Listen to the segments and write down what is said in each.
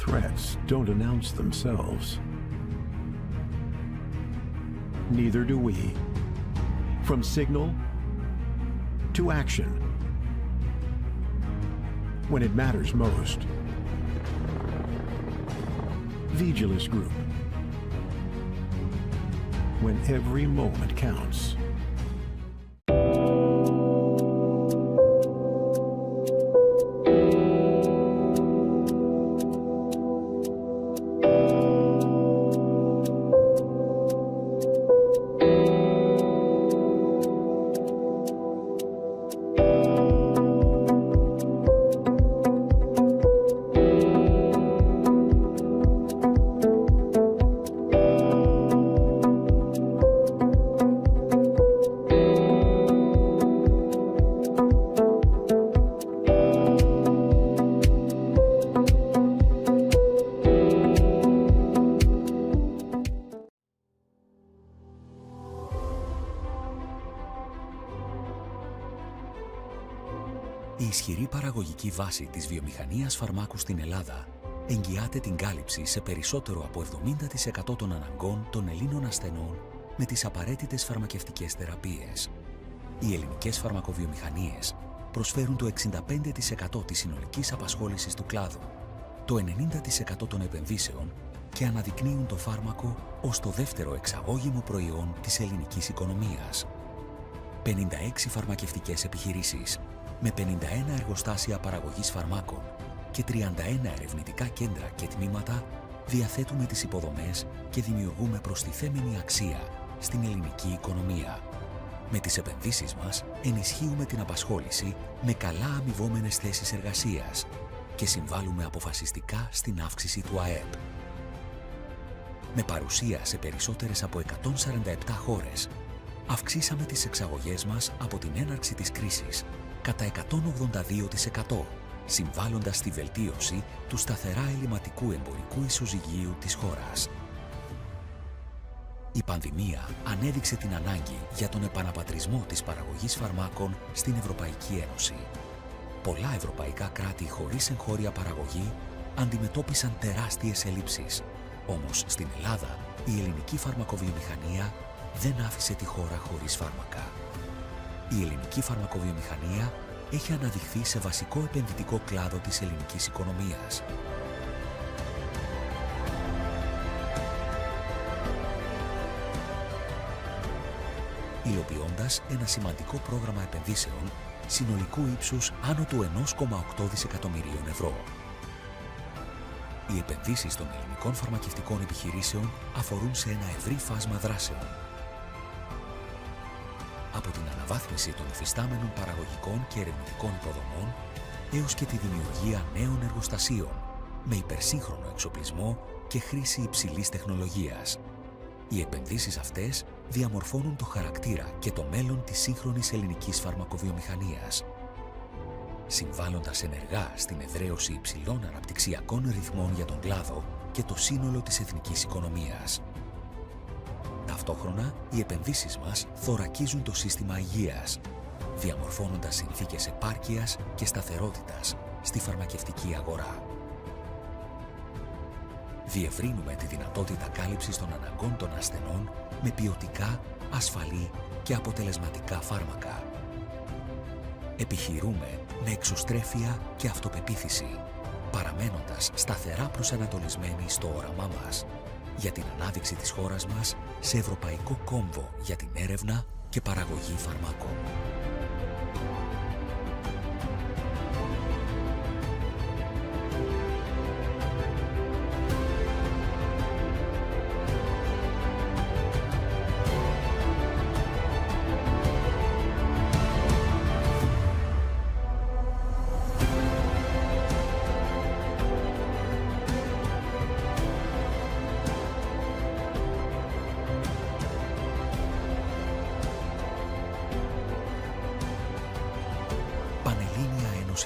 Threats don't announce themselves. Neither do we. From signal to action. When it matters most. Vigilus Group. When every moment counts. ισχυρή παραγωγική βάση της βιομηχανίας φαρμάκου στην Ελλάδα εγγυάται την κάλυψη σε περισσότερο από 70% των αναγκών των Ελλήνων ασθενών με τις απαραίτητες φαρμακευτικές θεραπείες. Οι ελληνικές φαρμακοβιομηχανίες προσφέρουν το 65% της συνολικής απασχόλησης του κλάδου, το 90% των επενδύσεων και αναδεικνύουν το φάρμακο ως το δεύτερο εξαγώγημο προϊόν της ελληνικής οικονομίας. 56 φαρμακευτικές επιχειρήσεις με 51 εργοστάσια παραγωγής φαρμάκων και 31 ερευνητικά κέντρα και τμήματα διαθέτουμε τις υποδομές και δημιουργούμε προστιθέμενη αξία στην ελληνική οικονομία. Με τις επενδύσεις μας ενισχύουμε την απασχόληση με καλά αμοιβόμενες θέσεις εργασίας και συμβάλλουμε αποφασιστικά στην αύξηση του ΑΕΠ. Με παρουσία σε περισσότερες από 147 χώρες, αυξήσαμε τις εξαγωγές μας από την έναρξη της κρίσης κατά 182%, συμβάλλοντας στη βελτίωση του σταθερά ελλειμματικού εμπορικού ισοζυγίου της χώρας. Η πανδημία ανέδειξε την ανάγκη για τον επαναπατρισμό της παραγωγής φαρμάκων στην Ευρωπαϊκή Ένωση. Πολλά ευρωπαϊκά κράτη χωρίς εγχώρια παραγωγή αντιμετώπισαν τεράστιες ελλείψεις. Όμως στην Ελλάδα η ελληνική φαρμακοβιομηχανία δεν άφησε τη χώρα χωρίς φάρμακα. Η ελληνική φαρμακοβιομηχανία έχει αναδειχθεί σε βασικό επενδυτικό κλάδο της ελληνικής οικονομίας. Υλοποιώντας ένα σημαντικό πρόγραμμα επενδύσεων συνολικού ύψους άνω του 1,8 δισεκατομμυρίων ευρώ. Οι επενδύσεις των ελληνικών φαρμακευτικών επιχειρήσεων αφορούν σε ένα ευρύ φάσμα δράσεων. Από την αναβάθμιση των υφιστάμενων παραγωγικών και ερευνητικών υποδομών έως και τη δημιουργία νέων εργοστασίων με υπερσύγχρονο εξοπλισμό και χρήση υψηλής τεχνολογίας. Οι επενδύσεις αυτές διαμορφώνουν το χαρακτήρα και το μέλλον της σύγχρονης ελληνικής φαρμακοβιομηχανίας, συμβάλλοντας ενεργά στην εδραίωση υψηλών αναπτυξιακών ρυθμών για τον κλάδο και το σύνολο της εθνικής οικονομίας. Ταυτόχρονα, οι επενδύσεις μας θωρακίζουν το σύστημα υγείας, διαμορφώνοντας συνθήκες επάρκειας και σταθερότητας στη φαρμακευτική αγορά. Διευρύνουμε τη δυνατότητα κάλυψης των αναγκών των ασθενών με ποιοτικά, ασφαλή και αποτελεσματικά φάρμακα. Επιχειρούμε με εξωστρέφεια και αυτοπεποίθηση, παραμένοντας σταθερά προσανατολισμένοι στο όραμά μας για την ανάδειξη της χώρας μας σε ευρωπαϊκό κόμβο για την έρευνα και παραγωγή φαρμάκων.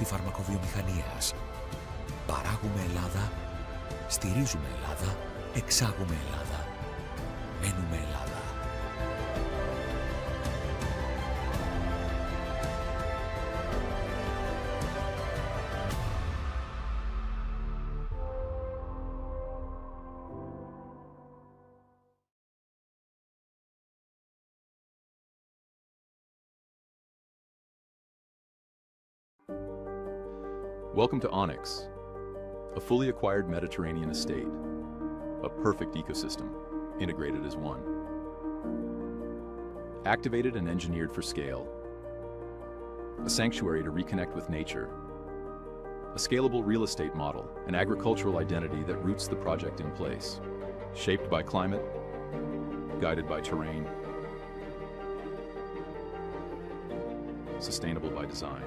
Φαρμακοβιομηχανίας. Παράγουμε Ελλάδα, στηρίζουμε Ελλάδα, εξάγουμε Ελλάδα, μένουμε Ελλάδα. Welcome to Onyx, a fully acquired Mediterranean estate, a perfect ecosystem, integrated as one. Activated and engineered for scale, a sanctuary to reconnect with nature, a scalable real estate model, an agricultural identity that roots the project in place, shaped by climate, guided by terrain, sustainable by design.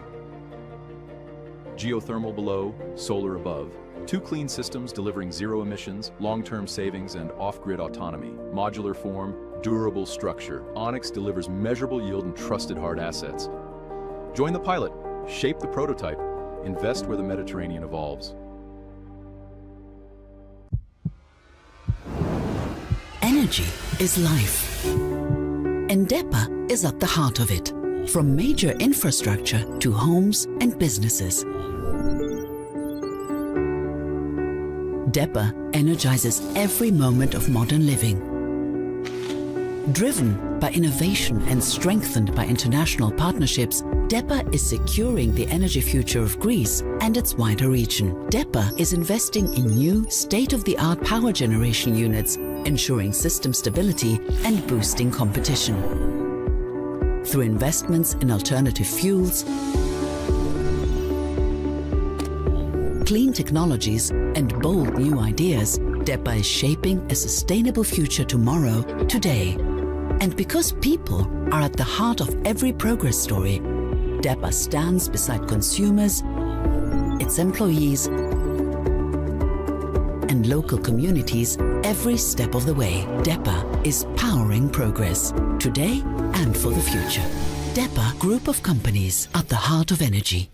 Geothermal below, solar above. Two clean systems delivering zero emissions, long-term savings, and off-grid autonomy. Modular form, durable structure. Onyx delivers measurable yield and trusted hard assets. Join the pilot, shape the prototype, invest where the Mediterranean evolves. Energy is life, and DEPA is at the heart of it. from major infrastructure to homes and businesses. DEPA energizes every moment of modern living. Driven by innovation and strengthened by international partnerships, DEPA is securing the energy future of Greece and its wider region. DEPA is investing in new, state-of-the-art power generation units, ensuring system stability and boosting competition. Through investments in alternative fuels, clean technologies and bold new ideas, DEPA is shaping a sustainable future tomorrow, today. And because people are at the heart of every progress story, DEPA stands beside consumers, its employees, and local communities every step of the way. DEPA is powering progress, today and for the future. DEPA Group of Companies at the heart of energy.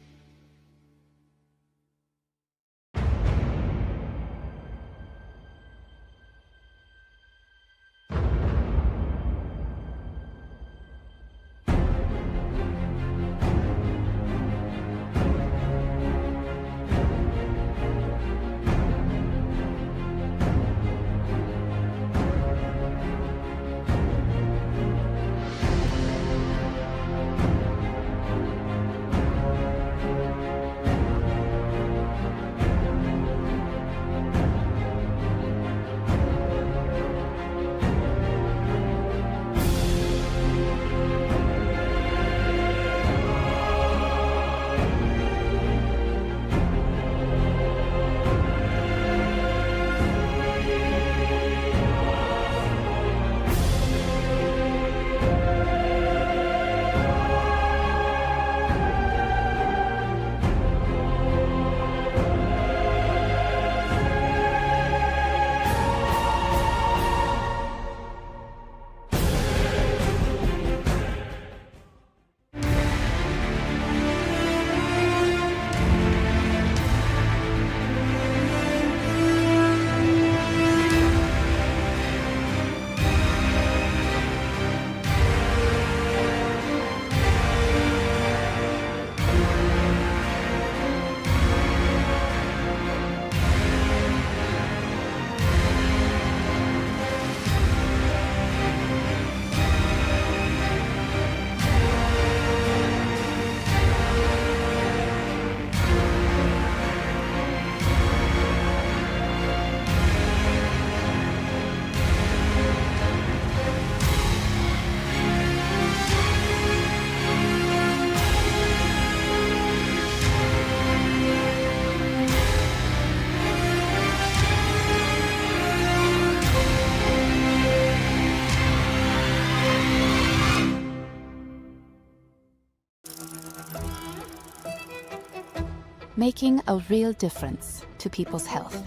Making a real difference to people's health.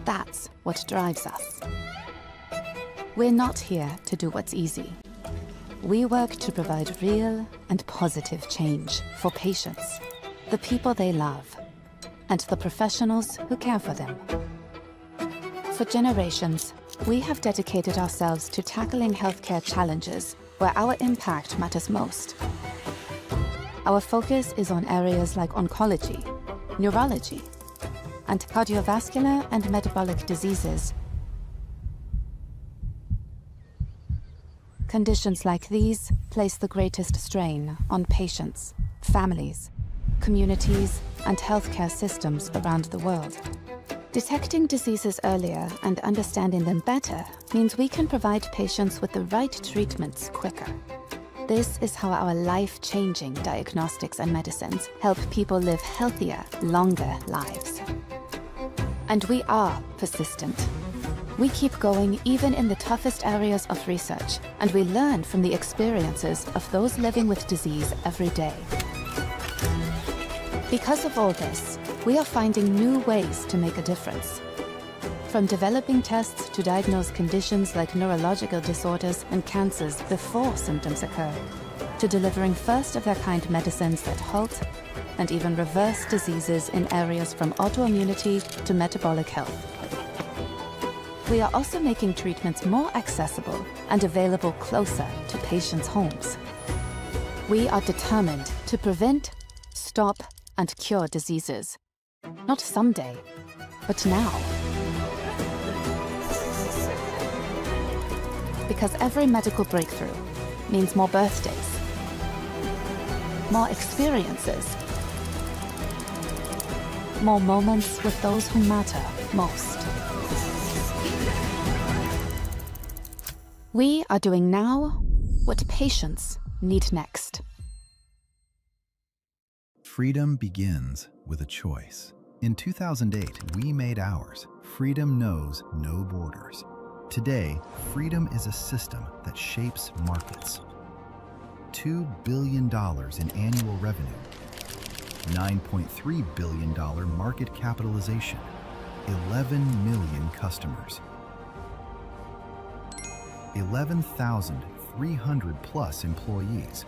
That's what drives us. We're not here to do what's easy. We work to provide real and positive change for patients, the people they love, and the professionals who care for them. For generations, we have dedicated ourselves to tackling healthcare challenges where our impact matters most. Our focus is on areas like oncology, neurology, and cardiovascular and metabolic diseases. Conditions like these place the greatest strain on patients, families, communities, and healthcare systems around the world. Detecting diseases earlier and understanding them better means we can provide patients with the right treatments quicker. This is how our life-changing diagnostics and medicines help people live healthier, longer lives. And we are persistent. We keep going even in the toughest areas of research, and we learn from the experiences of those living with disease every day. Because of all this, we are finding new ways to make a difference. From developing tests to diagnose conditions like neurological disorders and cancers before symptoms occur, to delivering first-of-their-kind medicines that halt and even reverse diseases in areas from autoimmunity to metabolic health. We are also making treatments more accessible and available closer to patients' homes. We are determined to prevent, stop, and cure diseases. Not someday, but now. Because every medical breakthrough means more birthdays, more experiences, more moments with those who matter most. We are doing now what patients need next. Freedom begins with a choice. In 2008, we made ours. Freedom knows no borders. Today, freedom is a system that shapes markets. $2 billion in annual revenue, $9.3 billion market capitalization, 11 million customers, 11,300 plus employees,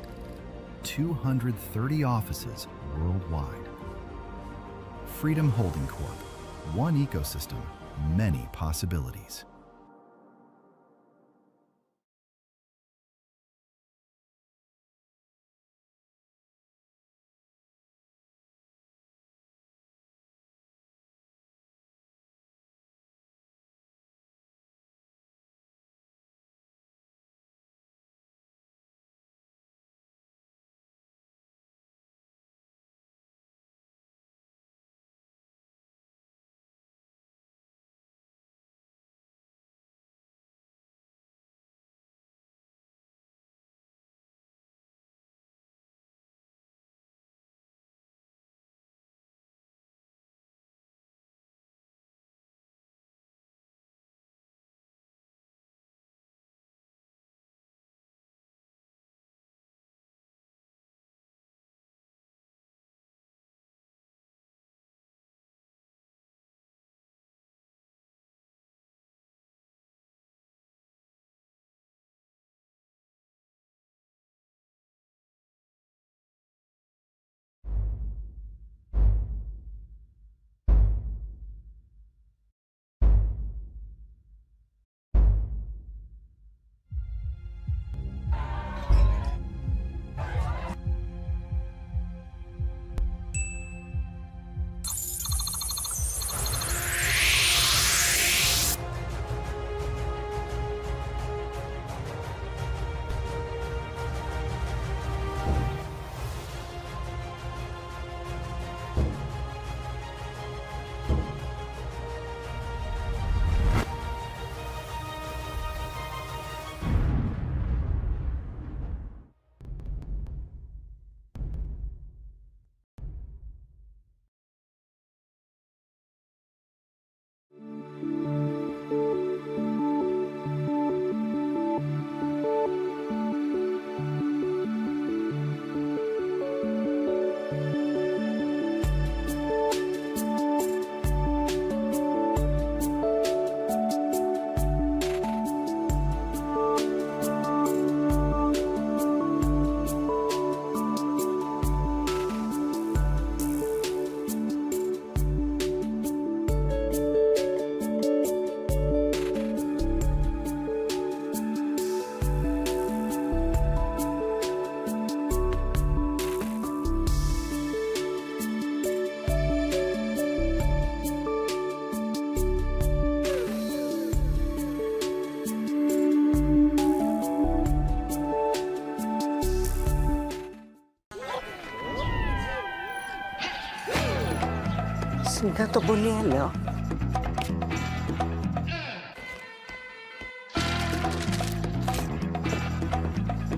230 offices worldwide. Freedom Holding Corp. One ecosystem, many possibilities. Σιγά το πολύ έλαιο.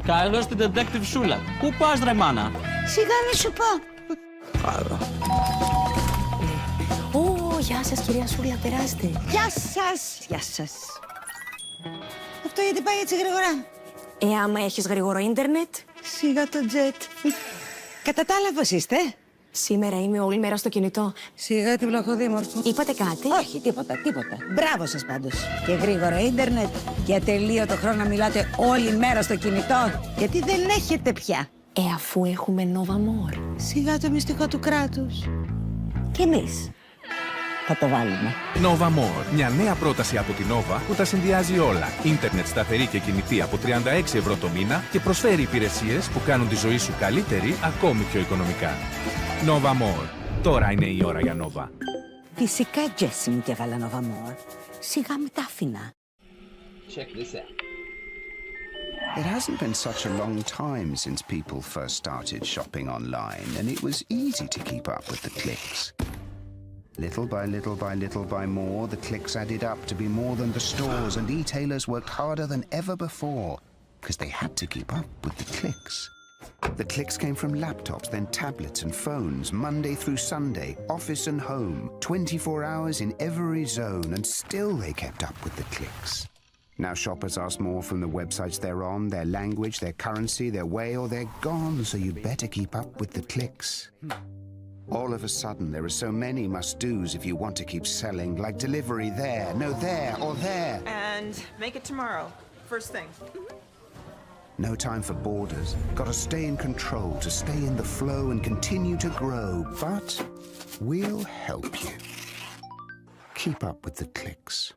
Καλώς την detective Σούλα. Πού πας ρε μάνα? Σιγά να σου πω. Άρα. Ω, γεια σας κυρία Σούλα, περάστε. Γεια σας. Γεια σας. Αυτό γιατί πάει έτσι γρήγορα? Άμα έχεις γρήγορο ίντερνετ. Σιγά το τζετ. Κατά τα άλλα πώς είστε? Σήμερα είμαι όλη μέρα στο κινητό. Σιγά την βλαχοδήμορφο. Είπατε κάτι? Όχι, τίποτα. Μπράβο σας πάντως. Και γρήγορο ίντερνετ και ατελείωτο χρόνο να μιλάτε όλη μέρα στο κινητό. Γιατί δεν έχετε πια. Αφού έχουμε Nova More. Σιγά το μυστικό του κράτους. Και εμείς. Θα το βάλουμε. Nova More. Μια νέα πρόταση από την Nova που τα συνδυάζει όλα. Ίντερνετ σταθερή και κινητή από 36 ευρώ το μήνα και προσφέρει υπηρεσίες που κάνουν τη ζωή σου καλύτερη ακόμη πιο οικονομικά. Nova More. Τώρα είναι η ώρα για Nova. Φυσικά, Τζέσι μου, και έβαλα Nova More. Σιγά μη τα άφηνα. Check this out. It hasn't been such a long time since people first started shopping online, and it was easy to keep up with the clicks. Little by little by little by more, the clicks added up to be more than the stores, and e-tailers worked harder than ever before, because they had to keep up with the clicks. The clicks came from laptops, then tablets and phones, Monday through Sunday, office and home, 24 hours in every zone, and still they kept up with the clicks. Now shoppers ask more from the websites they're on, their language, their currency, their way, or they're gone, so you better keep up with the clicks. All of a sudden, there are so many must-dos if you want to keep selling, like delivery there, no there, or there. And make it tomorrow, first thing. No time for borders. Gotta stay in control to stay in the flow and continue to grow, but we'll help you. Keep up with the clicks.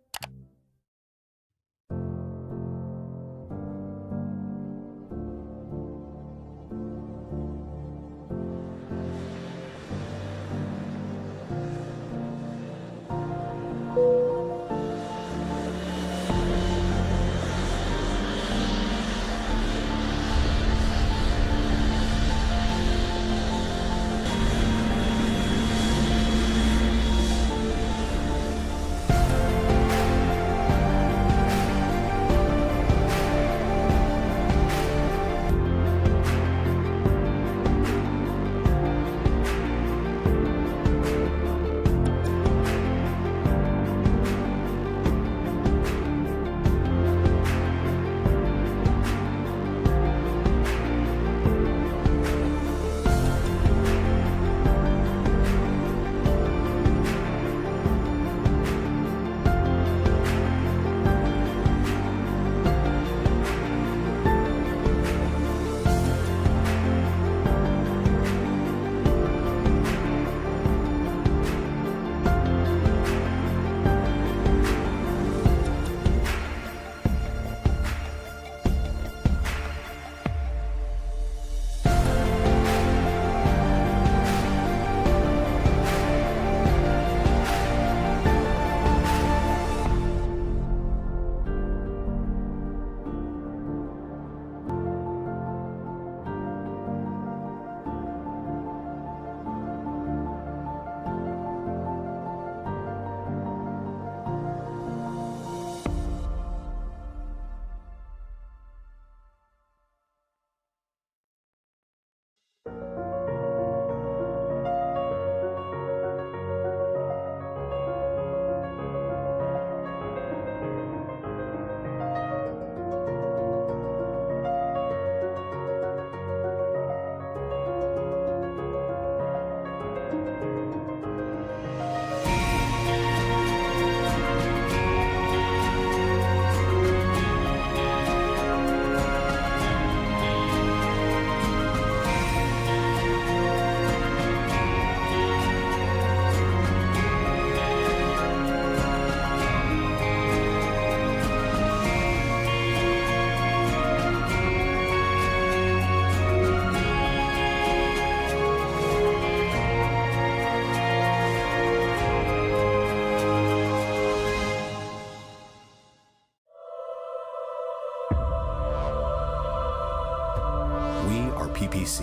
PPC.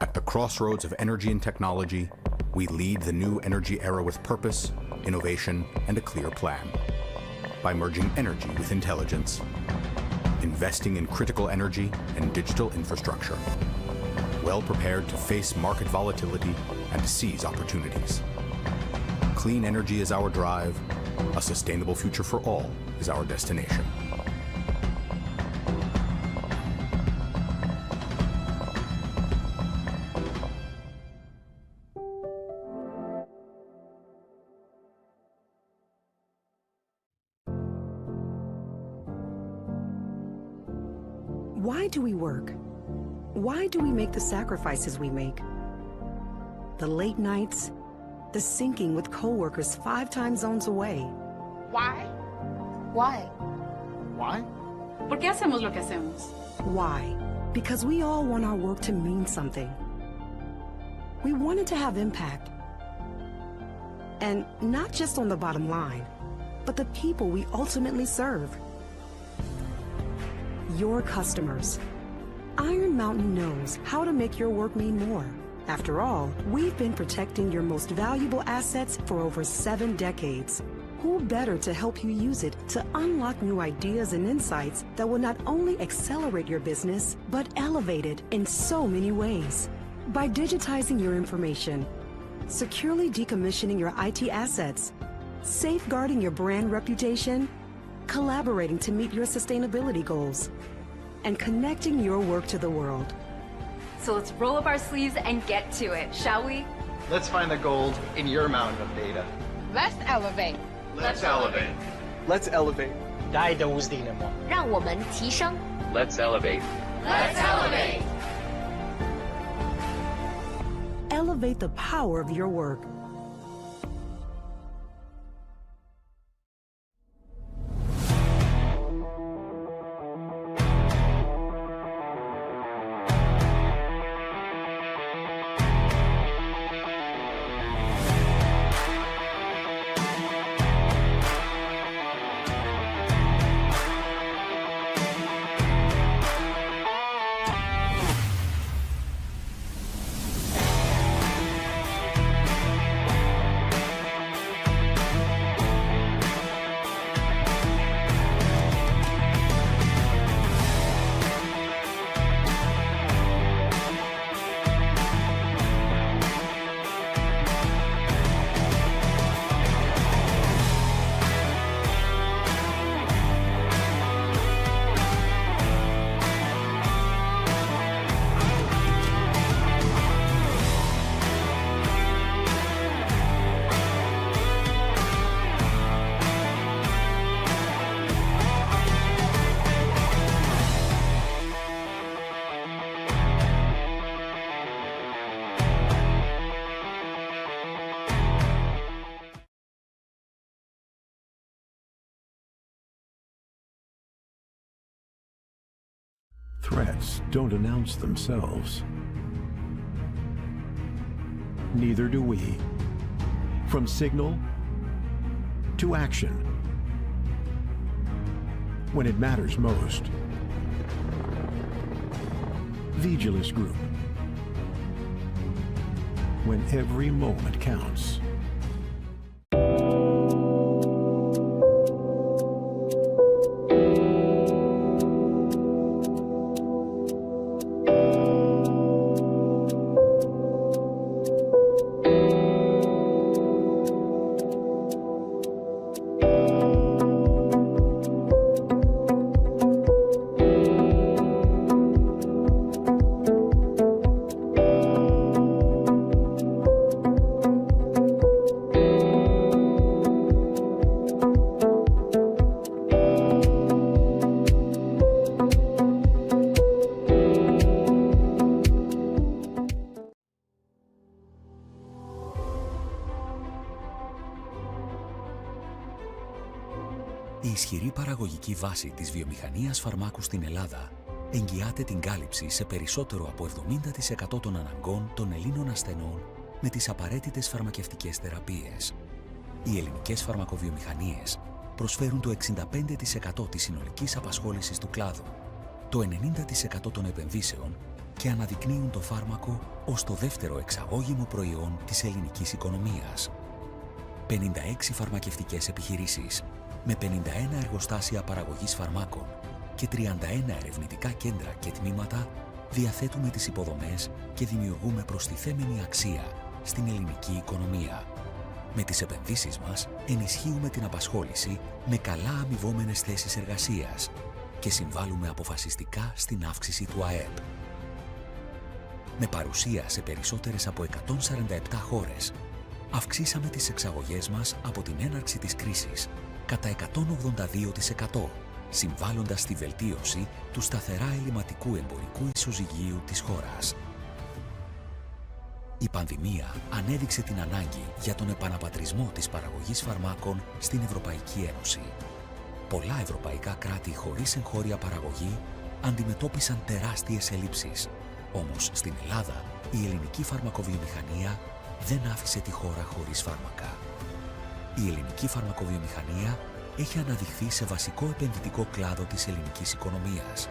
At the crossroads of energy and technology, we lead the new energy era with purpose, innovation, and a clear plan. By merging energy with intelligence, investing in critical energy and digital infrastructure, well prepared to face market volatility and seize opportunities. Clean energy is our drive, a sustainable future for all is our destination. Why do we work? Why do we make the sacrifices we make? The late nights, the syncing with coworkers 5 time zones away. Why? Why? Why? ¿Por qué hacemos lo que hacemos? Why? Because we all want our work to mean something. We want it to have impact. And not just on the bottom line, but the people we ultimately serve. Your customers. Iron Mountain knows how to make your work mean more. After all, we've been protecting your most valuable assets for over 7 decades. Who better to help you use it to unlock new ideas and insights that will not only accelerate your business, but elevate it in so many ways. By digitizing your information, securely decommissioning your IT assets, safeguarding your brand reputation, collaborating to meet your sustainability goals, and connecting your work to the world. So let's roll up our sleeves and get to it, shall we? Let's find the gold in your mountain of data. Let's elevate. Let's elevate. Let's elevate. 大的无敌的梦。让我们提升。 Let's elevate. Let's elevate. Elevate the power of your work. Threats don't announce themselves. Neither do we. From signal to action. When it matters most. Vigilus Group. When every moment counts. Η ισχυρή παραγωγική βάση της βιομηχανίας φαρμάκου στην Ελλάδα εγγυάται την κάλυψη σε περισσότερο από 70% των αναγκών των Ελλήνων ασθενών με τις απαραίτητες φαρμακευτικές θεραπείες. Οι ελληνικές φαρμακοβιομηχανίες προσφέρουν το 65% της συνολικής απασχόλησης του κλάδου, το 90% των επενδύσεων και αναδεικνύουν το φάρμακο ως το δεύτερο εξαγώγημο προϊόν της ελληνικής οικονομίας. 56 φαρμακευτικές επιχειρήσεις με 51 εργοστάσια παραγωγής φαρμάκων και 31 ερευνητικά κέντρα και τμήματα διαθέτουμε τις υποδομές και δημιουργούμε προστιθέμενη αξία στην ελληνική οικονομία. Με τις επενδύσεις μας ενισχύουμε την απασχόληση με καλά αμοιβόμενες θέσεις εργασίας και συμβάλλουμε αποφασιστικά στην αύξηση του ΑΕΠ. Με παρουσία σε περισσότερες από 147 χώρες, αυξήσαμε τις εξαγωγές μας από την έναρξη της κρίσης κατά 182%, συμβάλλοντας στη βελτίωση του σταθερά ελληματικού εμπορικού ισοζυγίου της χώρας. Η πανδημία ανέδειξε την ανάγκη για τον επαναπατρισμό της παραγωγής φαρμάκων στην Ευρωπαϊκή Ένωση. Πολλά ευρωπαϊκά κράτη χωρίς εγχώρια παραγωγή αντιμετώπισαν τεράστιες ελλείψεις. Όμως στην Ελλάδα η ελληνική φαρμακοβιομηχανία δεν άφησε τη χώρα χωρίς φάρμακα. Η ελληνική φαρμακοβιομηχανία έχει αναδειχθεί σε βασικό επενδυτικό κλάδο της ελληνικής οικονομίας.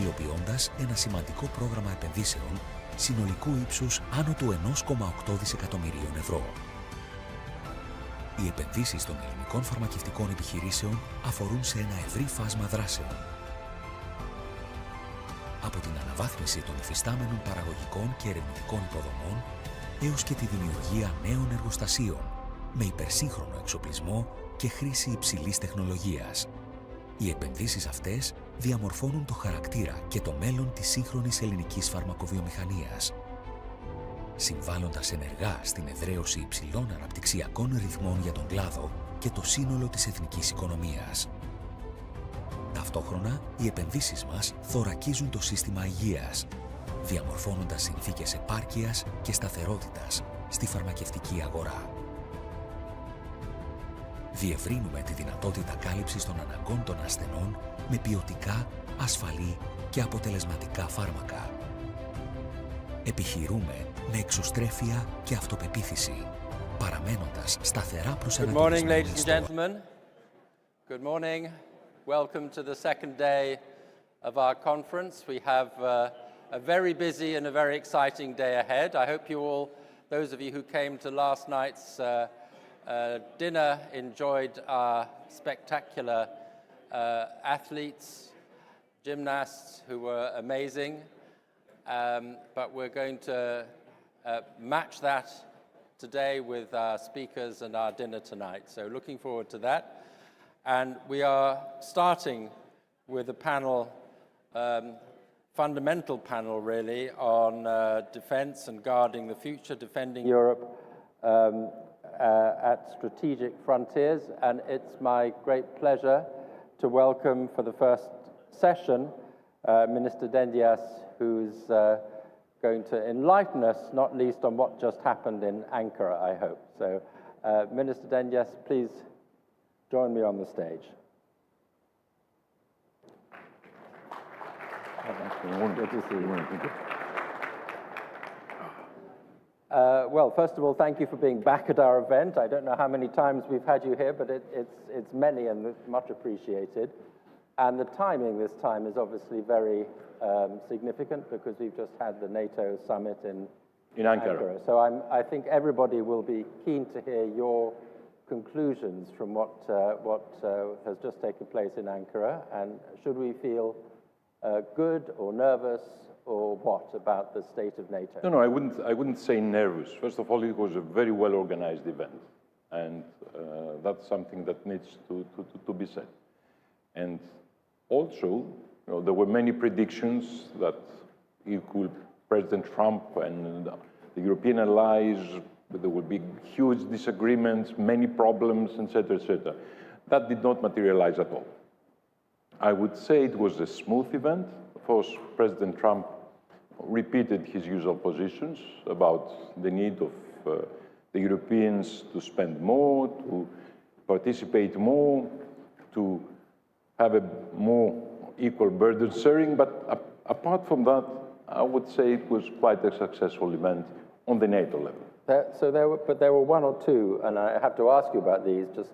Υλοποιώντας ένα σημαντικό πρόγραμμα επενδύσεων συνολικού ύψους άνω του 1,8 δισεκατομμυρίων ευρώ. Οι επενδύσεις των ελληνικών φαρμακευτικών επιχειρήσεων αφορούν σε ένα ευρύ φάσμα δράσεων. Από την αναβάθμιση των υφιστάμενων παραγωγικών και ερευνητικών υποδομών έως και τη δημιουργία νέων εργοστασίων με υπερσύγχρονο εξοπλισμό και χρήση υψηλής τεχνολογίας. Οι επενδύσεις αυτές διαμορφώνουν το χαρακτήρα και το μέλλον της σύγχρονης ελληνικής φαρμακοβιομηχανίας, συμβάλλοντας ενεργά στην εδραίωση υψηλών αναπτυξιακών ρυθμών για τον κλάδο και το σύνολο της εθνικής οικονομίας. Ταυτόχρονα, οι επενδύσεις μας θωρακίζουν το σύστημα υγείας, διαμορφώνοντας συνθήκες επάρκειας και σταθερότητας στη φαρμακευτική αγορά. Διευρύνουμε τη δυνατότητα κάλυψης των αναγκών των ασθενών με ποιοτικά, ασφαλή και αποτελεσματικά φάρμακα. Επιχειρούμε με εξωστρέφεια και αυτοπεποίθηση, παραμένοντας σταθερά προσανατολισμένοι. Good morning, ladies and gentlemen. Good morning. Welcome to the second day of our conference. We have a very busy and a very exciting day ahead. I hope you all, those of you who came to last night's dinner, enjoyed our spectacular athletes, gymnasts who were amazing. But we're going to match that today with our speakers and our dinner tonight. So looking forward to that. And we are starting with a panel, fundamental panel really, on defense and guarding the future, defending Europe at strategic frontiers. And it's my great pleasure to welcome for the first session Minister Dendias, who's going to enlighten us, not least on what just happened in Ankara, I hope. So, Minister Dendias, please join me on the stage. Good to see you. Well, first of all, thank you for being back at our event. I don't know how many times we've had you here, but it's many and much appreciated. And the timing this time is obviously very significant because we've just had the NATO summit in Ankara. So I think everybody will be keen to hear your conclusions from what has just taken place in Ankara. And should we feel good or nervous or what about the state of NATO? No, I wouldn't say nervous. First of all, it was a very well-organized event. And that's something that needs to be said. And also, there were many predictions that President Trump and the European allies, there would be huge disagreements, many problems, etc., etc. That did not materialize at all. I would say it was a smooth event. Of course, President Trump repeated his usual positions about the need of the Europeans to spend more, to participate more, to have a more equal burden sharing. But apart from that, I would say it was quite a successful event on the NATO level. There were one or two, and I have to ask you about these, just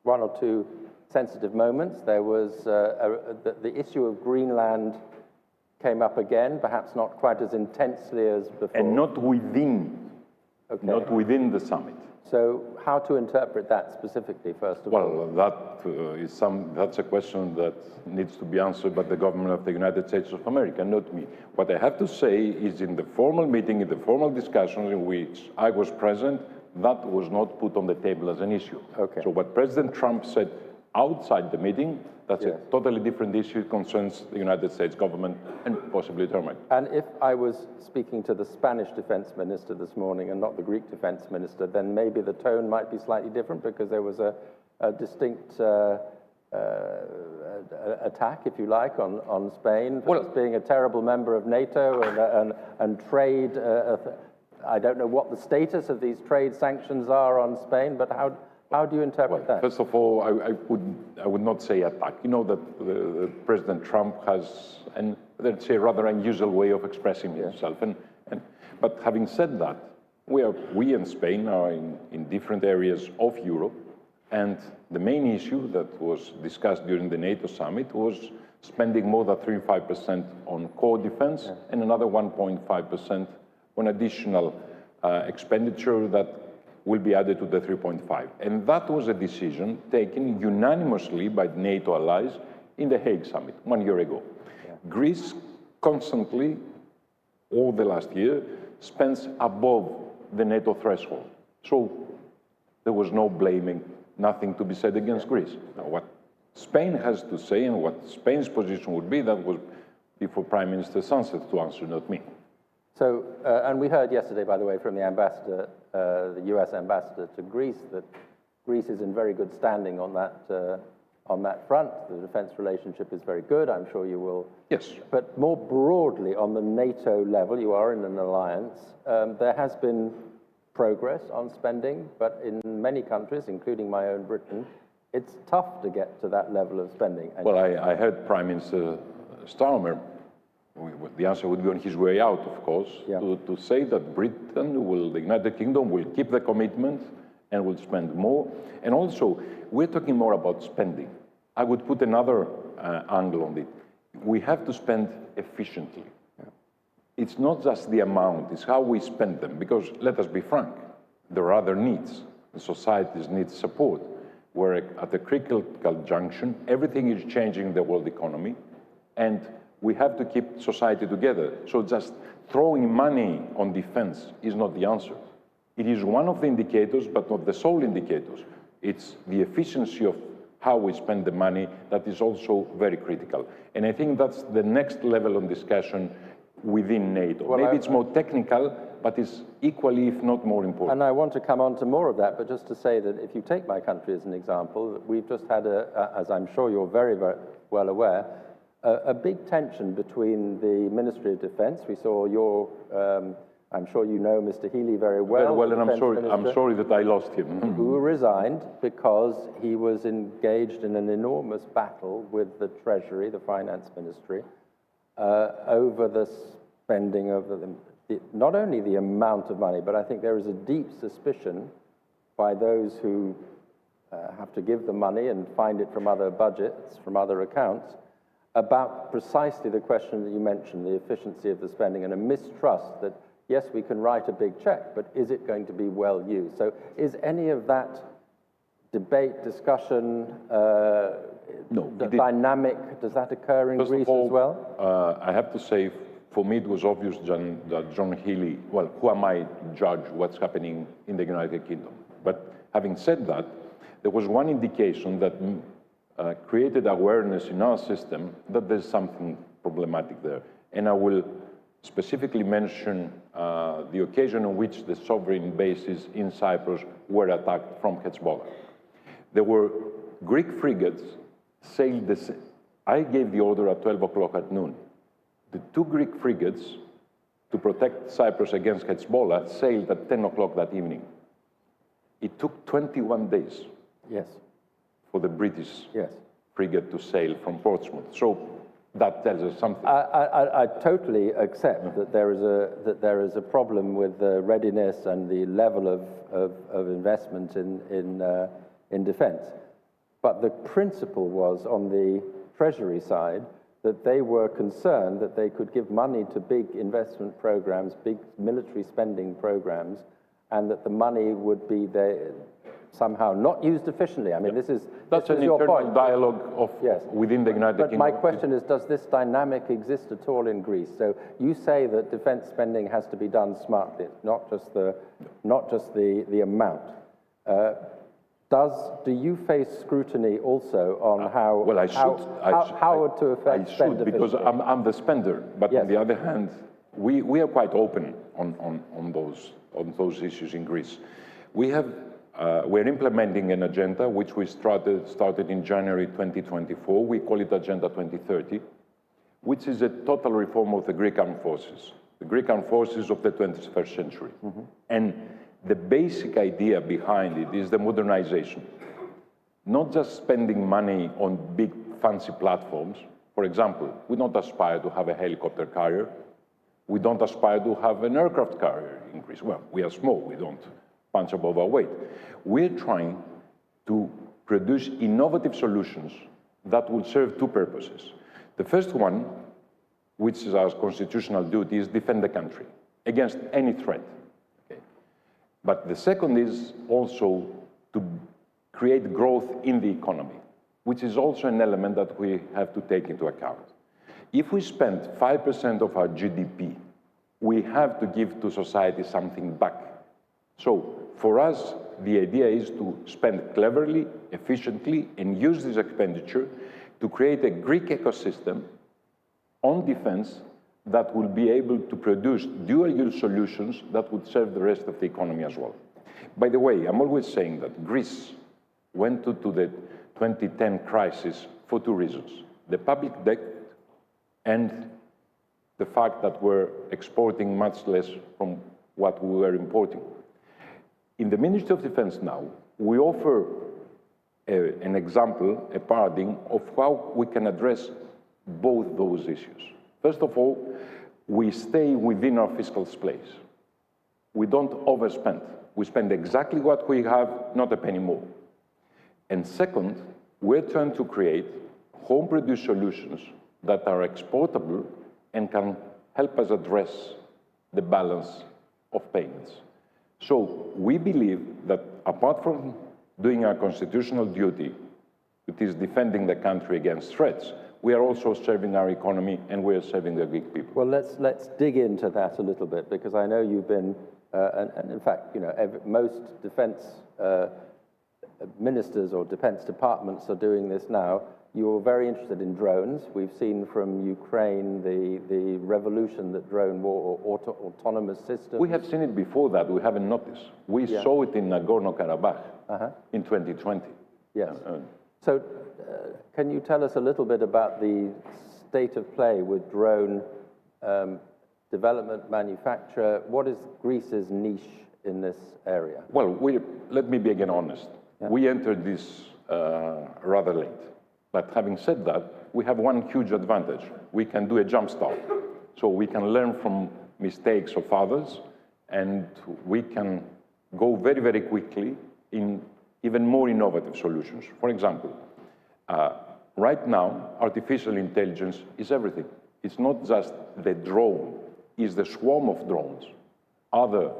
one or two sensitive moments. There was the issue of Greenland came up again, perhaps not quite as intensely as before. And not within the summit. So how to interpret that specifically, first of all? Well, that's a question that needs to be answered by the government of the United States of America, not me. What I have to say is in the formal meeting, in the formal discussions in which I was present, that was not put on the table as an issue. Okay. So what President Trump said outside the meeting, that's a totally different issue. It concerns the United States government and possibly Germany. And if I was speaking to the Spanish defense minister this morning and not the Greek defense minister, then maybe the tone might be slightly different because there was a distinct attack, if you like, on Spain for being a terrible member of NATO and trade. I don't know what the status of these trade sanctions are on Spain, but how do you interpret that? First of all, I would not say attack. You know that President Trump has, and let's say, a rather unusual way of expressing himself. But having said that, we and Spain are in different areas of Europe, and the main issue that was discussed during the NATO summit was spending more than 3.5% on core defense and another 1.5% on additional expenditure that will be added to the 3.5. And that was a decision taken unanimously by NATO allies in the Hague summit 1 year ago. Greece constantly, all the last year, spends above the NATO threshold. So there was no blaming, nothing to be said against Greece. Now, what Spain has to say and what Spain's position would be, that was before Prime Minister Sánchez to answer, not me. So, and we heard yesterday, by the way, from the ambassador, the US ambassador to Greece, that Greece is in very good standing on that front. The defense relationship is very good. I'm sure you will. Yes. But more broadly, on the NATO level, you are in an alliance. There has been progress on spending, but in many countries, including my own Britain, it's tough to get to that level of spending. And well, I heard Prime Minister Starmer, the answer would be on his way out, of course, to say that Britain the United Kingdom will keep the commitment and will spend more. And also, we're talking more about spending. I would put another angle on it. We have to spend efficiently. It's not just the amount, it's how we spend them. Because, let us be frank, there are other needs. The societies need support. We're at a critical junction. Everything is changing in the world economy. And we have to keep society together. So just throwing money on defense is not the answer. It is one of the indicators, but not the sole indicators. It's the efficiency of how we spend the money that is also very critical. And I think that's the next level of discussion within NATO. Well, maybe it's more technical, but it's equally, if not more important. And I want to come on to more of that, but just to say that if you take my country as an example, we've just had, as I'm sure you're very, very well aware, a big tension between the Ministry of Defense. We saw your, I'm sure you know Mr. Healy very well. Very well, and I'm sorry that I lost him. Who resigned because he was engaged in an enormous battle with the Treasury, the Finance Ministry, over the spending of not only the amount of money, but I think there is a deep suspicion by those who have to give the money and find it from other budgets, from other accounts, about precisely the question that you mentioned, the efficiency of the spending, and a mistrust that, yes, we can write a big check, but is it going to be well used? So is any of that debate, discussion, dynamic, does that occur in Greece as well? I have to say, for me, it was obvious that John Healy, well, who am I to judge what's happening in the United Kingdom? But having said that, there was one indication that created awareness in our system that there's something problematic there. And I will specifically mention the occasion on which the sovereign bases in Cyprus were attacked from Hezbollah. There were Greek frigates sailed I gave the order at 12 o'clock at noon. The 2 Greek frigates, to protect Cyprus against Hezbollah, sailed at 10 o'clock that evening. It took 21 days. Yes. For the British frigate to sail from Portsmouth. So that tells us something. I totally accept that there is a problem with the readiness and the level of investment in defense. But the principle was on the Treasury side that they were concerned that they could give money to big investment programs, big military spending programs, and that the money would be there somehow not used efficiently. I mean, that's an your internal point. dialogue of within the United Kingdom. But my question is, does this dynamic exist at all in Greece? So you say that defense spending has to be done smartly, not just the amount. Do you face scrutiny also on how to affect spend efficiency? Because I'm the spender. But on the other hand, we are quite open on those issues in Greece. We have we're implementing an agenda which we started in January 2024. We call it Agenda 2030, which is a total reform of the Greek armed forces, the Greek armed forces of the 21st century. And the basic idea behind it is the modernization. Not just spending money on big fancy platforms. For example, we don't aspire to have a helicopter carrier. We don't aspire to have an aircraft carrier in Greece. Well, we are small, we don't punch above our weight. We're trying to produce innovative solutions that will serve two purposes. The first one, which is our constitutional duty, is defend the country against any threat. Okay? But the second is also to create growth in the economy, which is also an element that we have to take into account. If we spend 5% of our GDP, we have to give to society something back. So for us, the idea is to spend cleverly, efficiently, and use this expenditure to create a Greek ecosystem on defense that will be able to produce dual-use solutions that would serve the rest of the economy as well. By the way, I'm always saying that Greece went to the 2010 crisis for two reasons: the public debt and the fact that we're exporting much less from what we were importing. In the Ministry of Defense now, we offer an example, a paradigm of how we can address both those issues. First of all, we stay within our fiscal space. We don't overspend. We spend exactly what we have, not a penny more. And second, we're trying to create home-produced solutions that are exportable and can help us address the balance of payments. So we believe that apart from doing our constitutional duty, it is defending the country against threats, we are also serving our economy and we are serving the Greek people. Well, let's dig into that a little bit, because I know you've been, and in fact, you know, most defense ministers or defense departments are doing this now. You're very interested in drones. We've seen from Ukraine the revolution that drone war or autonomous systems. We have seen it before that. We haven't noticed. We saw it in Nagorno-Karabakh in 2020. Yes. So can you tell us a little bit about the state of play with drone development, manufacture? What is Greece's niche in this area? Well, let me be again honest. Yeah. We entered this rather late. But having said that, we have one huge advantage. We can do a jump start. So we can learn from mistakes of others, and we can go very, very quickly in even more innovative solutions. For example, right now, artificial intelligence is everything. It's not just the drone, it's the swarm of drones, either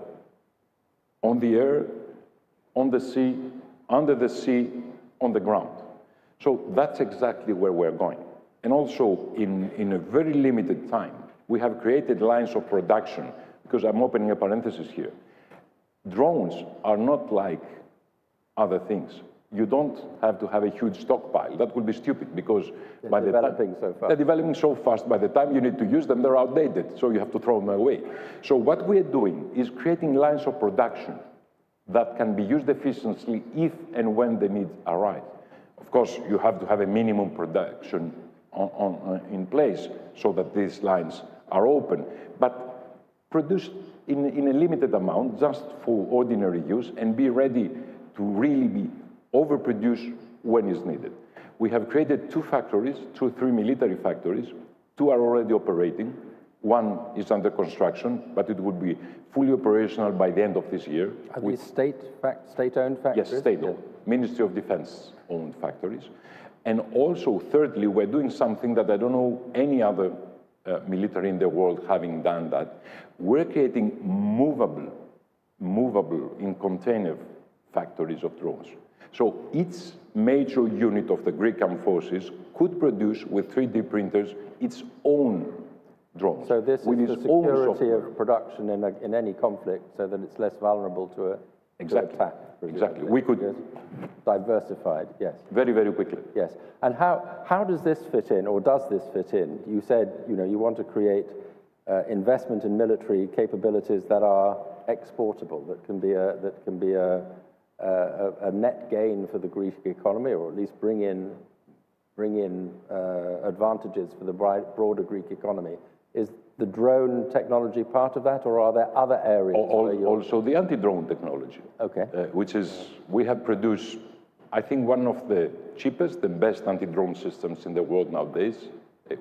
on the air, on the sea, under the sea, on the ground. So that's exactly where we're going. And also, in a very limited time, we have created lines of production, because I'm opening a parenthesis here. Drones are not like other things. You don't have to have a huge stockpile. That would be stupid, because they're developing so fast. They're developing so fast. By the time you need to use them, they're outdated, so you have to throw them away. So what we're doing is creating lines of production that can be used efficiently if and when the needs arise. Of course, you have to have a minimum production in place so that these lines are open, but produced in a limited amount just for ordinary use and be ready to really be overproduced when it's needed. We have created two factories, three military factories. Two are already operating. One is under construction, but it would be fully operational by the end of this year. Are these state-owned factories? Yes, state-owned. Ministry of Defense-owned factories. And also, thirdly, we're doing something that I don't know any other military in the world having done that. We're creating movable in container factories of drones. So each major unit of the Greek armed forces could produce with 3D printers its own drones. So this is the security of production in any conflict, so that it's less vulnerable to attack. Exactly. We could... Yes. Diversified, yes. Very, very quickly. Yes. And how does this fit in, or does this fit in? You said, you know, you want to create investment in military capabilities that are exportable, that can be a net gain for the Greek economy, or at least bring in advantages for the broader Greek economy. Is the drone technology part of that, or are there other areas? Also the anti-drone technology, okay. Which is, we have produced, I think, one of the cheapest and best anti-drone systems in the world nowadays.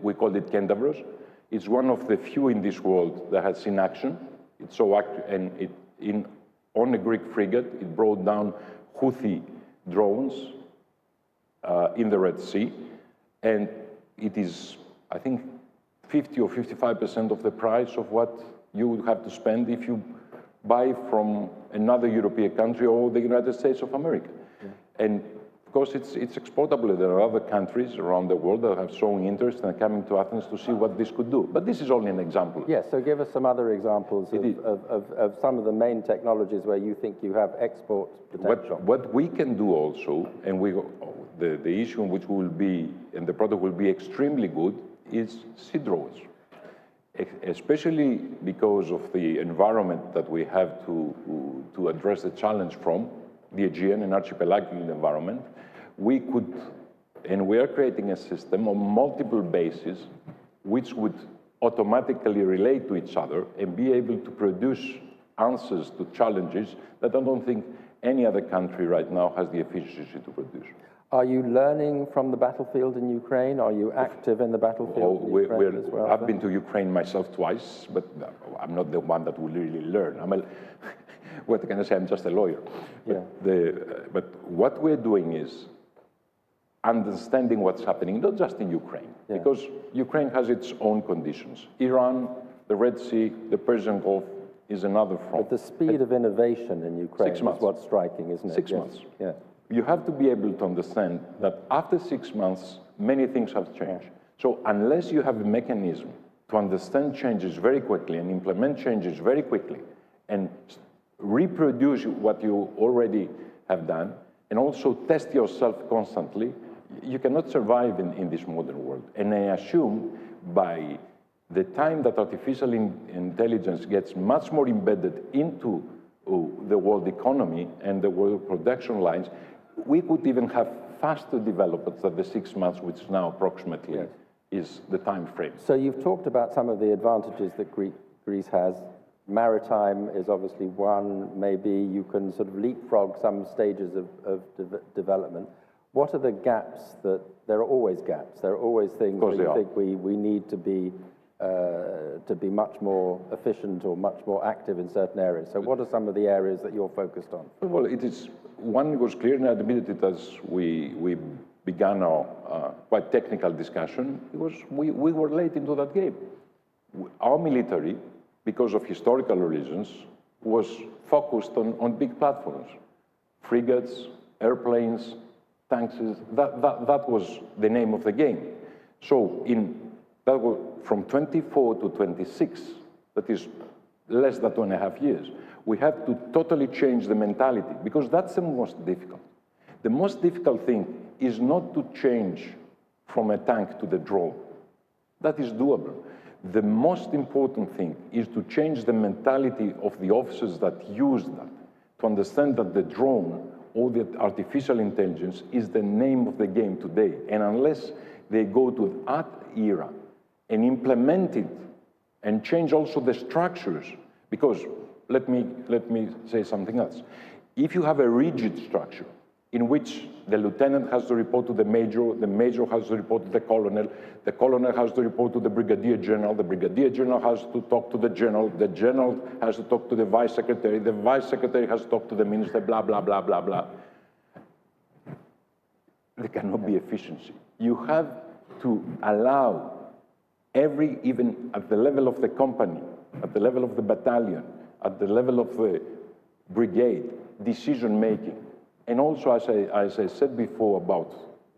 We call it Kentavros. It's one of the few in this world that has seen action. It's so active, and on a Greek frigate, it brought down Houthi drones in the Red Sea, and it is, I think, 50 or 55% of the price of what you would have to spend if you buy from another European country or the United States of America. Yeah. And of course, it's exportable. There are other countries around the world that have shown interest and are coming to Athens to see what this could do. But this is only an example. Yes, so give us some other examples of some of the main technologies where you think you have export potential. What we can do also, and the issue in which we will be, and the product will be extremely good, is sea drones. Especially because of the environment that we have to address the challenge from, the Aegean and archipelagic environment, we could, and we are creating a system on multiple bases which would automatically relate to each other and be able to produce answers to challenges that I don't think any other country right now has the efficiency to produce. Are you learning from the battlefield in Ukraine? Are you active in the battlefield in Ukraine as well? I've been to Ukraine myself twice, but I'm not the one that will really learn. What can I say? I'm just a lawyer. Yeah. But what we're doing is understanding what's happening, not just in Ukraine, because Ukraine has its own conditions. Iran, the Red Sea, the Persian Gulf is another front. But the speed of innovation in Ukraine is what's striking, isn't it? 6 months. Yeah. You have to be able to understand that after 6 months, many things have changed. So unless you have a mechanism to understand changes very quickly and implement changes very quickly and reproduce what you already have done and also test yourself constantly, you cannot survive in this modern world. And I assume by the time that artificial intelligence gets much more embedded into the world economy and the world production lines, we could even have faster developments than the 6 months, which now approximately is the time frame. So you've talked about some of the advantages that Greece has. Maritime is obviously one. Maybe you can sort of leapfrog some stages of development. What are the gaps that, there are always gaps, there are always things where you think we need to be much more efficient or much more active in certain areas. So what are some of the areas that you're focused on? Well, it is, one was clear, and I admitted it as we began our quite technical discussion, because we were late into that game. Our military, because of historical reasons, was focused on big platforms, frigates, airplanes, tanks. That was the name of the game. So that was from 24 to 26, that is less than 2.5 years, we have to totally change the mentality, because that's the most difficult. The most difficult thing is not to change from a tank to the drone. That is doable. The most important thing is to change the mentality of the officers that use that, to understand that the drone or the artificial intelligence is the name of the game today. And unless they go to that era and implement it and change also the structures, because let me say something else. If you have a rigid structure in which the lieutenant has to report to the major has to report to the colonel has to report to the brigadier general has to talk to the general has to talk to the vice secretary has to talk to the minister, blah, blah, blah, blah, blah. There cannot be efficiency. You have to allow even at the level of the company, at the level of the battalion, at the level of the brigade, decision-making. And also, as I said before about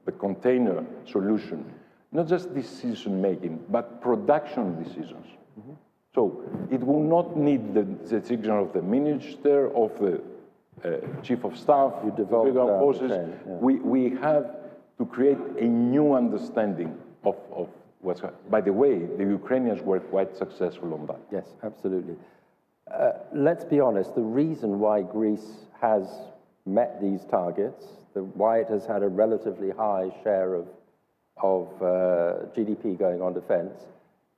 the container solution, not just decision-making, but production decisions. Mm-hmm. So it will not need the decision of the minister, of the chief of staff, you develop forces. We have to create a new understanding of what's happening. By the way, the Ukrainians were quite successful on that. Yes, absolutely. Let's be honest, the reason why Greece has met these targets, why it has had a relatively high share of GDP going on defense,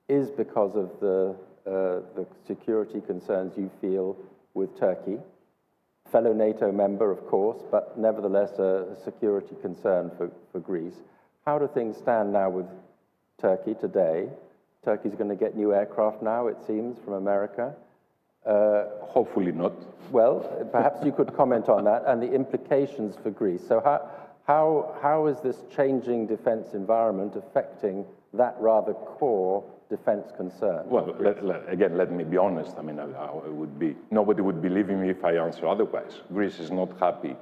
is because of the security concerns you feel with Turkey. Fellow NATO member, of course, but nevertheless a security concern for Greece. How do things stand now with Turkey today? Turkey's going to get new aircraft now, it seems, from America. Hopefully not. Well, perhaps you could comment on that and the implications for Greece. So how is this changing defense environment affecting that rather core defense concern? Well, again, let me be honest. I mean, nobody would believe me if I answer otherwise. Greece is not happy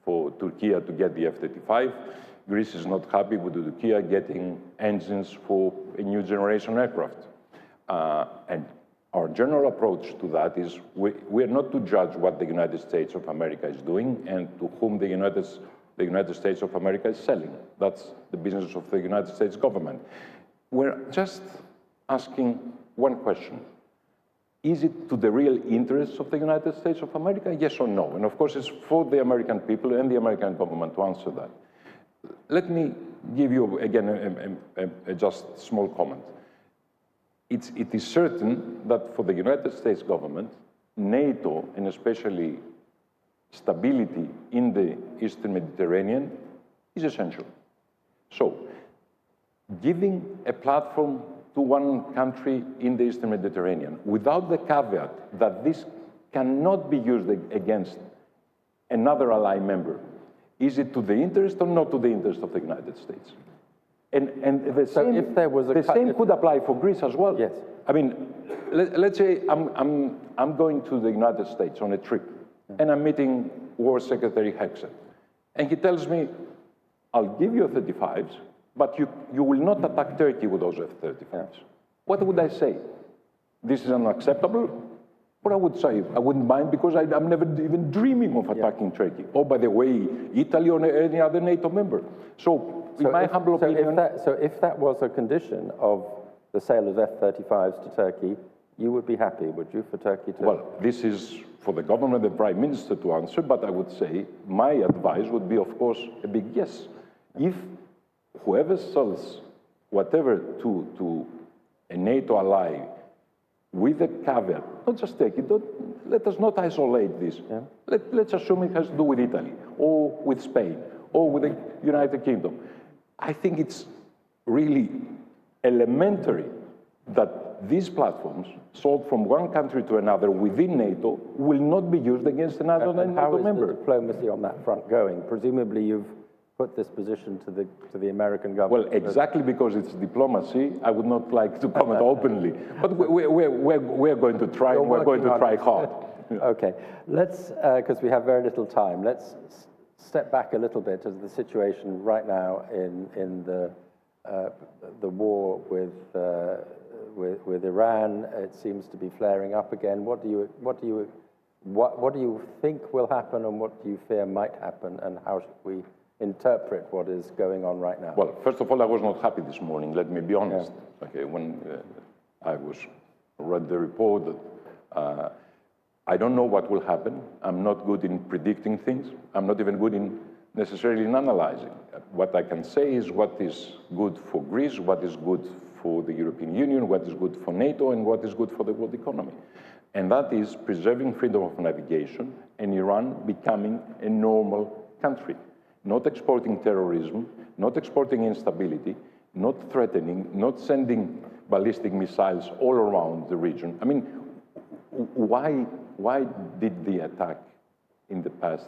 for Turkey to get the F-35. Greece is not happy with Turkey getting engines for a new generation aircraft. And our general approach to that is we are not to judge what the United States of America is doing and to whom the United States of America is selling. That's the business of the United States government. We're just asking one question. Is it to the real interests of the United States of America, yes or no? And of course, it's for the American people and the American government to answer that. Let me give you, again, a just small comment. It is certain that for the United States government, NATO, and especially stability in the Eastern Mediterranean, is essential. So, giving a platform to one country in the Eastern Mediterranean without the caveat that this cannot be used against another ally member, is it to the interest or not to the interest of the United States? And the same, if there was the same could apply for Greece as well. Yes. I mean, let's say I'm going to the United States on a trip, and I'm meeting War Secretary Hegseth, and he tells me, I'll give you F-35s, but you will not attack Turkey with those F-35s. What would I say? This is unacceptable? Or I would say, I wouldn't mind because I'm never even dreaming of attacking Turkey. Or, by the way, Italy or any other NATO member. So, in my humble opinion... if that was a condition of the sale of F-35s to Turkey, you would be happy, would you, for Turkey to... Well, this is for the government and the Prime Minister to answer, but I would say my advice would be, of course, a big yes. If whoever sells whatever to a NATO ally with a caveat, not just take it, let us not isolate this. Yeah. Let's assume it has to do with Italy, or with Spain, or with the United Kingdom. I think it's really elementary that these platforms sold from one country to another within NATO will not be used against another NATO member. How is the diplomacy on that front going? Presumably you've put this position to the American government. Well, exactly because it's diplomacy, I would not like to comment openly. But we're going to try, and we're going to try hard. Okay, let's, because we have very little time, let's step back a little bit to the situation right now in the war with Iran. It seems to be flaring up again. What do you think will happen, and what do you fear might happen, and how should we interpret what is going on right now? Well, first of all, I was not happy this morning, let me be honest. Yeah. Okay, when I read the report, that I don't know what will happen. I'm not good in predicting things. I'm not even good in necessarily in analyzing. What I can say is what is good for Greece, what is good for the European Union, what is good for NATO, and what is good for the world economy. And that is preserving freedom of navigation and Iran becoming a normal country. Not exporting terrorism, not exporting instability, not threatening, not sending ballistic missiles all around the region. I mean, why did they attack in the past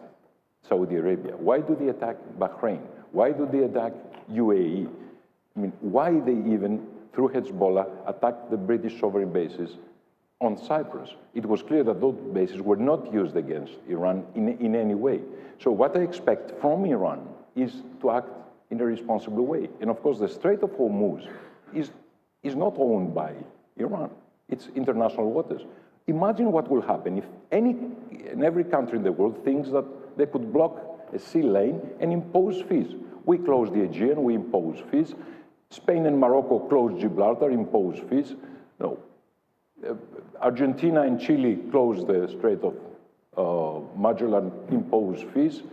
Saudi Arabia? Why do they attack Bahrain? Why do they attack UAE? I mean, why they even, through Hezbollah, attacked the British sovereign bases on Cyprus? It was clear that those bases were not used against Iran in any way. So what I expect from Iran is to act in a responsible way. And of course, the Strait of Hormuz is not owned by Iran. It's international waters. Imagine what will happen if every country in the world thinks that they could block a sea lane and impose fees. We close the Aegean, we impose fees. Spain and Morocco close Gibraltar, impose fees. No. Argentina and Chile closed the Strait of modular imposed fees.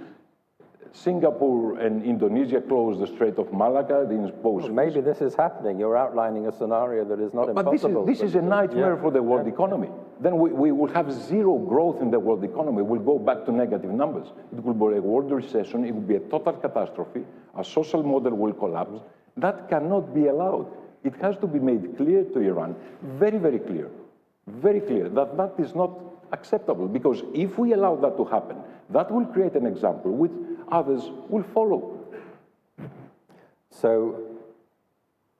Singapore and Indonesia closed the Strait of Malacca, the imposed fees. Maybe this is happening. You're outlining a scenario that is not impossible. But this is a nightmare for the world economy. Then we will have zero growth in the world economy. We'll go back to negative numbers. It will be a world recession. It will be a total catastrophe. Our social model will collapse. That cannot be allowed. It has to be made clear to Iran, very, very clear, that that is not acceptable. Because if we allow that to happen, that will create an example which others will follow. So,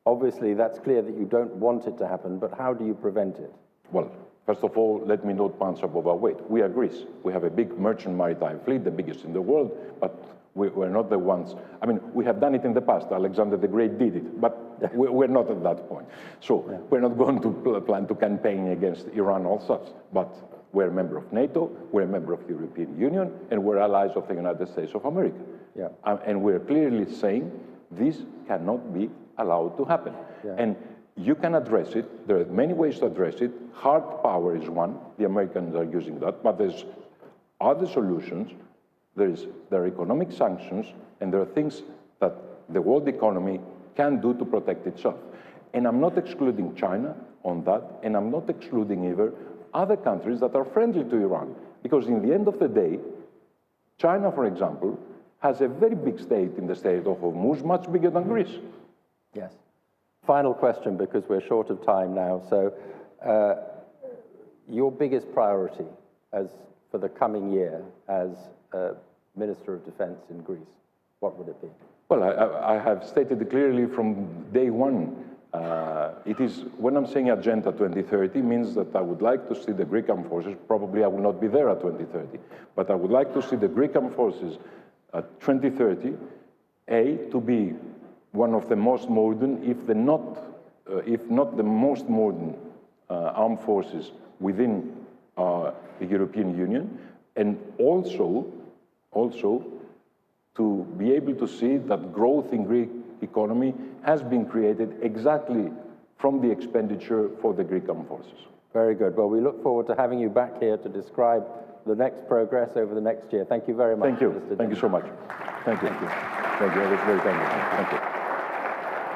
obviously, that's clear that you don't want it to happen, but how do you prevent it? Well, first of all, let me not punch above our weight. We are Greece. We have a big merchant maritime fleet, the biggest in the world, but we're not the ones. I mean, we have done it in the past. Alexander the Great did it, but we're not at that point. So we're not going to plan to campaign against Iran or such, but we're a member of NATO, we're a member of the European Union, and we're allies of the United States of America. Yeah. And we're clearly saying this cannot be allowed to happen. Yeah. And you can address it. There are many ways to address it. Hard power is one. The Americans are using that. But there's other solutions. There are economic sanctions, and there are things that the world economy can do to protect itself. And I'm not excluding China on that, and I'm not excluding either other countries that are friendly to Iran. Because in the end of the day, China, for example, has a very big stake in the Strait of Hormuz, much bigger than Greece. Yes. Final question, because we're short of time now. So, your biggest priority for the coming year as Minister of Defense in Greece, what would it be? Well, I have stated clearly from day one. It is, when I'm saying Agenda 2030, means that I would like to see the Greek armed forces, probably I will not be there at 2030, but I would like to see the Greek armed forces at 2030, to be one of the most modern, if not the most modern armed forces within the European Union, and also to be able to see that growth in Greek economy has been created exactly from the expenditure for the Greek armed forces. Very good. Well, we look forward to having you back here to describe the next progress over the next year. Thank you very much. Thank you. Thank you so much. Thank you. Thank you. Thank you. That was very kind of you. Thank you.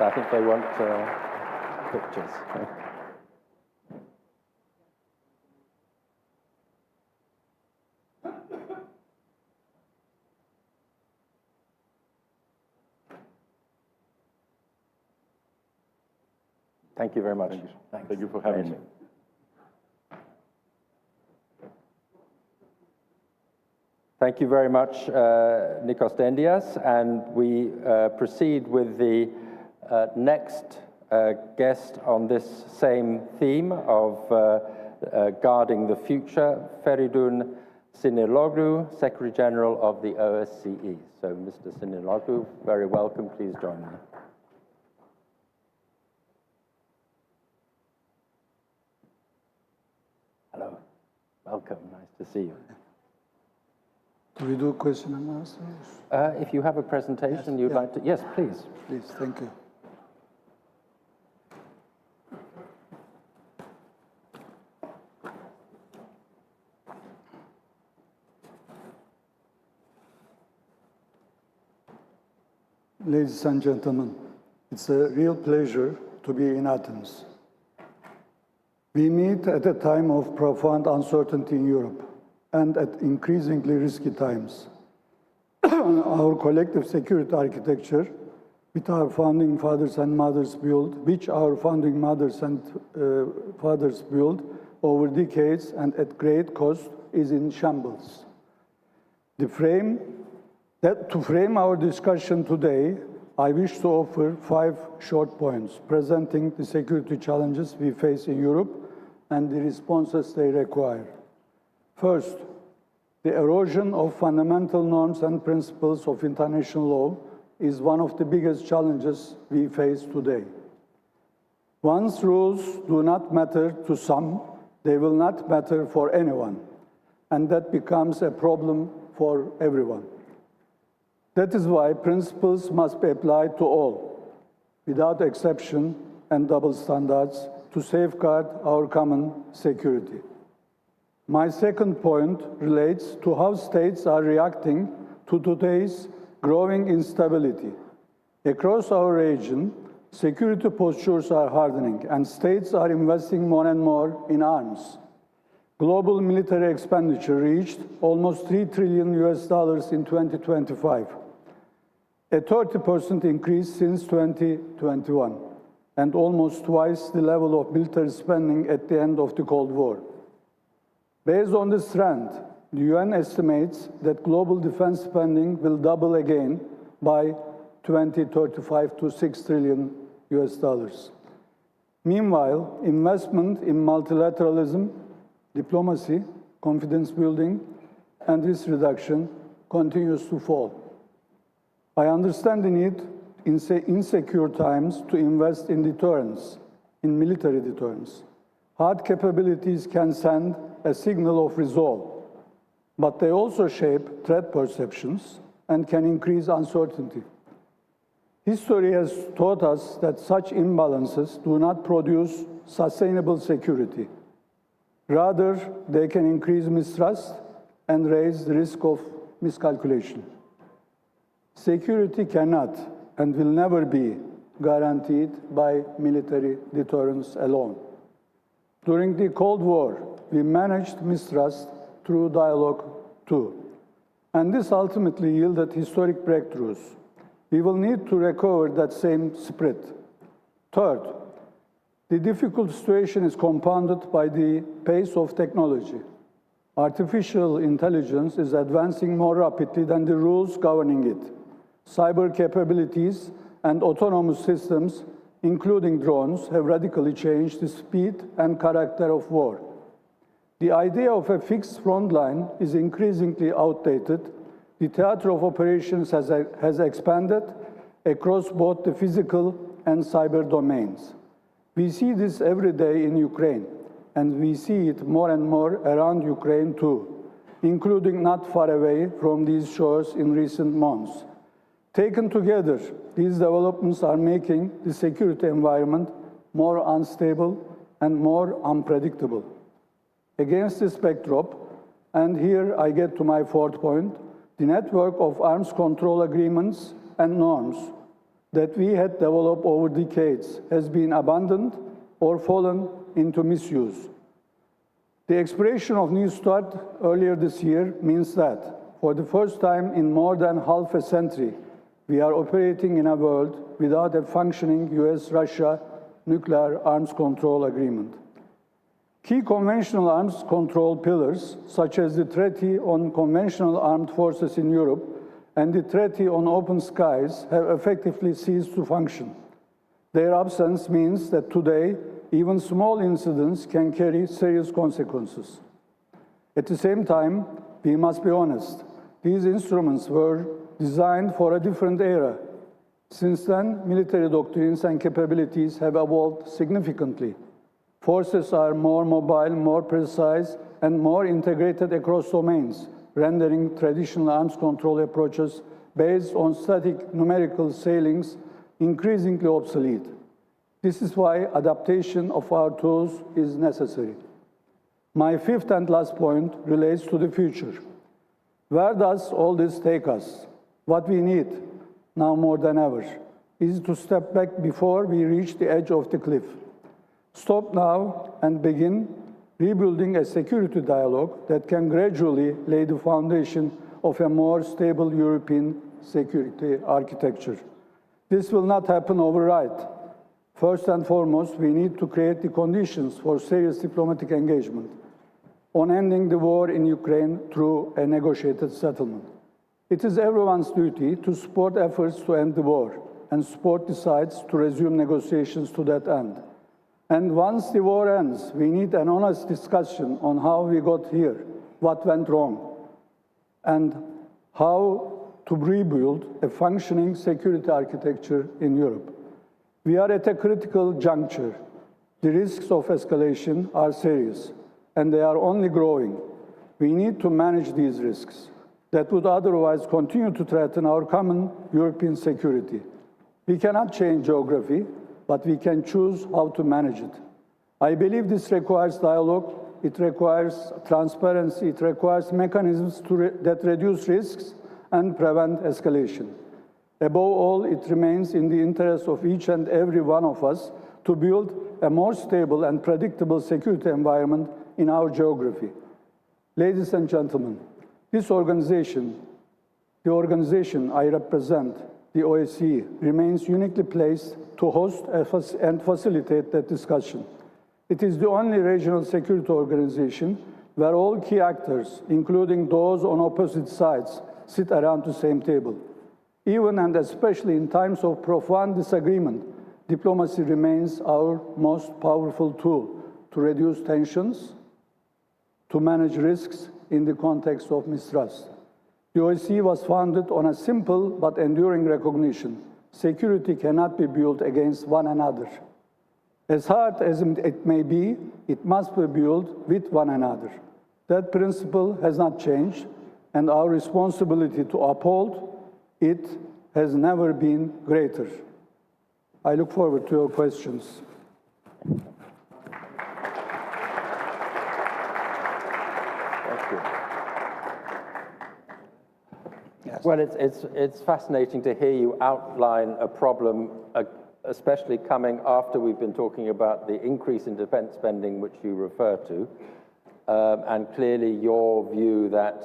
I think they want pictures. Thank you very much. Thank you. Thank you for having me. Thank you very much, Nikos Dendias. And we proceed with the next guest on this same theme of guarding the future, Feridun Siniroglu, Secretary General of the OSCE. So, Mr. Siniroglu, very welcome. Please join me. Hello. Welcome. Nice to see you. Do we do question and answers? If you have a presentation you'd like to... Yes, please. Please, thank you. Ladies and gentlemen, it's a real pleasure to be in Athens. We meet at a time of profound uncertainty in Europe and at increasingly risky times. Our collective security architecture, which our founding fathers and mothers built over decades and at great cost, is in shambles. To frame our discussion today, I wish to offer 5 short points presenting the security challenges we face in Europe and the responses they require. First, the erosion of fundamental norms and principles of international law is one of the biggest challenges we face today. Once rules do not matter to some, they will not matter for anyone, and that becomes a problem for everyone. That is why principles must be applied to all, without exception and double standards, to safeguard our common security. My second point relates to how states are reacting to today's growing instability. Across our region, security postures are hardening, and states are investing more and more in arms. Global military expenditure reached almost $3 trillion in 2025, a 30% increase since 2021, and almost twice the level of military spending at the end of the Cold War. Based on this trend, the UN estimates that global defense spending will double again by 2035 to $6 trillion. Meanwhile, investment in multilateralism, diplomacy, confidence building, and risk reduction continues to fall. I understand the need in insecure times to invest in deterrence, in military deterrence. Hard capabilities can send a signal of resolve, but they also shape threat perceptions and can increase uncertainty. History has taught us that such imbalances do not produce sustainable security. Rather, they can increase mistrust and raise the risk of miscalculation. Security cannot and will never be guaranteed by military deterrence alone. During the Cold War, we managed mistrust through dialogue too, and this ultimately yielded historic breakthroughs. We will need to recover that same spirit. Third, the difficult situation is compounded by the pace of technology. Artificial intelligence is advancing more rapidly than the rules governing it. Cyber capabilities and autonomous systems, including drones, have radically changed the speed and character of war. The idea of a fixed front line is increasingly outdated. The theater of operations has expanded across both the physical and cyber domains. We see this every day in Ukraine, and we see it more and more around Ukraine too, including not far away from these shores in recent months. Taken together, these developments are making the security environment more unstable and more unpredictable. Against this backdrop, and here I get to my fourth point, the network of arms control agreements and norms that we had developed over decades has been abandoned or fallen into misuse. The expiration of New START earlier this year means that, for the first time in more than half a century, we are operating in a world without a functioning US-Russia nuclear arms control agreement. Key conventional arms control pillars, such as the Treaty on Conventional Armed Forces in Europe and the Treaty on Open Skies, have effectively ceased to function. Their absence means that today, even small incidents can carry serious consequences. At the same time, we must be honest, these instruments were designed for a different era. Since then, military doctrines and capabilities have evolved significantly. Forces are more mobile, more precise, and more integrated across domains, rendering traditional arms control approaches based on static numerical ceilings increasingly obsolete. This is why adaptation of our tools is necessary. My fifth and last point relates to the future. Where does all this take us? What we need, now more than ever, is to step back before we reach the edge of the cliff. Stop now and begin rebuilding a security dialogue that can gradually lay the foundation of a more stable European security architecture. This will not happen overnight. First and foremost, we need to create the conditions for serious diplomatic engagement on ending the war in Ukraine through a negotiated settlement. It is everyone's duty to support efforts to end the war and support the sides to resume negotiations to that end. And once the war ends, we need an honest discussion on how we got here, what went wrong, and how to rebuild a functioning security architecture in Europe. We are at a critical juncture. The risks of escalation are serious, and they are only growing. We need to manage these risks that would otherwise continue to threaten our common European security. We cannot change geography, but we can choose how to manage it. I believe this requires dialogue it requires transparency, it requires mechanisms that reduce risks and prevent escalation. Above all, it remains in the interest of each and every one of us to build a more stable and predictable security environment in our geography. Ladies and gentlemen, this organization, the organization I represent, the OSCE, remains uniquely placed to host and facilitate that discussion. It is the only regional security organization where all key actors, including those on opposite sides, sit around the same table. Even and especially in times of profound disagreement, diplomacy remains our most powerful tool to reduce tensions, to manage risks in the context of mistrust. The OSCE was founded on a simple but enduring recognition: security cannot be built against one another. As hard as it may be, it must be built with one another. That principle has not changed, and our responsibility to uphold it has never been greater. I look forward to your questions. Thank you. Yes. Well, it's fascinating to hear you outline a problem, especially coming after we've been talking about the increase in defense spending, which you refer to, and clearly your view that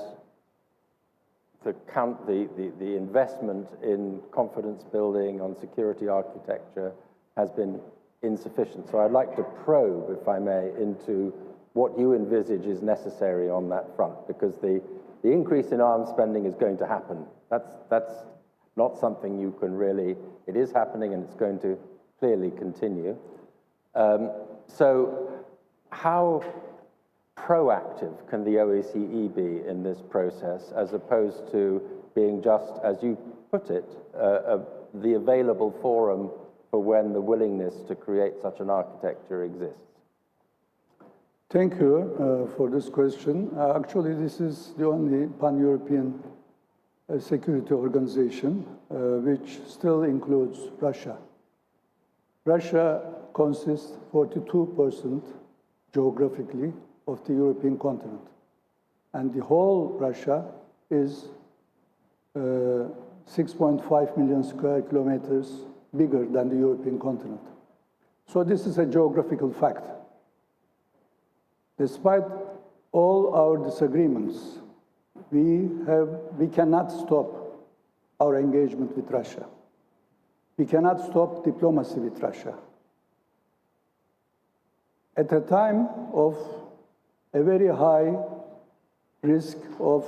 the investment in confidence building on security architecture has been insufficient. So I'd like to probe, if I may, into what you envisage is necessary on that front, because the increase in arms spending is going to happen. That's not something you can really, it is happening and it's going to clearly continue. So how proactive can the OSCE be in this process, as opposed to being just, as you put it, the available forum for when the willingness to create such an architecture exists? Thank you for this question. Actually, this is the only pan-European security organization which still includes Russia. Russia consists 42% geographically of the European continent. And the whole Russia is 6.5 million square kilometers bigger than the European continent. So this is a geographical fact. Despite all our disagreements, we cannot stop our engagement with Russia. We cannot stop diplomacy with Russia. At a time of a very high risk of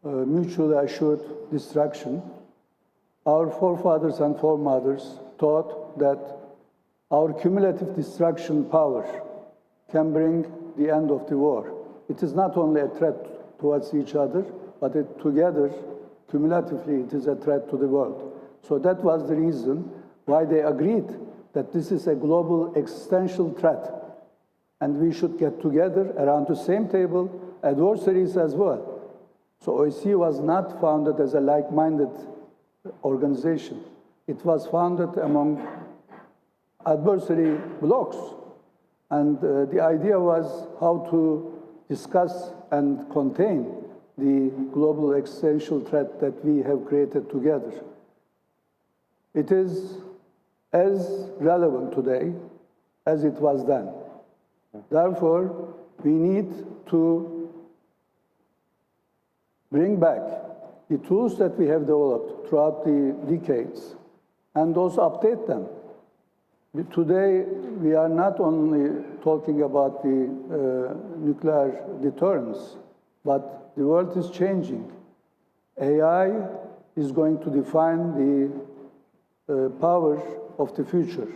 mutually assured destruction, our forefathers and foremothers thought that our cumulative destruction power can bring the end of the war. It is not only a threat towards each other, but together, cumulatively, it is a threat to the world. So that was the reason why they agreed that this is a global existential threat, and we should get together around the same table, adversaries as well. So OSCE was not founded as a like-minded organization. It was founded among adversary blocs. And the idea was how to discuss and contain the global existential threat that we have created together. It is as relevant today as it was then. Therefore, we need to bring back the tools that we have developed throughout the decades and also update them. Today, we are not only talking about the nuclear deterrence, but the world is changing. AI is going to define the power of the future.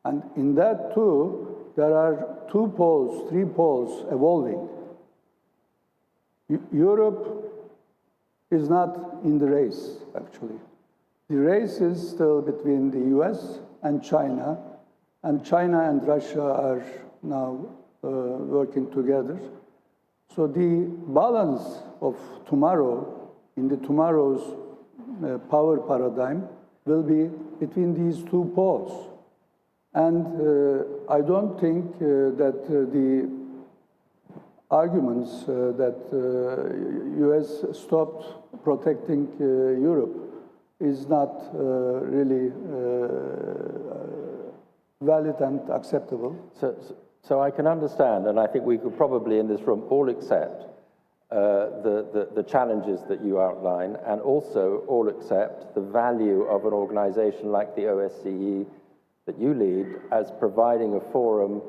And in that too, there are three poles evolving. Europe is not in the race, actually. The race is still between the US and China and Russia are now working together. So the balance of tomorrow, in tomorrow's power paradigm, will be between these two poles. And I don't think that the arguments that US stopped protecting Europe is not really valid and acceptable. So I can understand, and I think we could probably in this room all accept the challenges that you outline, and also all accept the value of an organization like the OSCE that you lead as providing a forum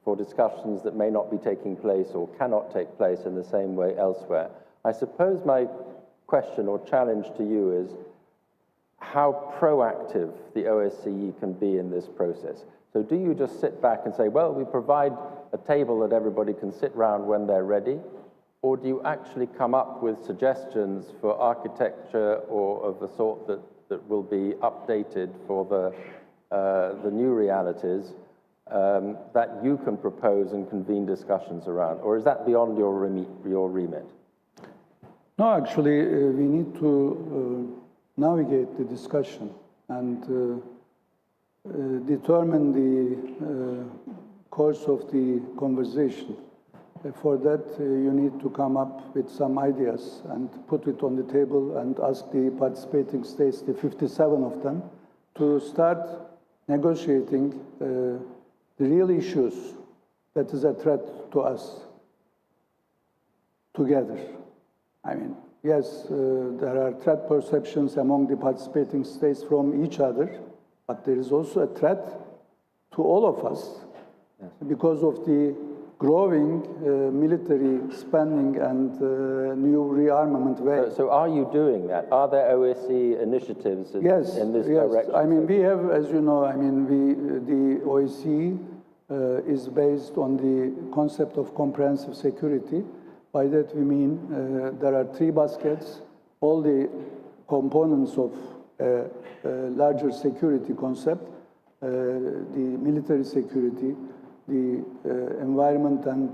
for discussions that may not be taking place or cannot take place in the same way elsewhere. I suppose my question or challenge to you is how proactive the OSCE can be in this process. So do you just sit back and say, well, we provide a table that everybody can sit around when they're ready? Or do you actually come up with suggestions for architecture or of the sort that will be updated for the new realities that you can propose and convene discussions around? Or is that beyond your remit? No, actually, we need to navigate the discussion and determine the course of the conversation. For that, you need to come up with some ideas and put it on the table and ask the participating states, the 57 of them, to start negotiating the real issues that is a threat to us together. I mean, yes, there are threat perceptions among the participating states from each other, but there is also a threat to all of us because of the growing military spending and new rearmament wave. So are you doing that? Are there OSCE initiatives in this direction? I mean, we have, as you know, I mean, the OSCE is based on the concept of comprehensive security. By that we mean there are three baskets, all the components of a larger security concept, the military security, the environment and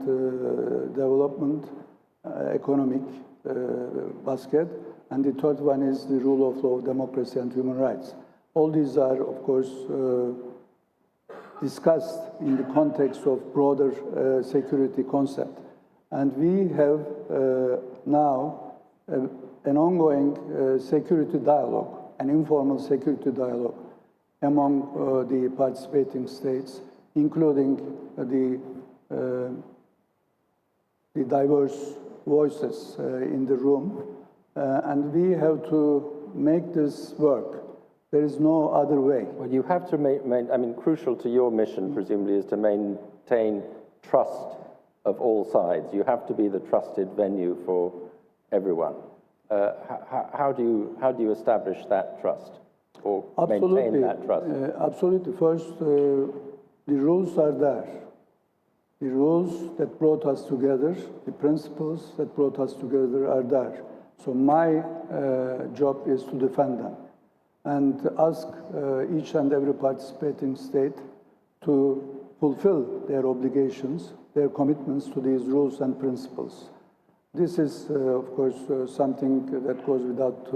development, economic basket, and the third one is the rule of law, democracy, and human rights. All these are, of course, discussed in the context of broader security concept. And we have now an ongoing security dialogue, an informal security dialogue among the participating states, including the diverse voices in the room. And we have to make this work. There is no other way. Well, you have to I mean, crucial to your mission, presumably, is to maintain trust of all sides. You have to be the trusted venue for everyone. How do you establish that trust or maintain that trust? Absolutely. First, the rules are there. The rules that brought us together, the principles that brought us together are there. So my job is to defend them and ask each and every participating state to fulfill their obligations, their commitments to these rules and principles. This is, of course, something that goes without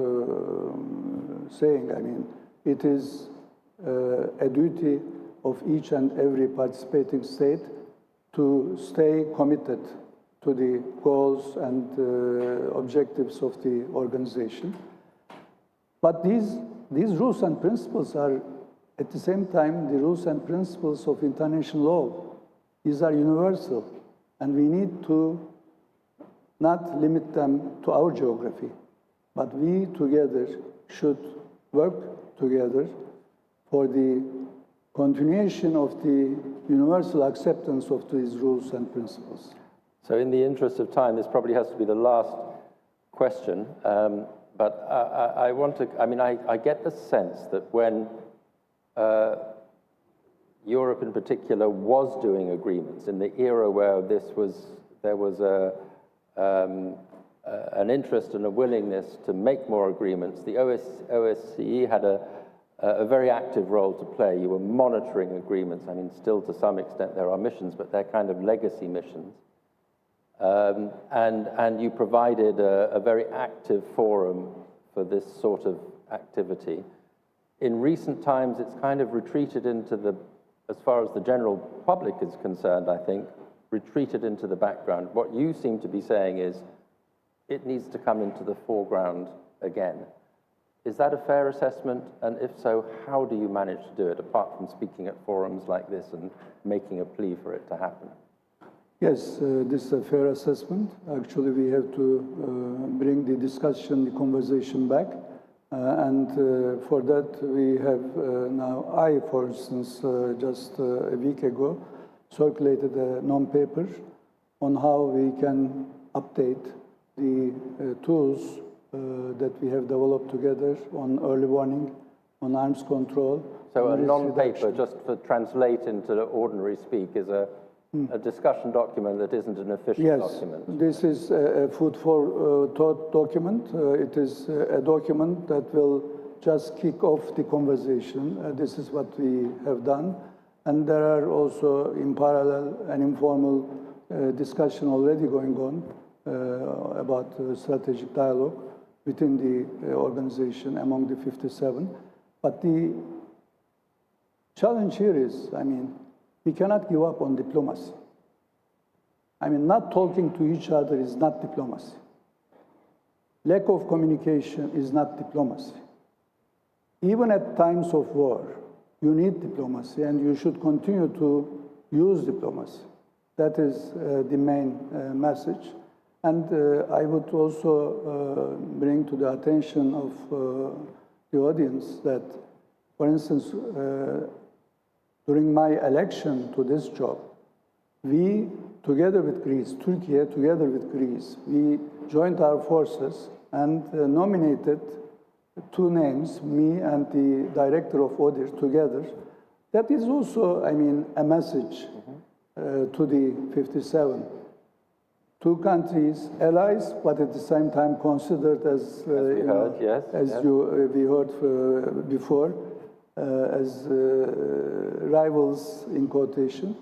saying. I mean, it is a duty of each and every participating state to stay committed to the goals and objectives of the organization. But these rules and principles are, at the same time, the rules and principles of international law. These are universal, and we need to not limit them to our geography, but we together should work together for the continuation of the universal acceptance of these rules and principles. So in the interest of time, this probably has to be the last question, but I want to, I mean, I get the sense that when Europe in particular was doing agreements in the era where there was an interest and a willingness to make more agreements, the OSCE had a very active role to play. You were monitoring agreements. I mean, still to some extent there are missions, but they're kind of legacy missions. And you provided a very active forum for this sort of activity. In recent times, it's kind of retreated into as far as the general public is concerned, I think, retreated into the background. What you seem to be saying is it needs to come into the foreground again. Is that a fair assessment? And if so, how do you manage to do it, apart from speaking at forums like this and making a plea for it to happen? Yes, this is a fair assessment. Actually, we have to bring the discussion, the conversation back. For that, we have now, for instance, just a week ago, circulated a non-paper on how we can update the tools that we have developed together on early warning, on arms control. So a non-paper, just to translate into ordinary speak, is a discussion document that isn't an official document. Yes, this is a food for thought document. It is a document that will just kick off the conversation. This is what we have done. And there are also, in parallel, an informal discussion already going on about strategic dialogue within the organization among the 57. But the challenge here is, we cannot give up on diplomacy. Not talking to each other is not diplomacy. Lack of communication is not diplomacy. Even at times of war, you need diplomacy, and you should continue to use diplomacy. That is the main message. And I would also bring to the attention of the audience that, for instance, during my election to this job, we, together with Greece, Turkey, together with Greece, we joined our forces and nominated two names, me and the director of ODIHR together. That is also, a message to the 57. Two countries, allies, but at the same time considered as we heard before, as rivals in quotation,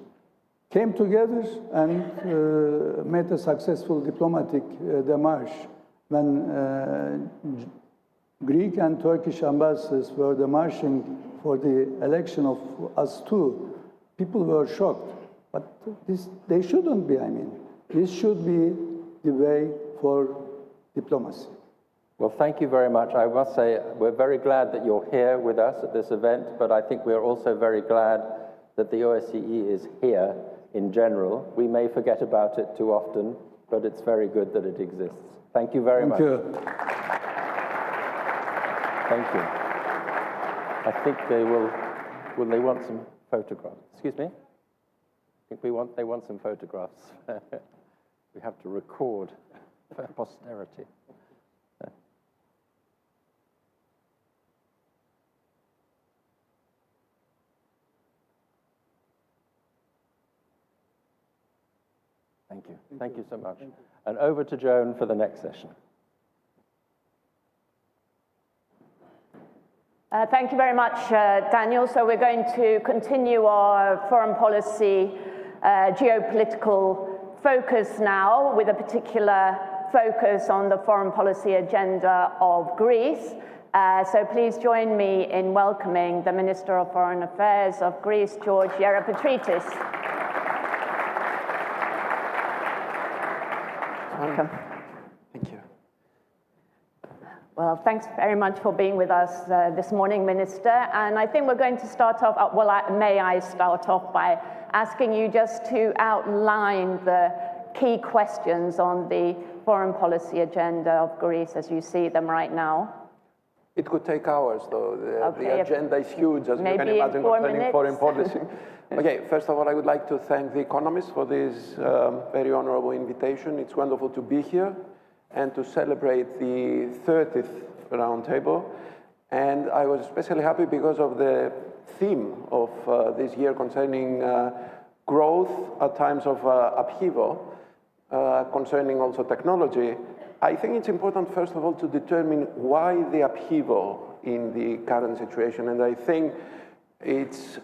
came together and made a successful diplomatic démarche. When Greek and Turkish ambassadors were démarching for the election of us two, people were shocked. But they shouldn't be, This should be the way for diplomacy. Well, thank you very much. I must say, we're very glad that you're here with us at this event, but I think we're also very glad that the OSCE is here in general. We may forget about it too often, but it's very good that it exists. Thank you very much. Thank you. Thank you. I think they will they want some photographs? Excuse me? I think they want some photographs. We have to record for posterity. Thank you. Thank you so much. And over to Joan for the next session. Thank you very much, Daniel. So we're going to continue our foreign policy geopolitical focus now, with a particular focus on the foreign policy agenda of Greece. So please join me in welcoming the Minister of Foreign Affairs of Greece, George Yerapetritis. Welcome. Thank you. Well, thanks very much for being with us this morning, Minister. And I think we're going to start off, may I start off by asking you just to outline the key questions on the foreign policy agenda of Greece as you see them right now. It could take hours, though. The agenda is huge, as you can imagine, concerning foreign policy. Okay, first of all, I would like to thank the economists for this very honorable invitation. It's wonderful to be here and to celebrate the 30th Roundtable. And I was especially happy because of the theme of this year concerning growth at times of upheaval, concerning also technology. I think it's important, first of all, to determine why the upheaval in the current situation. And I think it's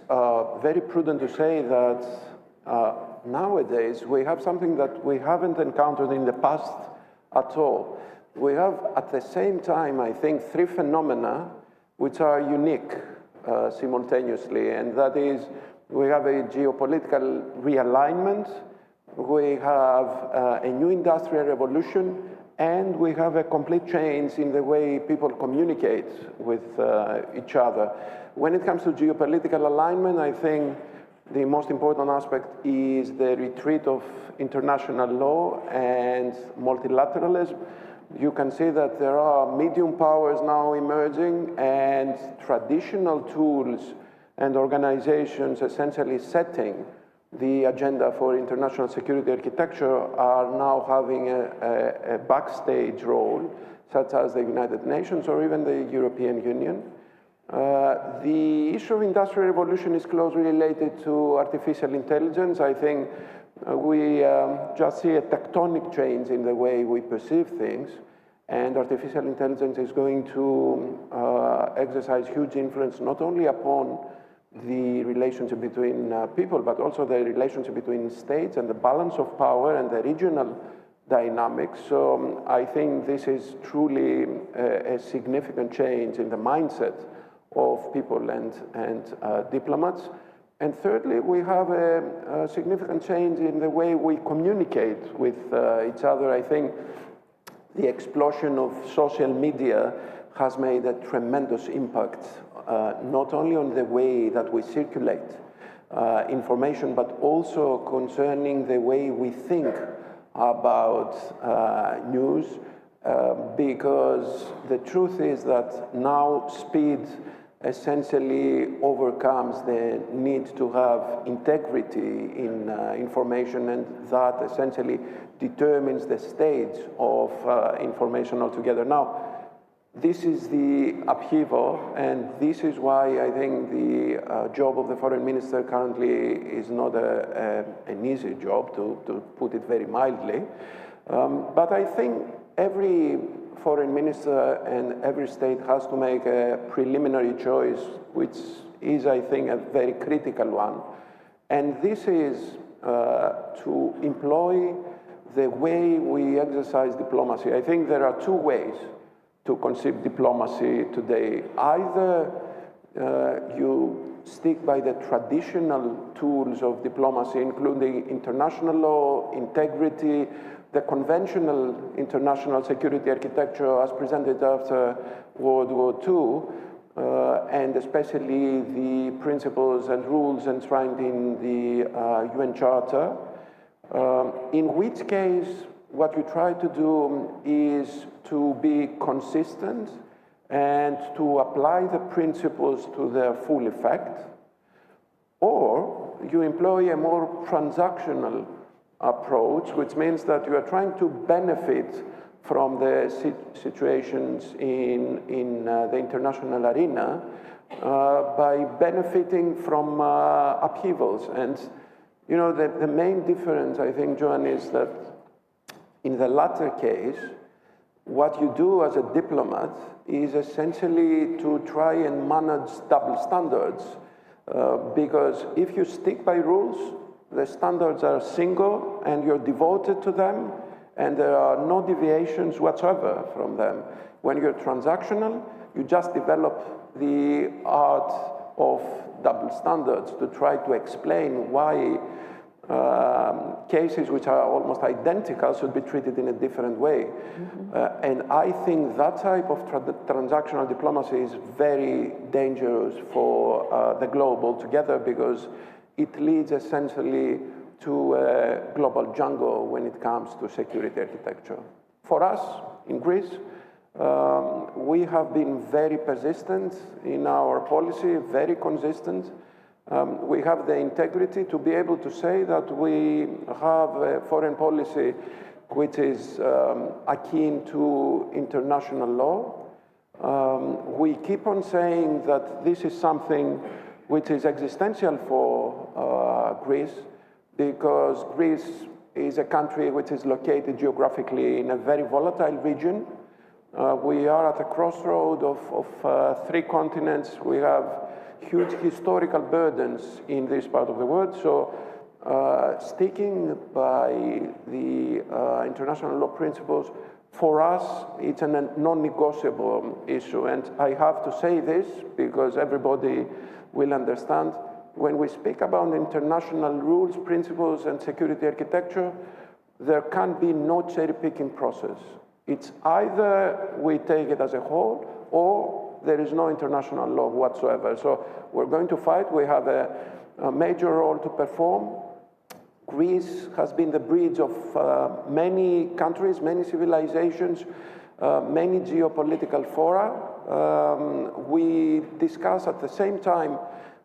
very prudent to say that nowadays we have something that we haven't encountered in the past at all. We have, at the same time, I think, three phenomena which are unique simultaneously. And that is, we have a geopolitical realignment we have a new industrial revolution, and we have a complete change in the way people communicate with each other. When it comes to geopolitical alignment, I think the most important aspect is the retreat of international law and multilateralism. You can see that there are medium powers now emerging, and traditional tools and organizations essentially setting the agenda for international security architecture are now having a backstage role, such as the United Nations or even the European Union. The issue of industrial revolution is closely related to artificial intelligence. I think we just see a tectonic change in the way we perceive things, and artificial intelligence is going to exercise huge influence not only upon the relationship between people, but also the relationship between states and the balance of power and the regional dynamics. So I think this is truly a significant change in the mindset of people and diplomats. And thirdly, we have a significant change in the way we communicate with each other. I think the explosion of social media has made a tremendous impact, not only on the way that we circulate information, but also concerning the way we think about news, because the truth is that now speed essentially overcomes the need to have integrity in information, and that essentially determines the stage of information altogether. Now, this is the upheaval, and this is why I think the job of the foreign minister currently is not an easy job, to put it very mildly. But I think every foreign minister and every state has to make a preliminary choice, which is, I think, a very critical one. And this is to employ the way we exercise diplomacy. I think there are two ways to conceive diplomacy today. Either you stick by the traditional tools of diplomacy, including international law, integrity, the conventional international security architecture as presented after World War II, and especially the principles and rules enshrined in the UN Charter, in which case what you try to do is to be consistent and to apply the principles to their full effect, or you employ a more transactional approach, which means that you are trying to benefit from the situations in the international arena by benefiting from upheavals. And you know, the main difference, I think, Joan, is that in the latter case, what you do as a diplomat is essentially to try and manage double standards, because if you stick by rules, the standards are single and you're devoted to them, and there are no deviations whatsoever from them. When you're transactional, you just develop the art of double standards to try to explain why cases which are almost identical should be treated in a different way. And I think that type of transactional diplomacy is very dangerous for the globe altogether, because it leads essentially to a global jungle when it comes to security architecture. For us in Greece, we have been very persistent in our policy, very consistent. We have the integrity to be able to say that we have a foreign policy which is akin to international law. We keep on saying that this is something which is existential for Greece, because Greece is a country which is located geographically in a very volatile region. We are at a crossroad of three continents. We have huge historical burdens in this part of the world. So sticking by the international law principles, for us, it's a non-negotiable issue. And I have to say this because everybody will understand. when we speak about international rules, principles, and security architecture, there can be no cherry-picking process. It's either we take it as a whole, or there is no international law whatsoever. So we're going to fight. We have a major role to perform. Greece has been the bridge of many countries, many civilizations, many geopolitical fora. We discuss at the same time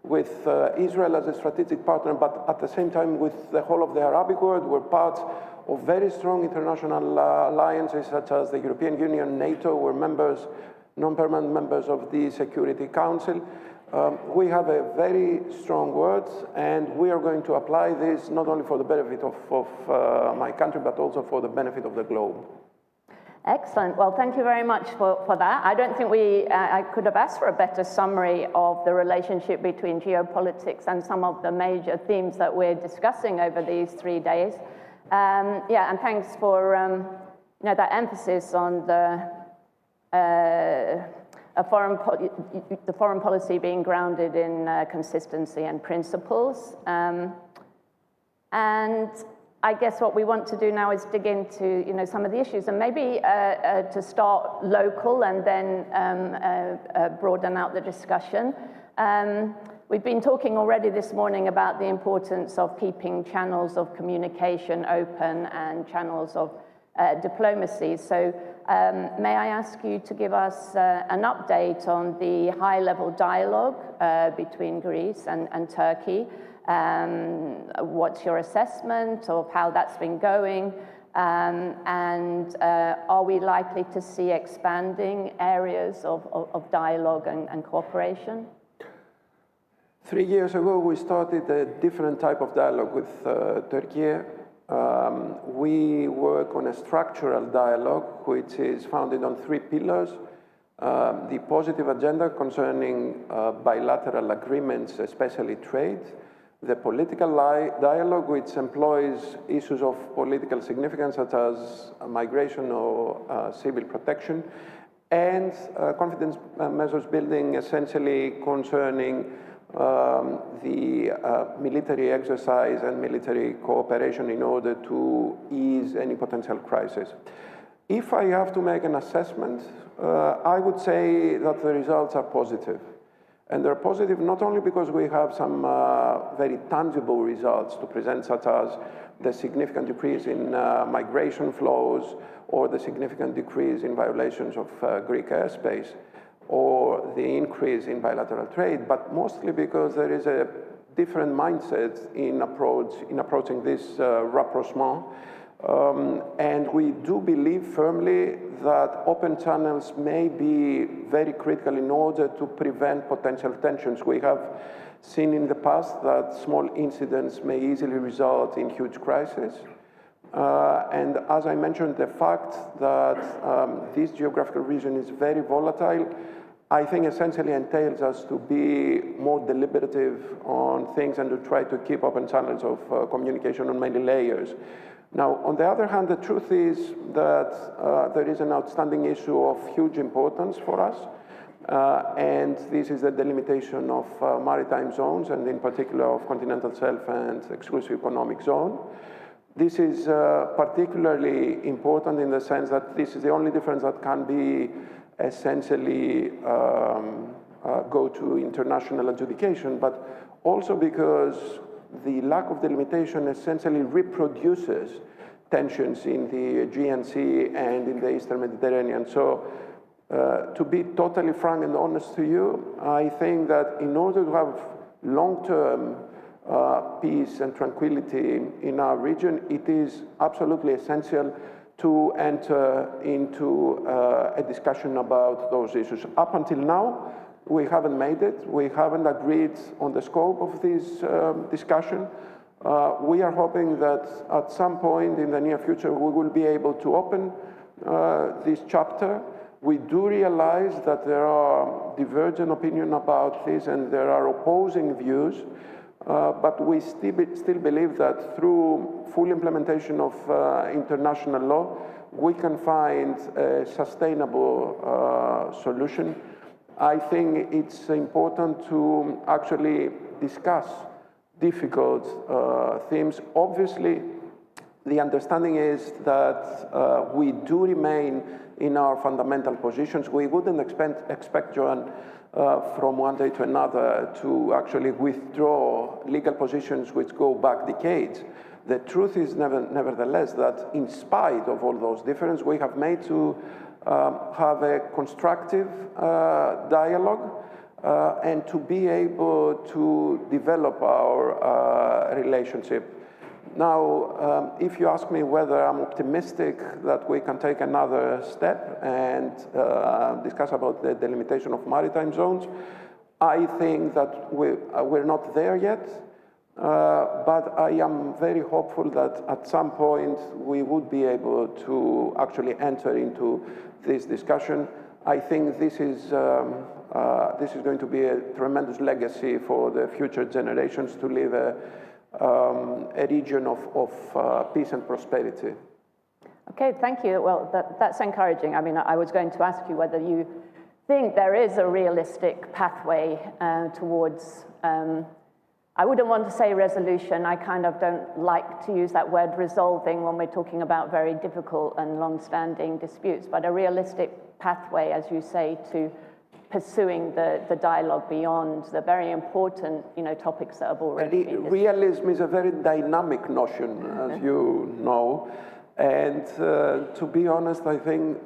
with Israel as a strategic partner, but at the same time with the whole of the Arabic world. We're part of very strong international alliances such as the European Union, NATO. We're members, non-permanent members of the Security Council. We have a very strong word, and we are going to apply this not only for the benefit of my country, but also for the benefit of the globe. Excellent. Well, thank you very much for that. I don't think I could have asked for a better summary of the relationship between geopolitics and some of the major themes that we're discussing over these 3 days. Yeah, and thanks for that emphasis on the foreign policy being grounded in consistency and principles. And I guess what we want to do now is dig into some of the issues, and maybe to start local and then broaden out the discussion. We've been talking already this morning about the importance of keeping channels of communication open and channels of diplomacy. So may I ask you to give us an update on the high-level dialogue between Greece and Turkey? What's your assessment of how that's been going? And are we likely to see expanding areas of dialogue and cooperation? 3 years ago, we started a different type of dialogue with Turkey. We work on a structural dialogue, which is founded on 3 pillars. The positive agenda concerning bilateral agreements, especially trade. The political dialogue, which employs issues of political significance, such as migration or civil protection. And confidence measures building, essentially concerning the military exercise and military cooperation in order to ease any potential crisis. If I have to make an assessment, I would say that the results are positive. And they're positive not only because we have some very tangible results to present, such as the significant decrease in migration flows or the significant decrease in violations of Greek airspace, or the increase in bilateral trade, but mostly because there is a different mindset in approaching this rapprochement. And we do believe firmly that open channels may be very critical in order to prevent potential tensions. We have seen in the past that small incidents may easily result in huge crises. And as I mentioned, the fact that this geographical region is very volatile, I think essentially entails us to be more deliberative on things and to try to keep open channels of communication on many layers. Now, on the other hand, the truth is that there is an outstanding issue of huge importance for us, and this is the delimitation of maritime zones, and in particular of continental shelf and exclusive economic zone. This is particularly important in the sense that this is the only difference that can be essentially go to international adjudication, but also because the lack of delimitation essentially reproduces tensions in the Aegean Sea and in the Eastern Mediterranean. So to be totally frank and honest to you, I think that in order to have long-term peace and tranquility in our region, it is absolutely essential to enter into a discussion about those issues. Up until now, we haven't made it. We haven't agreed on the scope of this discussion. We are hoping that at some point in the near future, we will be able to open this chapter. We do realize that there are divergent opinions about this and there are opposing views, but we still believe that through full implementation of international law, we can find a sustainable solution. I think it's important to actually discuss difficult themes. Obviously, the understanding is that we do remain in our fundamental positions. We wouldn't expect Joanne, from one day to another to actually withdraw legal positions which go back decades. The truth is nevertheless that in spite of all those differences, we have made to have a constructive dialogue and to be able to develop our relationship. Now, if you ask me whether I'm optimistic that we can take another step and discuss about the delimitation of maritime zones, I think that we're not there yet, but I am very hopeful that at some point we would be able to actually enter into this discussion. I think this is going to be a tremendous legacy for the future generations to leave a region of peace and prosperity. Okay, thank you. Well, that's encouraging. I mean, I was going to ask you whether you think there is a realistic pathway towards, I wouldn't want to say resolution. I kind of don't like to use that word resolving when we're talking about very difficult and long-standing disputes, but a realistic pathway, as you say, to pursuing the dialogue beyond the very important, topics that have already been discussed. Realism is a very dynamic notion, as you know, and to be honest, I think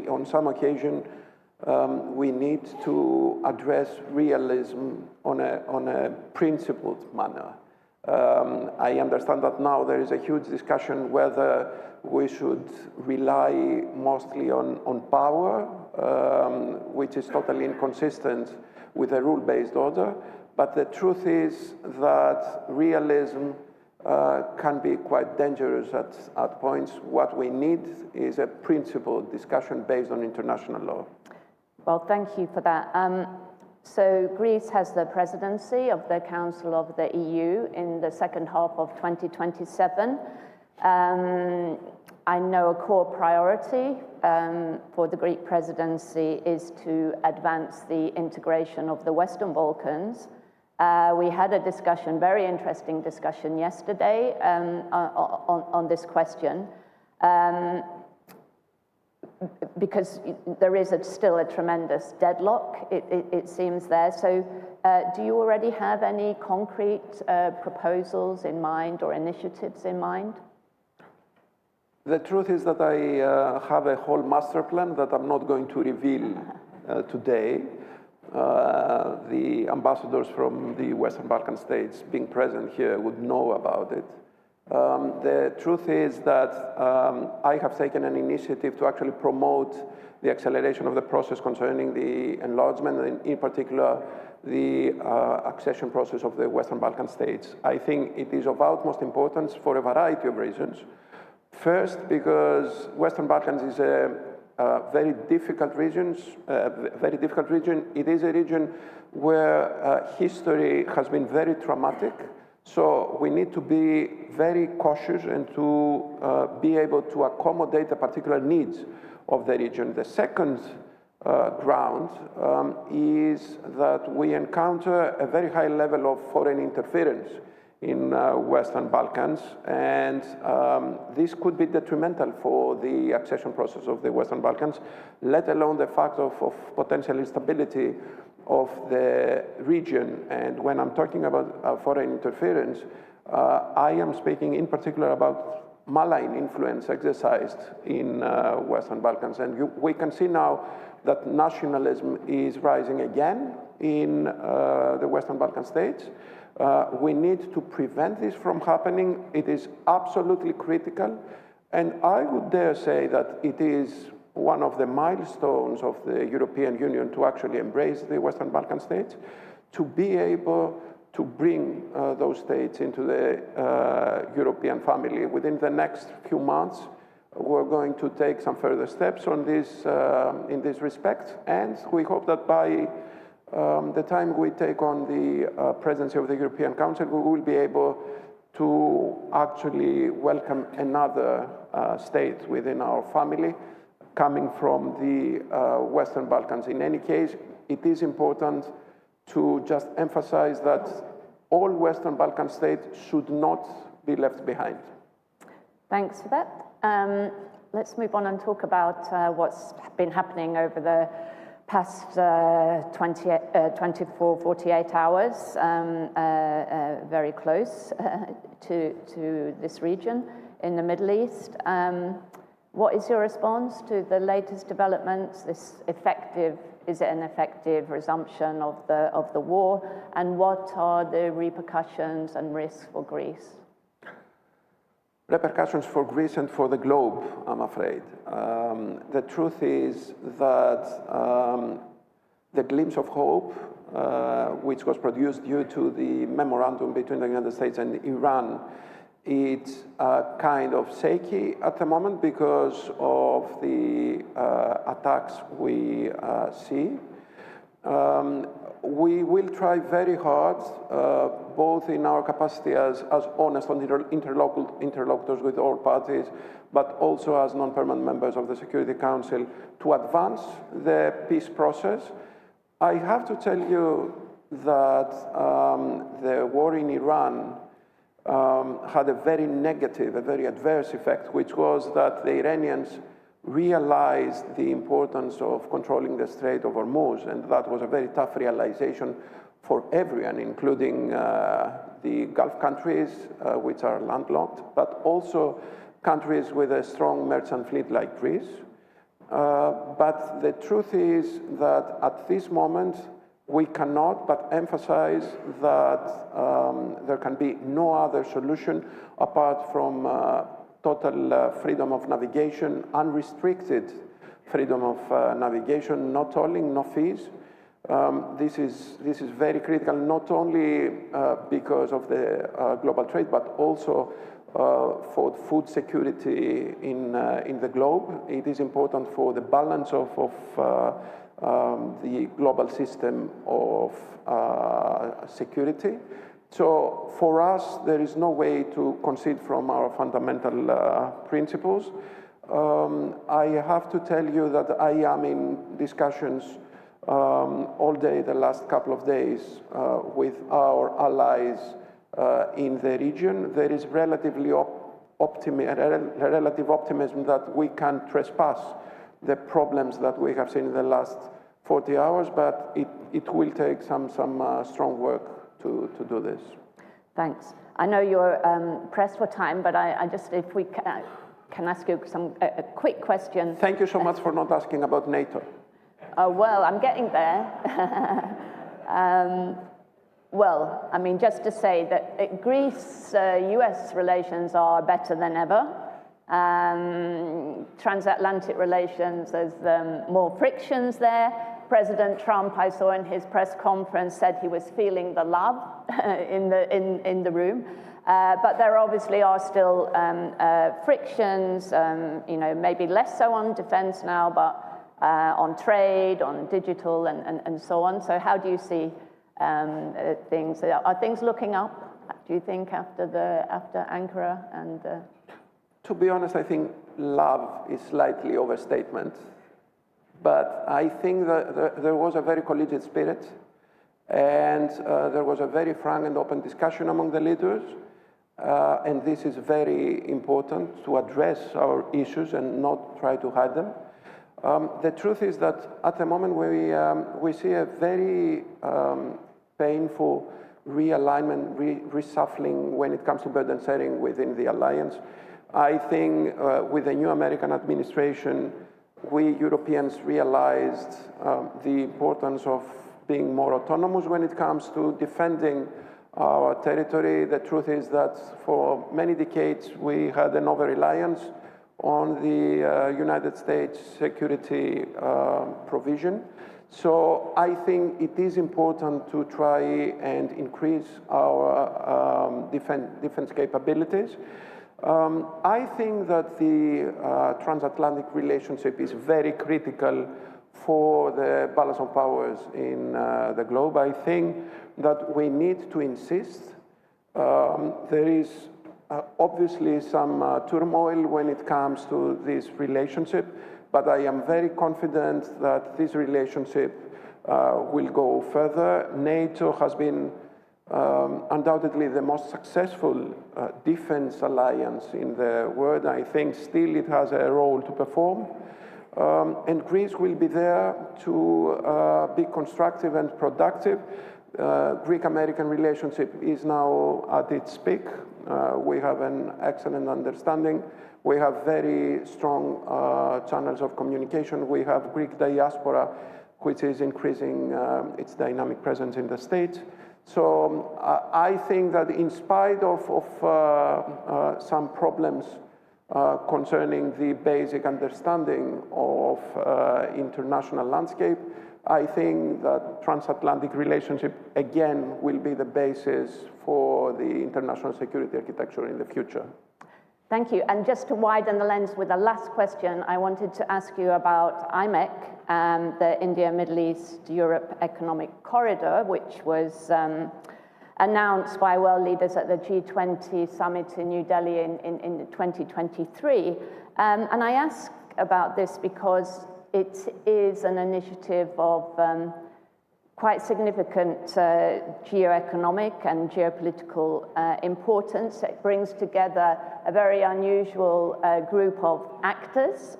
on some occasion we need to address realism on a principled manner. I understand that now there is a huge discussion whether we should rely mostly on power, which is totally inconsistent with a rule-based order. But the truth is that realism can be quite dangerous at points. What we need is a principled discussion based on international law. Well, thank you for that. So Greece has the presidency of the Council of the EU in the second half of 2027. I know a core priority for the Greek presidency is to advance the integration of the Western Balkans. We had a discussion, very interesting discussion yesterday on this question, because there is still a tremendous deadlock, it seems there. So do you already have any concrete proposals in mind or initiatives in mind? The truth is that I have a whole master plan that I'm not going to reveal today. The ambassadors from the Western Balkan states being present here would know about it. The truth is that I have taken an initiative to actually promote the acceleration of the process concerning the enlargement, and in particular, the accession process of the Western Balkan states. I think it is of utmost importance for a variety of reasons. First, because Western Balkans is a very difficult region. It is a region where history has been very traumatic. So we need to be very cautious and to be able to accommodate the particular needs of the region. The second ground is that we encounter a very high level of foreign interference in Western Balkans, and this could be detrimental for the accession process of the Western Balkans, let alone the fact of potential instability of the region. And when I'm talking about foreign interference, I am speaking in particular about malign influence exercised in Western Balkans. And we can see now that nationalism is rising again in the Western Balkan states. We need to prevent this from happening. It is absolutely critical. And I would dare say that it is one of the milestones of the European Union to actually embrace the Western Balkan states, to be able to bring those states into the European family. Within the next few months, we're going to take some further steps on this, in this respect, and we hope that by the time we take on the presidency of the European Council, we will be able to actually welcome another state within our family coming from the Western Balkans. In any case, it is important to just emphasize that all Western Balkan states should not be left behind. Thanks for that. Let's move on and talk about what's been happening over the past 24, 48 hours, very close to this region in the Middle East. What is your response to the latest developments? Is it an effective resumption of the war? And what are the repercussions and risks for Greece? Repercussions for Greece and for the globe, I'm afraid. The truth is that the glimpse of hope, which was produced due to the memorandum between the United States and Iran, it's kind of shaky at the moment because of the attacks we see. We will try very hard, both in our capacity as honest interlocutors with all parties, but also as non-permanent members of the Security Council, to advance the peace process. I have to tell you that the war in Iran had a very negative, a very adverse effect, which was that the Iranians realized the importance of controlling the Strait of Hormuz, and that was a very tough realization for everyone, including the Gulf countries, which are landlocked, but also countries with a strong merchant fleet like Greece. But the truth is that at this moment, we cannot but emphasize that there can be no other solution apart from total freedom of navigation, unrestricted freedom of navigation, no tolling, no fees. This is very critical, not only because of the global trade, but also for food security in the globe. It is important for the balance of the global system of security. So for us, there is no way to concede from our fundamental principles. I have to tell you that I am in discussions all day, the last couple of days, with our allies in the region. There is relative optimism that we can trespass the problems that we have seen in the last 40 hours, but it will take some strong work to do this. Thanks. I know you're pressed for time, but I just, if we can ask you a quick question. Thank you so much for not asking about NATO. Oh, well, I'm getting there. Well, I mean, just to say that Greece-US relations are better than ever. Transatlantic relations, there's more frictions there. President Trump, I saw in his press conference, said he was feeling the love in the room. But there obviously are still frictions, maybe less so on defense now, but on trade, on digital, and so on. So how do you see things? Are things looking up, do you think, after Ankara? And to be honest, I think love is slightly overstatement. But I think that there was a very collegiate spirit, and there was a very frank and open discussion among the leaders. And this is very important, to address our issues and not try to hide them. The truth is that at the moment we see a very painful realignment, reshuffling when it comes to burden sharing within the alliance. I think with the new American administration, we Europeans realized the importance of being more autonomous when it comes to defending our territory. The truth is that for many decades, we had an over-reliance on the United States security provision. So I think it is important to try and increase our defense capabilities. I think that the transatlantic relationship is very critical for the balance of powers in the globe. I think that we need to insist. There is obviously some turmoil when it comes to this relationship, but I am very confident that this relationship will go further. NATO has been undoubtedly the most successful defense alliance in the world. I think still it has a role to perform. And Greece will be there to be constructive and productive. Greek-American relationship is now at its peak. We have an excellent understanding. We have very strong channels of communication. We have Greek diaspora, which is increasing its dynamic presence in the States. So I think that in spite of some problems concerning the basic understanding of international landscape, I think that transatlantic relationship, again, will be the basis for the international security architecture in the future. Thank you. And just to widen the lens with the last question, I wanted to ask you about IMEC, the India, Middle East, Europe Economic Corridor, which was announced by world leaders at the G20 summit in New Delhi in 2023. And I ask about this because it is an initiative of quite significant geoeconomic and geopolitical importance. It brings together a very unusual group of actors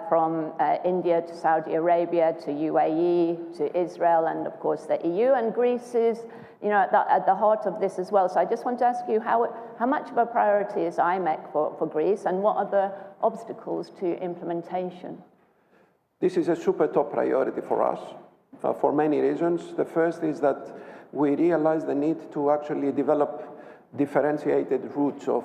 from India to Saudi Arabia to UAE to Israel and of course the EU, and Greece is at the heart of this as well. So I just want to ask you how much of a priority is IMEC for Greece, and what are the obstacles to implementation? This is a super top priority for us for many reasons. The first is that we realize the need to actually develop differentiated routes of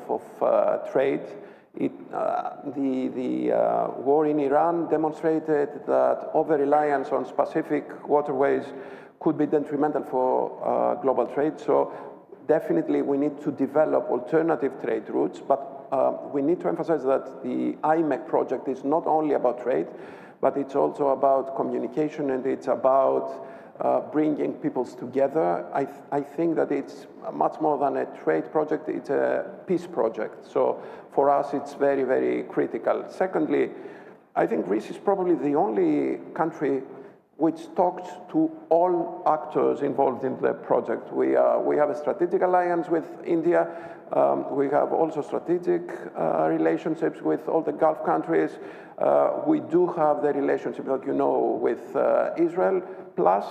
trade. The war in Iran demonstrated that over-reliance on specific waterways could be detrimental for global trade. So definitely we need to develop alternative trade routes, but we need to emphasize that the IMEC project is not only about trade, but it's also about communication, and it's about bringing peoples together. I think that it's much more than a trade project, it's a peace project. So for us, it's very, very critical. Secondly, I think Greece is probably the only country which talked to all actors involved in the project. We have a strategic alliance with India. We have also strategic relationships with all the Gulf countries. We do have the relationship that you know with Israel, plus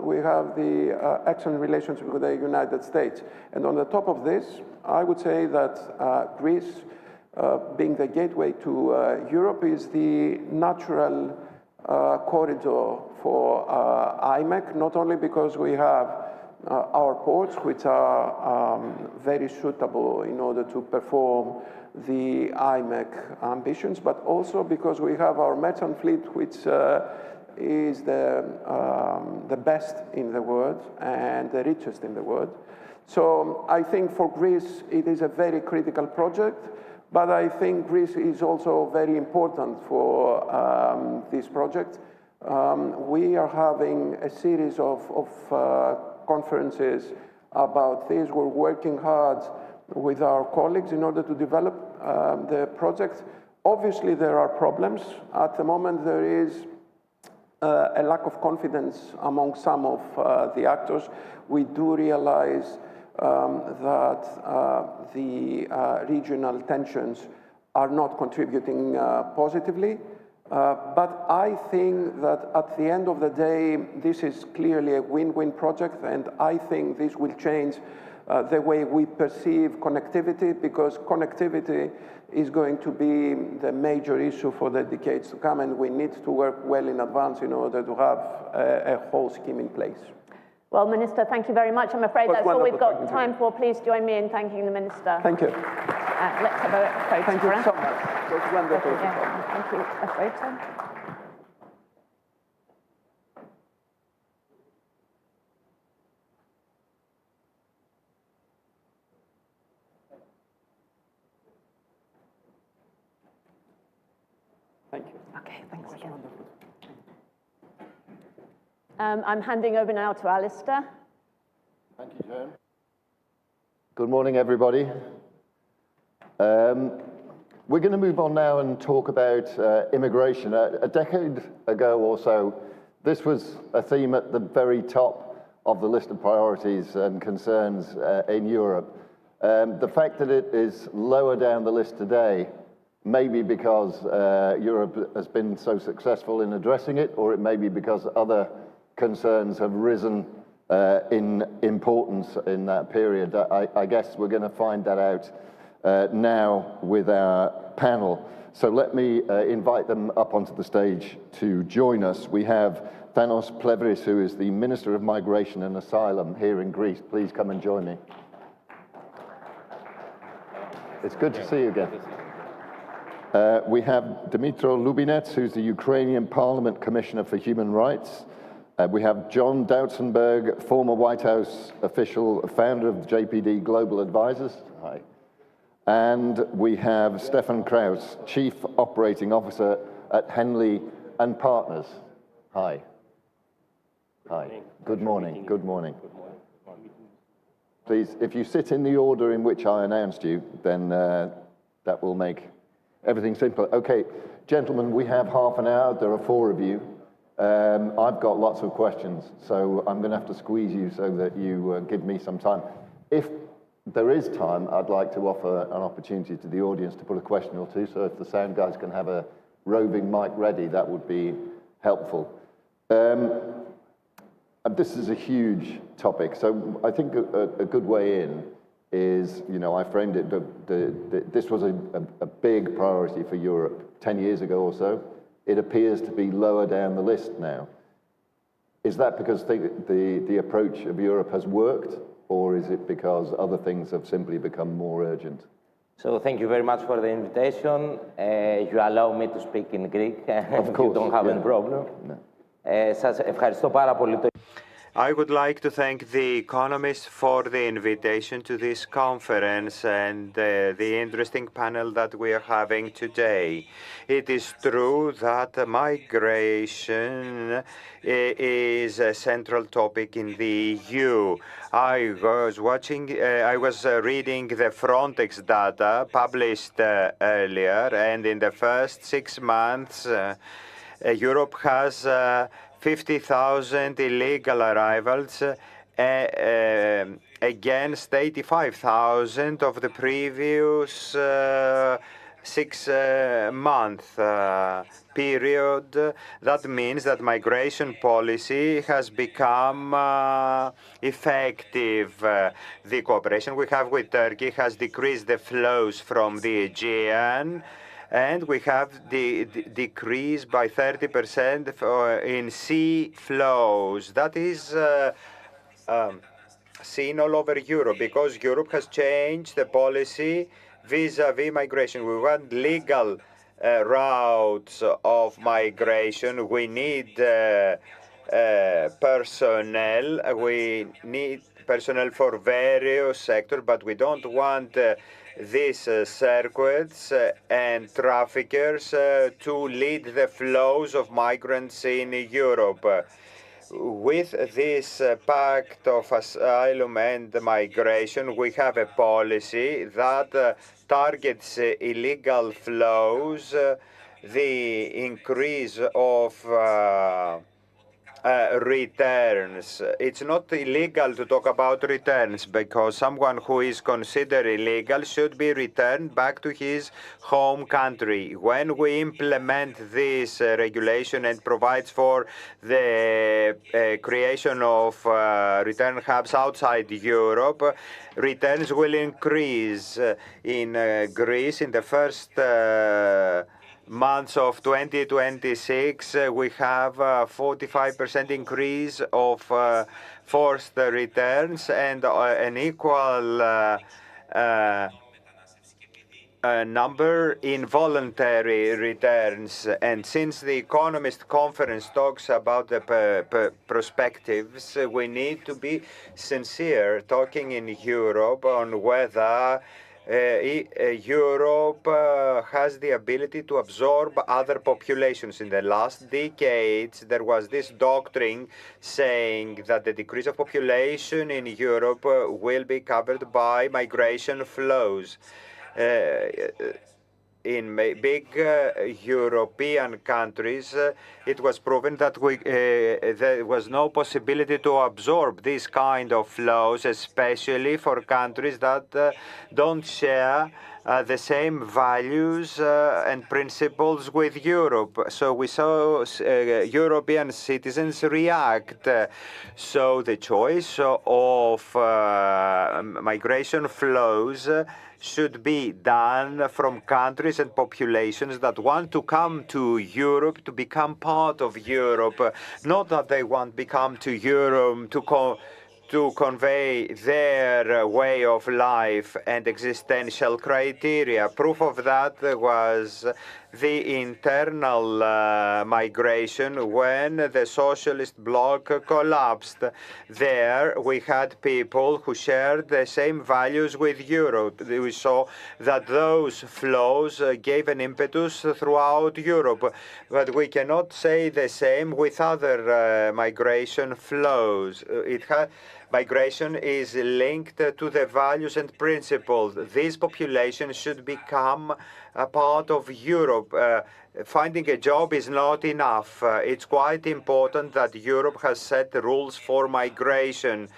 we have the excellent relationship with the United States. And on the top of this, I would say that Greece, being the gateway to Europe, is the natural corridor for IMEC, not only because we have our ports, which are very suitable in order to perform the IMEC ambitions, but also because we have our merchant fleet, which is the best in the world and the richest in the world. So I think for Greece, it is a very critical project, but I think Greece is also very important for this project. We are having a series of conferences about this. We're working hard with our colleagues in order to develop the project. Obviously, there are problems. At the moment, there is a lack of confidence among some of the actors. We do realize that the regional tensions are not contributing positively. But I think that at the end of the day, this is clearly a win-win project, and I think this will change the way we perceive connectivity, because connectivity is going to be the major issue for the decades to come, and we need to work well in advance in order to have a whole scheme in place. Well, Minister, thank you very much. I'm afraid that's all we've got time for. Please join me in thanking the Minister. Thank you. Let's have a photo. Thank you so much. It was wonderful. Thank you. A photo. Thank you. Okay, thanks again. I'm handing over now to Alistair. Thank you, Joan. Good morning, everybody. We're going to move on now and talk about immigration. A decade ago or so, this was a theme at the very top of the list of priorities and concerns in Europe. The fact that it is lower down the list today may be because Europe has been so successful in addressing it, or it may be because other concerns have risen in importance in that period. I guess we're going to find that out now with our panel. So let me invite them up onto the stage to join us. We have Thanos Plevris, who is the Minister of Migration and Asylum here in Greece. Please come and join me. It's good to see you again. We have Dmytro Lubinets, who's the Ukrainian Parliament Commissioner for Human Rights. We have John Doutsenberg, former White House official, founder of the JPD Global Advisors. Hi. And we have Stefan Kraus, Chief Operating Officer at Henley and Partners. Hi. Hi. Good morning. Good morning. Please, if you sit in the order in which I announced you, then that will make everything simpler. Okay, gentlemen, we have half an hour. There are 4 of you. I've got lots of questions, so I'm going to have to squeeze you so that you give me some time. If there is time, I'd like to offer an opportunity to the audience to put a question or two, so if the sound guys can have a roving mic ready, that would be helpful. This is a huge topic, so I think a good way in is, you know, I framed it, this was a big priority for Europe 10 years ago or so. It appears to be lower down the list now. Is that because the approach of Europe has worked, or is it because other things have simply become more urgent? So thank you very much for the invitation. You allow me to speak in Greek. Of course, you don't have any problem. No. Σας ευχαριστώ πάρα πολύ. I would like to thank the economists for the invitation to this conference and the interesting panel that we are having today. It is true that migration is a central topic in the EU. I was reading the Frontex data published earlier, and in the first 6 months, Europe has 50,000 illegal arrivals against 85,000 of the previous 6-month period. That means that migration policy has become effective. The cooperation we have with Turkey has decreased the flows from the Aegean, and we have the decrease by 30% in sea flows. That is seen all over Europe because Europe has changed the policy vis-à-vis migration. We want legal routes of migration. We need personnel. We need personnel for various sectors, but we don't want these circuits and traffickers to lead the flows of migrants in Europe. With this pact of asylum and migration, we have a policy that targets illegal flows, the increase of returns. It's not illegal to talk about returns because someone who is considered illegal should be returned back to his home country. When we implement this regulation and provides for the creation of return hubs outside Europe, returns will increase. In Greece, in the first months of 2026, we have a 45% increase of forced returns and an equal number in voluntary returns. And since the Economist Conference talks about the perspectives, we need to be sincere talking in Europe on whether Europe has the ability to absorb other populations. In the last decades, there was this doctrine saying that the decrease of population in Europe will be covered by migration flows. in big European countries, it was proven that there was no possibility to absorb this kind of flows, especially for countries that don't share the same values and principles with Europe. So we saw European citizens react. So the choice of migration flows should be done from countries and populations that want to come to Europe to become part of Europe, not that they want to become to Europe to convey their way of life and existential criteria. Proof of that was the internal migration when the socialist bloc collapsed. There we had people who shared the same values with Europe. We saw that those flows gave an impetus throughout Europe, but we cannot say the same with other migration flows. Migration is linked to the values and principles. These populations should become a part of Europe. Finding a job is not enough. It's quite important that Europe has set rules for migration,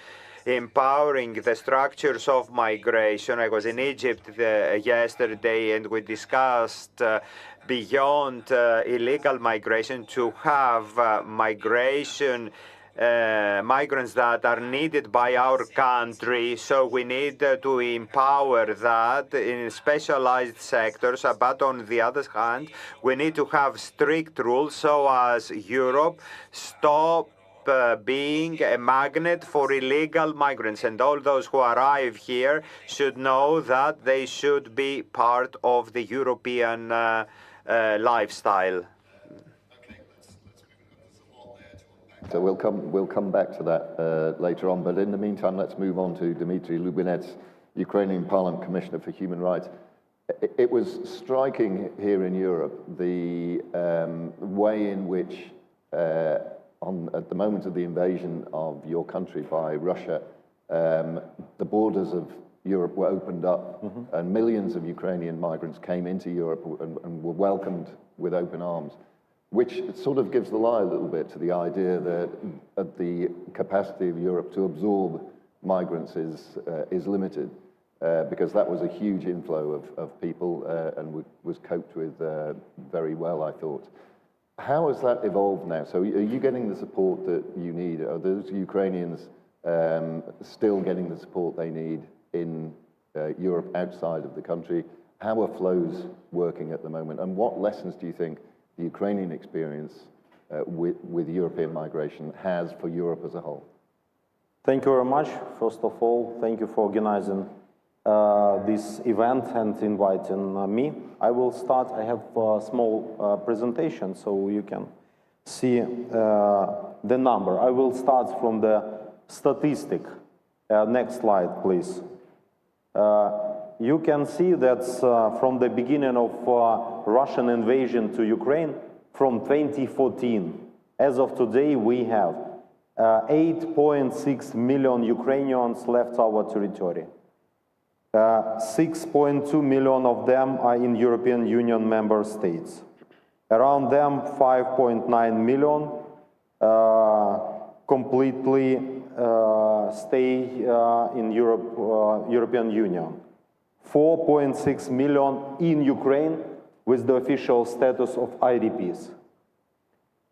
empowering the structures of migration. I was in Egypt yesterday, and we discussed beyond illegal migration to have migrants that are needed by our country. So we need to empower that in specialized sectors. But on the other hand, we need to have strict rules so as Europe stop being a magnet for illegal migrants. And all those who arrive here should know that they should be part of the European lifestyle. So we'll come back to that later on. But in the meantime, let's move on to Dmitry Lubinets, Ukrainian Parliament Commissioner for Human Rights. It was striking here in Europe the way in which, at the moment of the invasion of your country by Russia, the borders of Europe were opened up, and millions of Ukrainian migrants came into Europe and were welcomed with open arms, which sort of gives the lie a little bit to the idea that the capacity of Europe to absorb migrants is limited, because that was a huge inflow of people and was coped with very well, I thought. How has that evolved now? So are you getting the support that you need? Are those Ukrainians still getting the support they need in Europe outside of the country? How are flows working at the moment? And what lessons do you think the Ukrainian experience with European migration has for Europe as a whole? Thank you very much. First of all, thank you for organizing this event and inviting me. I will start. I have a small presentation so you can see the number. I will start from the statistic. Next slide, please. You can see that from the beginning of Russian invasion to Ukraine, from 2014, as of today, we have 8.6 million Ukrainians left our territory. 6.2 million of them are in European Union member states. Around them, 5.9 million completely stay in European Union. 4.6 million in Ukraine with the official status of IDPs.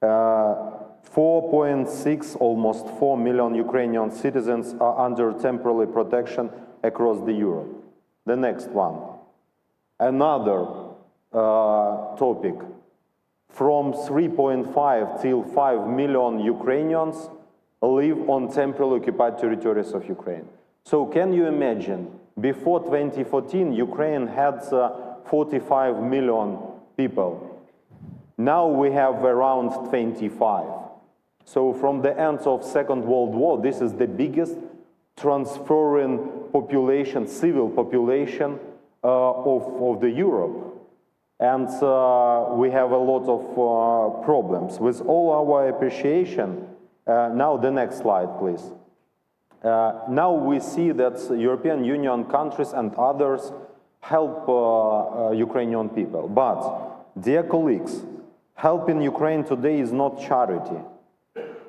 4.6, almost 4 million Ukrainian citizens are under temporary protection across the Europe. The next one. Another topic. From 3.5 till 5 million Ukrainians live on temporarily occupied territories of Ukraine. So can you imagine, before 2014, Ukraine had 45 million people. Now we have around 25. So from the end of Second World War, this is the biggest transferring population, civil population of the Europe. And we have a lot of problems. With all our appreciation, now the next slide, please. Now we see that European Union countries and others help Ukrainian people. But, dear colleagues, helping Ukraine today is not charity.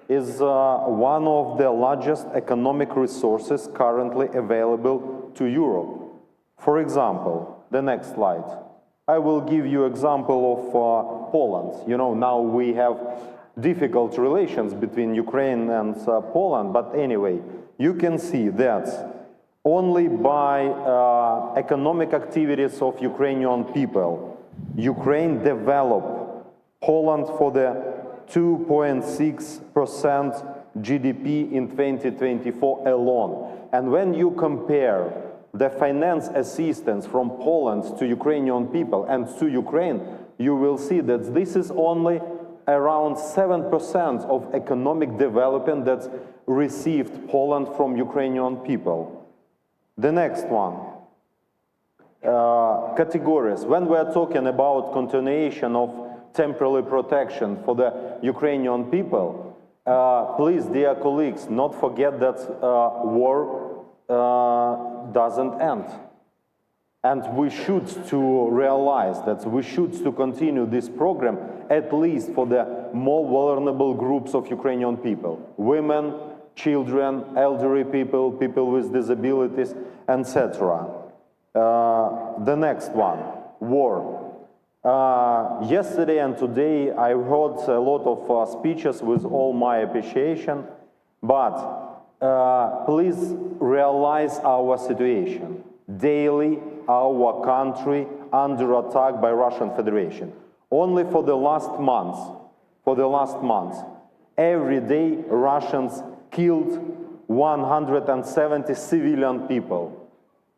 Is one of the largest economic resources currently available to Europe. For example, the next slide. I will give you example of Poland. You know, now we have difficult relations between Ukraine and Poland, but anyway, you can see that only by economic activities of Ukrainian people, Ukraine developed Poland for the 2.6% GDP in 2024 alone. And when you compare the finance assistance from Poland to Ukrainian people and to Ukraine, you will see that this is only around 7% of economic development that received Poland from Ukrainian people. The next one, categories. When we are talking about continuation of temporary protection for the Ukrainian people, please, dear colleagues, not forget that war doesn't end. And we should to realize that we should to continue this program at least for the more vulnerable groups of Ukrainian people, women, children, elderly people, people with disabilities, etc. The next one, war. Yesterday and today I heard a lot of speeches with all my appreciation, but please realize our situation. Daily, our country under attack by Russian Federation. Only for the last month, every day Russians killed 170 civilian people,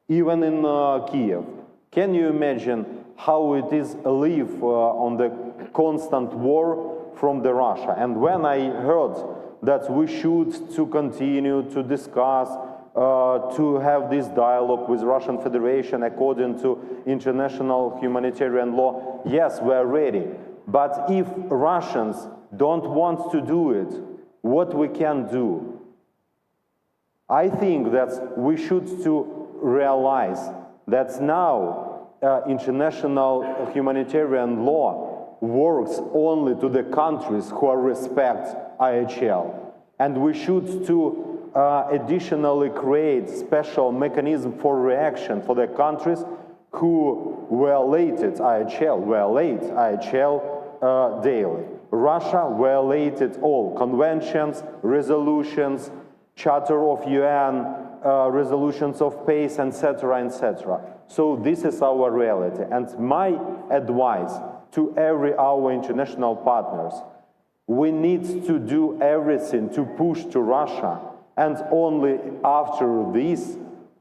even in Kiev. Can you imagine how it is live on the constant war from the Russia? And when I heard that we should to continue to discuss, to have this dialogue with Russian Federation according to international humanitarian law, yes, we are ready. But if Russians don't want to do it, what we can do? I think that we should to realize that now international humanitarian law works only to the countries who respect IHL. And we should to additionally create special mechanism for reaction for the countries who violated IHL daily. Russia violated all conventions, resolutions, Charter of UN, resolutions of peace, etc., etc. So this is our reality. And my advice to our international partners, we need to do everything to push to Russia, and only after this,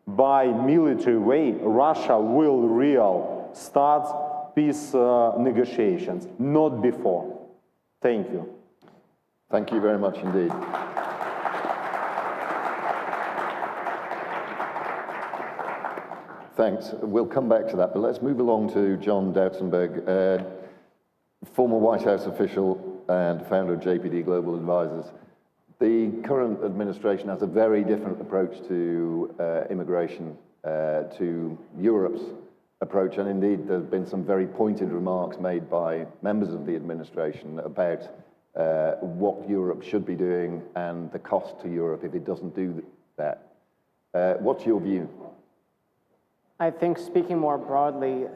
by military way, Russia will start peace negotiations, not before. Thank you. Thank you very much indeed. Thanks. We'll come back to that, but let's move along to John Doutzenberg, former White House official and founder of JPD Global Advisors. The current administration has a very different approach to immigration to Europe's approach, and indeed there's been some very pointed remarks made by members of the administration about what Europe should be doing and the cost to Europe if it doesn't do that. What's your view? I think, speaking more broadly,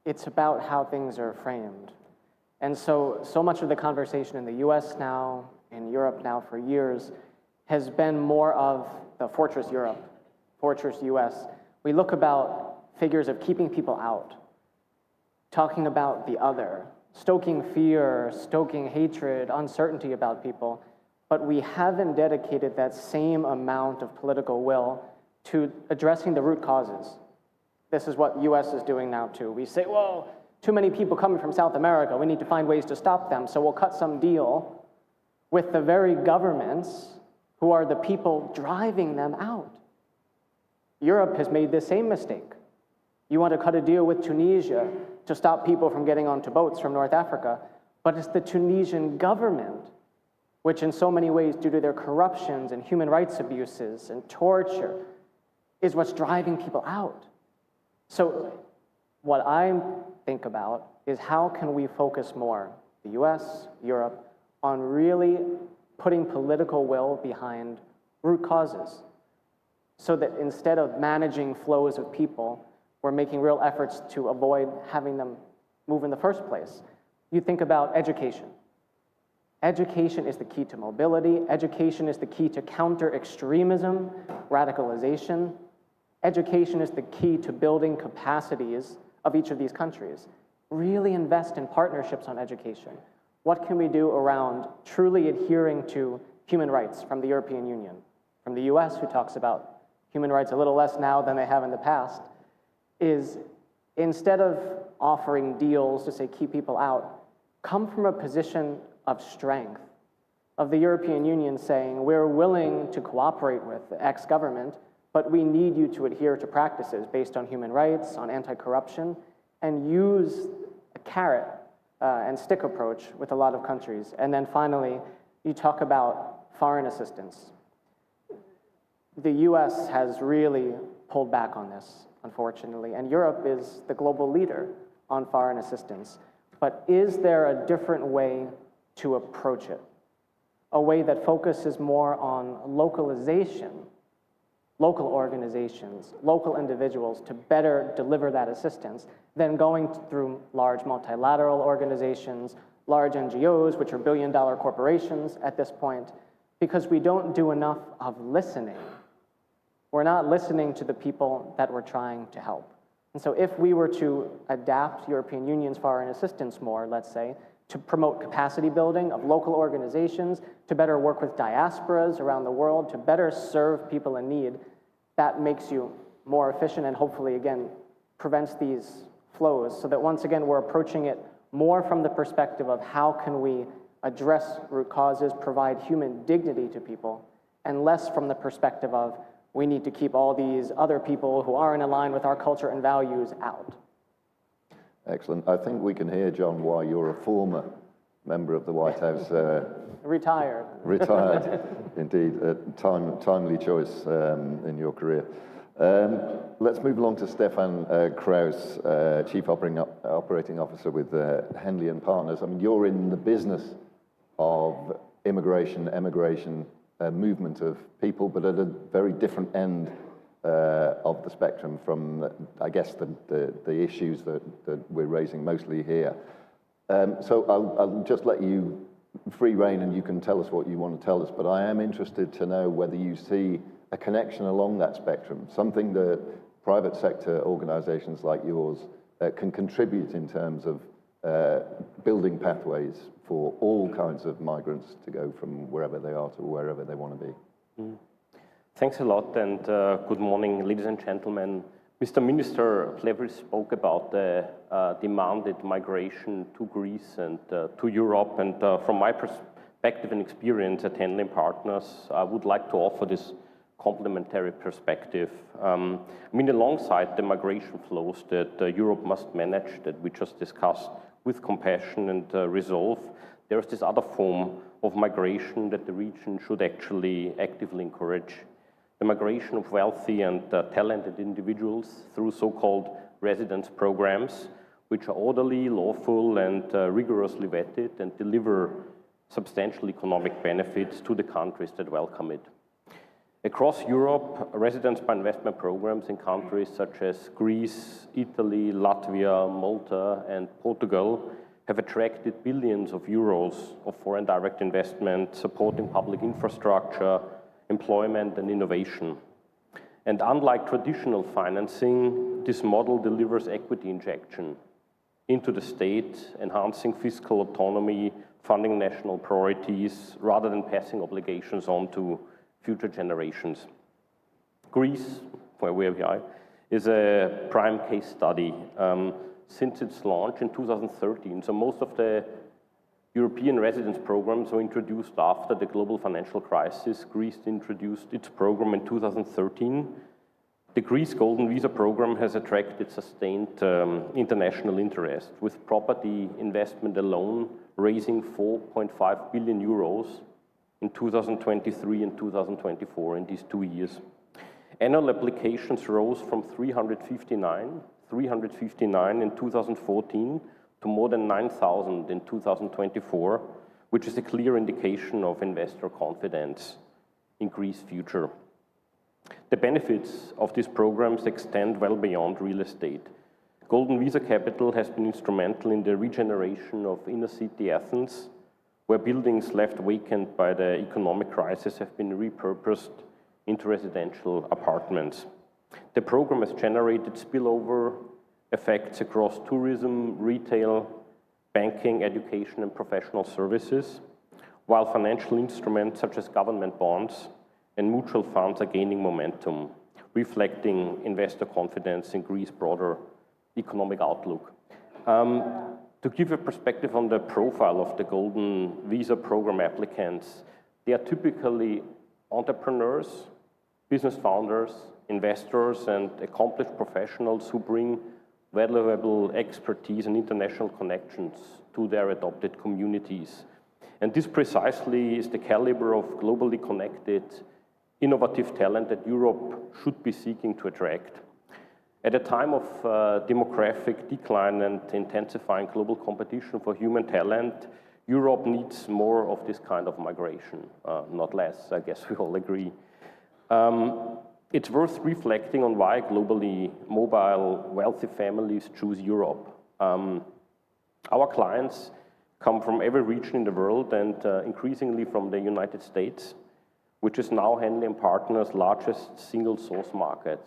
it's about how things are framed. And so much of the conversation in the US now, in Europe now for years, has been more of the fortress Europe, fortress US. We look about figures of keeping people out, talking about the other, stoking fear, stoking hatred, uncertainty about people, but we haven't dedicated that same amount of political will to addressing the root causes. This is what US is doing now too. We say, well, too many people coming from South America, we need to find ways to stop them, so we'll cut some deal with the very governments who are the people driving them out. Europe has made the same mistake. You want to cut a deal with Tunisia to stop people from getting onto boats from North Africa, but it's the Tunisian government, which in so many ways, due to their corruptions and human rights abuses and torture, is what's driving people out. So what I think about is how can we focus more, the US, Europe, on really putting political will behind root causes, so that instead of managing flows of people, we're making real efforts to avoid having them move in the first place. You think about education. Education is the key to mobility. Education is the key to counter extremism, radicalization. Education is the key to building capacities of each of these countries. Really invest in partnerships on education. What can we do around truly adhering to human rights from the European Union, from the US, who talks about human rights a little less now than they have in the past, is instead of offering deals to say keep people out, come from a position of strength, of the European Union saying we're willing to cooperate with the X government, but we need you to adhere to practices based on human rights, on anti-corruption, and use a carrot and stick approach with a lot of countries. And then finally, you talk about foreign assistance. The US has really pulled back on this, unfortunately, and Europe is the global leader on foreign assistance. But is there a different way to approach it? A way that focuses more on localization, local organizations, local individuals to better deliver that assistance than going through large multilateral organizations, large NGOs, which are billion-dollar corporations at this point, because we don't do enough of listening. We're not listening to the people that we're trying to help. And so if we were to adapt European Union's foreign assistance more, let's say, to promote capacity building of local organizations, to better work with diasporas around the world, to better serve people in need, that makes you more efficient and hopefully, again, prevents these flows, so that once again, we're approaching it more from the perspective of how can we address root causes, provide human dignity to people, and less from the perspective of we need to keep all these other people who aren't aligned with our culture and values out. Excellent. I think we can hear, John, why you're a former member of the White House. Retired. Retired, indeed. Timely choice in your career. Let's move along to Stefan Kraus, Chief Operating Officer with Henley & Partners. I mean, you're in the business of immigration, emigration, movement of people, but at a very different end of the spectrum from, I guess, the issues that we're raising mostly here. So I'll just let you free rein and you can tell us what you want to tell us, but I am interested to know whether you see a connection along that spectrum, something that private sector organizations like yours can contribute in terms of building pathways for all kinds of migrants to go from wherever they are to wherever they want to be. Thanks a lot, and good morning, ladies and gentlemen. Mr. Minister cleverly spoke about the demanded migration to Greece and to Europe, and from my perspective and experience at Henley & Partners, I would like to offer this complementary perspective. I mean, alongside the migration flows that Europe must manage, that we just discussed, with compassion and resolve, there is this other form of migration that the region should actually actively encourage. The migration of wealthy and talented individuals through so-called residence programs, which are orderly, lawful, and rigorously vetted and deliver substantial economic benefits to the countries that welcome it. Across Europe, residence by investment programs in countries such as Greece, Italy, Latvia, Malta, and Portugal have attracted billions of euros of foreign direct investment, supporting public infrastructure, employment, and innovation. And unlike traditional financing, this model delivers equity injection into the state, enhancing fiscal autonomy, funding national priorities, rather than passing obligations on to future generations. Greece, where we are, is a prime case study. Since its launch in 2013, so most of the European residence programs were introduced after the global financial crisis. Greece introduced its program in 2013. The Greece Golden Visa program has attracted sustained international interest, with property investment alone raising 4.5 billion euros in 2023 and 2024 in these 2 years. Annual applications rose from 359 359 in 2014 to more than 9,000 in 2024, which is a clear indication of investor confidence in Greece's future. The benefits of these programs extend well beyond real estate. Golden Visa Capital has been instrumental in the regeneration of inner city Athens, where buildings left vacant by the economic crisis have been repurposed into residential apartments. The program has generated spillover effects across tourism, retail, banking, education, and professional services, while financial instruments such as government bonds and mutual funds are gaining momentum, reflecting investor confidence in Greece's broader economic outlook. To give a perspective on the profile of the Golden Visa program applicants, they are typically entrepreneurs, business founders, investors, and accomplished professionals who bring valuable expertise and international connections to their adopted communities. And this precisely is the caliber of globally connected, innovative talent that Europe should be seeking to attract. At a time of demographic decline and intensifying global competition for human talent, Europe needs more of this kind of migration, not less, I guess we all agree. It's worth reflecting on why globally mobile, wealthy families choose Europe. Our clients come from every region in the world and increasingly from the United States, which is now handling partners' largest single source market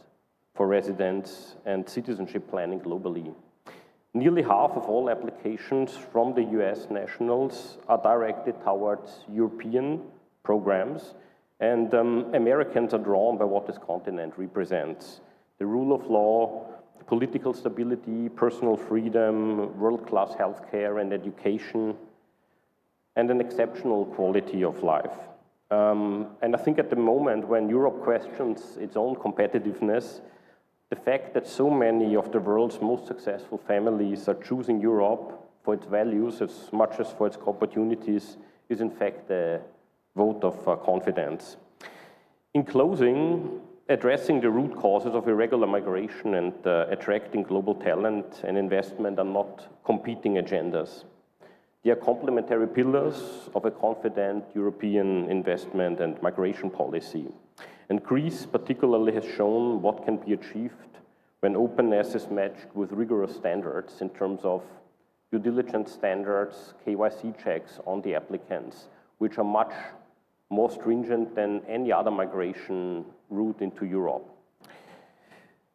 for residence and citizenship planning globally. Nearly half of all applications from the US nationals are directed towards European programs, and Americans are drawn by what this continent represents: the rule of law, political stability, personal freedom, world-class healthcare and education, and an exceptional quality of life. And I think at the moment when Europe questions its own competitiveness, the fact that so many of the world's most successful families are choosing Europe for its values as much as for its opportunities is in fact a vote of confidence. In closing, addressing the root causes of irregular migration and attracting global talent and investment are not competing agendas. They are complementary pillars of a confident European investment and migration policy. And Greece particularly has shown what can be achieved when openness is matched with rigorous standards in terms of due diligence standards, KYC checks on the applicants, which are much more stringent than any other migration route into Europe.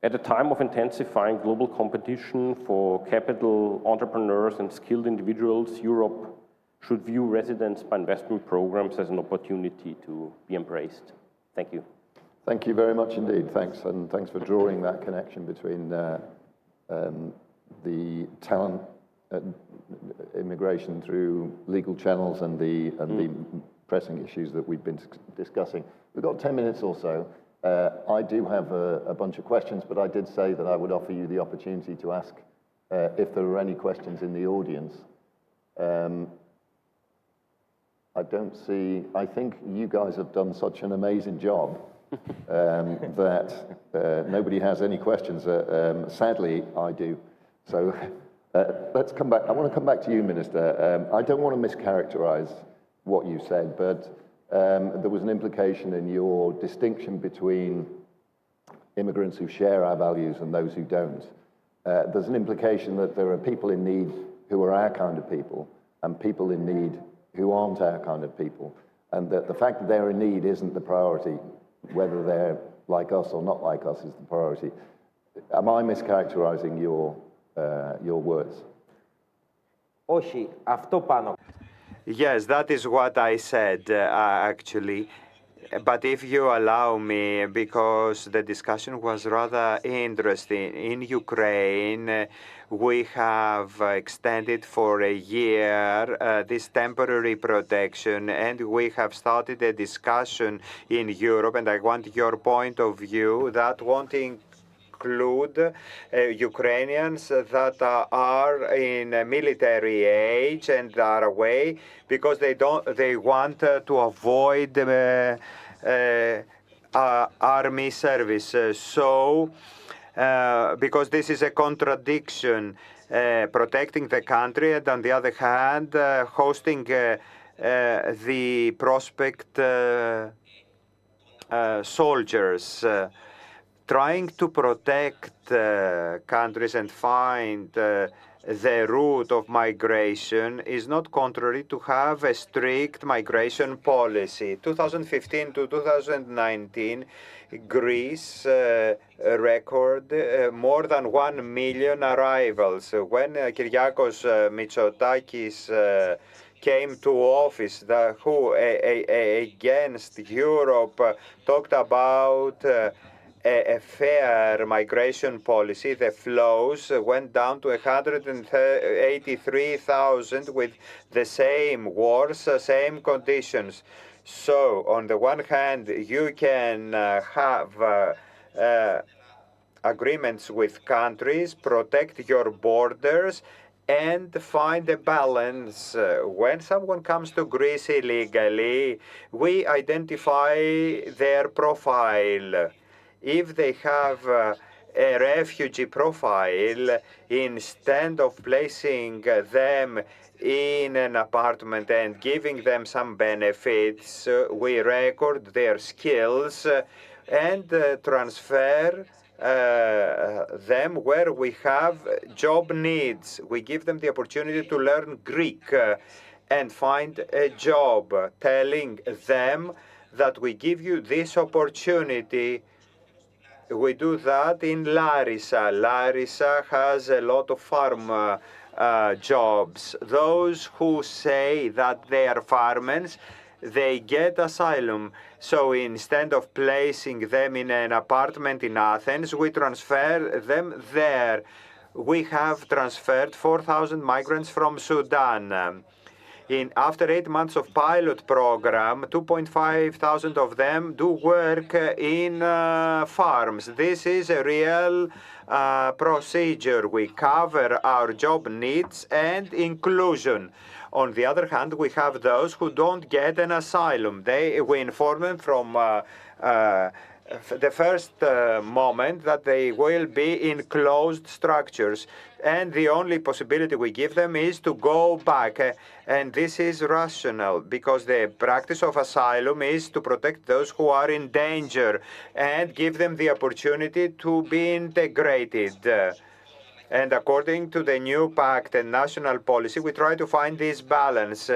At a time of intensifying global competition for capital, entrepreneurs, and skilled individuals, Europe should view residence by investment programs as an opportunity to be embraced. Thank you. Thank you very much indeed. Thanks, and thanks for drawing that connection between the talent immigration through legal channels and the pressing issues that we've been discussing. We've got 10 minutes or so. I do have a bunch of questions, but I did say that I would offer you the opportunity to ask if there are any questions in the audience. I don't see, I think you guys have done such an amazing job that nobody has any questions. Sadly, I do. So let's come back. I want to come back to you, Minister. I don't want to mischaracterize what you said, but there was an implication in your distinction between immigrants who share our values and those who don't. There's an implication that there are people in need who are our kind of people and people in need who aren't our kind of people, and that the fact that they're in need isn't the priority. Whether they're like us or not like us is the priority. Am I mischaracterizing your words? Όχι, αυτό πάνω. Yes, that is what I said, actually. But if you allow me, because the discussion was rather interesting, in Ukraine, we have extended for a year this temporary protection, and we have started a discussion in Europe, and I want your point of view that won't include Ukrainians that are in military age and are away because they want to avoid army service. So because this is a contradiction, protecting the country and on the other hand hosting the prospect soldiers. Trying to protect countries and find the route of migration is not contrary to have a strict migration policy. 2015 to 2019, Greece recorded more than 1 million arrivals. When Kyriakos Mitsotakis came to office, who against Europe talked about a fair migration policy, the flows went down to 183,000 with the same wars, same conditions. So, on the one hand, you can have agreements with countries, protect your borders, and find a balance. When someone comes to Greece illegally, we identify their profile. If they have a refugee profile, instead of placing them in an apartment and giving them some benefits, we record their skills and transfer them where we have job needs. We give them the opportunity to learn Greek and find a job, telling them that we give you this opportunity. We do that in Larissa. Larissa has a lot of farm jobs. Those who say that they are farmers, they get asylum. So instead of placing them in an apartment in Athens, we transfer them there. We have transferred 4,000 migrants from Sudan. After 8 months of pilot program, 2,500 of them do work in farms. This is a real procedure. We cover our job needs and inclusion. On the other hand, we have those who don't get an asylum. We inform them from the first moment that they will be in closed structures. And the only possibility we give them is to go back. And this is rational, because the practice of asylum is to protect those who are in danger and give them the opportunity to be integrated. And according to the new pact and national policy, we try to find this balance.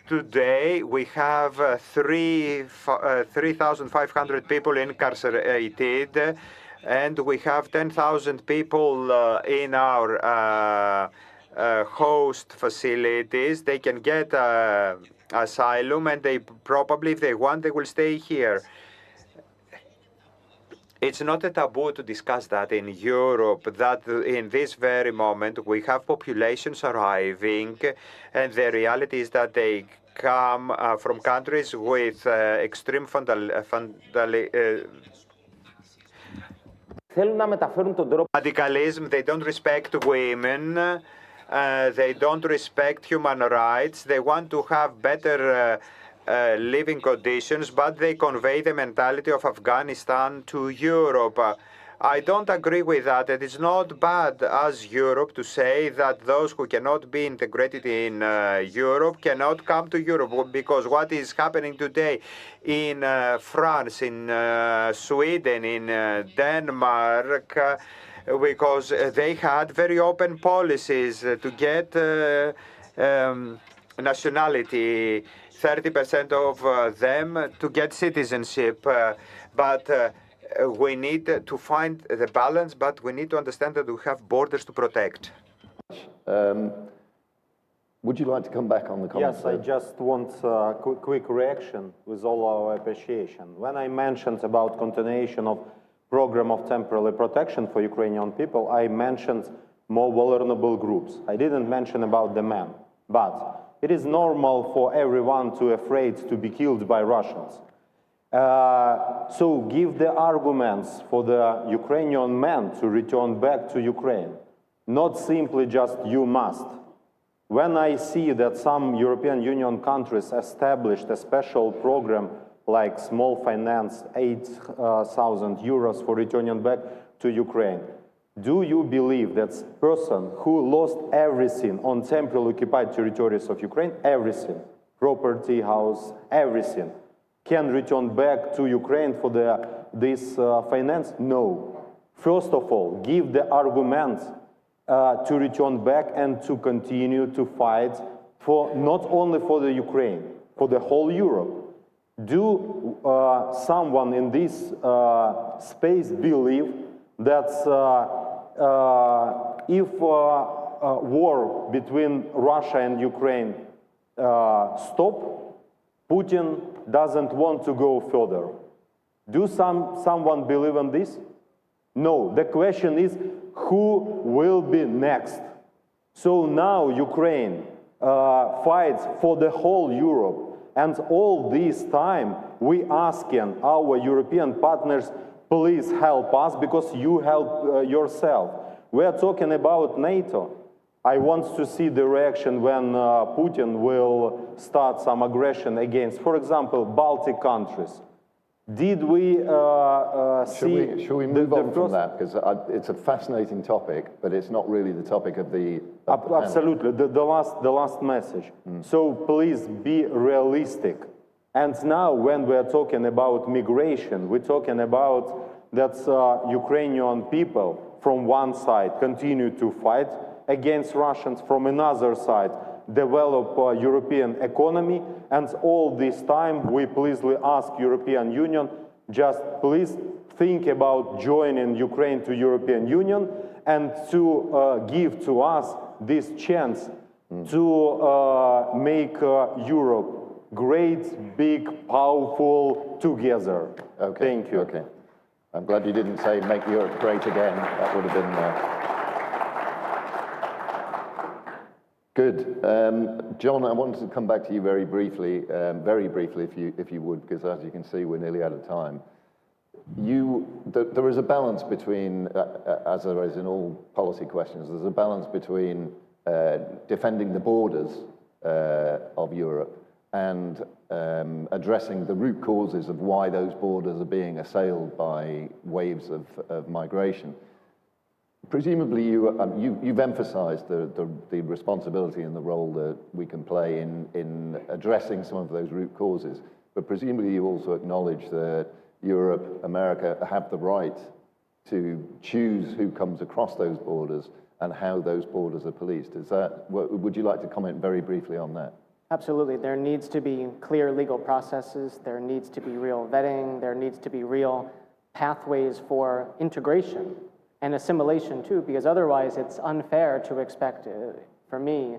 Today, we have 3,500 people incarcerated, and we have 10,000 people in our host facilities. They can get asylum, and they probably, if they want, they will stay here. It's not a taboo to discuss that in Europe, that in this very moment we have populations arriving, and the reality is that they come from countries with extreme radicalism. They don't respect women. They don't respect human rights. They want to have better living conditions, but they convey the mentality of Afghanistan to Europe. I don't agree with that. It is not bad as Europe to say that those who cannot be integrated in Europe cannot come to Europe, because what is happening today in France, in Sweden, in Denmark, because they had very open policies to get nationality, 30% of them to get citizenship. But we need to find the balance, but we need to understand that we have borders to protect. Would you like to come back on the comments? Yes, I just want a quick reaction with all our appreciation. When I mentioned about continuation of program of temporary protection for Ukrainian people, I mentioned more vulnerable groups. I didn't mention about the men, but it is normal for everyone to afraid to be killed by Russians. So give the arguments for the Ukrainian men to return back to Ukraine, not simply just you must. When I see that some European Union countries established a special program like small finance, 8,000 euros for returning back to Ukraine. Do you believe that person who lost everything on temporarily occupied territories of Ukraine, everything, property, house, everything, can return back to Ukraine for this finance? No. First of all, give the arguments to return back and to continue to fight for not only for the Ukraine, for the whole Europe. Do someone in this space believe that if war between Russia and Ukraine stop, Putin doesn't want to go further? Do someone believe in this? No. The question is, who will be next? So now Ukraine fights for the whole Europe. And all this time, we asking our European partners, please help us, because you help yourself. We are talking about NATO. I want to see the reaction when Putin will start some aggression against, for example, Baltic countries. Did we see... Should we move on from that? Because it's a fascinating topic, but it's not really the topic of the... Absolutely, the last message. So please be realistic. And now when we're talking about migration, we're talking about that Ukrainian people from one side continue to fight against Russians, from another side develop European economy, and all this time we pleasantly ask European Union, just please think about joining Ukraine to European Union and to give to us this chance to make Europe great, big, powerful together. Okay. Thank you. Okay. I'm glad you didn't say make Europe great again. That would have been... Good. John, I wanted to come back to you very briefly if you would, because as you can see, we're nearly out of time. There is a balance between, as there is in all policy questions, there's a balance between defending the borders of Europe and addressing the root causes of why those borders are being assailed by waves of migration. Presumably, you've emphasized the responsibility and the role that we can play in addressing some of those root causes, but presumably you also acknowledge that Europe, America have the right to choose who comes across those borders and how those borders are policed. Would you like to comment very briefly on that? Absolutely. There needs to be clear legal processes. There needs to be real vetting. There needs to be real pathways for integration and assimilation too, because otherwise it's unfair to expect for me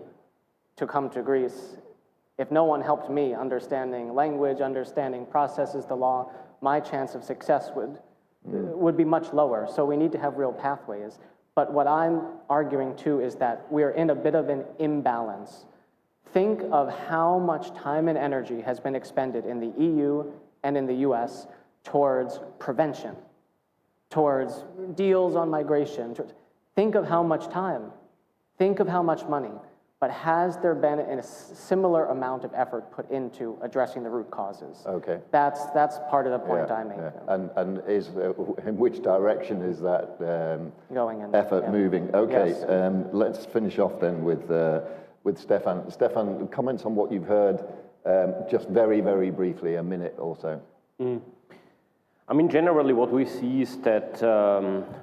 to come to Greece. If no one helped me understanding language, understanding processes, the law, my chance of success would be much lower. So we need to have real pathways. But what I'm arguing too is that we're in a bit of an imbalance. Think of how much time and energy has been expended in the EU and in the US towards prevention, towards deals on migration. Think of how much time, think of how much money, but has there been a similar amount of effort put into addressing the root causes? Okay. That's part of the point I make. Yeah. And is in which direction is that going in effort moving? Okay. Yes. Let's finish off then with Stefan. Stefan, comments on what you've heard, just very, very briefly, a minute or so. I mean, generally what we see is that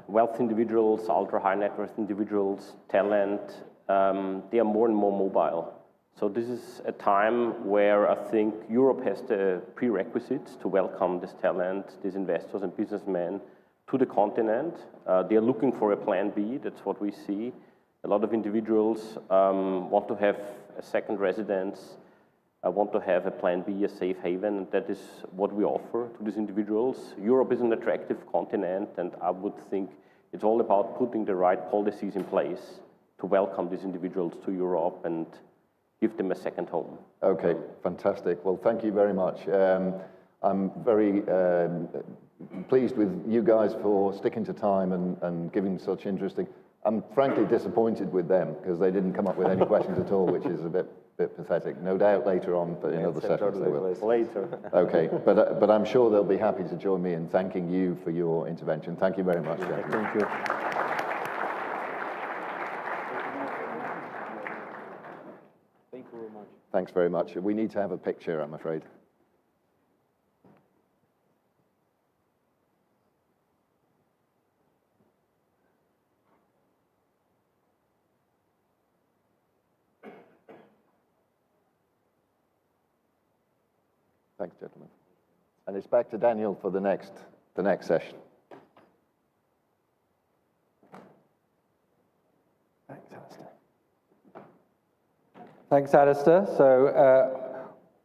wealth individuals, ultra-high net worth individuals, talent, they are more and more mobile. So this is a time where I think Europe has the prerequisites to welcome this talent, these investors and businessmen to the continent. They are looking for a plan B, that's what we see. A lot of individuals want to have a second residence, want to have a plan B, a safe haven, and that is what we offer to these individuals. Europe is an attractive continent, and I would think it's all about putting the right policies in place to welcome these individuals to Europe and give them a second home. Okay, fantastic. Well, thank you very much. I'm very pleased with you guys for sticking to time and giving such interesting. I'm frankly disappointed with them because they didn't come up with any questions at all, which is a bit pathetic. No doubt later on, but in other sessions they will. Later. Okay, but I'm sure they'll be happy to join me in thanking you for your intervention. Thank you very much, gentlemen. Thank you. Thank you very much. Thanks very much. We need to have a picture, I'm afraid. Thanks, gentlemen. And it's back to Daniel for the next session. Thanks, Alistair. So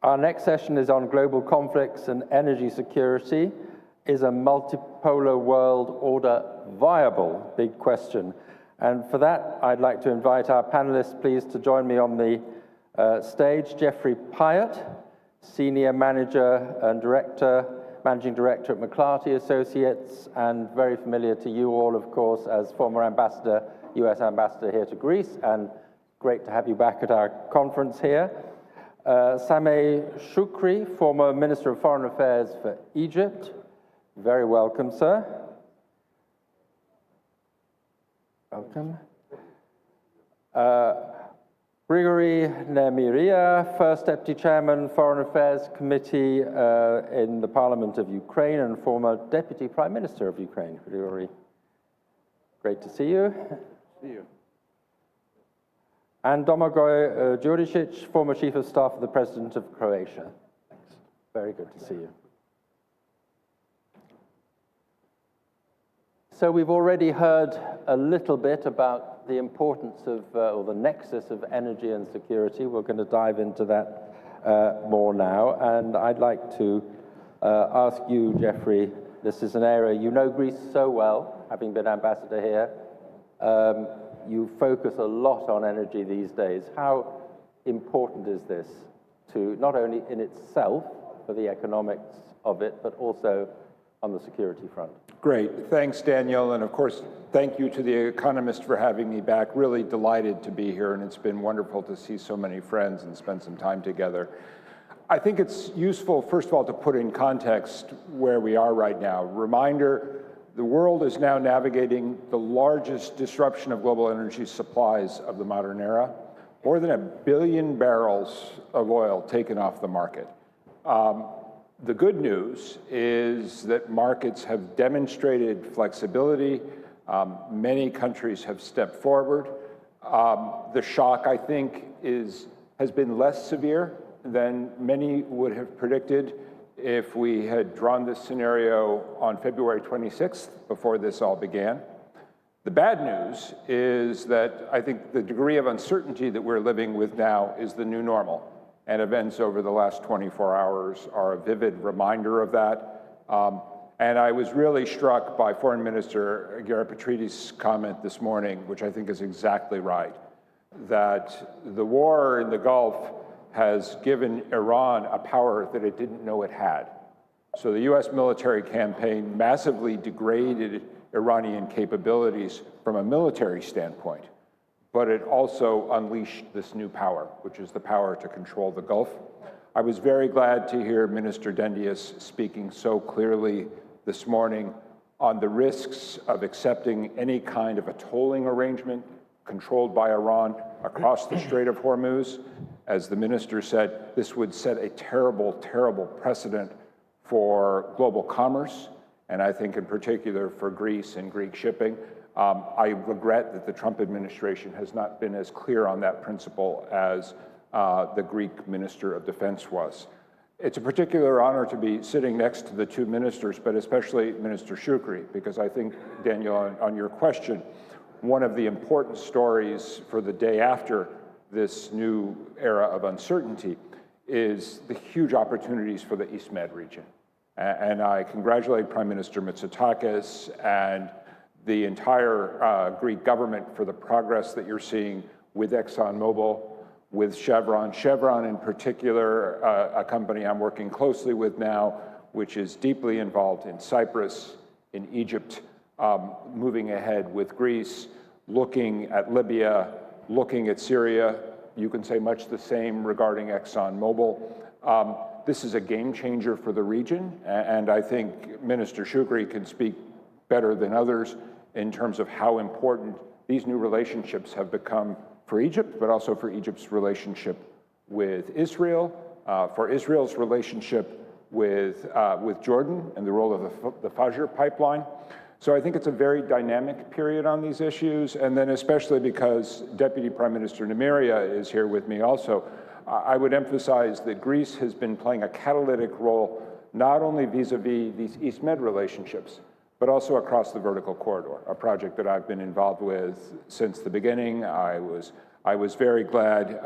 our next session is on global conflicts and energy security. Is a multipolar world order viable? Big question. And for that, I'd like to invite our panelists, please, to join me on the stage. Jeffrey Pyatt, Senior Manager and Managing Director at McClarty Associates, and very familiar to you all, of course, as former ambassador, US ambassador here to Greece, and great to have you back at our conference here. Sameh Shoukry, former Minister of Foreign Affairs for Egypt. Very welcome, sir. Welcome. Grigory Nemiria, First Deputy Chairman, Foreign Affairs Committee in the Parliament of Ukraine and former Deputy Prime Minister of Ukraine. Grigory, great to see you. See you. And Domagoj Đurišić, former Chief of Staff of the President of Croatia. Thanks. Very good to see you. So we've already heard a little bit about the importance of, or the nexus of energy and security. We're going to dive into that more now. And I'd like to ask you, Jeffrey, this is an area, you know Greece so well, having been ambassador here. You focus a lot on energy these days. How important is this to, not only in itself, for the economics of it, but also on the security front? Great. Thanks, Daniel. And of course, thank you to The Economist for having me back. Really delighted to be here, and it's been wonderful to see so many friends and spend some time together. I think it's useful, first of all, to put in context where we are right now. Reminder, the world is now navigating the largest disruption of global energy supplies of the modern era. More than 1 billion barrels of oil taken off the market. The good news is that markets have demonstrated flexibility. Many countries have stepped forward. The shock, I think, has been less severe than many would have predicted if we had drawn this scenario on February 26th, before this all began. The bad news is that I think the degree of uncertainty that we're living with now is the new normal. And events over the last 24 hours are a vivid reminder of that. And I was really struck by Foreign Minister Gerapetridis' comment this morning, which I think is exactly right, that the war in the Gulf has given Iran a power that it didn't know it had. So the US military campaign massively degraded Iranian capabilities from a military standpoint, but it also unleashed this new power, which is the power to control the Gulf. I was very glad to hear Minister Dendias speaking so clearly this morning on the risks of accepting any kind of a tolling arrangement controlled by Iran across the Strait of Hormuz. As the minister said, this would set a terrible, terrible precedent for global commerce, and I think in particular for Greece and Greek shipping. I regret that the Trump administration has not been as clear on that principle as the Greek Minister of Defense was. It's a particular honor to be sitting next to the two ministers, but especially Minister Shoukry, because I think, Daniel, on your question, one of the important stories for the day after this new era of uncertainty is the huge opportunities for the East Med region. And I congratulate Prime Minister Mitsotakis and the entire Greek government for the progress that you're seeing with ExxonMobil, with Chevron. Chevron in particular, a company I'm working closely with now, which is deeply involved in Cyprus, in Egypt, moving ahead with Greece. looking at Libya, looking at Syria. You can say much the same regarding ExxonMobil. This is a game changer for the region, and I think Minister Shukri can speak better than others in terms of how important these new relationships have become for Egypt, but also for Egypt's relationship with Israel, for Israel's relationship with Jordan and the role of the Fajr pipeline. So I think it's a very dynamic period on these issues, and then especially because Deputy Prime Minister Nimiria is here with me also, I would emphasize that Greece has been playing a catalytic role, not only vis-a-vis these East Med relationships, but also across the vertical corridor, a project that I've been involved with since the beginning. I was very glad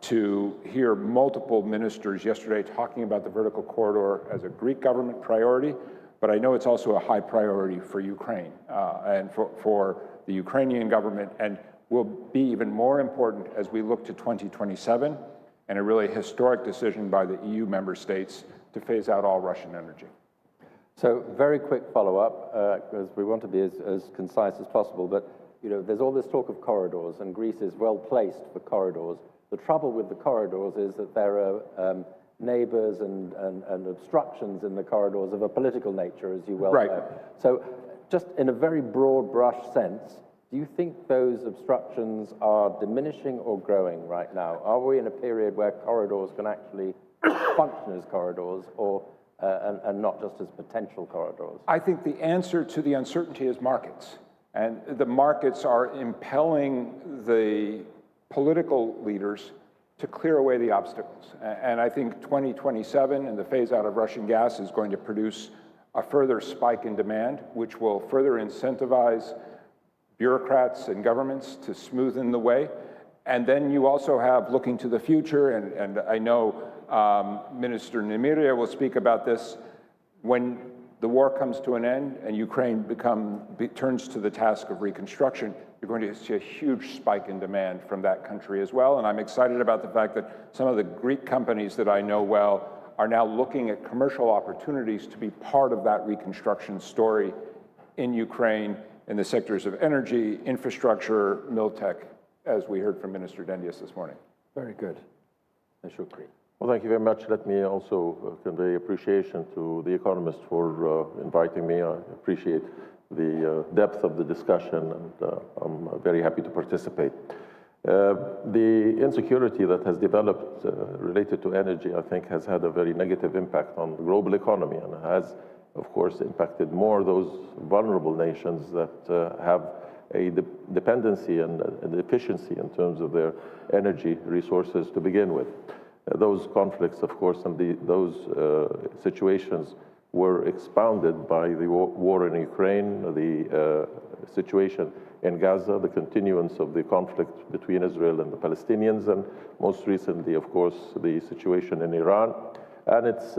to hear multiple ministers yesterday talking about the vertical corridor as a Greek government priority, but I know it's also a high priority for Ukraine and for the Ukrainian government, and will be even more important as we look to 2027 and a really historic decision by the EU member states to phase out all Russian energy. So very quick follow-up, because we want to be as concise as possible, but there's all this talk of corridors, and Greece is well placed for corridors. The trouble with the corridors is that there are neighbors and obstructions in the corridors of a political nature, as you well know. So just in a very broad brush sense, do you think those obstructions are diminishing or growing right now? Are we in a period where corridors can actually function as corridors, or and not just as potential corridors? I think the answer to the uncertainty is markets. And the markets are impelling the political leaders to clear away the obstacles. And I think 2027 and the phase out of Russian gas is going to produce a further spike in demand, which will further incentivize bureaucrats and governments to smoothen the way. And then you also have looking to the future, and I know Minister Nimiria will speak about this, when the war comes to an end and Ukraine turns to the task of reconstruction, you're going to see a huge spike in demand from that country as well. And I'm excited about the fact that some of the Greek companies that I know well are now looking at commercial opportunities to be part of that reconstruction story in Ukraine in the sectors of energy, infrastructure, Miltech, as we heard from Minister Dendias this morning. Very good. Shukri. Well, thank you very much. Let me also convey appreciation to The Economist for inviting me. I appreciate the depth of the discussion, and I'm very happy to participate. The insecurity that has developed related to energy, I think, has had a very negative impact on the global economy, and has, of course, impacted more those vulnerable nations that have a dependency and a deficiency in terms of their energy resources to begin with. Those conflicts, of course, and those situations were expounded by the war in Ukraine, the situation in Gaza, the continuance of the conflict between Israel and the Palestinians, and most recently, of course, the situation in Iran, and its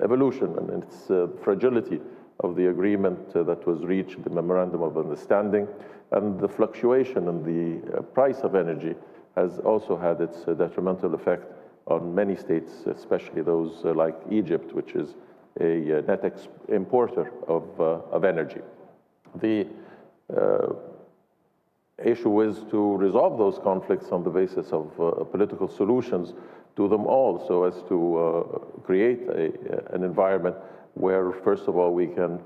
evolution and its fragility of the agreement that was reached, the Memorandum of Understanding, and the fluctuation in the price of energy has also had its detrimental effect on many states, especially those like Egypt, which is a net importer of energy. The issue is to resolve those conflicts on the basis of political solutions to them all, so as to create an environment where, first of all, we can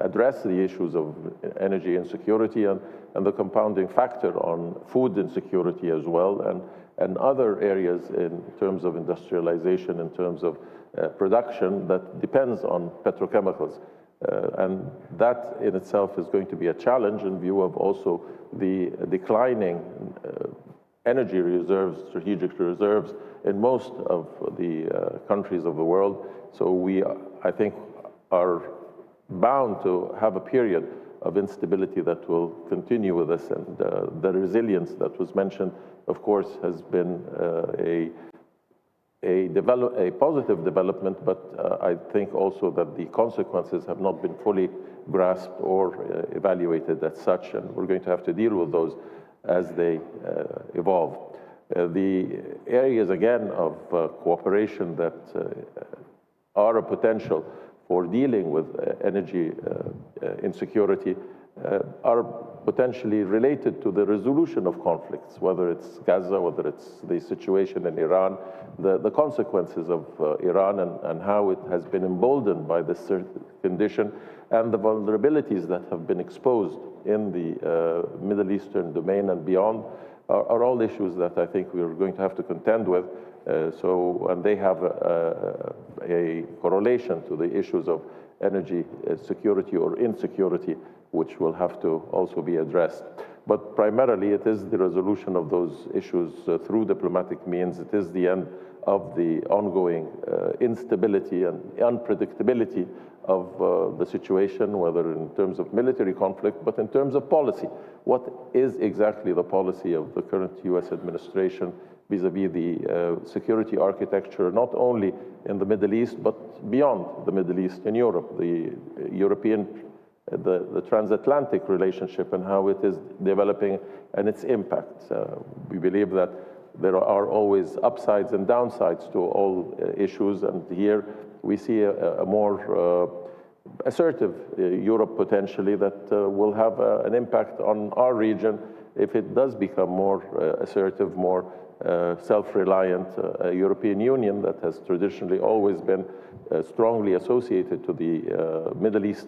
address the issues of energy insecurity and the compounding factor on food insecurity as well, and other areas in terms of industrialization, in terms of production that depends on petrochemicals. And that in itself is going to be a challenge in view of also the declining energy reserves, strategic reserves in most of the countries of the world. So we, I think, are bound to have a period of instability that will continue with us. And the resilience that was mentioned, of course, has been a positive development, but I think also that the consequences have not been fully grasped or evaluated as such, and we're going to have to deal with those as they evolve. The areas, again, of cooperation that are a potential for dealing with energy insecurity are potentially related to the resolution of conflicts, whether it's Gaza, whether it's the situation in Iran, the consequences of Iran and how it has been emboldened by this condition, and the vulnerabilities that have been exposed in the Middle Eastern domain and beyond are all issues that I think we're going to have to contend with. And they have a correlation to the issues of energy security or insecurity, which will have to also be addressed. But primarily, it is the resolution of those issues through diplomatic means. It is the end of the ongoing instability and unpredictability of the situation, whether in terms of military conflict, but in terms of policy. What is exactly the policy of the current US administration vis-a-vis the security architecture, not only in the Middle East, but beyond the Middle East, in Europe, the transatlantic relationship and how it is developing and its impact. We believe that there are always upsides and downsides to all issues, and here we see a more assertive Europe potentially that will have an impact on our region if it does become more assertive, more self-reliant. A European Union that has traditionally always been strongly associated to the Middle East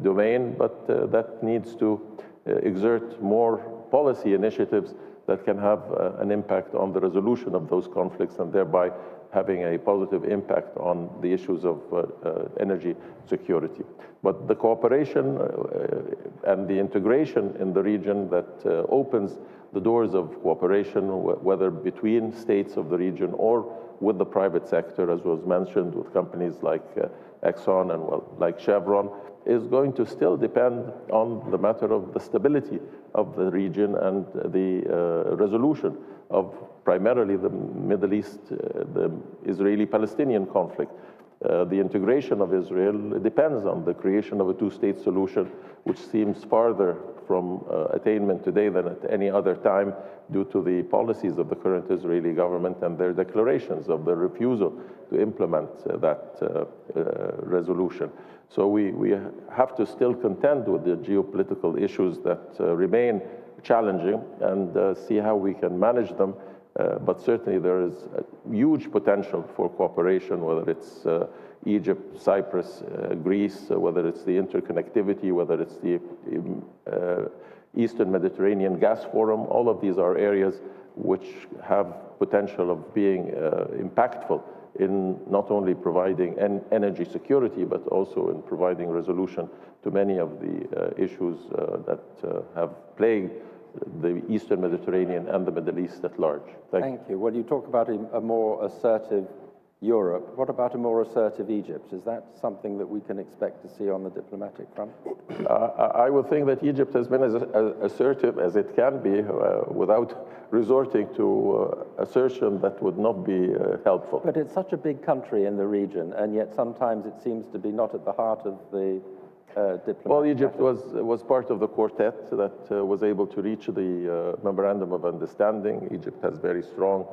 domain, but that needs to exert more policy initiatives that can have an impact on the resolution of those conflicts and thereby having a positive impact on the issues of energy security. But the cooperation and the integration in the region that opens the doors of cooperation, whether between states of the region or with the private sector, as was mentioned, with companies like Exxon and like Chevron, is going to still depend on the matter of the stability of the region and the resolution of primarily the Middle East, the Israeli-Palestinian conflict. The integration of Israel depends on the creation of a two-state solution, which seems farther from attainment today than at any other time due to the policies of the current Israeli government and their declarations of the refusal to implement that resolution. So we have to still contend with the geopolitical issues that remain challenging and see how we can manage them. But certainly there is a huge potential for cooperation, whether it's Egypt, Cyprus, Greece, whether it's the interconnectivity, whether it's the Eastern Mediterranean Gas Forum. All of these are areas which have potential of being impactful in not only providing energy security, but also in providing resolution to many of the issues that have plagued the Eastern Mediterranean and the Middle East at large. Thank you. Well, you talk about a more assertive Europe. What about a more assertive Egypt? Is that something that we can expect to see on the diplomatic front? I would think that Egypt has been as assertive as it can be without resorting to assertion that would not be helpful. But it's such a big country in the region, and yet sometimes it seems to be not at the heart of the diplomatic. Well, Egypt was part of the quartet that was able to reach the Memorandum of Understanding. Egypt has very strong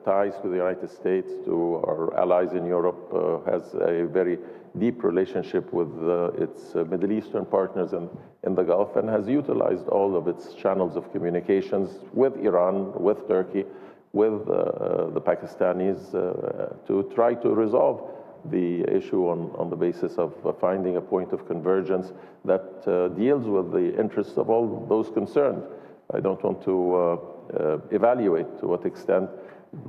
ties to the United States, to our allies in Europe, has a very deep relationship with its Middle Eastern partners in the Gulf, and has utilized all of its channels of communications with Iran, with Turkey, with the Pakistanis to try to resolve the issue on the basis of finding a point of convergence that deals with the interests of all those concerned. I don't want to evaluate to what extent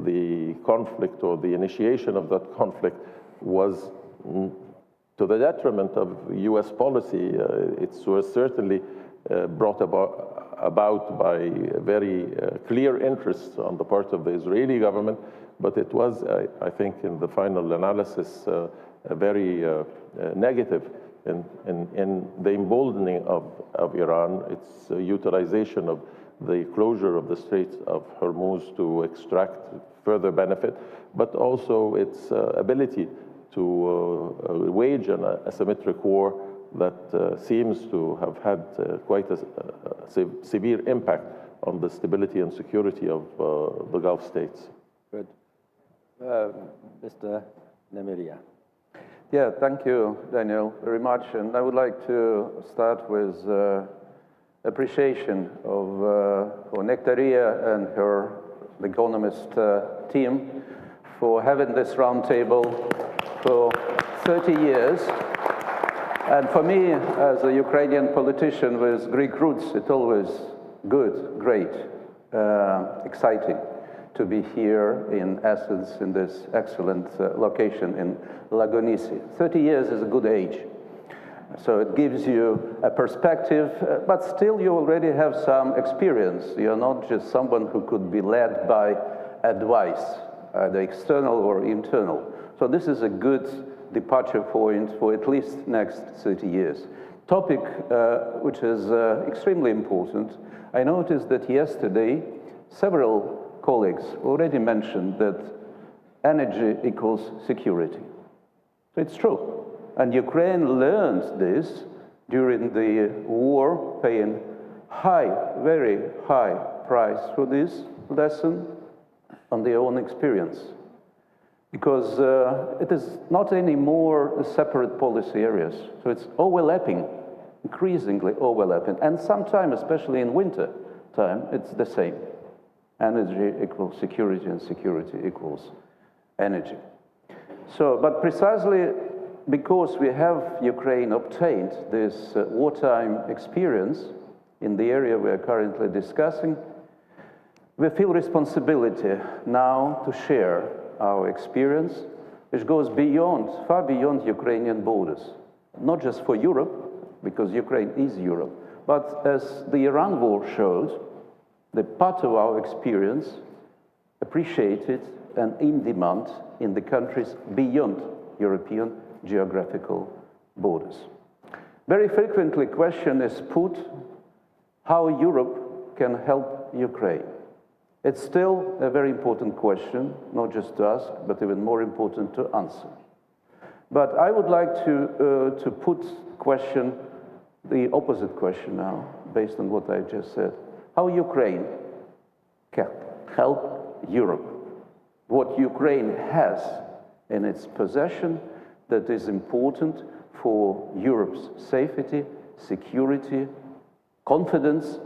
the conflict or the initiation of that conflict was to the detriment of US policy. It was certainly brought about by very clear interests on the part of the Israeli government, but it was, I think, in the final analysis, very negative in the emboldening of Iran, its utilization of the closure of the Strait of Hormuz to extract further benefit, but also its ability to wage an asymmetric war that seems to have had quite a severe impact on the stability and security of the Gulf states. Good. Mr. Nemiria. Yeah, thank you, Daniel, very much. And I would like to start with appreciation for Nectaria and her Economist team for having this roundtable for 30 years. And for me, as a Ukrainian politician with Greek roots, it's always good, great, exciting to be here in Athens in this excellent location in Lagonisi. 30 years is a good age. So it gives you a perspective, but still you already have some experience. You're not just someone who could be led by advice, either external or internal. So this is a good departure point for at least next 30 years. Topic which is extremely important. I noticed that yesterday several colleagues already mentioned that energy equals security. So it's true. And Ukraine learned this during the war, paying very high price for this lesson on their own experience. Because it is not anymore separate policy areas. So it's overlapping, increasingly overlapping. And sometimes, especially in winter time, it's the same. Energy equals security and security equals energy. So, but precisely because we have Ukraine obtained this wartime experience in the area we are currently discussing, we feel responsibility now to share our experience, which goes beyond, far beyond Ukrainian borders. Not just for Europe, because Ukraine is Europe, but as the Iran war showed, the part of our experience appreciated and in demand in the countries beyond European geographical borders. Very frequently, question is put how Europe can help Ukraine. It's still a very important question, not just to ask, but even more important to answer. But I would like to put question, the opposite question now, based on what I just said. How Ukraine can help Europe. What Ukraine has in its possession that is important for Europe's safety, security, confidence.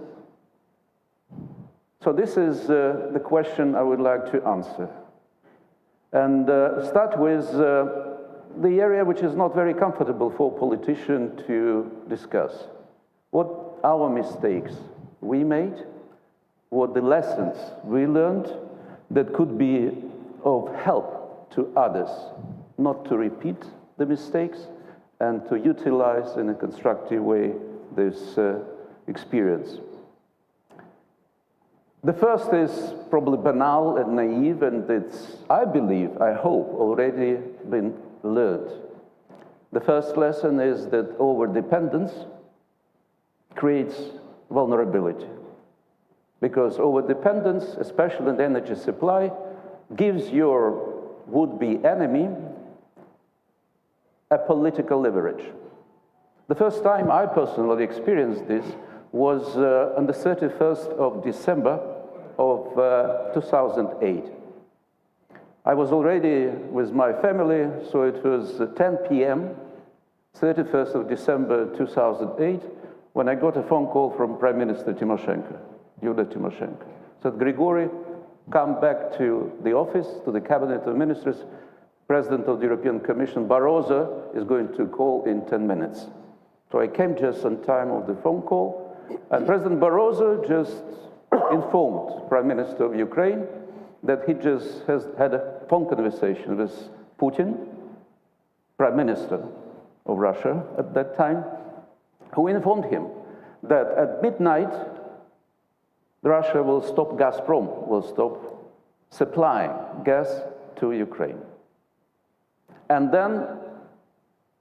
So this is the question I would like to answer. And start with the area which is not very comfortable for a politician to discuss. What our mistakes we made, what the lessons we learned that could be of help to others, not to repeat the mistakes and to utilize in a constructive way this experience. The first is probably banal and naive, and it's, I believe, I hope, already been learned. The first lesson is that over-dependence creates vulnerability. Because over-dependence, especially in energy supply, gives your would-be enemy a political leverage. The first time I personally experienced this was on the 31st of December of 2008. I was already with my family, so it was 10 p.m., 31st of December 2008, when I got a phone call from Prime Minister Tymoshenko, Yulia Tymoshenko. Said, Grigory, come back to the office, to the Cabinet of Ministers. President of the European Commission, Barroso, is going to call in 10 minutes. So I came just on time of the phone call, and President Barroso just informed Prime Minister of Ukraine that he just has had a phone conversation with Putin, Prime Minister of Russia at that time, who informed him that at midnight, Russia will stop Gazprom, will stop supplying gas to Ukraine. And then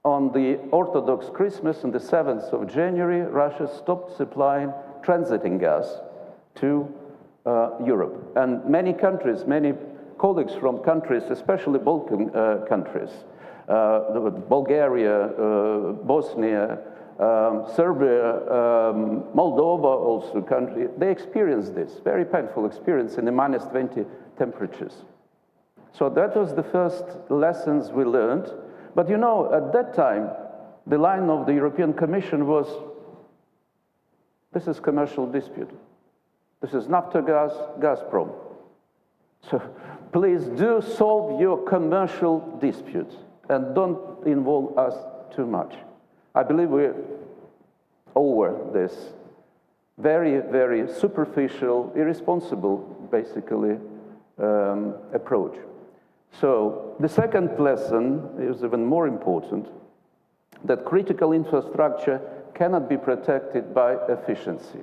on the Orthodox Christmas, on the 7th of January, Russia stopped supplying transiting gas to Europe. And many countries, many colleagues from countries, especially Balkan countries, Bulgaria, Bosnia, Serbia, Moldova also country, they experienced this very painful experience in the -20 temperatures. So that was the first lessons we learned, But you know, at that time, the line of the European Commission was, this is commercial dispute. This is Naftogaz, Gazprom. So please do solve your commercial disputes and don't involve us too much. I believe we're over this very, very superficial, irresponsible, basically, approach. So the second lesson is even more important, that critical infrastructure cannot be protected by efficiency.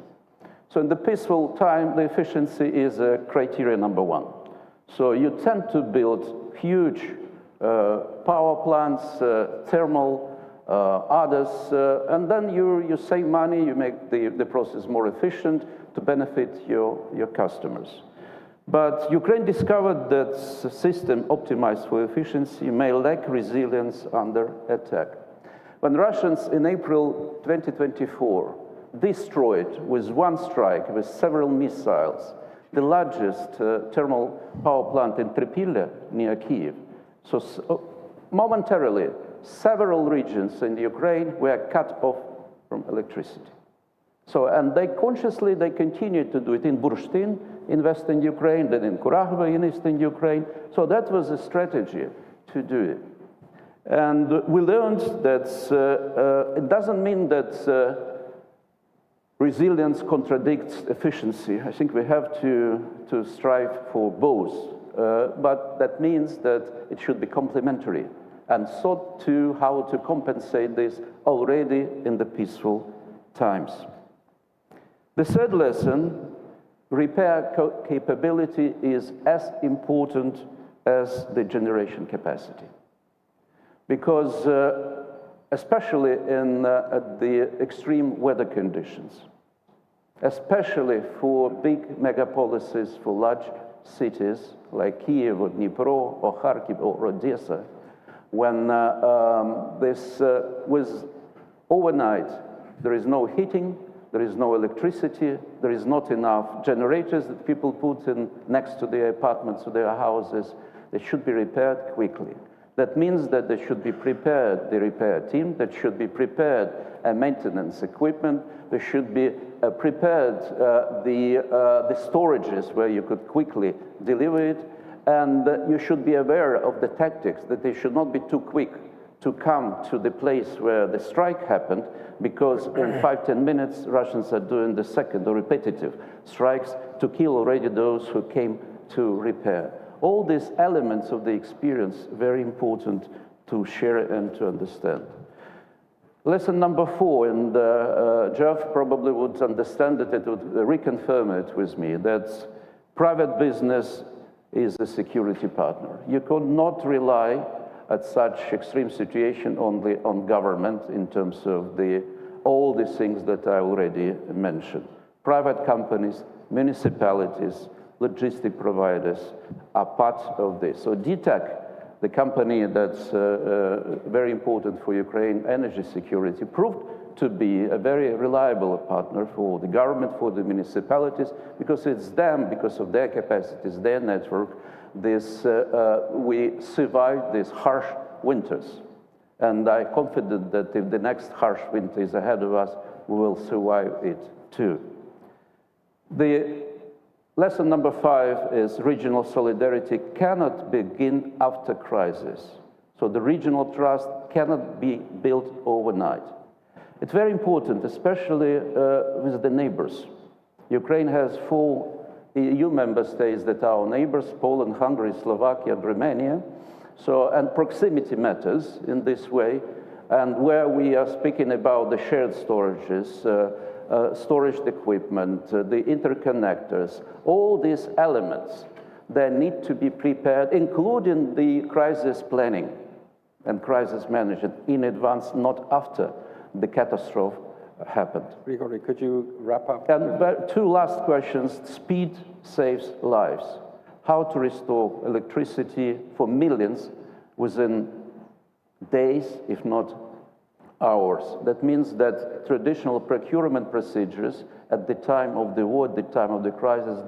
So in the peaceful time, the efficiency is criteria number one. So you tend to build huge power plants, thermal, others, and then you save money, you make the process more efficient to benefit your customers. But Ukraine discovered that the system optimized for efficiency may lack resilience under attack. When Russians in April 2024 destroyed with one strike, with several missiles, the largest thermal power plant in Tripoli near Kiev, so momentarily, several regions in Ukraine were cut off from electricity. So, and they consciously, they continued to do it in Burштyn, in Western Ukraine, then in Kurahovo in Eastern Ukraine. So that was a strategy to do it. And we learned that it doesn't mean that resilience contradicts efficiency. I think we have to strive for both. But that means that it should be complementary and sought to how to compensate this already in the peaceful times. The third lesson, repair capability is as important as the generation capacity. Because especially in the extreme weather conditions, especially for big megapolises, for large cities like Kiev or Dnipro or Kharkiv or Odessa, when this was overnight, there is no heating, there is no electricity, there is not enough generators that people put in next to their apartments or their houses, they should be repaired quickly. That means that they should be prepared, the repair team, that should be prepared maintenance equipment, there should be prepared the storages where you could quickly deliver it, and you should be aware of the tactics, that they should not be too quick to come to the place where the strike happened, because in 5–10 minutes, Russians are doing the second or repetitive strikes to kill already those who came to repair. All these elements of the experience, very important to share and to understand. Lesson number 4, and Jeff probably would understand it, it would reconfirm it with me, that private business is a security partner. You could not rely at such extreme situation only on government in terms of all the things that I already mentioned. Private companies, municipalities, logistic providers are part of this. So DTAC, the company that's very important for Ukraine energy security, proved to be a very reliable partner for the government, for the municipalities, because it's them, because of their capacities, their network, we survived these harsh winters. And I'm confident that if the next harsh winter is ahead of us, we will survive it too. The lesson number 5 is regional solidarity cannot begin after crisis. So the regional trust cannot be built overnight. It's very important, especially with the neighbors. Ukraine has 4 EU member states that are our neighbors: Poland, Hungary, Slovakia, and Romania. So, and proximity matters in this way. And where we are speaking about the shared storages, storage equipment, the interconnectors, all these elements, they need to be prepared, including the crisis planning and crisis management in advance, not after the catastrophe happened. Grigori, could you wrap up? And 2 last questions. Speed saves lives. How to restore electricity for millions within days, if not hours. That means that traditional procurement procedures at the time of the war, at the time of the crisis,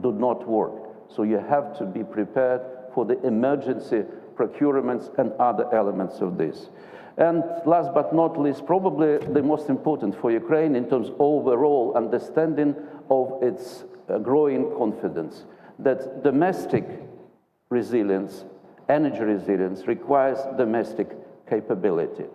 do not work. So you have to be prepared for the emergency procurements, and other elements of this. And last but not least, probably the most important for Ukraine in terms of overall understanding of its growing confidence, that domestic resilience, energy resilience, requires domestic capability.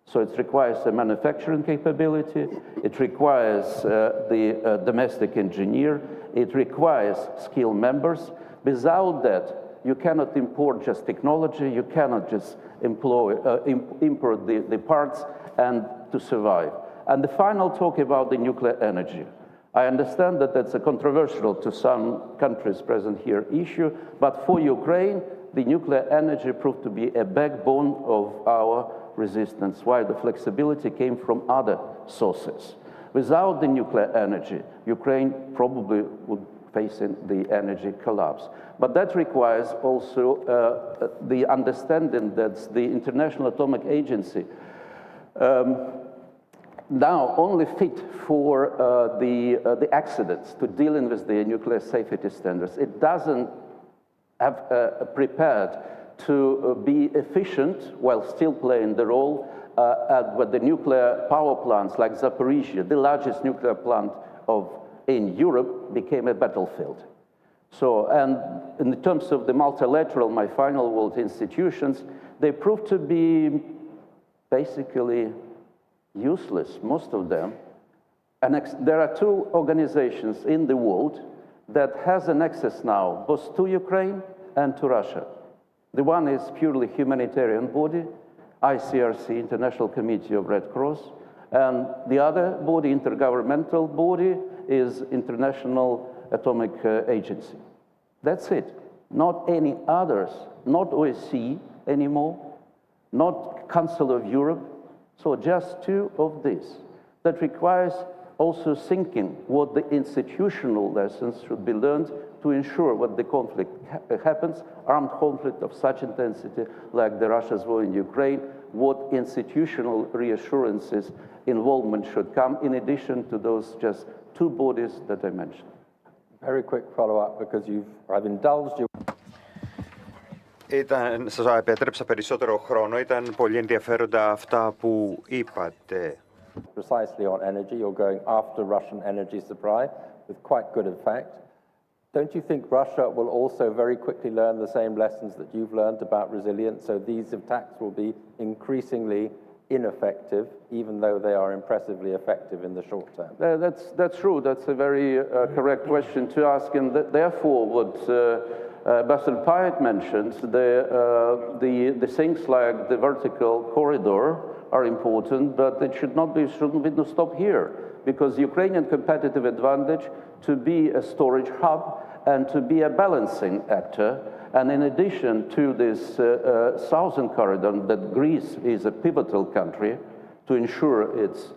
So it requires a manufacturing capability, it requires the domestic engineer, it requires skilled members. Without that, you cannot import just technology, you cannot just import the parts and to survive. And the final talk about the nuclear energy. I understand that that's a controversial to some countries present here issue, but for Ukraine, the nuclear energy proved to be a backbone of our resistance, while the flexibility came from other sources. Without the nuclear energy, Ukraine probably would facing the energy collapse. But that requires also the understanding that the International Atomic Agency now only fit for the accidents, to dealing with the nuclear safety standards. It doesn't have prepared to be efficient while still playing the role at the nuclear power plants like Zaporizhzhia, the largest nuclear plant in Europe, became a battlefield. So, and in terms of the multilateral, my final world institutions, they proved to be basically useless, most of them. And there are two organizations in the world that has an access now, both to Ukraine and to Russia. The one is purely humanitarian body, ICRC, International Committee of Red Cross, and the other body, intergovernmental body, is International Atomic Agency. That's it. Not any others, not OSCE anymore, not Council of Europe, so just two of these. That requires also thinking what the institutional lessons should be learned to ensure when the conflict happens, armed conflict of such intensity like the Russia's war in Ukraine, what institutional reassurances involvement should come in addition to those just two bodies that I mentioned. Very quick follow-up because I've indulged you. Σας επέτρεψα περισσότερο χρόνο, ήταν πολύ ενδιαφέροντα αυτά που είπατε. Precisely on energy, you're going after Russian energy supply with quite good effect. Don't you think Russia will also very quickly learn the same lessons that you've learned about resilience, so these attacks will be increasingly ineffective, even though they are impressively effective in the short term? That's true. That's a very correct question to ask, and therefore what Ambassador Pyatt mentioned, the things like the vertical corridor are important, but it shouldn't be stop here, because Ukrainian competitive advantage to be a storage hub and to be a balancing actor. And in addition to this southern corridor, that Greece is a pivotal country to ensure its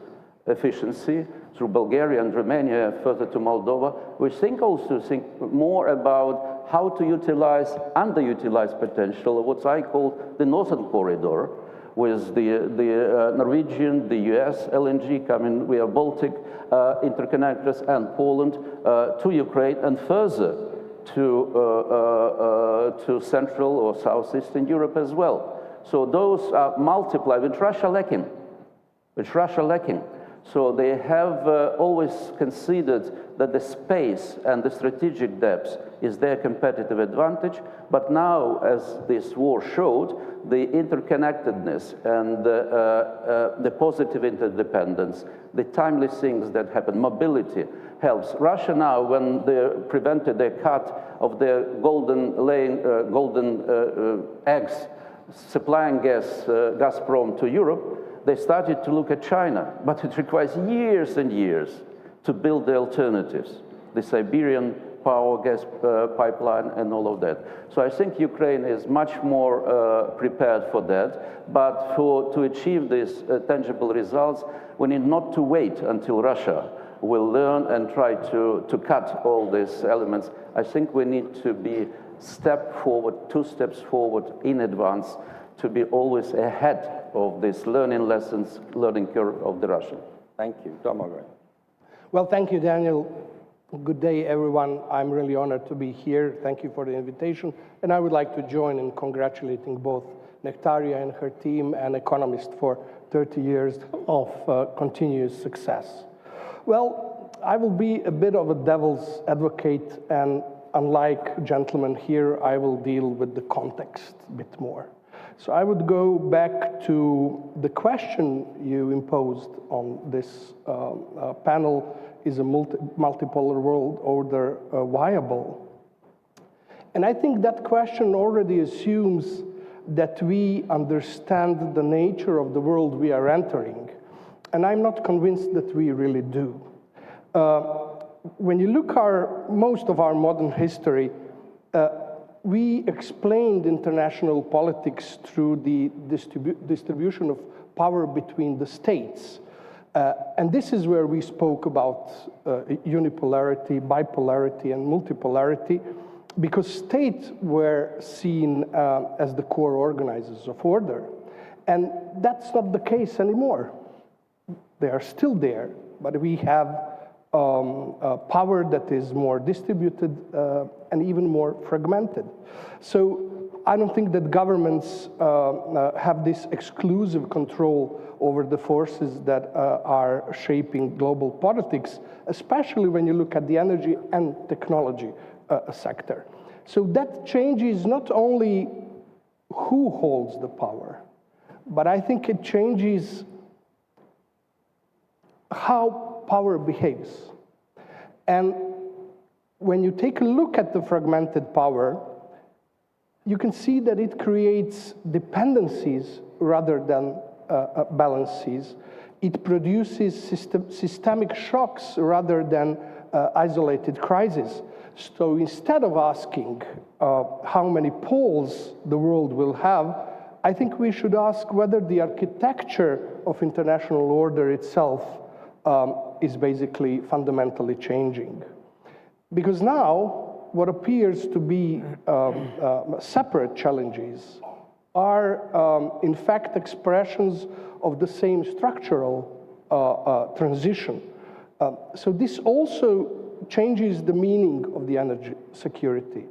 efficiency through Bulgaria and Romania, further to Moldova, we also think more about how to utilize underutilized potential of what I call the northern corridor, with the Norwegian, the US LNG coming via Baltic interconnectors and Poland to Ukraine and further to Central or Southeastern Europe as well. So those are multiplied, with Russia lacking. So they have always considered that the space and the strategic depth is their competitive advantage, but now, as this war showed, the interconnectedness and the positive interdependence, the timely things that happen, mobility helps. Russia now, when they prevented their cut of their golden eggs, supplying Gazprom to Europe, they started to look at China, but it requires years and years to build the alternatives, the Siberian power gas pipeline and all of that. So I think Ukraine is much more prepared for that, but to achieve these tangible results, we need not to wait until Russia will learn and try to cut all these elements. I think we need to be two steps forward in advance, to be always ahead of this learning curve of the Russian. Thank you. Domagoj. Well, thank you, Daniel. Good day, everyone. I'm really honored to be here. Thank you for the invitation. And I would like to join in congratulating both Nectaria and her team and Economist for 30 years of continuous success. Well, I will be a bit of a devil's advocate, and unlike gentlemen here, I will deal with the context a bit more. So I would go back to the question you imposed on this panel: is a multipolar world order viable? And I think that question already assumes that we understand the nature of the world we are entering. And I'm not convinced that we really do. When you look most of our modern history, we explained international politics through the distribution of power between the states. And this is where we spoke about unipolarity, bipolarity, and multipolarity, because states were seen as the core organizers of order. And that's not the case anymore. They are still there, but we have power that is more distributed and even more fragmented. So I don't think that governments have this exclusive control over the forces that are shaping global politics, especially when you look at the energy and technology sector. So that changes not only who holds the power, but I think it changes how power behaves. And when you take a look at the fragmented power, you can see that it creates dependencies rather than balances. It produces systemic shocks rather than isolated crises. So instead of asking how many poles the world will have, I think we should ask whether the architecture of international order itself is basically fundamentally changing. Because now, what appears to be separate challenges are, in fact, expressions of the same structural transition. So this also changes the meaning of the energy security.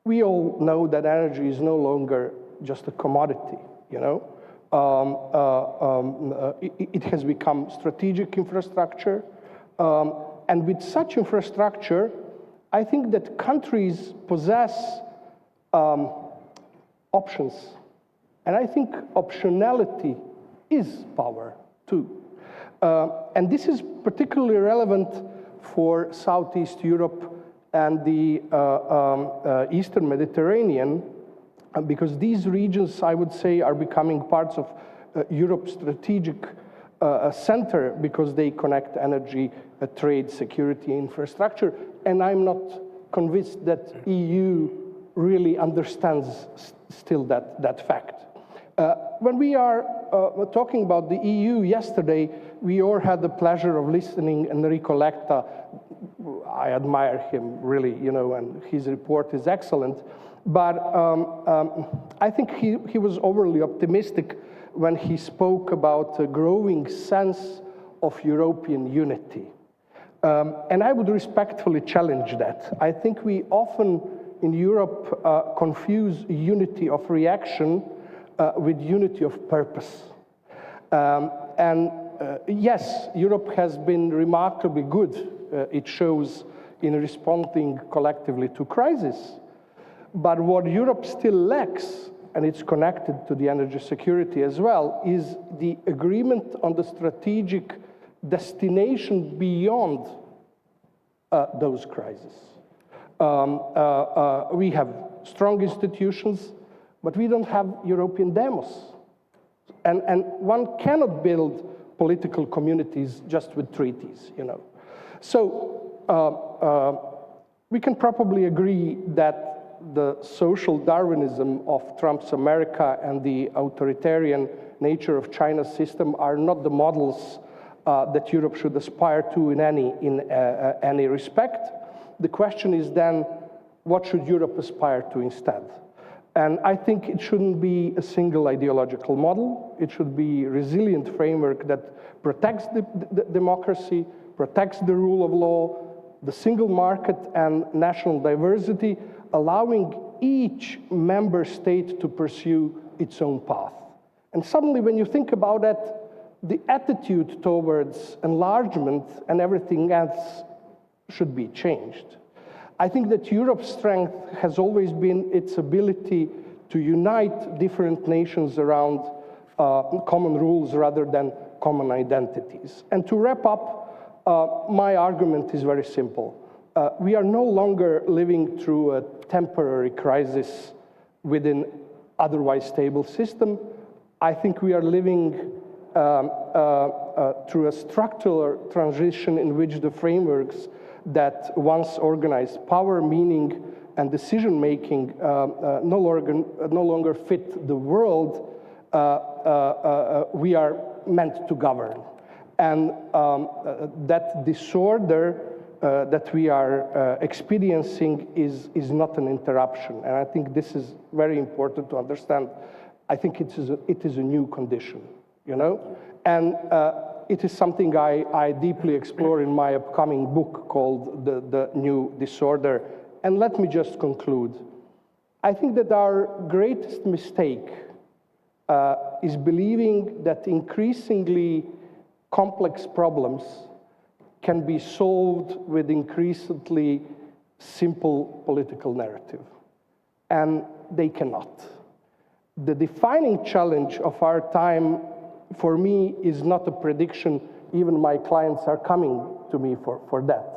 We all know that energy is no longer just a commodity, you know? It has become strategic infrastructure. And with such infrastructure, I think that countries possess options. And I think optionality is power, too. And this is particularly relevant for Southeast Europe and the Eastern Mediterranean, because these regions, I would say, are becoming parts of Europe's strategic center because they connect energy, trade, security, infrastructure. And I'm not convinced that EU really understands still that fact. When we are talking about the EU yesterday, we all had the pleasure of listening to Enrico Letta. I admire him, really, you know, and his report is excellent. But I think he was overly optimistic when he spoke about a growing sense of European unity. And I would respectfully challenge that. I think we often in Europe confuse unity of reaction with unity of purpose. Yes, Europe has been remarkably good, it shows, in responding collectively to crisis. But what Europe still lacks, and it's connected to the energy security as well, is the agreement on the strategic destination beyond those crises. We have strong institutions, but we don't have European demos. And one cannot build political communities just with treaties, you know. So we can probably agree that the social Darwinism of Trump's America and the authoritarian nature of China's system are not the models that Europe should aspire to in any respect. The question is then, what should Europe aspire to instead? And I think it shouldn't be a single ideological model. It should be a resilient framework that protects the democracy, protects the rule of law, the single market, and national diversity, allowing each member state to pursue its own path. And suddenly, when you think about it, the attitude towards enlargement and everything else should be changed. I think that Europe's strength has always been its ability to unite different nations around common rules rather than common identities. And to wrap up, my argument is very simple. We are no longer living through a temporary crisis within otherwise stable system. I think we are living through a structural transition in which the frameworks that once organized power, meaning, and decision-making no longer fit the world we are meant to govern. And that disorder that we are experiencing is not an interruption. And I think this is very important to understand. I think it is a new condition, you know? And it is something I deeply explore in my upcoming book called The New Disorder. And let me just conclude. I think that our greatest mistake is believing that increasingly complex problems can be solved with increasingly simple political narrative. And they cannot. The defining challenge of our time, for me, is not a prediction. Even my clients are coming to me for that.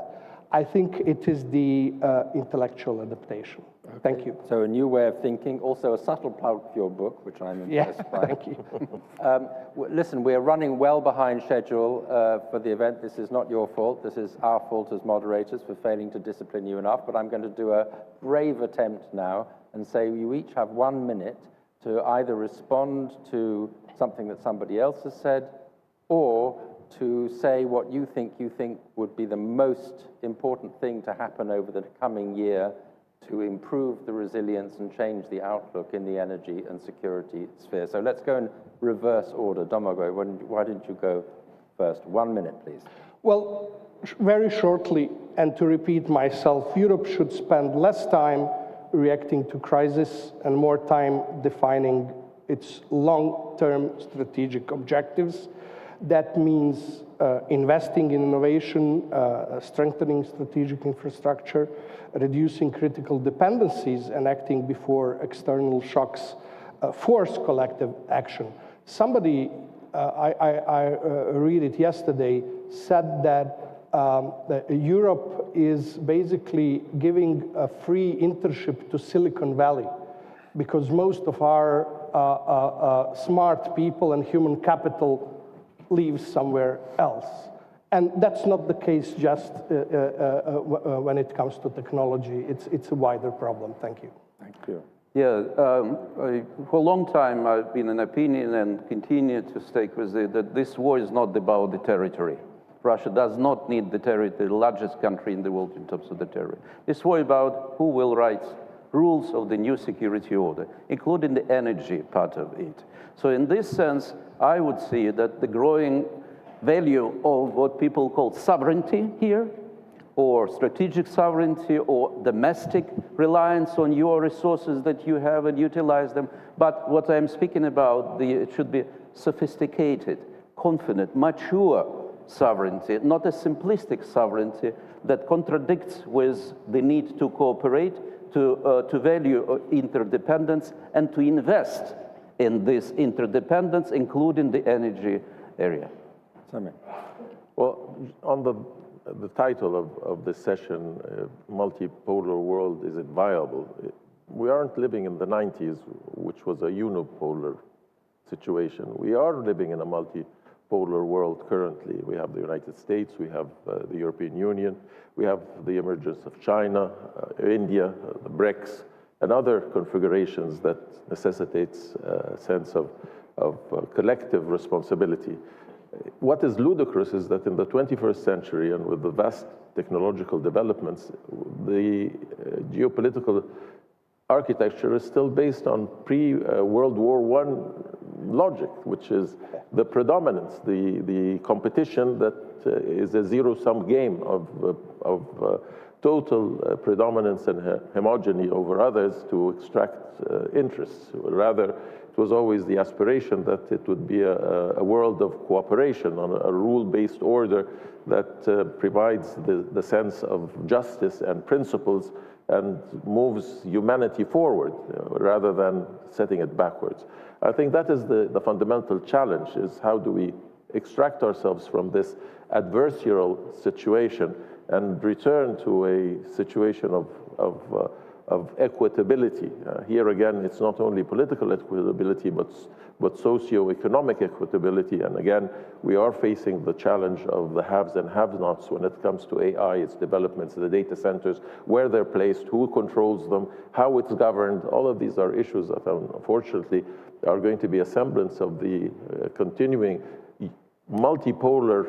I think it is the intellectual adaptation. Okay. Thank you. So a new way of thinking, also a subtle plug for your book, which I'm impressed by. Thank you. Listen, we're running well behind schedule for the event. This is not your fault. This is our fault as moderators for failing to discipline you enough. But I'm going to do a brave attempt now and say you each have 1 minute to either respond to something that somebody else has said or to say what you think would be the most important thing to happen over the coming year to improve the resilience and change the outlook in the energy and security sphere. So let's go in reverse order. Domagoj, why didn't you go first? 1 minute, please. Well, very shortly, and to repeat myself, Europe should spend less time reacting to crisis and more time defining its long-term strategic objectives. That means investing in innovation, strengthening strategic infrastructure, reducing critical dependencies, and acting before external shocks force collective action. Somebody, I read it yesterday, said that Europe is basically giving a free internship to Silicon Valley because most of our smart people and human capital leaves somewhere else. And that's not the case just when it comes to technology. It's a wider problem. Thank you. Thank you. Yeah, for a long time I've been an opinion and continue to stake with it that this war is not about the territory. Russia does not need the territory, the largest country in the world in terms of the territory. This war about who will write rules of the new security order, including the energy part of it. So in this sense, I would see that the growing value of what people call sovereignty here, or strategic sovereignty, or domestic reliance on your resources that you have and utilize them. But what I'm speaking about, it should be sophisticated, confident, mature sovereignty, not a simplistic sovereignty that contradicts with the need to cooperate, to value interdependence, and to invest in this interdependence, including the energy area. Well, on the title of this session, multipolar world, is it viable? We aren't living in the 90s, which was a unipolar situation. We are living in a multipolar world currently. We have the United States, we have the European Union, we have the emergence of China, India, the BRICS, and other configurations that necessitates a sense of collective responsibility. What is ludicrous is that in the 21st century and with the vast technological developments, the geopolitical architecture is still based on pre-World War I logic, which is the predominance, the competition that is a zero-sum game of total predominance and homogeny over others to extract interests. Rather, it was always the aspiration that it would be a world of cooperation on a rule-based order that provides the sense of justice and principles and moves humanity forward rather than setting it backwards. I think that is the fundamental challenge, is how do we extract ourselves from this adversarial situation and return to a situation of equitability. Here again, it's not only political equitability, but socio-economic equitability. And again, we are facing the challenge of the haves and have-nots when it comes to AI, its developments, the data centers, where they're placed, who controls them, how it's governed. All of these are issues that unfortunately are going to be a semblance of the continuing multipolar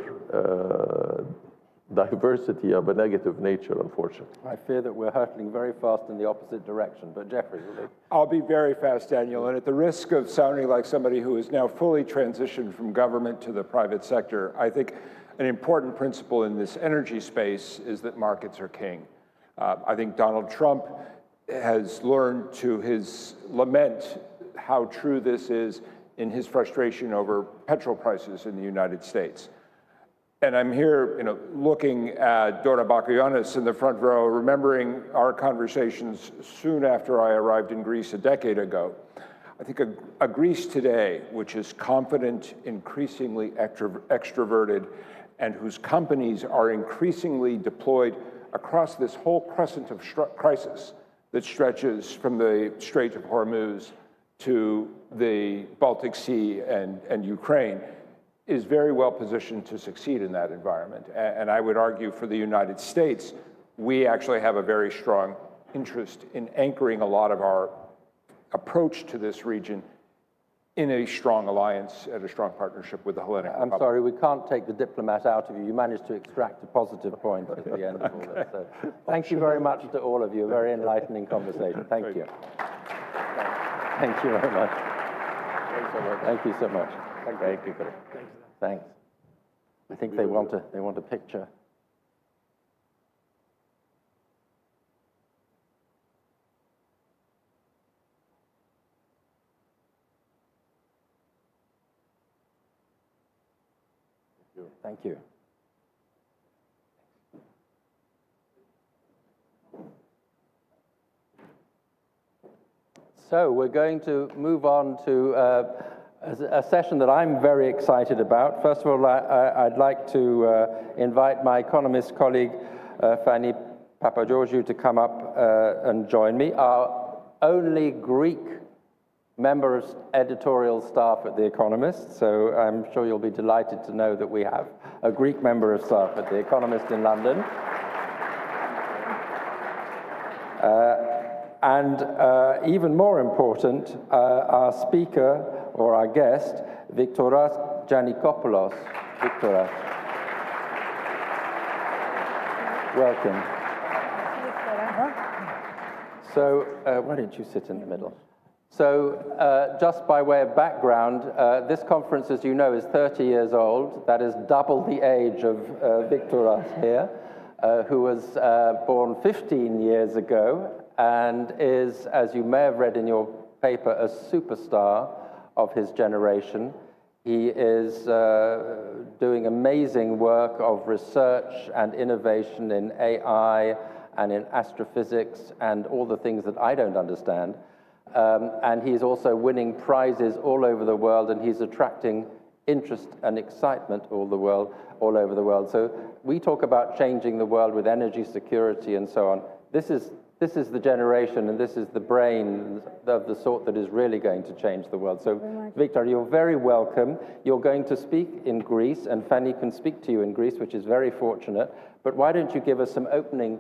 diversity of a negative nature, unfortunately. I fear that we're hurtling very fast in the opposite direction, but Jeffrey, will you? I'll be very fast, Daniel, and at the risk of sounding like somebody who is now fully transitioned from government to the private sector, I think an important principle in this energy space is that markets are king. I think Donald Trump has learned to his lament how true this is in his frustration over petrol prices in the United States. And I'm here, looking at Dora Bakoyannis in the front row, remembering our conversations soon after I arrived in Greece a decade ago. I think a Greece today, which is confident, increasingly extroverted, and whose companies are increasingly deployed across this whole crescent of crisis that stretches from the Strait of Hormuz to the Baltic Sea and Ukraine, is very well positioned to succeed in that environment. And I would argue for the United States, we actually have a very strong interest in anchoring a lot of our approach to this region in a strong alliance and a strong partnership with the Hellenic Republic. I'm sorry, we can't take the diplomat out of you. You managed to extract a positive point at the end of all this. So thank you very much to all of you. A very enlightening conversation. Thank you. Thank you very much. Thank you so much. Thank you. Thanks. I think they want a picture. Thank you. So we're going to move on to a session that I'm very excited about. First of all, I'd like to invite my economist colleague, Fanny Papageorgiou, to come up and join me. Our only Greek member of editorial staff at The Economist, so I'm sure you'll be delighted to know that we have a Greek member of staff at The Economist in London. And even more important, our speaker, or our guest, Viktoras Giannikopoulos. Viktoras. Welcome. So, why don't you sit in the middle? So, just by way of background, this conference, as you know, is 30 years old. That is double the age of Viktoras here, who was born 15 years ago and is, as you may have read in your paper, a superstar of his generation. He is doing amazing work of research and innovation in AI and in astrophysics and all the things that I don't understand. And he's also winning prizes all over the world, and he's attracting interest and excitement all over the world. So we talk about changing the world with energy security and so on. This is the generation, and this is the brain of the sort that is really going to change the world. So, Victor, you're very welcome. You're going to speak in Greece, and Fanny can speak to you in Greece, which is very fortunate. But why don't you give us some opening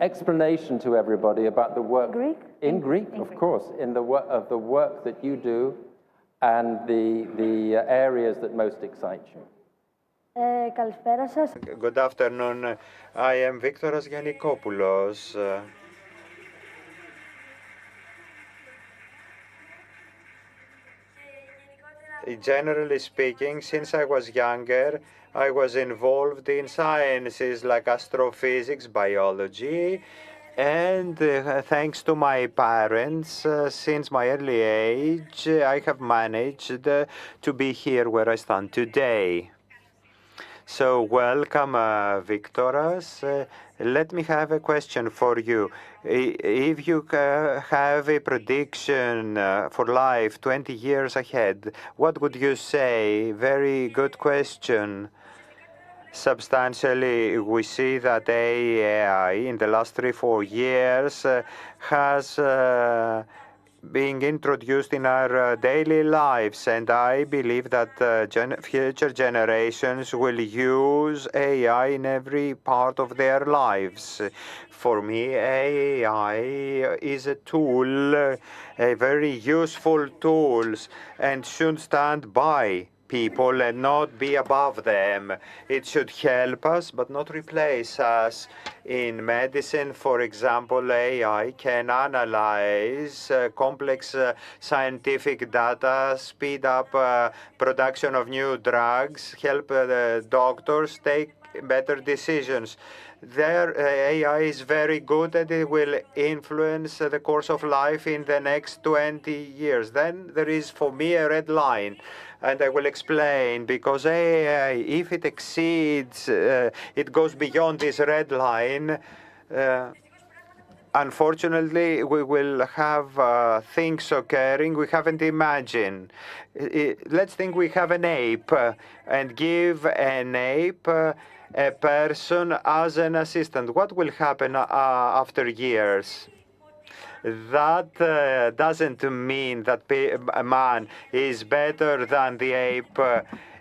explanation to everybody about the work in Greek, of course, in the work that you do and the areas that most excite you. Good afternoon. I am Viktoras Giannikopoulos. generally speaking, since I was younger, I was involved in sciences like astrophysics, biology, and thanks to my parents, since my early age, I have managed to be here where I stand today. So welcome, Victoras. Let me have a question for you. If you have a prediction for life 20 years ahead, what would you say? Very good question. Substantially, we see that AI in the last 3-4 years has being introduced in our daily lives, and I believe that future generations will use AI in every part of their lives. For me, AI is a tool, a very useful tool, and should stand by people and not be above them. It should help us, but not replace us. In medicine, for example, AI can analyze complex scientific data, speed up production of new drugs, help the doctors take better decisions. Their AI is very good and it will influence the course of life in the next 20 years. Then there is, for me, a red line. And I will explain, because AI, if it exceeds, it goes beyond this red line, unfortunately, we will have things occurring we haven't imagined. Let's think we have an ape and give an ape a person as an assistant. What will happen after years? That doesn't mean that a man is better than the ape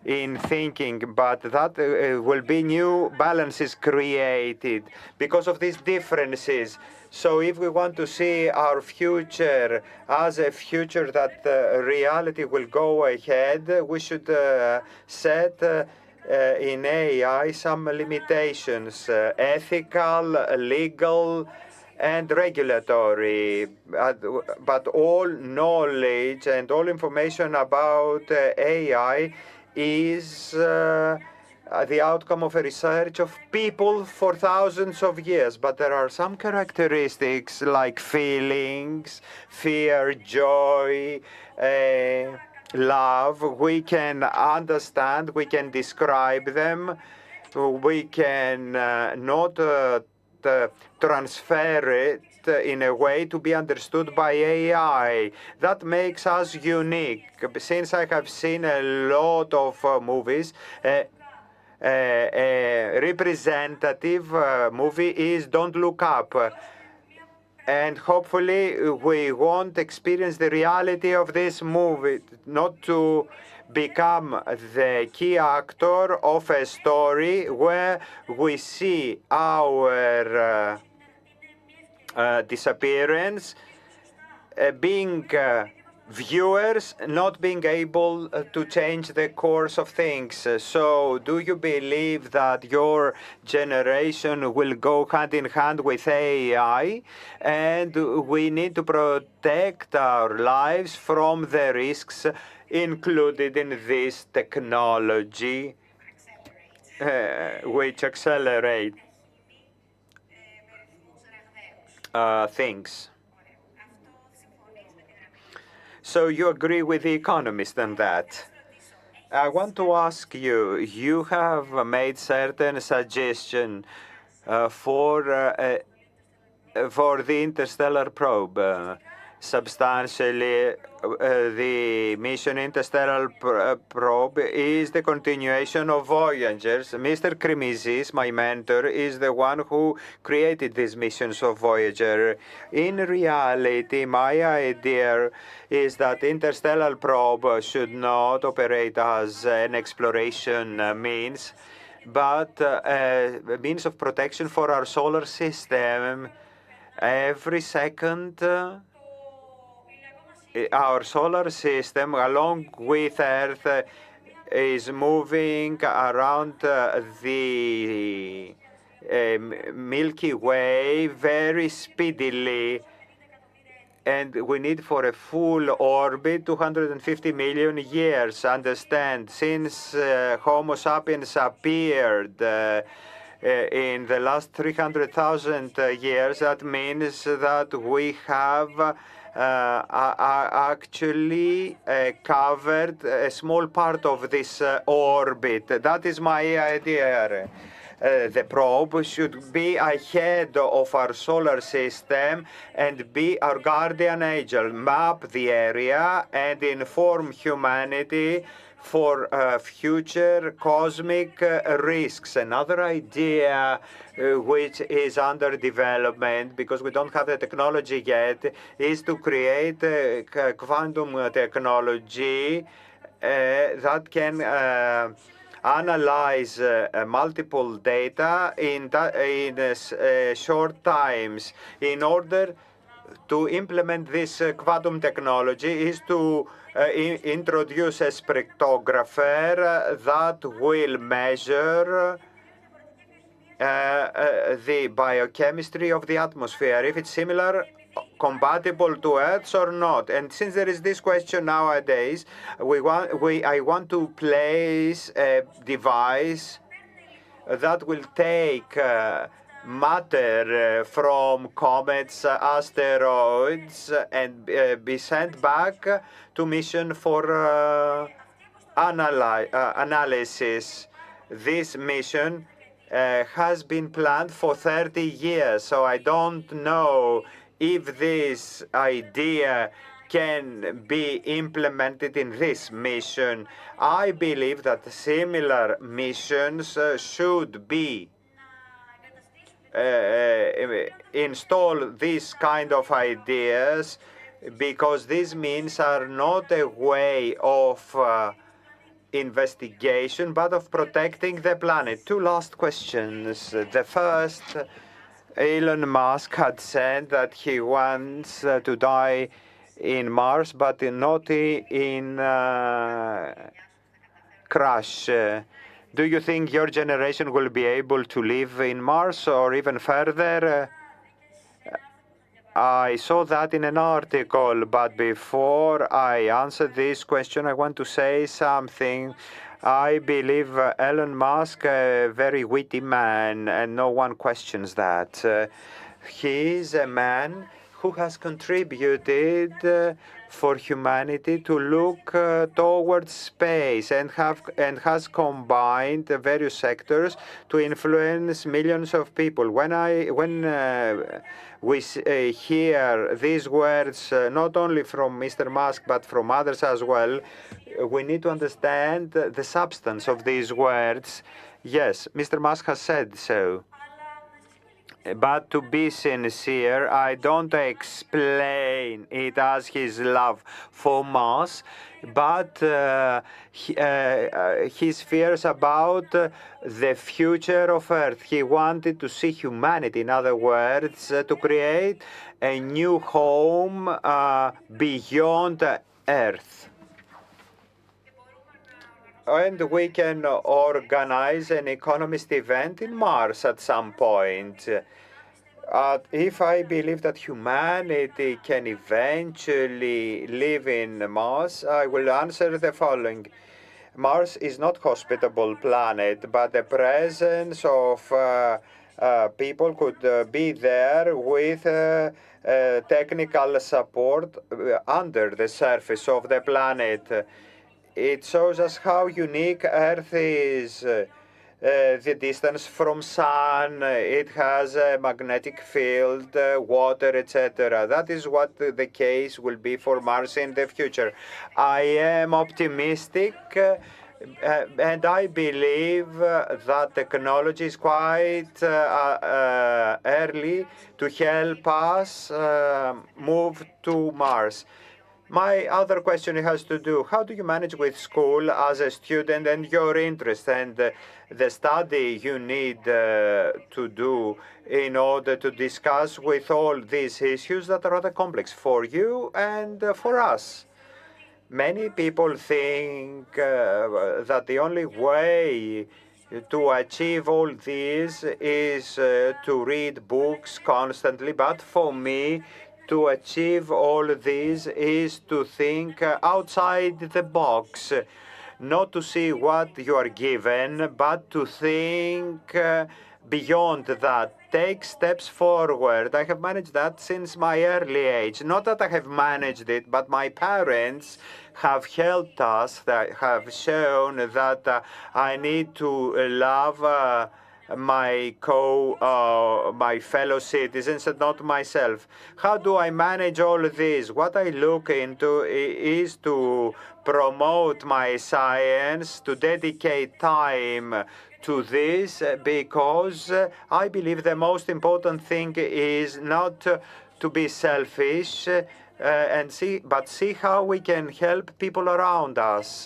in thinking, but that will be new balances created because of these differences. So if we want to see our future as a future that reality will go ahead, we should set in AI some limitations, ethical, legal, and regulatory, but all knowledge and all information about AI is the outcome of a research of people for thousands of years. But there are some characteristics like feelings, fear, joy, love. We can understand, we can describe them, we can not transfer it in a way to be understood by AI. That makes us unique. Since I have seen a lot of movies, a representative movie is Don't Look Up. And hopefully we won't experience the reality of this movie, not to become the key actor of a story where we see our disappearance being viewers not being able to change the course of things. So do you believe that your generation will go hand in hand with AI, and we need to protect our lives from the risks included in this technology, which accelerate things? So you agree with the economist on that? I want to ask you, you have made certain suggestion for the interstellar probe. Substantially, the mission interstellar probe is the continuation of Voyager's. Mr. Krimisis, my mentor, is the one who created these missions of Voyager. In reality, my idea is that interstellar probe should not operate as an exploration means, but a means of protection for our solar system. Every second, our solar system, along with Earth, is moving around the Milky Way very speedily. and we need for a full orbit 250 million years. Understand, since Homo sapiens appeared in the last 300,000 years, that means that we have actually covered a small part of this orbit. That is my idea. The probe should be ahead of our solar system and be our guardian angel, map the area and inform humanity for future cosmic risks. Another idea which is under development, because we don't have the technology yet, is to create quantum technology that can analyze multiple data in short times. In order to implement this quantum technology is to introduce a spectrographer that will measure the biochemistry of the atmosphere, if it's similar, compatible to Earth's or not. And since there is this question nowadays, I want to place a device that will take matter from comets, asteroids, and be sent back to mission for analysis. This mission has been planned for 30 years, so I don't know if this idea can be implemented in this mission. I believe that similar missions should be install these kind of ideas, because these means are not a way of investigation, but of protecting the planet. Two last questions. The first, Elon Musk had said that he wants to die in Mars, but not in crash. Do you think your generation will be able to live in Mars or even further? I saw that in an article, but before I answer this question, I want to say something. I believe Elon Musk, a very witty man, and no one questions that. He is a man who has contributed for humanity to look towards space and has combined the various sectors to influence millions of people. When we hear these words, not only from Mr. Musk but from others as well, we need to understand the substance of these words. Yes, Mr. Musk has said so. But to be sincere, I don't explain it as his love for Mars, but his fears about the future of Earth. He wanted to see humanity, in other words, to create a new home beyond Earth. And we can organize an economist event in Mars at some point. If I believe that humanity can eventually live in Mars, I will answer the following. Mars is not a hospitable planet, but the presence of people could be there with technical support under the surface of the planet. It shows us how unique Earth is. The distance from sun, it has a magnetic field, water, etc. That is what the case will be for Mars in the future. I am optimistic, and I believe that technology is quite early to help us move to Mars. My other question has to do, how do you manage with school as a student and your interest and the study you need to do in order to discuss with all these issues that are rather complex for you and for us? Many people think that the only way to achieve all this is to read books constantly, but for me, to achieve all this is to think outside the box, not to see what you are given, but to think beyond that. Take steps forward. I have managed that since my early age. Not that I have managed it, but my parents have helped us, that have shown that I need to love my fellow citizens and not myself. How do I manage all this? What I look into is to promote my science, to dedicate time to this, because I believe the most important thing is not to be selfish but see how we can help people around us.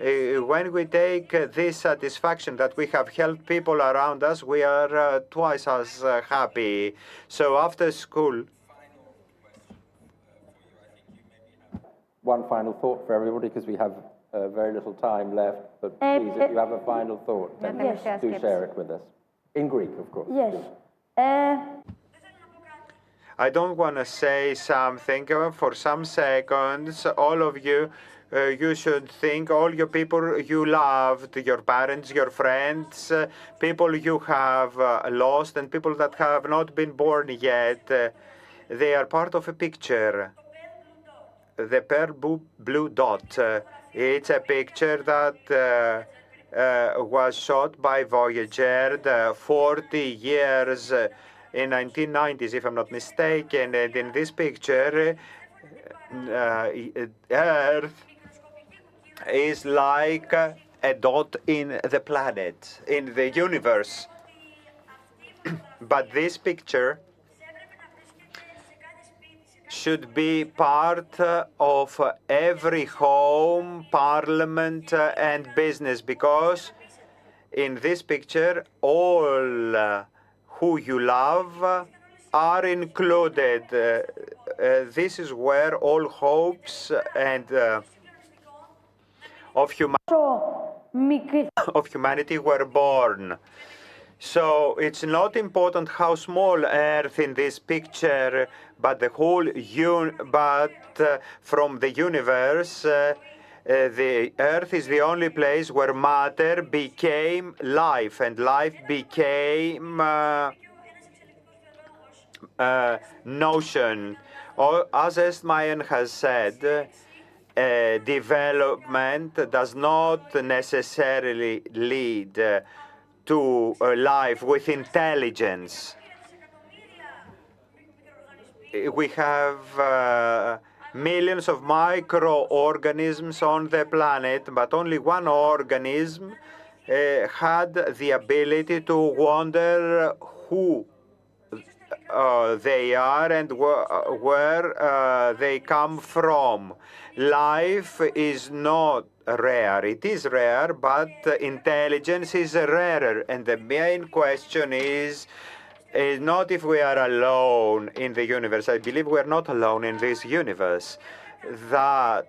When we take this satisfaction that we have helped people around us, we are twice as happy. So after school. One final thought for everybody, because we have very little time left, but please, if you have a final thought, then do share it with us. In Greek, of course. Yes. I don't want to say something for some seconds. All of you, you should think all your people you loved, your parents, your friends, people you have lost, and people that have not been born yet. They are part of a picture. The pale blue dot. It's a picture that was shot by Voyager 40 years in 1990s, if I'm not mistaken. And in this picture, Earth is like a dot in the planet, in the universe. But this picture should be part of every home, parliament, and business, because in this picture, all who you love are included. This is where all hopes and of humanity were born. So it's not important how small Earth in this picture, but the whole from the universe, the Earth is the only place where matter became life, and life became notion. Or, as Estmayan has said, development does not necessarily lead to a life with intelligence. We have millions of microorganisms on the planet, but only one organism had the ability to wonder who they are and where they come from. Life is not rare. It is rare, but intelligence is rarer. And the main question is not if we are alone in the universe. I believe we are not alone in this universe. But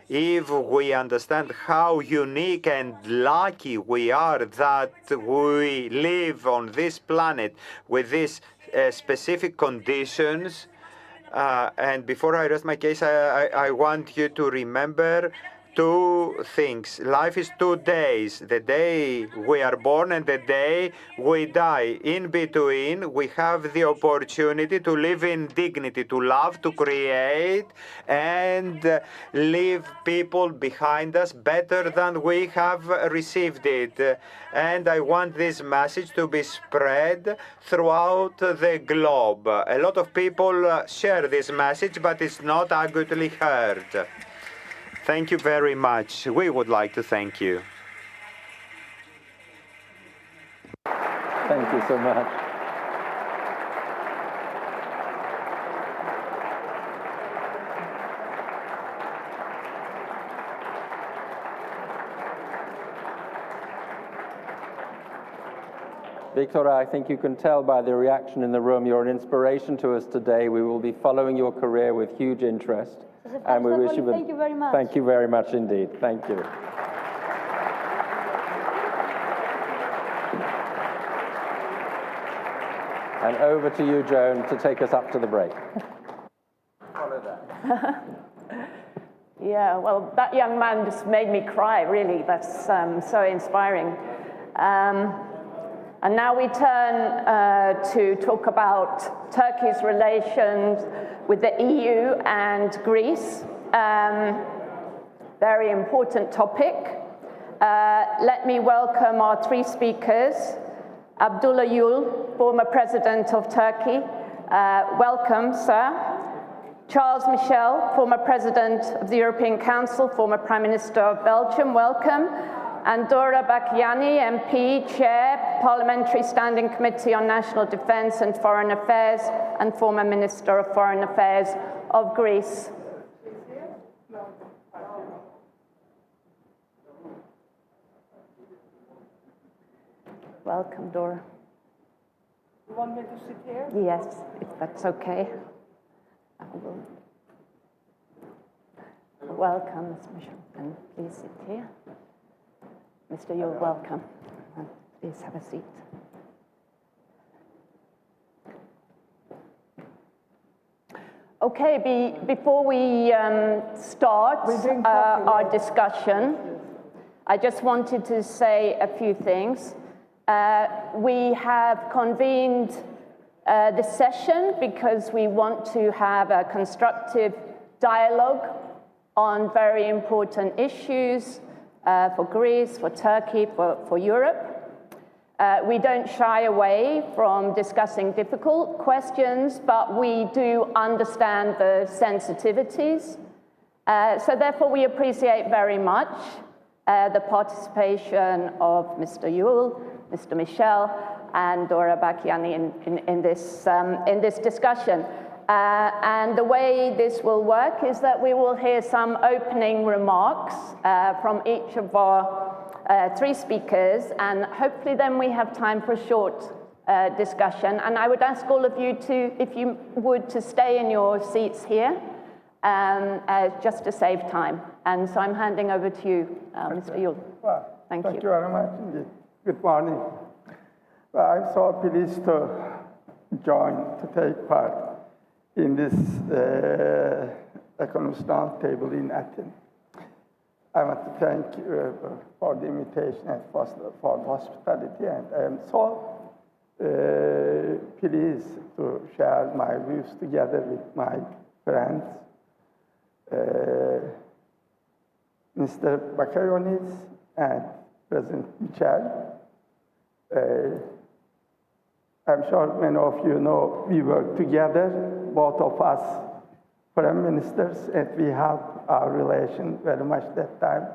if we understand how unique and lucky we are that we live on this planet with these specific conditions, and before I rest my case, I want you to remember two things. Life is 2 days, the day we are born and the day we die. In between, we have the opportunity to live in dignity, to love, to create, and leave people behind us better than we have received it. And I want this message to be spread throughout the globe. A lot of people share this message, but it's not accurately heard. Thank you very much. We would like to thank you. Thank you so much. Victoria, I think you can tell by the reaction in the room, you're an inspiration to us today. We will be following your career with huge interest. And we wish you thank you very much. Thank you very much indeed. Thank you. And over to you, Joan, to take us up to the break. Follow that. Yeah, well, that young man just made me cry, really. That's so inspiring. And now we turn to talk about Turkey's relations with the EU and Greece. Very important topic. Let me welcome our three speakers. Abdullah Gül, former President of Turkey. Welcome, sir. Charles Michel, former President of the European Council, former Prime Minister of Belgium. Welcome. And Dora Bakiani, MP, Chair, Parliamentary Standing Committee on National Defence and Foreign Affairs, and former Minister of Foreign Affairs of Greece. Welcome, Dora. You want me to sit here? Yes, if that's okay. I will. Welcome, Ms. Michel, and please sit here. Mr. You're welcome. Please have a seat. Okay, before we start our discussion, I just wanted to say a few things. We have convened this session because we want to have a constructive dialogue on very important issues for Greece, for Turkey, for Europe. We don't shy away from discussing difficult questions, but we do understand the sensitivities. So therefore, we appreciate very much the participation of Mr. Gül, Mr. Michel, and Dora Bakiani in this discussion. And the way this will work is that we will hear some opening remarks from each of our three speakers, and hopefully then we have time for a short discussion. And I would ask all of you to, if you would, to stay in your seats here, just to save time. And so I'm handing over to you, Mr. Gül. Thank you. Thank you very much indeed. Good morning. Well, I'm so pleased to join, to take part in this Economist Roundtable in Athens. I want to thank you for the invitation and for the hospitality, and I am so pleased to share my views together with my friends, Mr. Bakiani and President Michel. I'm sure many of you know we work together, both of us prime ministers, and we had our relation very much that time.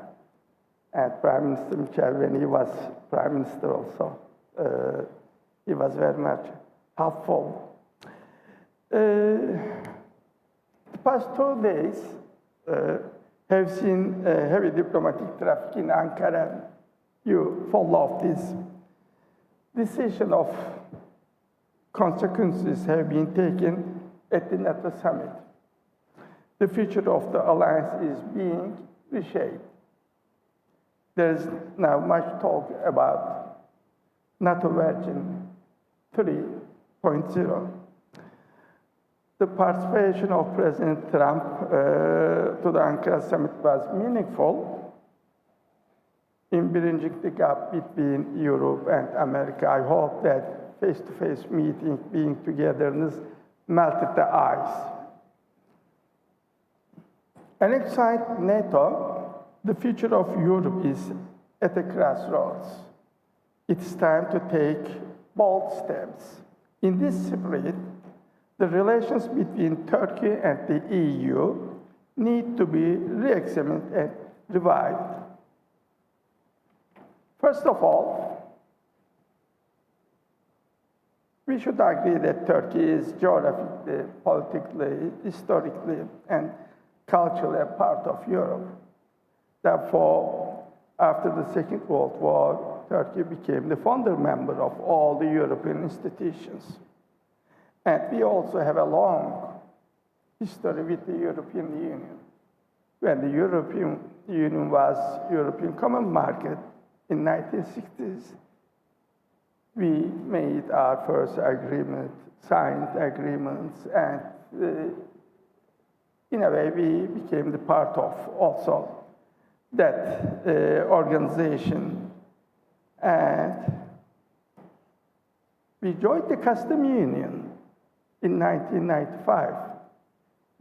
And Prime Minister Michel, when he was Prime Minister also, he was very much helpful. The past 2 days have seen heavy diplomatic traffic in Ankara. You follow this decision of consequences have been taken at the NATO summit. The future of the alliance is being reshaped. There is now much talk about NATO version 3.0. The participation of President Trump to the Ankara summit was meaningful in bridging the gap between Europe and America. I hope that face-to-face meeting, being togetherness, melted the ice. Alongside NATO, the future of Europe is at a crossroads. It's time to take bold steps. In this spirit, the relations between Turkey and the EU need to be re-examined and revived. First of all, we should agree that Turkey is geographically, politically, historically, and culturally a part of Europe. Therefore, after the Second World War, Turkey became the founder member of all the European institutions. And we also have a long history with the European Union. When the European Union was European Common Market in 1960s, we made our first agreement, signed agreements, and in a way we became the part of also that organization. And we joined the custom union in 1995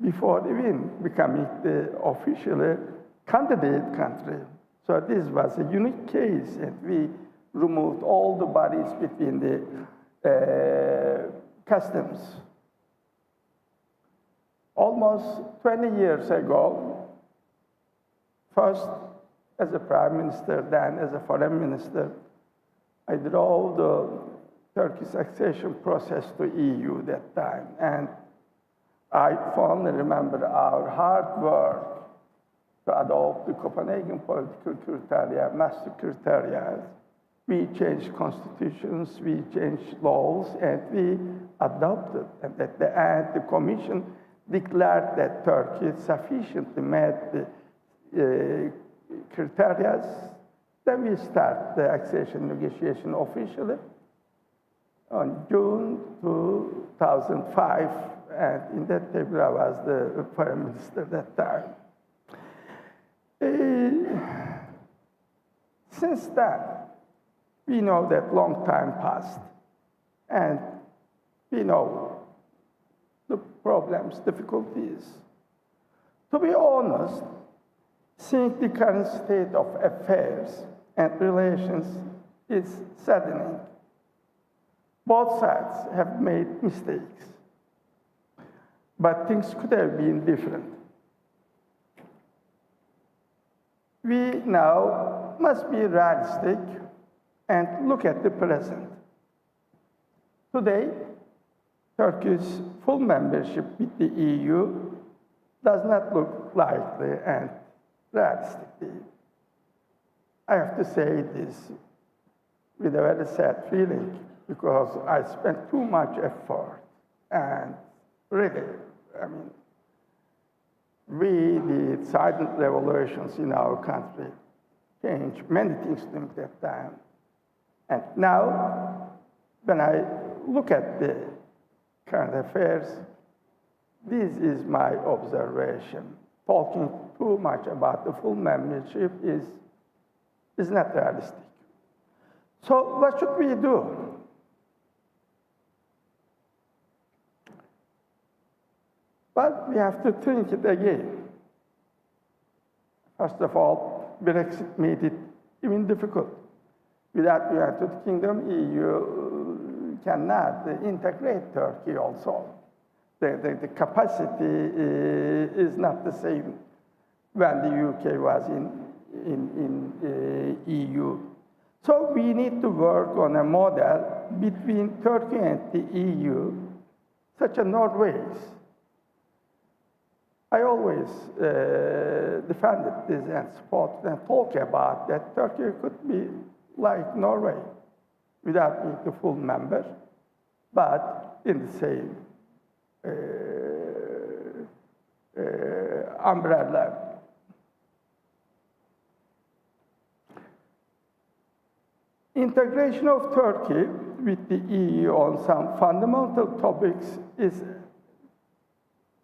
before even becoming the official candidate country. So this was a unique case, and we removed all the barriers between the customs. Almost 20 years ago, first as a prime minister, then as a foreign minister, I drove the Turkish accession process to EU that time. And I fondly remember our hard work to adopt the Copenhagen political criteria, master criteria. We changed constitutions, we changed laws, and we adopted. And at the end, the Commission declared that Turkey sufficiently met the criteria. Then we start the accession negotiation officially on June 2005, and in that table I was the foreign minister at that time. Since then, we know that long time passed, and we know the problems, difficulties. To be honest, seeing the current state of affairs and relations is saddening. Both sides have made mistakes, but things could have been different. We now must be realistic and look at the present. Today, Turkey's full membership with the EU does not look likely and realistic. I have to say this with a very sad feeling, because I spent too much effort, and really, I mean, we did silent revolutions in our country, changed many things during that time. And now, when I look at the current affairs, this is my observation. Talking too much about the full membership is not realistic. So what should we do? But we have to think it again. First of all, Brexit made it even difficult. Without the United Kingdom, EU cannot integrate Turkey also. The capacity is not the same when the UK was in EU. So we need to work on a model between Turkey and the EU, such as Norway's. I always defended this and supported and talk about that Turkey could be like Norway without being the full member, but in the same umbrella. Integration of Turkey with the EU on some fundamental topics is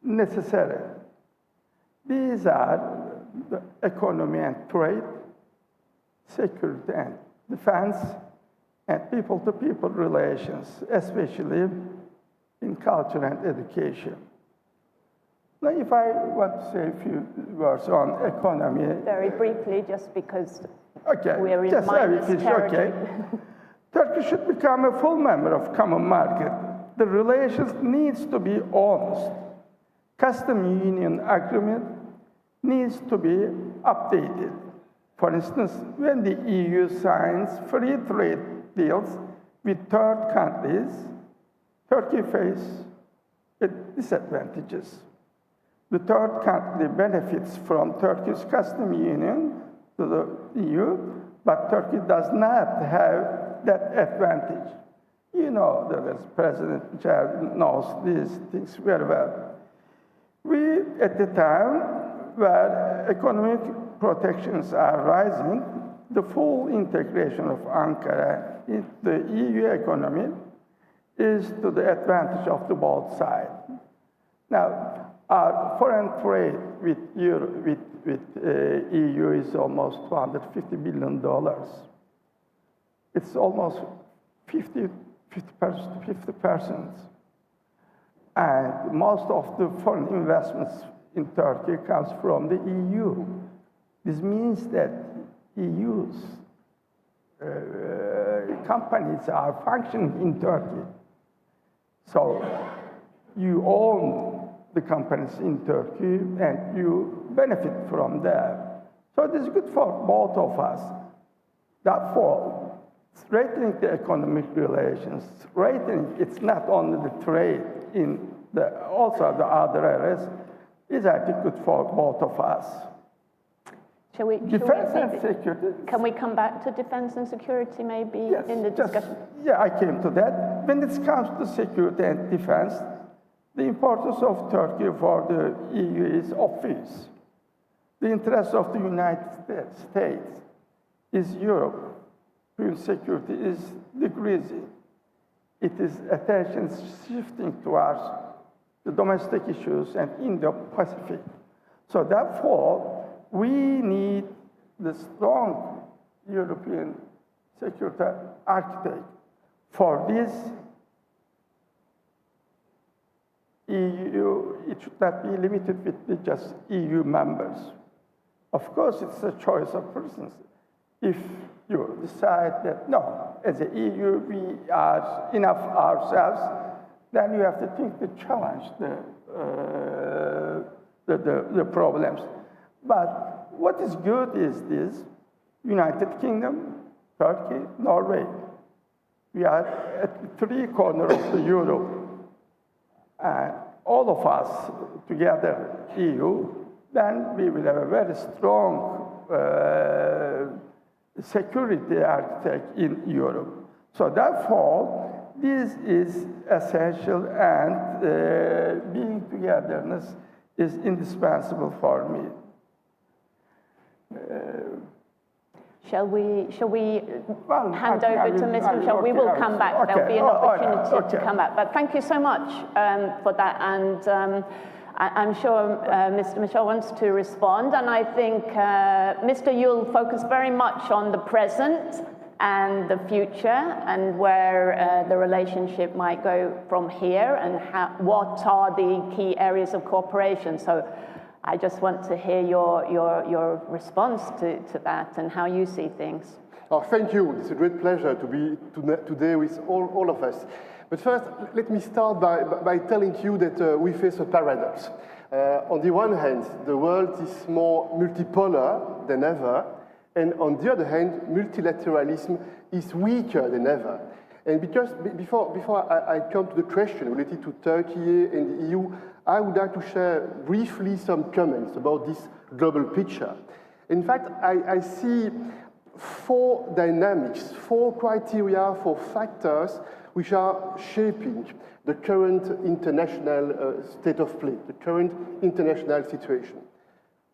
necessary. These are the economy and trade, security and defense, and people-to-people relations, especially in culture and education. Now, if I want to say a few words on economy. Very briefly, just because okay, we're in minus territory. Okay. Turkey should become a full member of common market. The relations needs to be honest. Custom union agreement needs to be updated. For instance, when the EU signs free trade deals with third countries, Turkey faces disadvantages. The third country benefits from Turkey's custom union to the EU, but Turkey does not have that advantage. You know, the President knows these things very well. We, at the time where economic protections are rising, the full integration of Ankara in the EU economy is to the advantage of the both sides. Now, our foreign trade with EU is almost $250 billion. It's almost 50%. And most of the foreign investments in Turkey comes from the EU. This means that EU's companies are functioning in Turkey. So you own the companies in Turkey and you benefit from them. So it is good for both of us. Therefore, strengthening the economic relations, it's not only the trade, also the other areas, is I think good for both of us. Defense and security. Can we come back to defense and security maybe in the discussion? Yeah, I came to that. When it comes to security and defense, the importance of Turkey for the EU is obvious. The interest of the United States is Europe. Security is decreasing. It is attention shifting towards the domestic issues and Indo-Pacific. So therefore, we need the strong European security architect for this EU. It should not be limited with just EU members. Of course, it's a choice of persons. If you decide that, no, as an EU, we are enough ourselves, then you have to think to challenge the problems. But what is good is this: United Kingdom, Turkey, Norway. We are at the three corners of the Europe. And all of us together, EU, then we will have a very strong security architect in Europe. So therefore, this is essential, and being togetherness is indispensable for me. Shall we hand over to Mr. Michel? We will come back. There'll be an opportunity to come back. But thank you so much for that. And I'm sure Mr. Michel wants to respond. And I think Mr. Yul focused very much on the present and the future and where the relationship might go from here and what are the key areas of cooperation. So I just want to hear your response to that and how you see things. Oh, thank you. It's a great pleasure to be today with all of us. But first, let me start by telling you that we face a paradox. On the one hand, the world is more multipolar than ever, and on the other hand, multilateralism is weaker than ever. And because before I come to the question related to Turkey and the EU, I would like to share briefly some comments about this global picture. In fact, I see four dynamics, four criteria, four factors which are shaping the current international state of play, the current international situation.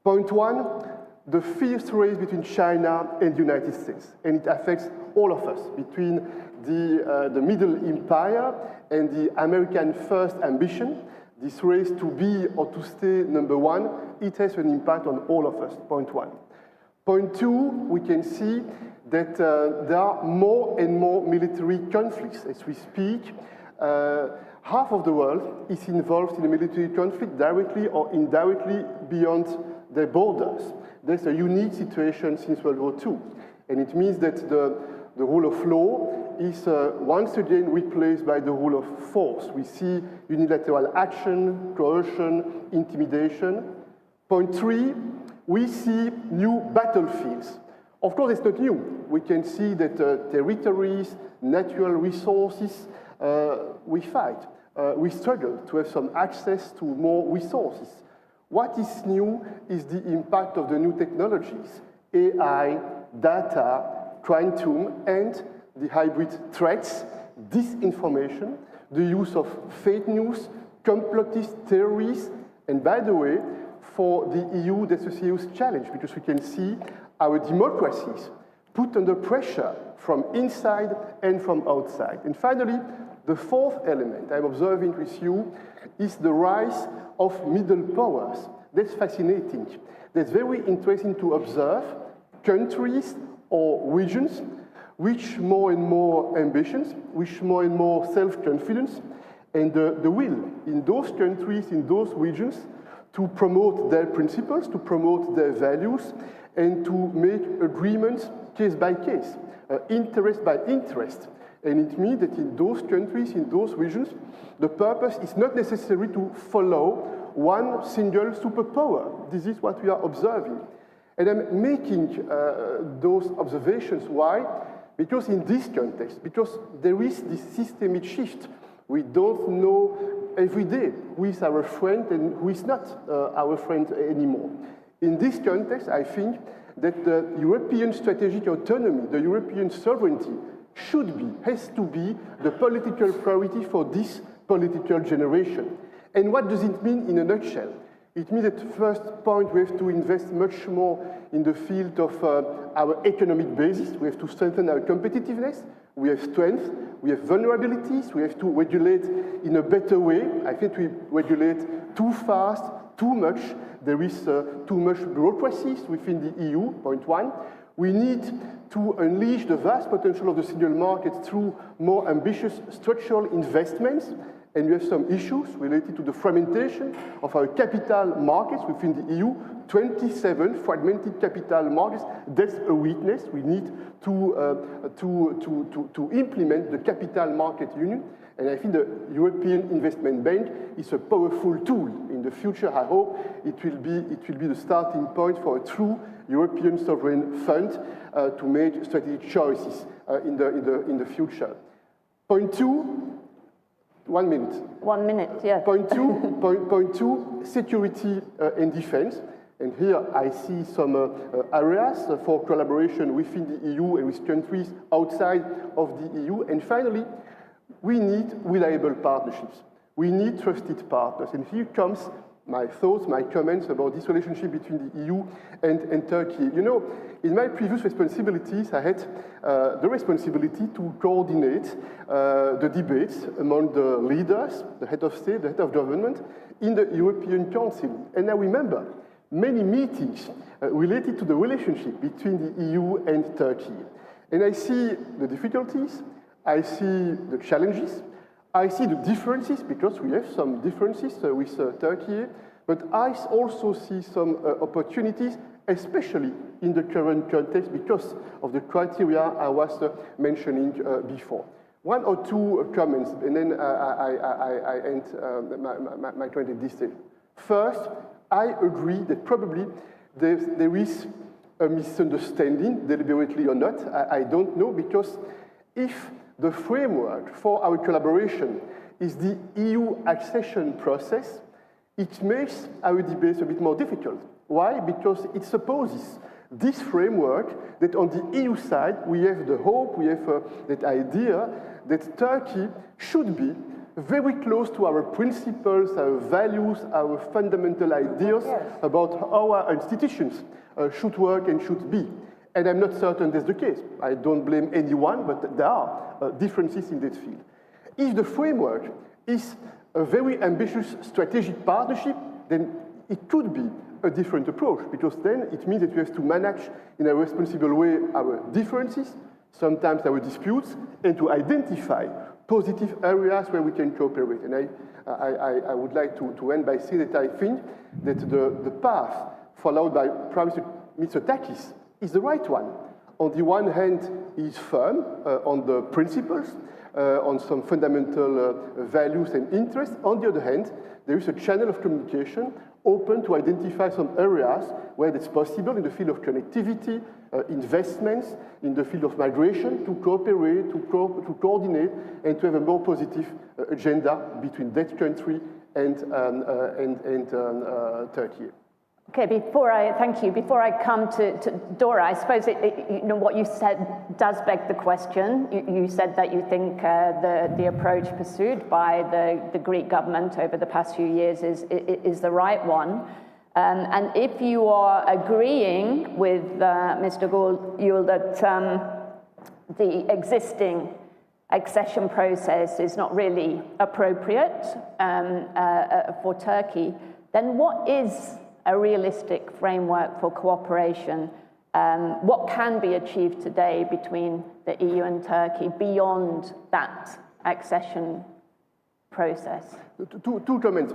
Point one, the fierce race between China and the United States, and it affects all of us, between the Middle Empire and the American first ambition, this race to be or to stay number one, it has an impact on all of us, point one. Point two, we can see that there are more and more military conflicts as we speak. Half of the world is involved in a military conflict directly or indirectly beyond their borders. That's a unique situation since World War II. And it means that the rule of law is once again replaced by the rule of force. We see unilateral action, coercion, intimidation. Point three, we see new battlefields. Of course, it's not new. We can see that territories, natural resources, we fight. We struggle to have some access to more resources. What is new is the impact of the new technologies, AI, data, quantum, and the hybrid threats, disinformation, the use of fake news, complotist theories, and by the way, for the EU, that's a serious challenge because we can see our democracies put under pressure from inside and from outside. And finally, the fourth element I'm observing with you is the rise of middle powers. That's fascinating. That's very interesting to observe countries or regions which more and more ambitions, which more and more self-confidence, and the will in those countries, in those regions, to promote their principles, to promote their values, and to make agreements case by case, interest by interest. And it means that in those countries, in those regions, the purpose is not necessarily to follow one single superpower. This is what we are observing. And I'm making those observations. Why? Because in this context, because there is this systemic shift. We don't know every day who is our friend and who is not our friend anymore. In this context, I think that the European strategic autonomy, the European sovereignty, should be, has to be, the political priority for this political generation. And what does it mean in a nutshell? It means that first point, we have to invest much more in the field of our economic basis. We have to strengthen our competitiveness. We have strength, we have vulnerabilities, we have to regulate in a better way. I think we regulate too fast, too much. There is too much bureaucracy within the EU, point one. We need to unleash the vast potential of the single market through more ambitious structural investments. And we have some issues related to the fragmentation of our capital markets within the EU. 27 fragmented capital markets, that's a weakness. We need to implement the capital market union. And I think the European Investment Bank is a powerful tool. In the future, I hope it will be the starting point for a true European sovereign fund to make strategic choices in the future. Point two, 1 minute. 1 minute, yeah. Point two, security and defense. And here I see some areas for collaboration within the EU and with countries outside of the EU. And finally, we need reliable partnerships. We need trusted partners. And here comes my thoughts, my comments about this relationship between the EU and Turkey. You know, in my previous responsibilities, I had the responsibility to coordinate the debates among the leaders, the head of state, the head of government, in the European Council. And I remember many meetings related to the relationship between the EU and Turkey. And I see the difficulties, I see the challenges, I see the differences, because we have some differences with Turkey, but I also see some opportunities, especially in the current context, because of the criteria I was mentioning before. One or two comments, and then I end my comment at this stage. First, I agree that probably there is a misunderstanding, deliberately or not, I don't know, because if the framework for our collaboration is the EU accession process, it makes our debates a bit more difficult. Why? Because it supposes this framework that on the EU side we have the hope, we have that idea that Turkey should be very close to our principles, our values, our fundamental ideas about how our institutions should work and should be. And I'm not certain that's the case. I don't blame anyone, but there are differences in that field. If the framework is a very ambitious strategic partnership, then it could be a different approach, because then it means that we have to manage in a responsible way our differences, sometimes our disputes, and to identify positive areas where we can cooperate. And I would like to end by saying that I think that the path followed by Prime Minister Mitsotakis is the right one. On the one hand, he is firm on the principles, on some fundamental values and interests. On the other hand, there is a channel of communication open to identify some areas where it's possible in the field of connectivity, investments, in the field of migration, to cooperate, to coordinate, and to have a more positive agenda between that country and Turkey. Okay, thank you. Before I come to Dora, I suppose what you said does beg the question. You said that you think the approach pursued by the Greek government over the past few years is the right one. And if you are agreeing with Mr. Gül that the existing accession process is not really appropriate for Turkey, then what is a realistic framework for cooperation? What can be achieved today between the EU and Turkey beyond that accession process? Two comments.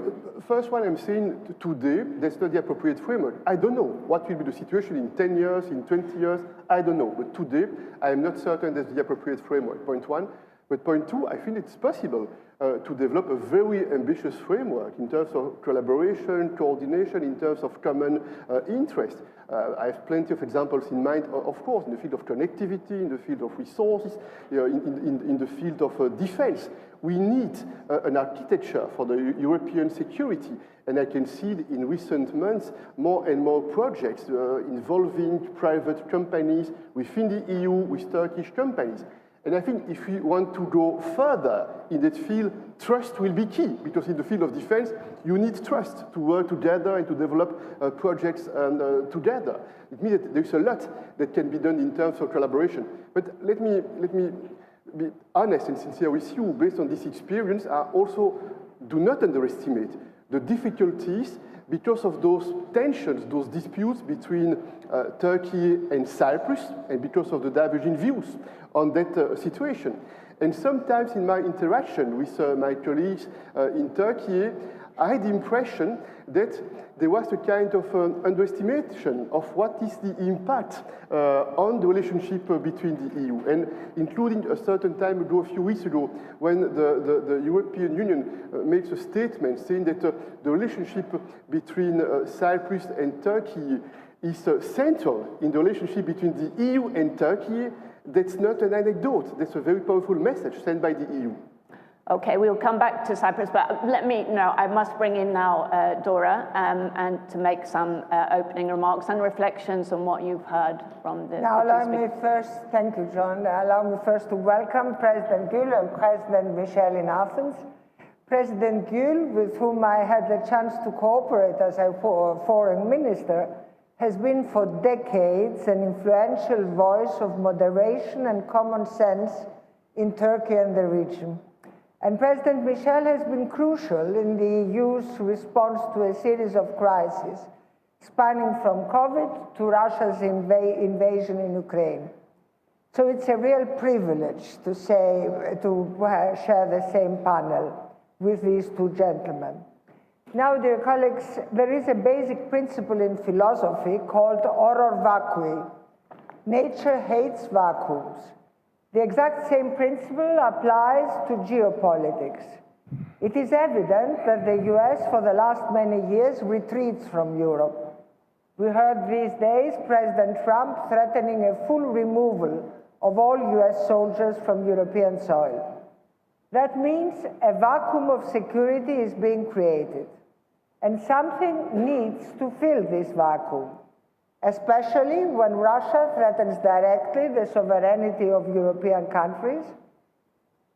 First one, I'm saying today, that's not the appropriate framework. I don't know what will be the situation in 10 years, in 20 years, I don't know. But today, I am not certain that's the appropriate framework, point one. But point two, I think it's possible to develop a very ambitious framework in terms of collaboration, coordination, in terms of common interest. I have plenty of examples in mind, of course, in the field of connectivity, in the field of resources, in the field of defense. We need an architecture for the European security. And I can see in recent months more and more projects involving private companies within the EU with Turkish companies. And I think if we want to go further in that field, trust will be key, because in the field of defense, you need trust to work together and to develop projects together. It means that there's a lot that can be done in terms of collaboration. But let me be honest and sincere with you. Based on this experience, I also do not underestimate the difficulties because of those tensions, those disputes between Turkey and Cyprus, and because of the diverging views on that situation. And sometimes in my interaction with my colleagues in Turkey, I had the impression that there was a kind of underestimation of what is the impact on the relationship between the EU. And including a certain time ago, a few weeks ago, when the European Union makes a statement saying that the relationship between Cyprus and Turkey is central in the relationship between the EU and Turkey. That's not an anecdote. That's a very powerful message sent by the EU. Okay, we'll come back to Cyprus, but I must bring in now Dora and to make some opening remarks and reflections on what you've heard from the... Now, allow me first, thank you, John. Allow me first to welcome President Gül and President Michel in Athens. President Gül, with whom I had the chance to cooperate as a foreign minister, has been for decades an influential voice of moderation and common sense in Turkey and the region. And President Michel has been crucial in the EU's response to a series of crises, spanning from COVID to Russia's invasion in Ukraine. So it's a real privilege to share the same panel with these two gentlemen. Now, dear colleagues, there is a basic principle in philosophy called horror vacui. Nature hates vacuums. The exact same principle applies to geopolitics. It is evident that the US, for the last many years, retreats from Europe. We heard these days President Trump threatening a full removal of all US soldiers from European soil. That means a vacuum of security is being created. And something needs to fill this vacuum, especially when Russia threatens directly the sovereignty of European countries.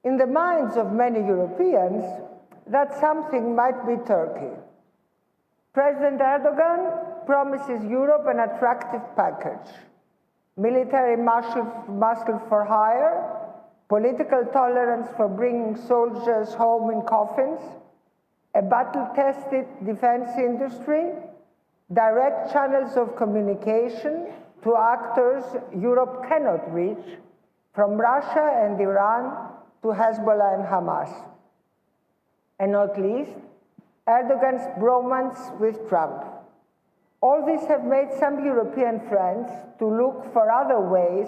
In the minds of many Europeans, that something might be Turkey. President Erdogan promises Europe an attractive package: military muscle for hire, political tolerance for bringing soldiers home in coffins, a battle-tested defense industry, direct channels of communication to actors Europe cannot reach, from Russia and Iran to Hezbollah and Hamas. And not least, Erdogan's bromance with Trump. All this have made some European friends to look for other ways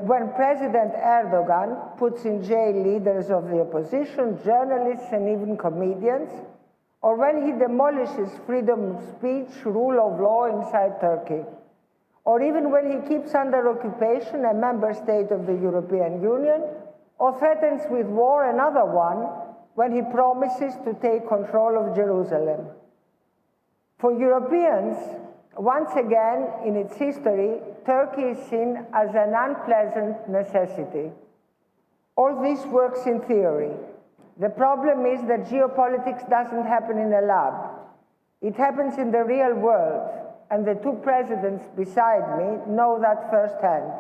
when President Erdogan puts in jail leaders of the opposition, journalists, and even comedians, or when he demolishes freedom of speech, rule of law inside Turkey, or even when he keeps under occupation a member state of the European Union, or threatens with war another one when he promises to take control of Jerusalem. For Europeans, once again in its history, Turkey is seen as an unpleasant necessity. All this works in theory. The problem is that geopolitics doesn't happen in a lab. It happens in the real world, and the two presidents beside me know that firsthand.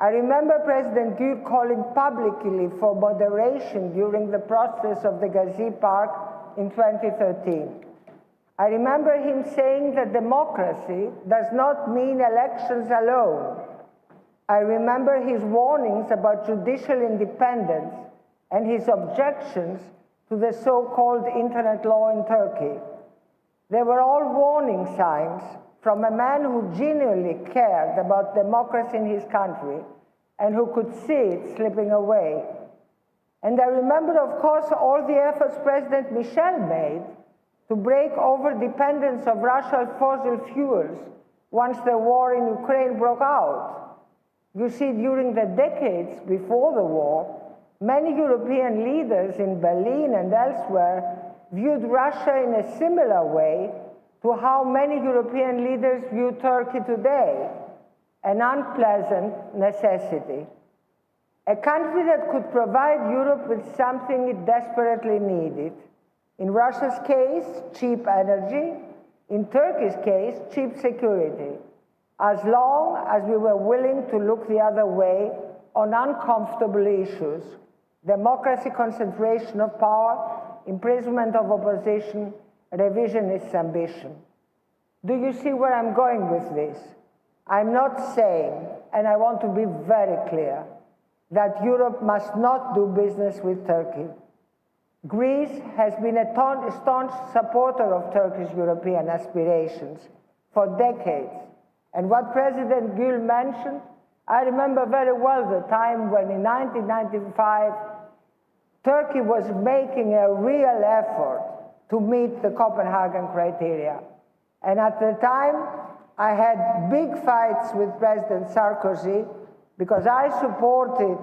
I remember President Gül calling publicly for moderation during the protests of the Gezi Park in 2013. I remember him saying that democracy does not mean elections alone. I remember his warnings about judicial independence and his objections to the so-called internet law in Turkey. They were all warning signs from a man who genuinely cared about democracy in his country and who could see it slipping away. And I remember, of course, all the efforts President Michel made to break over-dependence of Russian fossil fuels once the war in Ukraine broke out. You see, during the decades before the war, many European leaders in Berlin and elsewhere viewed Russia in a similar way to how many European leaders view Turkey today, an unpleasant necessity. A country that could provide Europe with something it desperately needed. In Russia's case, cheap energy. In Turkey's case, cheap security. As long as we were willing to look the other way on uncomfortable issues, democracy, concentration of power, imprisonment of opposition, revisionist ambition. Do you see where I'm going with this? I'm not saying, and I want to be very clear, that Europe must not do business with Turkey. Greece has been a staunch supporter of Turkish European aspirations for decades. And what President Gül mentioned, I remember very well the time when in 1995, Turkey was making a real effort to meet the Copenhagen criteria. And at the time, I had big fights with President Sarkozy because I supported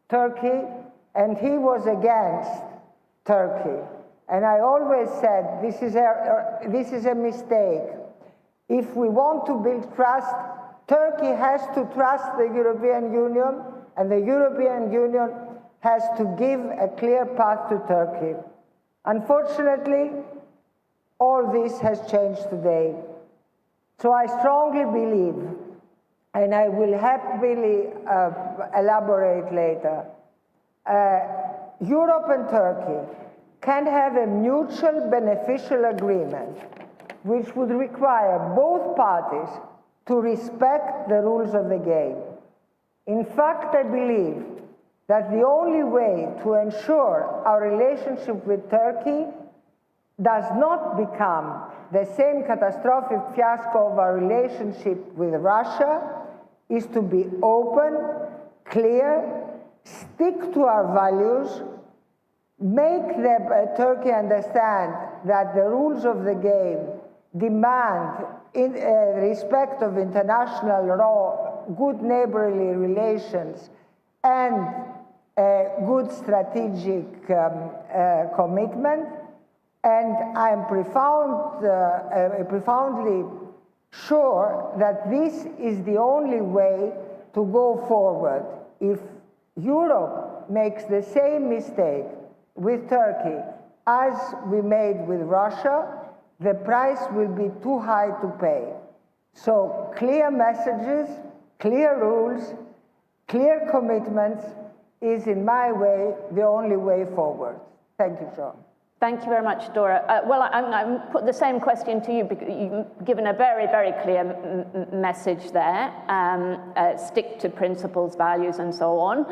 Turkey and he was against Turkey. And I always said, this is a mistake. If we want to build trust, Turkey has to trust the European Union, and the European Union has to give a clear path to Turkey. Unfortunately, all this has changed today. So I strongly believe, and I will happily elaborate later, Europe and Turkey can have a mutual beneficial agreement which would require both parties to respect the rules of the game. In fact, I believe that the only way to ensure our relationship with Turkey does not become the same catastrophic fiasco of our relationship with Russia is to be open, clear, stick to our values, make Turkey understand that the rules of the game demand respect of international law, good neighborly relations, and good strategic commitment. And I am profoundly sure that this is the only way to go forward. If Europe makes the same mistake with Turkey as we made with Russia, the price will be too high to pay. So clear messages, clear rules, clear commitments is, in my way, the only way forward. Thank you, John. Thank you very much, Dora. Well, I'm put the same question to you because you've given a very, very clear message there. Stick to principles, values, and so on.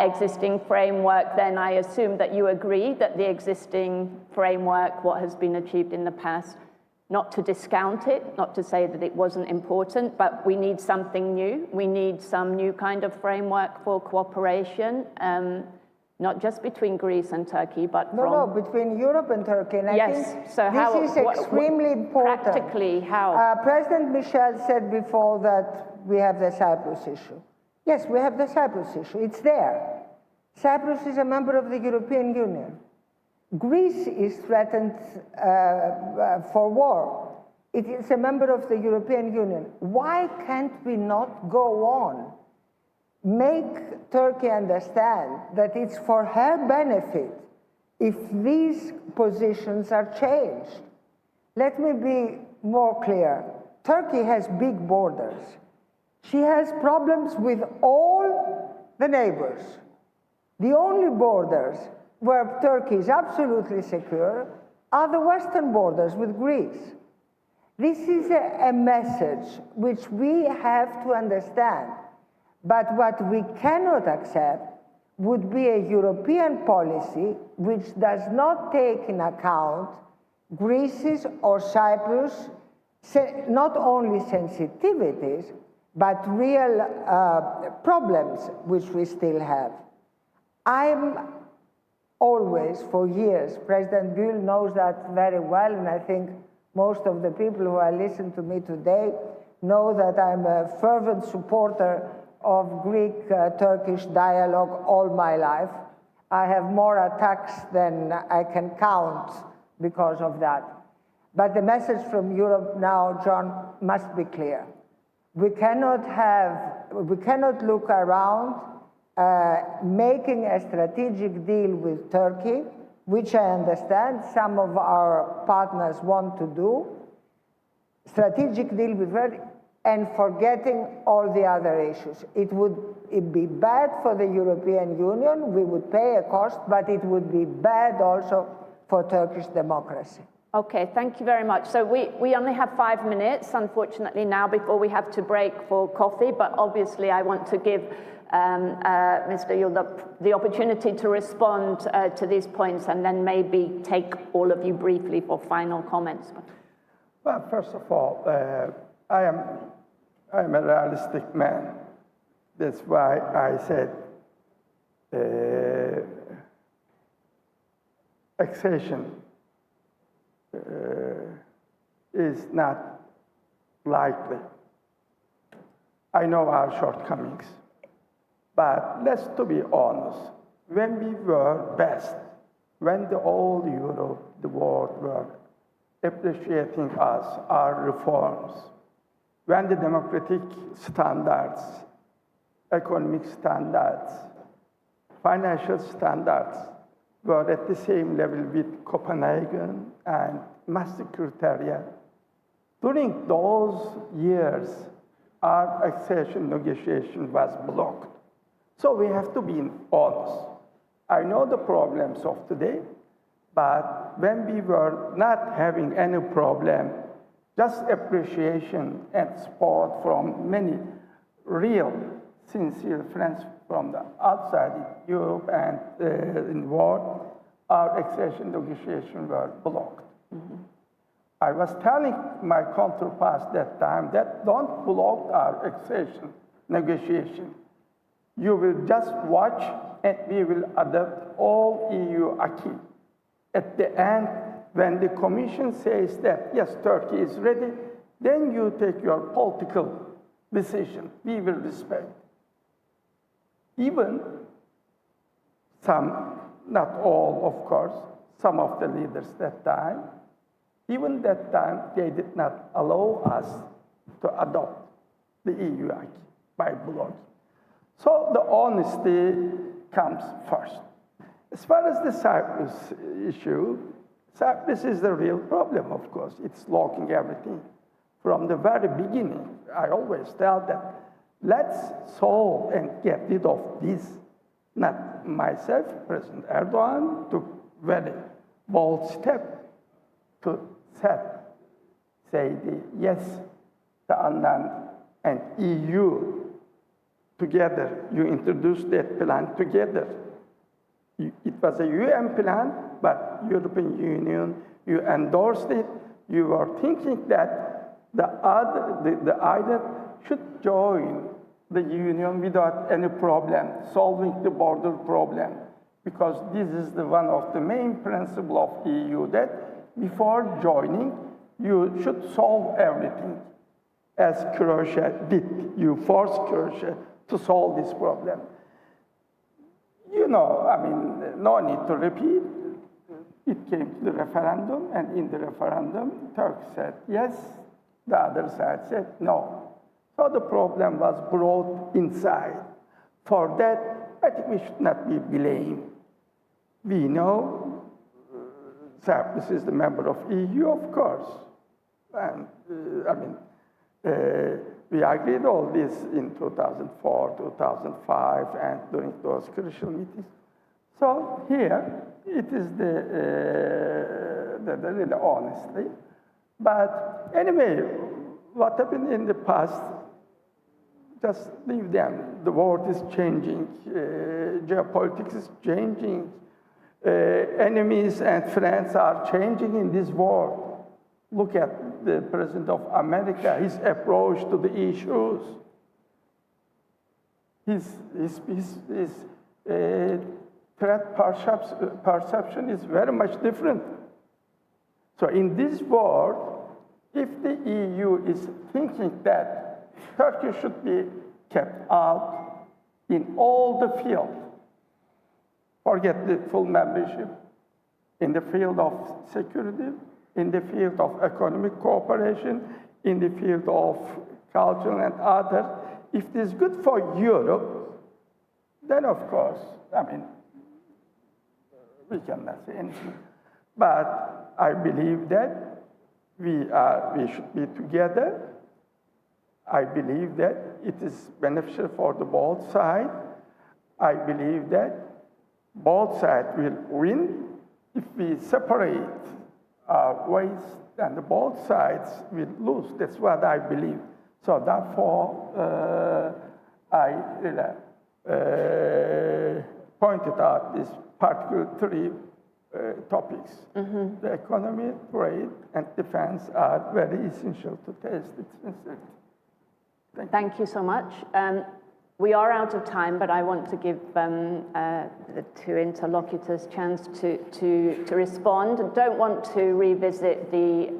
Existing framework, then I assume that you agree that the existing framework, what has been achieved in the past, not to discount it, not to say that it wasn't important, but we need something new. We need some new kind of framework for cooperation. Not just between Greece and Turkey, but No, between Europe and Turkey. And yes, I think so how, this is extremely important. Practically, how? President Michel said before that we have the Cyprus issue. Yes, we have the Cyprus issue. It's there. Cyprus is a member of the European Union. Greece is threatened for war. It is a member of the European Union. Why can't we not go on? Make Turkey understand that it's for her benefit if these positions are changed. let me be more clear. Turkey has big borders. She has problems with all the neighbors. The only borders where Turkey is absolutely secure are the western borders with Greece. This is a message which we have to understand. But what we cannot accept would be a European policy which does not take in account Greece's or Cyprus' not only sensitivities, but real problems which we still have. I'm always, for years, President Gül knows that very well, and I think most of the people who are listening to me today know that I'm a fervent supporter of Greek-Turkish dialogue all my life. I have more attacks than I can count because of that. But the message from Europe now, John, must be clear. We cannot look around making a strategic deal with Turkey, which I understand some of our partners want to do, strategic deal with Turkey, and forgetting all the other issues. It'd be bad for the European Union, we would pay a cost, but it would be bad also for Turkish democracy. Okay, thank you very much. So we only have 5 minutes, unfortunately, now before we have to break for coffee, but obviously I want to give Mr. Yıldız the opportunity to respond to these points and then maybe take all of you briefly for final comments. Well, first of all, I am a realistic man. That's why I said accession is not likely. I know our shortcomings, but let's to be honest, when we were best, when the whole Europe, the world were appreciating us, our reforms, when the democratic standards, economic standards, financial standards were at the same level with Copenhagen and Maastricht criteria. During those years, our accession negotiation was blocked. So we have to be honest. I know the problems of today, but when we were not having any problem, just appreciation and support from many real, sincere friends from the outside Europe and in the world, our accession negotiations were blocked. Mm-hmm. I was telling my counterparts that time that don't block our accession negotiation. You will just watch and we will adopt all EU acquis. At the end, when the Commission says that, yes, Turkey is ready, then you take your political decision. We will respect. Even some, not all, of course, some of the leaders that time, even that time, they did not allow us to adopt the EU acquis by blocking. So the honesty comes first. As far as the Cyprus issue, Cyprus is the real problem, of course. It's blocking everything. From the very beginning, I always tell them, let's solve and get rid of this. Not myself, President Erdogan took very bold step to say yes, the Annan and EU together. You introduced that plan together. It was a UN plan, but European Union, you endorsed it. You were thinking that the island should join the Union without any problem, solving the border problem, because this is one of the main principles of EU, that before joining, you should solve everything, as Croatia did. You forced Croatia to solve this problem. You know, I mean, no need to repeat. It came to the referendum, and in the referendum, Turkey said yes, the other side said no. So the problem was brought inside. For that, I think we should not be blamed. We know Cyprus is the member of EU, of course. And we agreed all this in 2004, 2005, and during those crucial meetings. So here, it is the really honestly. But anyway, what happened in the past, just leave them. The world is changing, geopolitics is changing, enemies and friends are changing in this world. Look at the President of America, his approach to the issues. His threat perception is very much different. So in this world, if the EU is thinking that Turkey should be kept out in all the fields, forget the full membership, in the field of security, in the field of economic cooperation, in the field of culture and others, if it is good for Europe, then of course, we cannot say anything. But I believe that we should be together. I believe that it is beneficial for the both sides. I believe that both sides will win. If we separate our ways, then the both sides will lose. That's what I believe. So therefore, I pointed out these particular three topics. The economy, trade, and defense are very essential to test its sincerity. Thank you so much. We are out of time, but I want to give the two interlocutors a chance to respond. I don't want to revisit the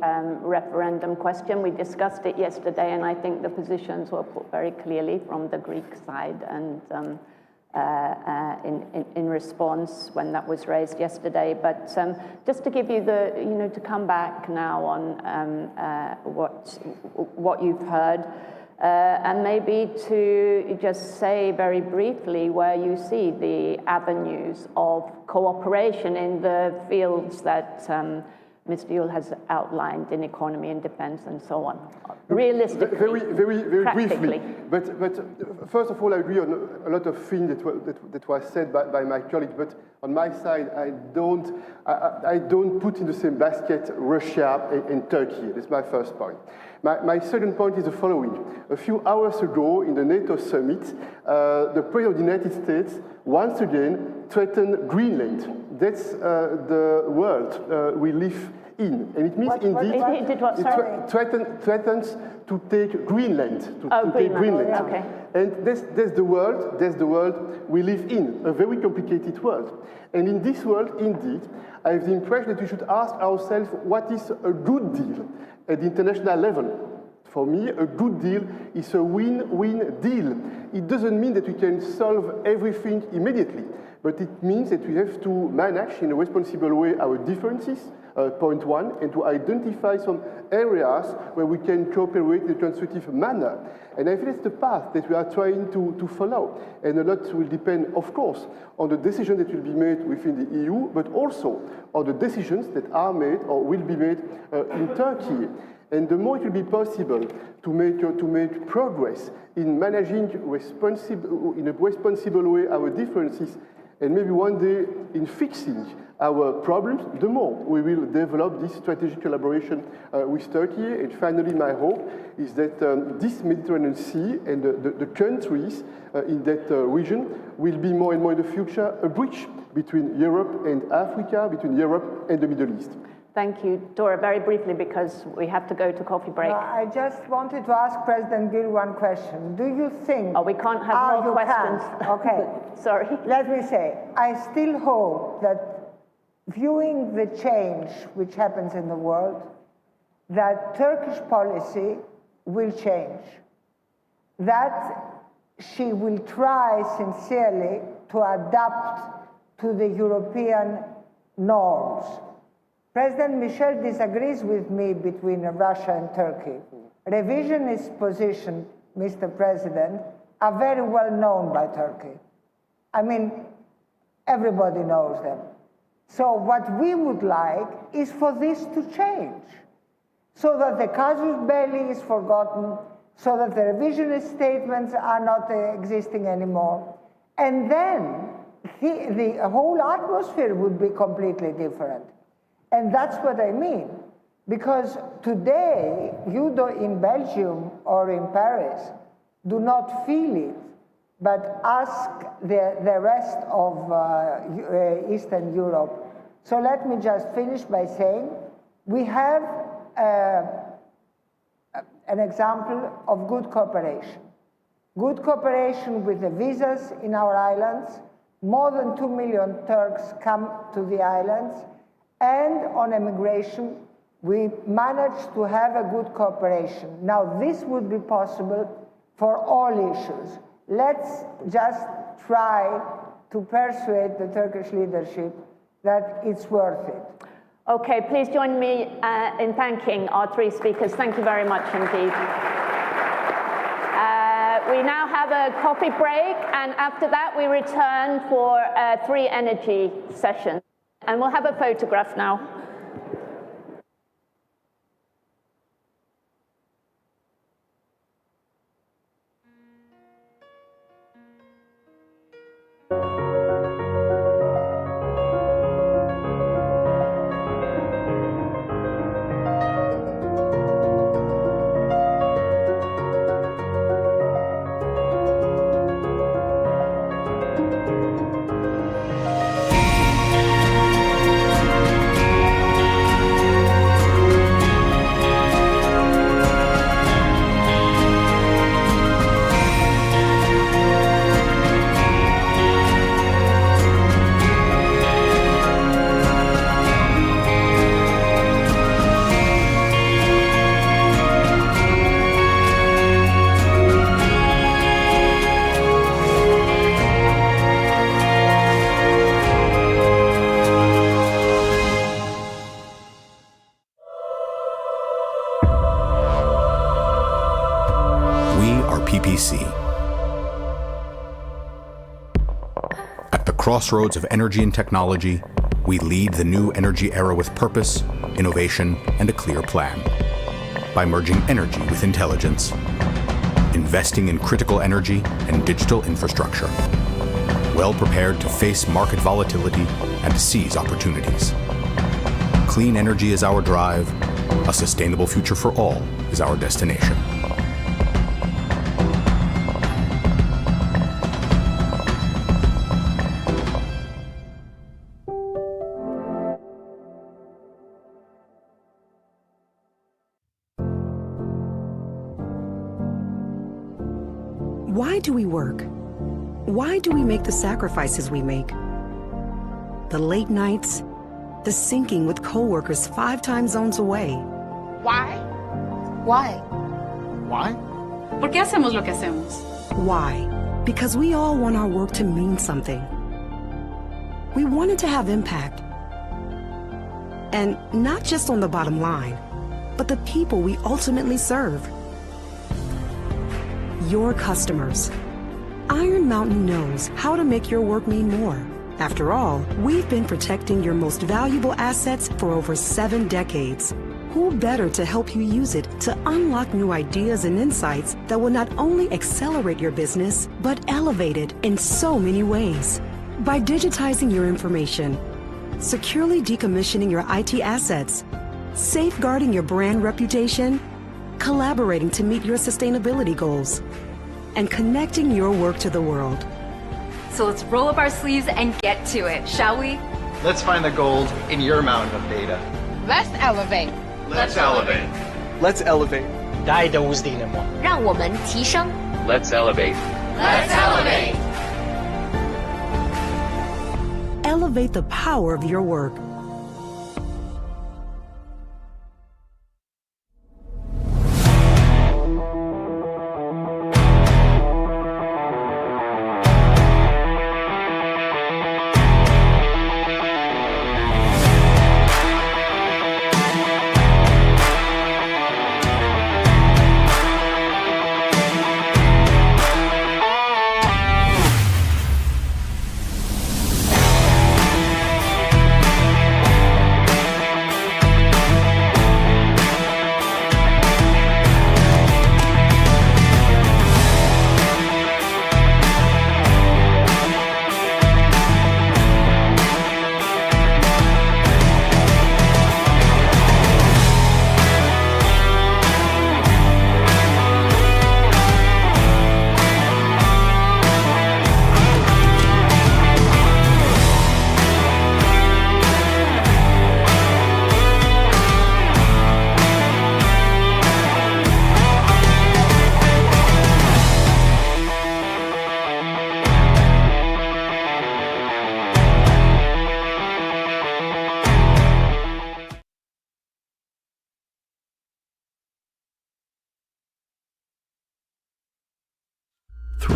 referendum question. We discussed it yesterday, and I think the positions were put very clearly from the Greek side and in response when that was raised yesterday. But just to give you to come back now on what you've heard, and maybe to just say very briefly where you see the avenues of cooperation in the fields that Mr. Yul has outlined in economy and defense and so on. Realistically, very briefly. But first of all, I agree on a lot of things that was said by my colleagues. But on my side, I don't put in the same basket Russia and Turkey. That's my first point. My second point is the following. A few hours ago, in the NATO summit, the President of the United States once again threatened Greenland. That's the world we live in. And it means threatens to take Greenland. Take Greenland. Okay. And that's the world we live in, a very complicated world. And in this world, indeed, I have the impression that we should ask ourselves what is a good deal at the international level. For me, a good deal is a win-win deal. It doesn't mean that we can solve everything immediately, but it means that we have to manage in a responsible way our differences, point one, and to identify some areas where we can cooperate in a constructive manner. And I think that's the path that we are trying to follow. And a lot will depend, of course, on the decisions that will be made within the EU, but also on the decisions that are made or will be made in Turkey. And the more it will be possible to make progress in managing in a responsible way our differences, and maybe one day in fixing our problems, the more we will develop this strategic collaboration with Turkey. And finally, my hope is that this Mediterranean Sea and the countries in that region will be more and more in the future a bridge between Europe and Africa, between Europe and the Middle East. Thank you. Dora, very briefly, because we have to go to coffee break. No, I just wanted to ask President Gül one question. Do you think... Oh, we can't have more questions. Okay. Sorry. Let me say, I still hope that viewing the change which happens in the world, that Turkish policy will change. That she will try sincerely to adapt to the European norms. President Michel disagrees with me between Russia and Turkey. Revisionist positions, Mr. President, are very well known by Turkey. I mean, everybody knows them. So what we would like is for this to change. so that the casus belli is forgotten, so that the revisionist statements are not existing anymore. And then the whole atmosphere would be completely different. And that's what I mean. Because today, you in Belgium or in Paris do not feel it, but ask the rest of Eastern Europe. So let me just finish by saying we have an example of good cooperation. Good cooperation with the visas in our islands. More than 2 million Turks come to the islands. And on immigration, we managed to have a good cooperation. Now, this would be possible for all issues. Let's just try to persuade the Turkish leadership that it's worth it. Okay, please join me in thanking our three speakers. Thank you very much indeed. We now have a coffee break, and after that we return for 3 energy sessions. And we'll have a photograph now. At the crossroads of energy and technology, we lead the new energy era with purpose, innovation, and a clear plan. By merging energy with intelligence, investing in critical energy and digital infrastructure, well prepared to face market volatility and seize opportunities. Clean energy is our drive. A sustainable future for all is our destination. Why do we work? Why do we make the sacrifices we make? The late nights, the sinking with coworkers 5 time zones away. Why? Why? Why? ¿Por qué hacemos lo que hacemos? Why? Because we all want our work to mean something. We want it to have impact. And not just on the bottom line, but the people we ultimately serve. Your customers. Iron Mountain knows how to make your work mean more. After all, we've been protecting your most valuable assets for over 7 decades. Who better to help you use it to unlock new ideas and insights that will not only accelerate your business, but elevate it in so many ways. By digitizing your information, securely decommissioning your IT assets, safeguarding your brand reputation, collaborating to meet your sustainability goals, and connecting your work to the world. So let's roll up our sleeves and get to it, shall we? Let's find the gold in your mountain of data. Let's elevate. Let's elevate. Let's elevate. 大家都是的嘛。让我们提升。Let's elevate. Let's elevate. Elevate the power of your work.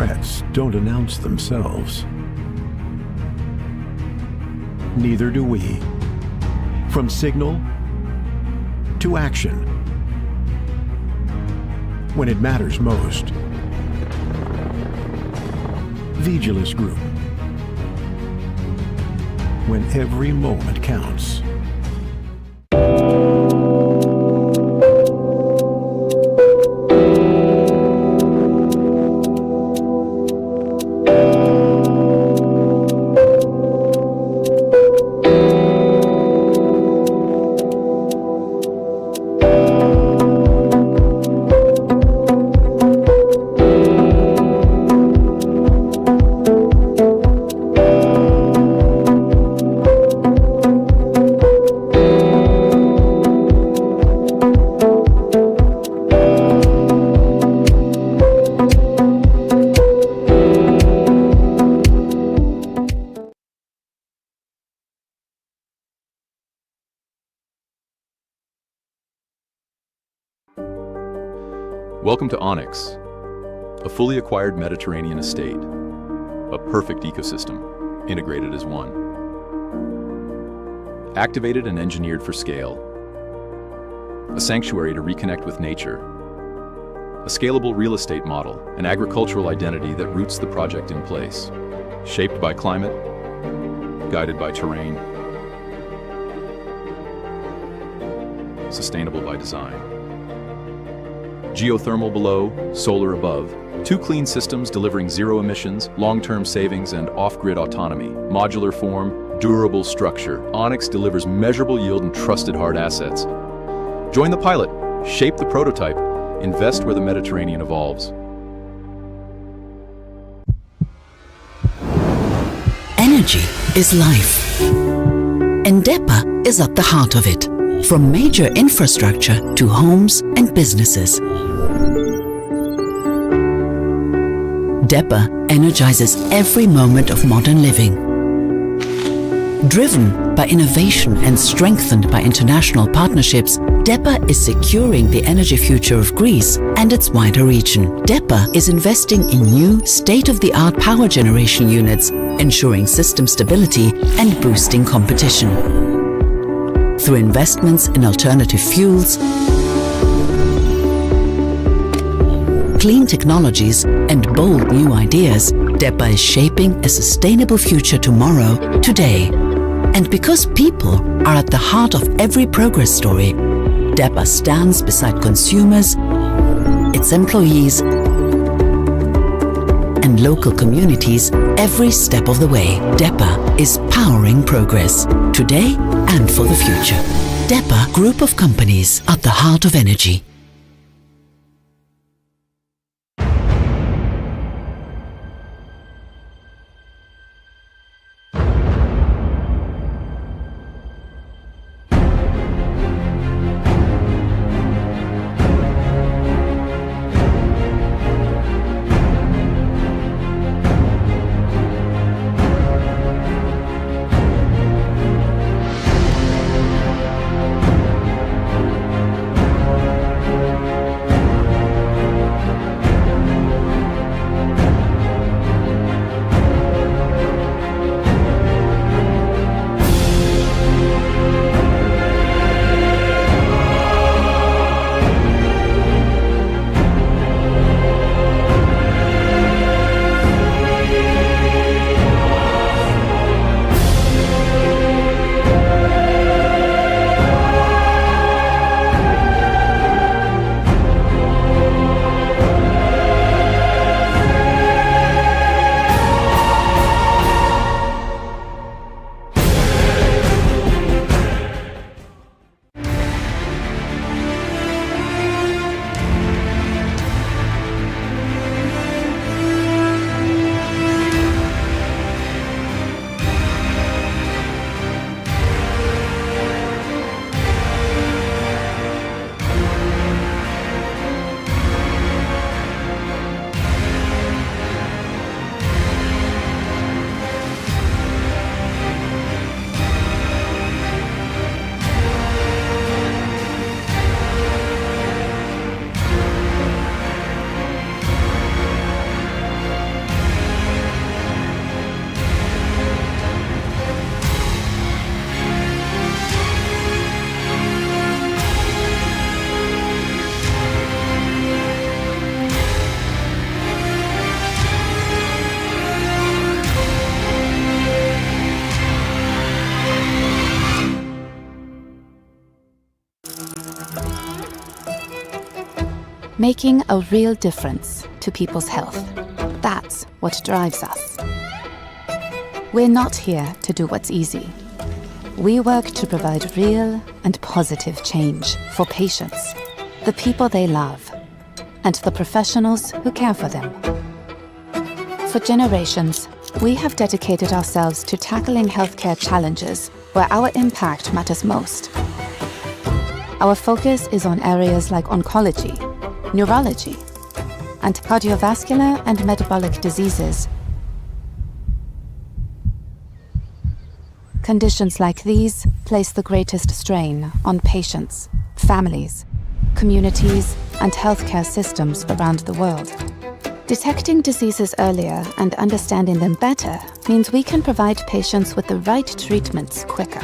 threats don't announce themselves. Neither do we. From signal to action. When it matters most. Vigilis Group. When every moment counts. Welcome to Onyx, a fully acquired Mediterranean estate, a perfect ecosystem, integrated as one. Activated and engineered for scale, a sanctuary to reconnect with nature, a scalable real estate model, an agricultural identity that roots the project in place, shaped by climate, guided by terrain, sustainable by design. Geothermal below, solar above, two clean systems delivering zero emissions, long-term savings, and off-grid autonomy. Modular form, durable structure. Onyx delivers measurable yield and trusted hard assets. Join the pilot, shape the prototype, invest where the Mediterranean evolves. Energy is life, and DEPA is at the heart of it. From major infrastructure to homes and businesses. DEPA energizes every moment of modern living. Driven by innovation and strengthened by international partnerships, DEPA is securing the energy future of Greece and its wider region. DEPA is investing in new, state-of-the-art power generation units, ensuring system stability and boosting competition. Through investments in alternative fuels, clean technologies, and bold new ideas, DEPA is shaping a sustainable future tomorrow, today. And because people are at the heart of every progress story, DEPA stands beside consumers, its employees, and local communities every step of the way. DEPA is powering progress, today and for the future. DEPA Group of Companies at the heart of energy. Making a real difference to people's health. That's what drives us. We're not here to do what's easy. We work to provide real and positive change for patients, the people they love, and the professionals who care for them. For generations, we have dedicated ourselves to tackling healthcare challenges where our impact matters most. Our focus is on areas like oncology, neurology, and cardiovascular and metabolic diseases. Conditions like these place the greatest strain on patients, families, communities, and healthcare systems around the world. Detecting diseases earlier and understanding them better means we can provide patients with the right treatments quicker.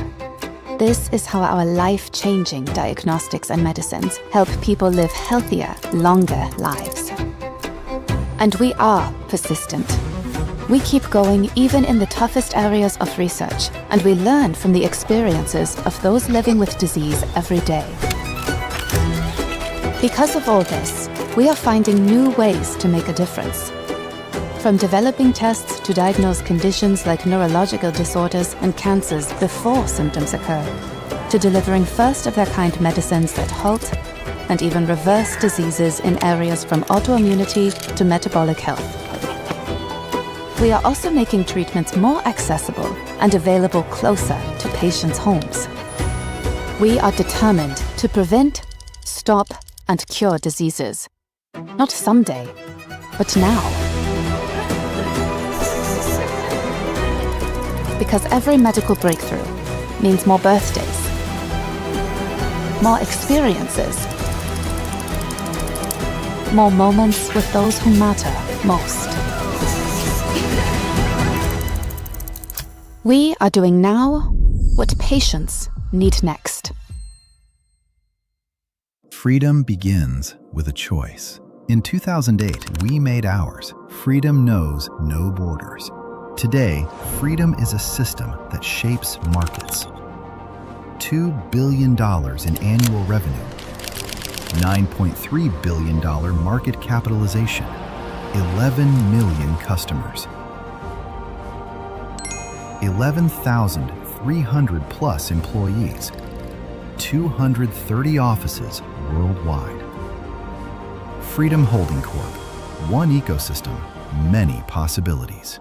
This is how our life-changing diagnostics and medicines help people live healthier, longer lives. And we are persistent. We keep going even in the toughest areas of research, and we learn from the experiences of those living with disease every day. Because of all this, we are finding new ways to make a difference. From developing tests to diagnose conditions like neurological disorders and cancers before symptoms occur, to delivering first-of-their-kind medicines that halt and even reverse diseases in areas from autoimmunity to metabolic health. We are also making treatments more accessible and available closer to patients' homes. We are determined to prevent, stop, and cure diseases. Not someday, but now. Because every medical breakthrough means more birthdays, more experiences, more moments with those who matter most. We are doing now what patients need next. Freedom begins with a choice. In 2008, we made ours. Freedom knows no borders. Today, freedom is a system that shapes markets. $2 billion in annual revenue, $9.3 billion market capitalization, 11 million customers, 11,300 plus employees, 230 offices worldwide. Freedom Holding Corp. One ecosystem, many possibilities.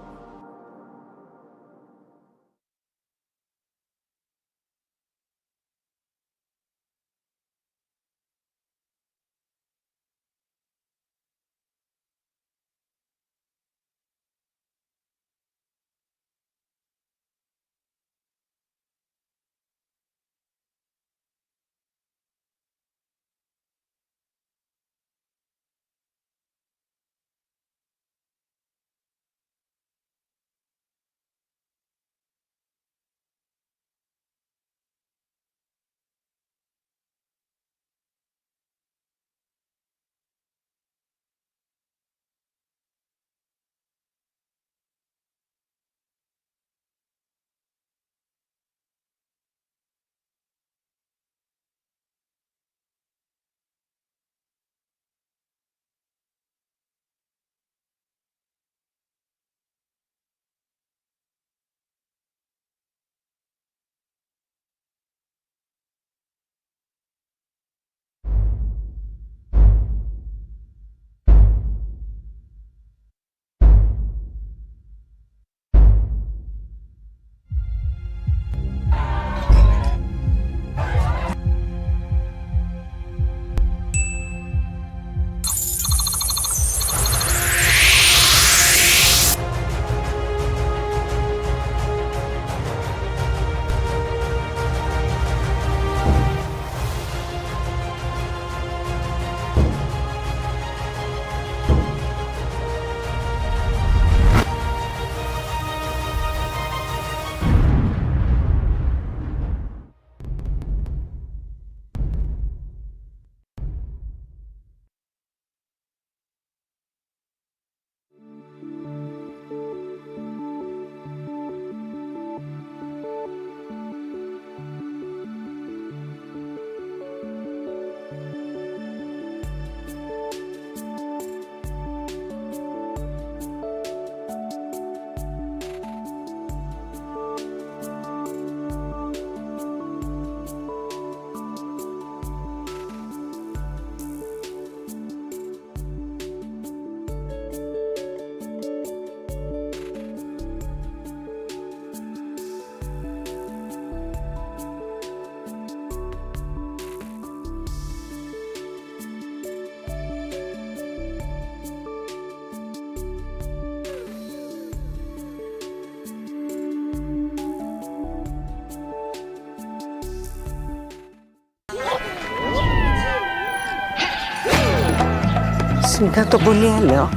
ξαφνικά το πολύ έλαιο.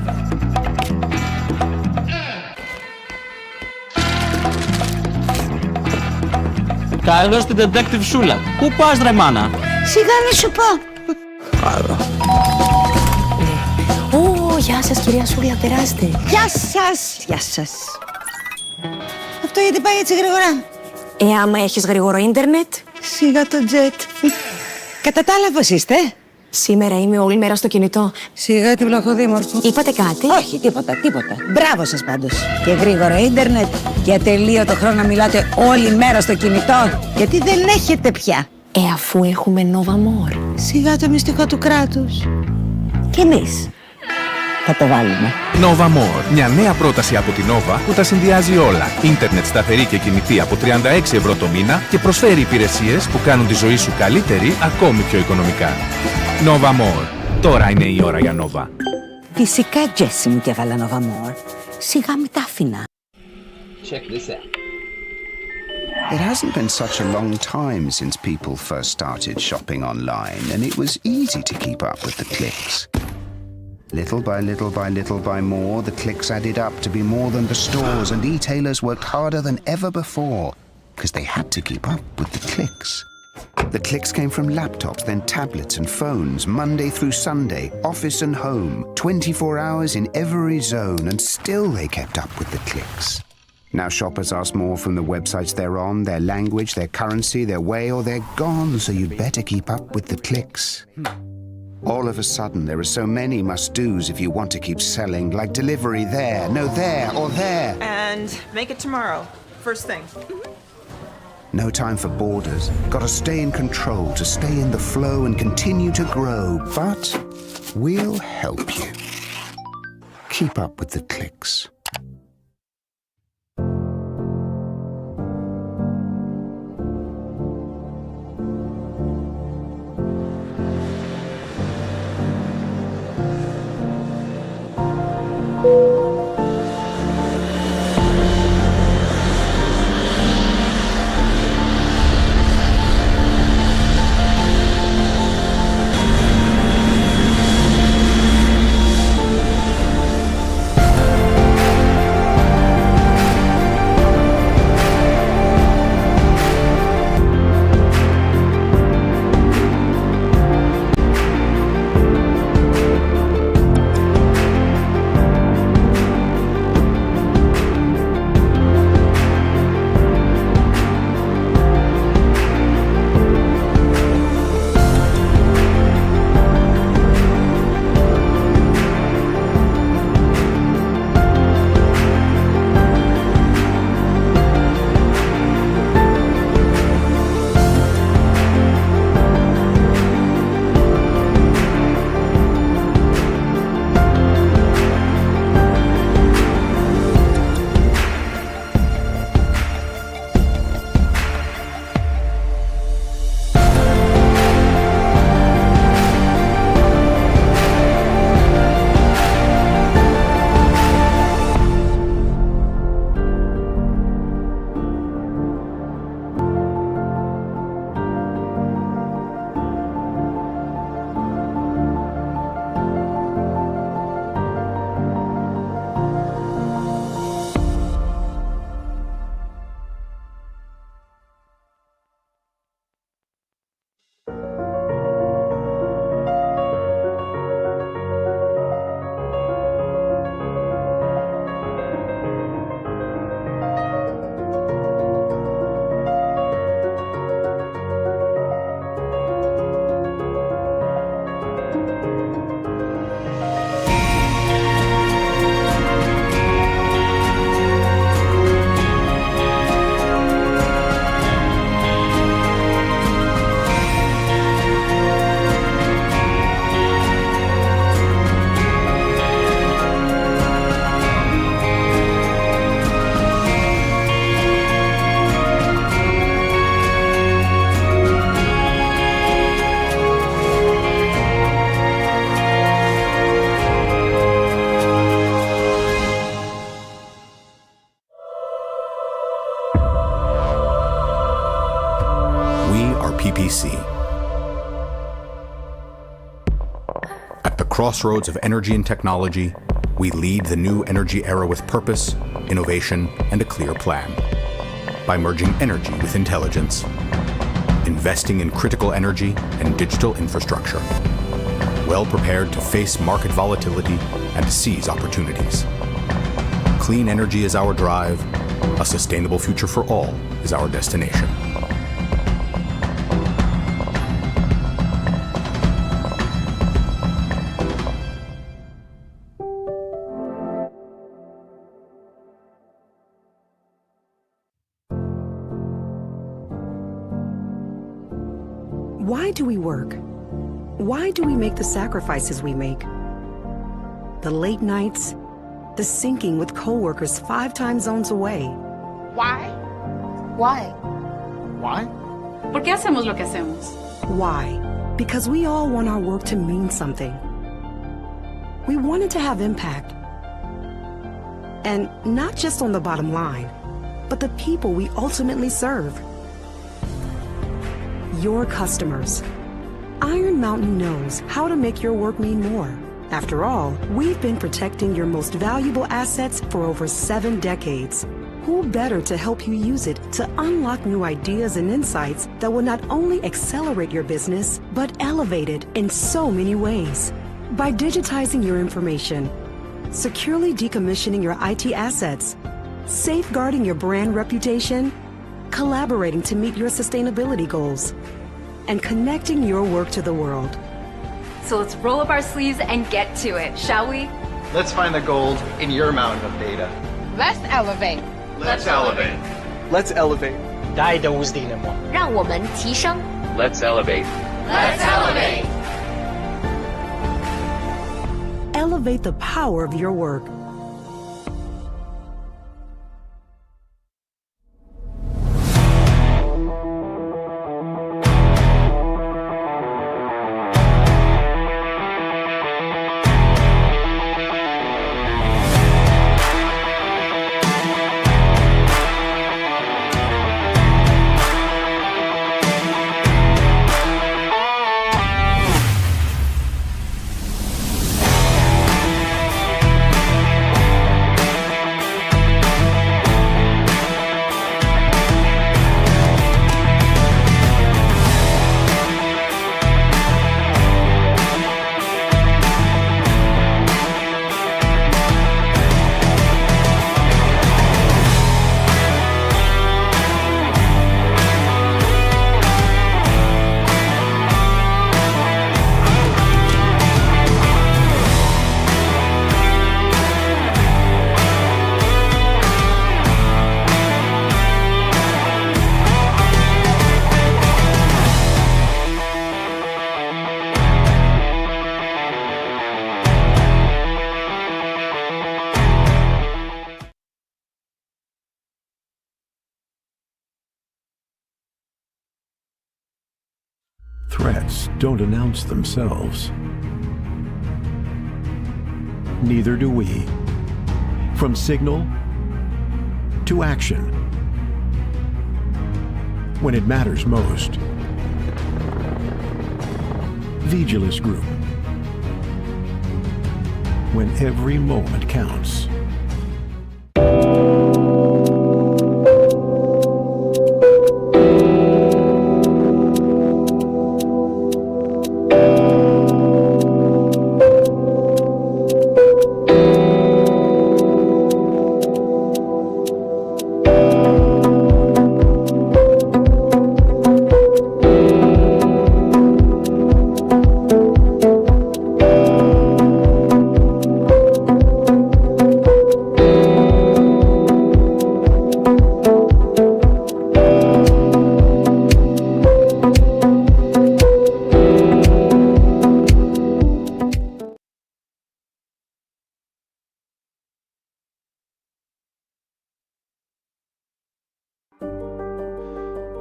Καλώς την detective Σούλα. Πού πας ρε μάνα? Σιγά να σου πω. Άρα. Ω, γεια σας κυρία Σούλα, περάστε. Γεια σας. Γεια σας. Αυτό γιατί πάει έτσι γρήγορα? Άμα έχεις γρήγορο ίντερνετ. Σιγά το τζετ. Κατά τα άλλα πώς είστε? Σήμερα είμαι όλη μέρα στο κινητό. Σιγά την πλακοδήμορφο. Είπατε κάτι? Όχι, τίποτα. Μπράβο σας πάντως. Και γρήγορο ίντερνετ και ατελείωτο χρόνο να μιλάτε όλη μέρα στο κινητό. Γιατί δεν έχετε πια. Αφού έχουμε Nova More. Σιγά το μυστικό του κράτους. Και εμείς θα το βάλουμε. Nova More. Μια νέα πρόταση από την Nova που τα συνδυάζει όλα. Ίντερνετ σταθερή και κινητή από 36 ευρώ το μήνα και προσφέρει υπηρεσίες που κάνουν τη ζωή σου καλύτερη ακόμη πιο οικονομικά. Nova More. Τώρα είναι η ώρα για Nova. Φυσικά, Τζέσι μου, και έβαλα Nova More. Σιγά μη τα άφηνα. Check this out. It hasn't been such a long time since people first started shopping online, and it was easy to keep up with the clicks. Little by more, the clicks added up to be more than the stores, and e-tailers worked harder than ever before, because they had to keep up with the clicks. The clicks came from laptops, then tablets and phones, Monday through Sunday, office and home, 24 hours in every zone, and still they kept up with the clicks. Now shoppers ask more from the websites they're on, their language, their currency, their way, or they're gone, so you'd better keep up with the clicks. All of a sudden, there are so many must-dos if you want to keep selling, like delivery there, no there, or there. And make it tomorrow, first thing. No time for borders. Gotta stay in control to stay in the flow and continue to grow. But we'll help you. Keep up with the clicks. crossroads of energy and technology, we lead the new energy era with purpose, innovation, and a clear plan. By merging energy with intelligence, investing in critical energy and digital infrastructure, well prepared to face market volatility and seize opportunities. Clean energy is our drive. A sustainable future for all is our destination. Why do we work? Why do we make the sacrifices we make? The late nights, the sinking with coworkers 5 time zones away. Why? Why? Why? ¿Por qué hacemos lo que hacemos? Why? Because we all want our work to mean something. We want it to have impact. And not just on the bottom line, but the people we ultimately serve. Your customers. Iron Mountain knows how to make your work mean more. After all, we've been protecting your most valuable assets for over 7 decades. Who better to help you use it to unlock new ideas and insights that will not only accelerate your business, but elevate it in so many ways. By digitizing your information, securely decommissioning your IT assets, safeguarding your brand reputation, collaborating to meet your sustainability goals, and connecting your work to the world. So let's roll up our sleeves and get to it, shall we? Let's find the gold in your mountain of data. Let's elevate. Let's elevate. Let's elevate. 大的无敌的梦。让我们提升。Let's elevate. Let's elevate. Elevate the power of your work. Threats don't announce themselves. Neither do we. From signal to action. When it matters most. Vigilus Group. When every moment counts.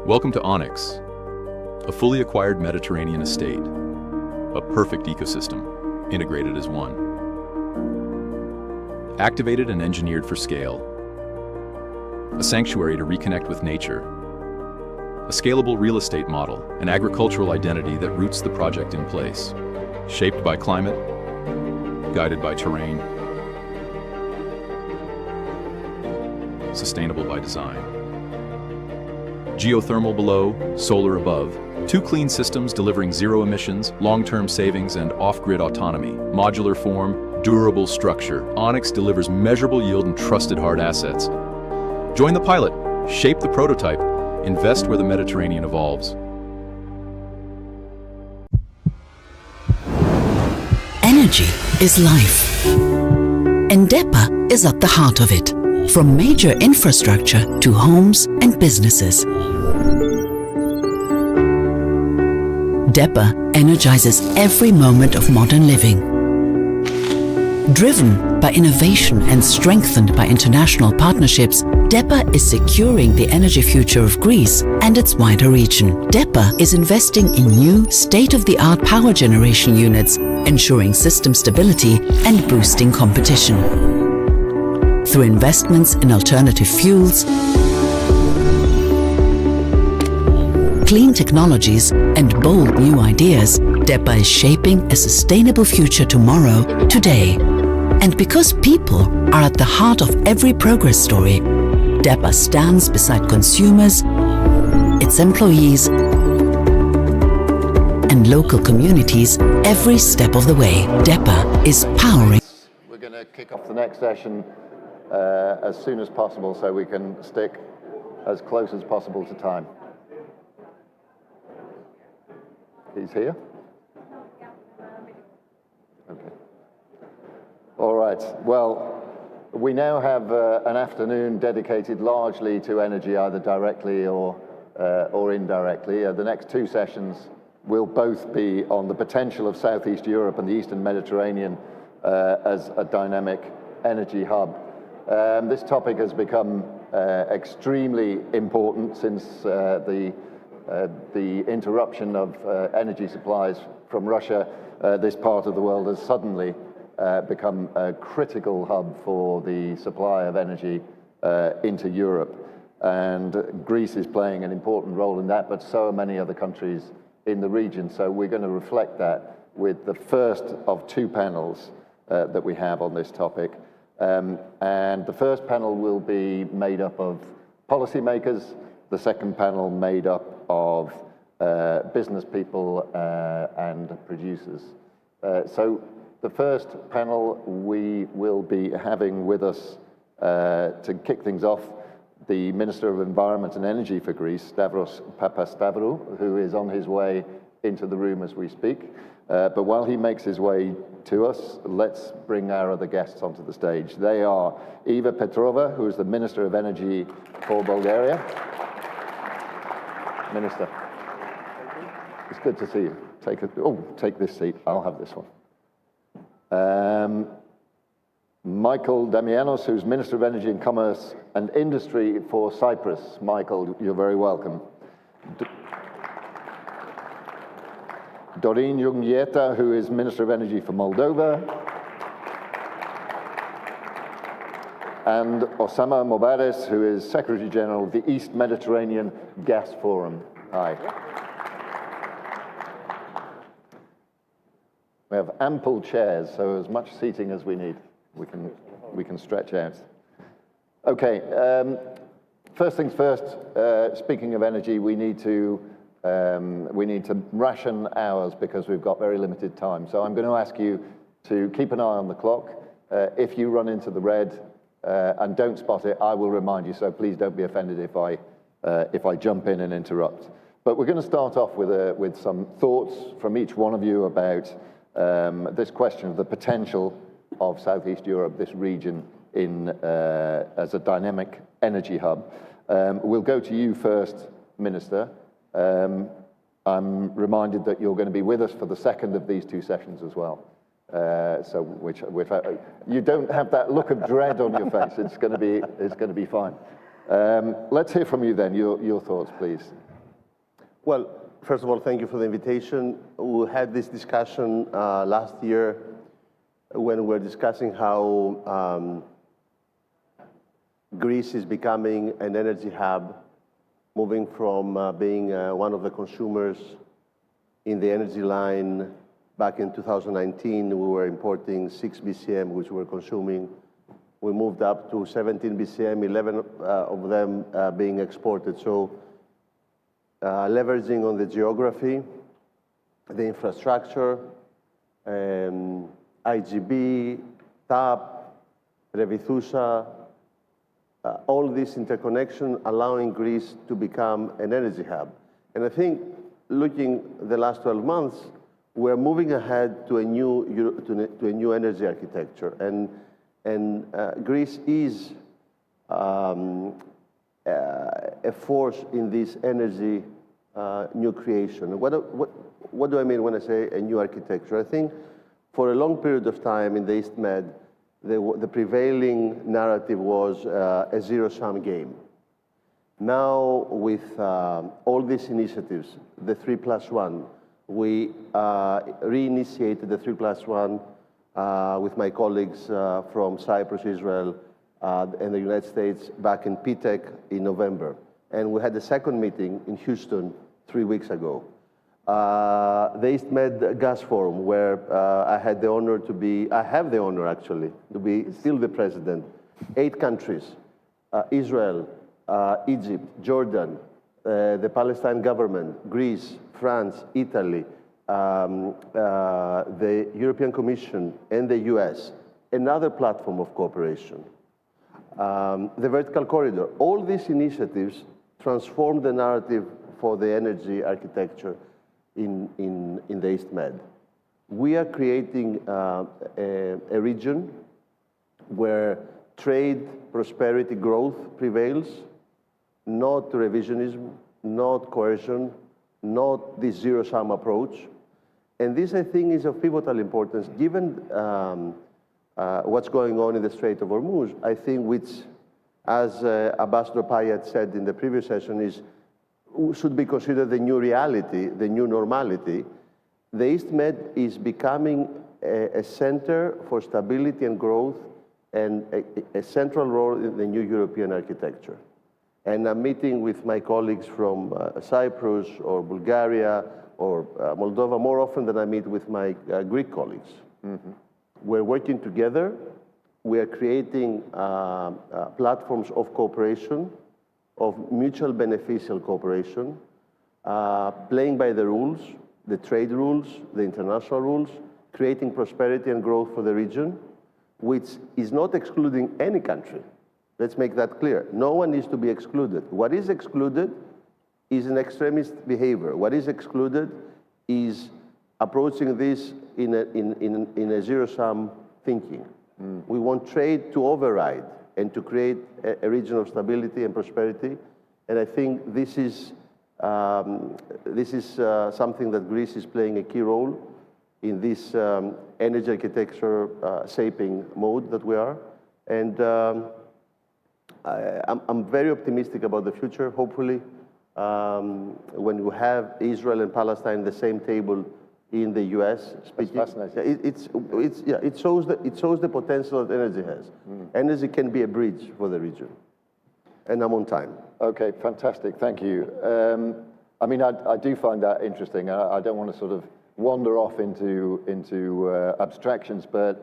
Welcome to Onyx, a fully acquired Mediterranean estate, a perfect ecosystem, integrated as one. Activated and engineered for scale, a sanctuary to reconnect with nature, a scalable real estate model, an agricultural identity that roots the project in place, shaped by climate, guided by terrain. Sustainable by design. Geothermal below, solar above. 2 clean systems delivering zero emissions, long-term savings, and off-grid autonomy. Modular form, durable structure. Onyx delivers measurable yield and trusted hard assets. Join the pilot, shape the prototype, invest where the Mediterranean evolves. Energy is life. And DEPA is at the heart of it, from major infrastructure to homes and businesses. DEPA energizes every moment of modern living. Driven by innovation and strengthened by international partnerships, DEPA is securing the energy future of Greece and its wider region. DEPA is investing in new, state-of-the-art power generation units, ensuring system stability and boosting competition. Through investments in alternative fuels, clean technologies, and bold new ideas, DEPA is shaping a sustainable future tomorrow, today. And because people are at the heart of every progress story, DEPA stands beside consumers, its employees, and local communities every step of the way. DEPA is powering. We're going to kick off the next session as soon as possible so we can stick as close as possible to time. He's here? Okay. All right. Well, we now have an afternoon dedicated largely to energy, either directly or indirectly. The next 2 sessions will both be on the potential of Southeast Europe and the Eastern Mediterranean as a dynamic energy hub. This topic has become extremely important since the interruption of energy supplies from Russia. This part of the world has suddenly become a critical hub for the supply of energy into Europe. And Greece is playing an important role in that, but so are many other countries in the region. So we're going to reflect that with the first of 2 panels that we have on this topic. And the first panel will be made up of policymakers, the second panel made up of business people and producers. So the first panel, we will be having with us, to kick things off, the Minister of Environment and Energy for Greece, Stavros Papastavrou, who is on his way into the room as we speak. But while he makes his way to us, let's bring our other guests onto the stage. They are Eva Petrova, who is the Minister of Energy for Bulgaria. Minister, it's good to see you. Take this seat. I'll have this one. Michael Damianos, who's Minister of Energy and Commerce and Industry for Cyprus. Michael, you're very welcome. Doreen Jungieta, who is Minister of Energy for Moldova. And Osama Mobares, who is Secretary General of the East Mediterranean Gas Forum. Hi. We have ample chairs, so as much seating as we need. We can stretch out. Okay, first things first, speaking of energy, we need to ration hours because we've got very limited time. So I'm going to ask you to keep an eye on the clock. If you run into the red and don't spot it, I will remind you, so please don't be offended if I jump in and interrupt. But we're going to start off with some thoughts from each one of you about this question of the potential of Southeast Europe, this region, as a dynamic energy hub. We'll go to you first, Minister. I'm reminded that you're going to be with us for the second of these 2 sessions as well. You don't have that look of dread on your face. It's going to be fine. Let's hear from you then. Your thoughts, please. Well, first of all, thank you for the invitation. We had this discussion last year when we were discussing how Greece is becoming an energy hub, moving from being one of the consumers in the energy line Back in 2019, we were importing 6 BCM, which we were consuming. We moved up to 17 BCM, 11 of them being exported. So leveraging on the geography, the infrastructure, IGB, TAP, Revithusa, all this interconnection allowing Greece to become an energy hub. And I think looking the last 12 months, we're moving ahead to a new energy architecture. And Greece is a force in this energy new creation. What do I mean when I say a new architecture? I think for a long period of time in the East Med, the prevailing narrative was a zero-sum game. Now, with all these initiatives, the 3+1, we reinitiated the 3+1 with my colleagues from Cyprus, Israel, and the United States back in PTEC in November. And we had the second meeting in Houston 3 weeks ago. The East Med Gas Forum, where I have the honor actually, to be still the president. 8 countries, Israel, Egypt, Jordan, the Palestine government, Greece, France, Italy, the European Commission, and the US, another platform of cooperation. The vertical corridor. All these initiatives transform the narrative for the energy architecture in the East Med. We are creating a region where trade, prosperity, growth prevails, not revisionism, not coercion, not this zero-sum approach. And this, I think, is of pivotal importance, given what's going on in the Strait of Hormuz, I think, which, as Ambassador Payat said in the previous session, should be considered the new reality, the new normality. The East Med is becoming a center for stability and growth and a central role in the new European architecture. And I'm meeting with my colleagues from Cyprus or Bulgaria or Moldova more often than I meet with my Greek colleagues. Mm-hmm. We're working together. We are creating platforms of cooperation, of mutual beneficial cooperation, playing by the rules, the trade rules, the international rules, creating prosperity and growth for the region, which is not excluding any country. Let's make that clear. No one is to be excluded. What is excluded is an extremist behavior. What is excluded is approaching this in a zero-sum thinking. Mm. We want trade to override and to create a region of stability and prosperity. And I think this is something that Greece is playing a key role in this energy architecture shaping mode that we are. And I'm very optimistic about the future. Hopefully, when you have Israel and Palestine at the same table in the U.S. speaking, it shows the potential that energy has. Mm. Energy can be a bridge for the region. And I'm on time. Okay, fantastic. Thank you. I mean, I do find that interesting. I don't want to sort of wander off into abstractions, but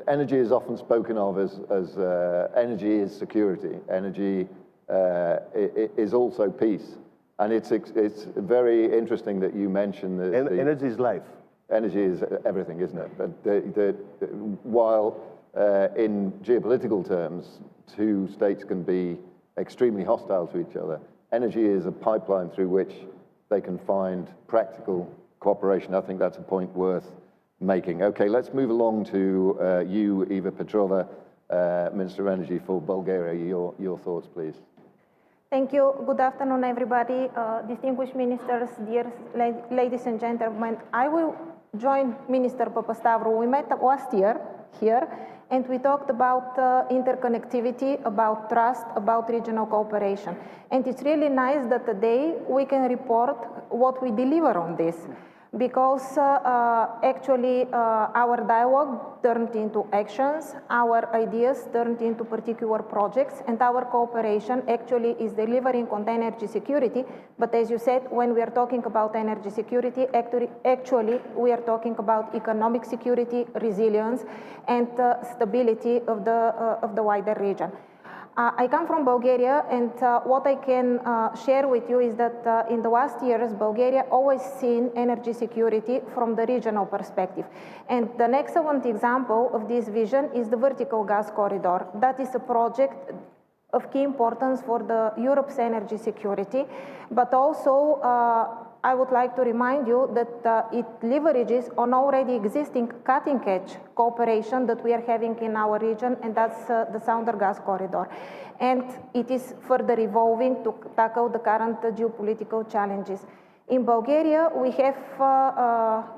energy is often spoken of as energy is security. Energy is also peace. And it's very interesting that you mentioned that energy is life. Energy is everything, isn't it? But while in geopolitical terms, two states can be extremely hostile to each other, energy is a pipeline through which they can find practical cooperation. I think that's a point worth making. Okay, let's move along to you, Eva Petrova, Minister of Energy for Bulgaria. Your thoughts, please. Thank you. Good afternoon, everybody. Distinguished ministers, dear ladies and gentlemen. I will join Minister Papastavro. We met last year here, and we talked about interconnectivity, about trust, about regional cooperation. And it's really nice that today we can report what we deliver on this. because actually our dialogue turned into actions, our ideas turned into particular projects, and our cooperation actually is delivering on energy security. But as you said, when we are talking about energy security, actually we are talking about economic security, resilience, and stability of the wider region. I come from Bulgaria, and what I can share with you is that in the last years, Bulgaria always seen energy security from the regional perspective. And an excellent example of this vision is the vertical gas corridor. That is a project of key importance for Europe's energy security, but also I would like to remind you that it leverages on already existing cutting-edge cooperation that we are having in our region, and that's the Southern Gas Corridor. And it is further evolving to tackle the current geopolitical challenges. In Bulgaria, we have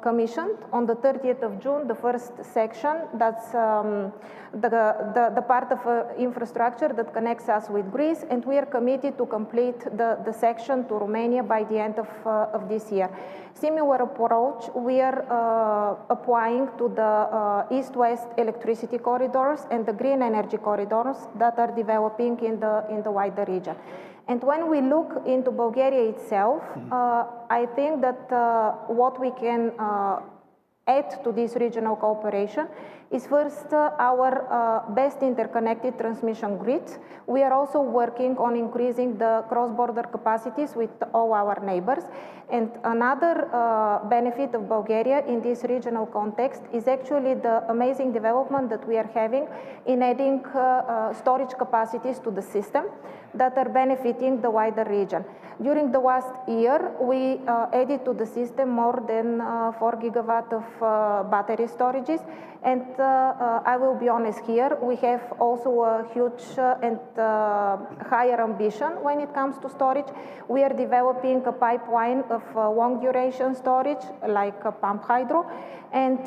commissioned on the 30th of June the first section. That's the part of infrastructure that connects us with Greece, and we are committed to complete the section to Romania by the end of this year. Similar approach we are applying to the east-west electricity corridors and the green energy corridors that are developing in the wider region. And when we look into Bulgaria itself, I think that what we can add to this regional cooperation is first our best interconnected transmission grids. We are also working on increasing the cross-border capacities with all our neighbors. And another benefit of Bulgaria in this regional context is actually the amazing development that we are having in adding storage capacities to the system that are benefiting the wider region. During the last year, we added to the system more than 4 gigawatt of battery storages. And I will be honest here, we have also a huge and higher ambition when it comes to storage. We are developing a pipeline of long duration storage like pump hydro, and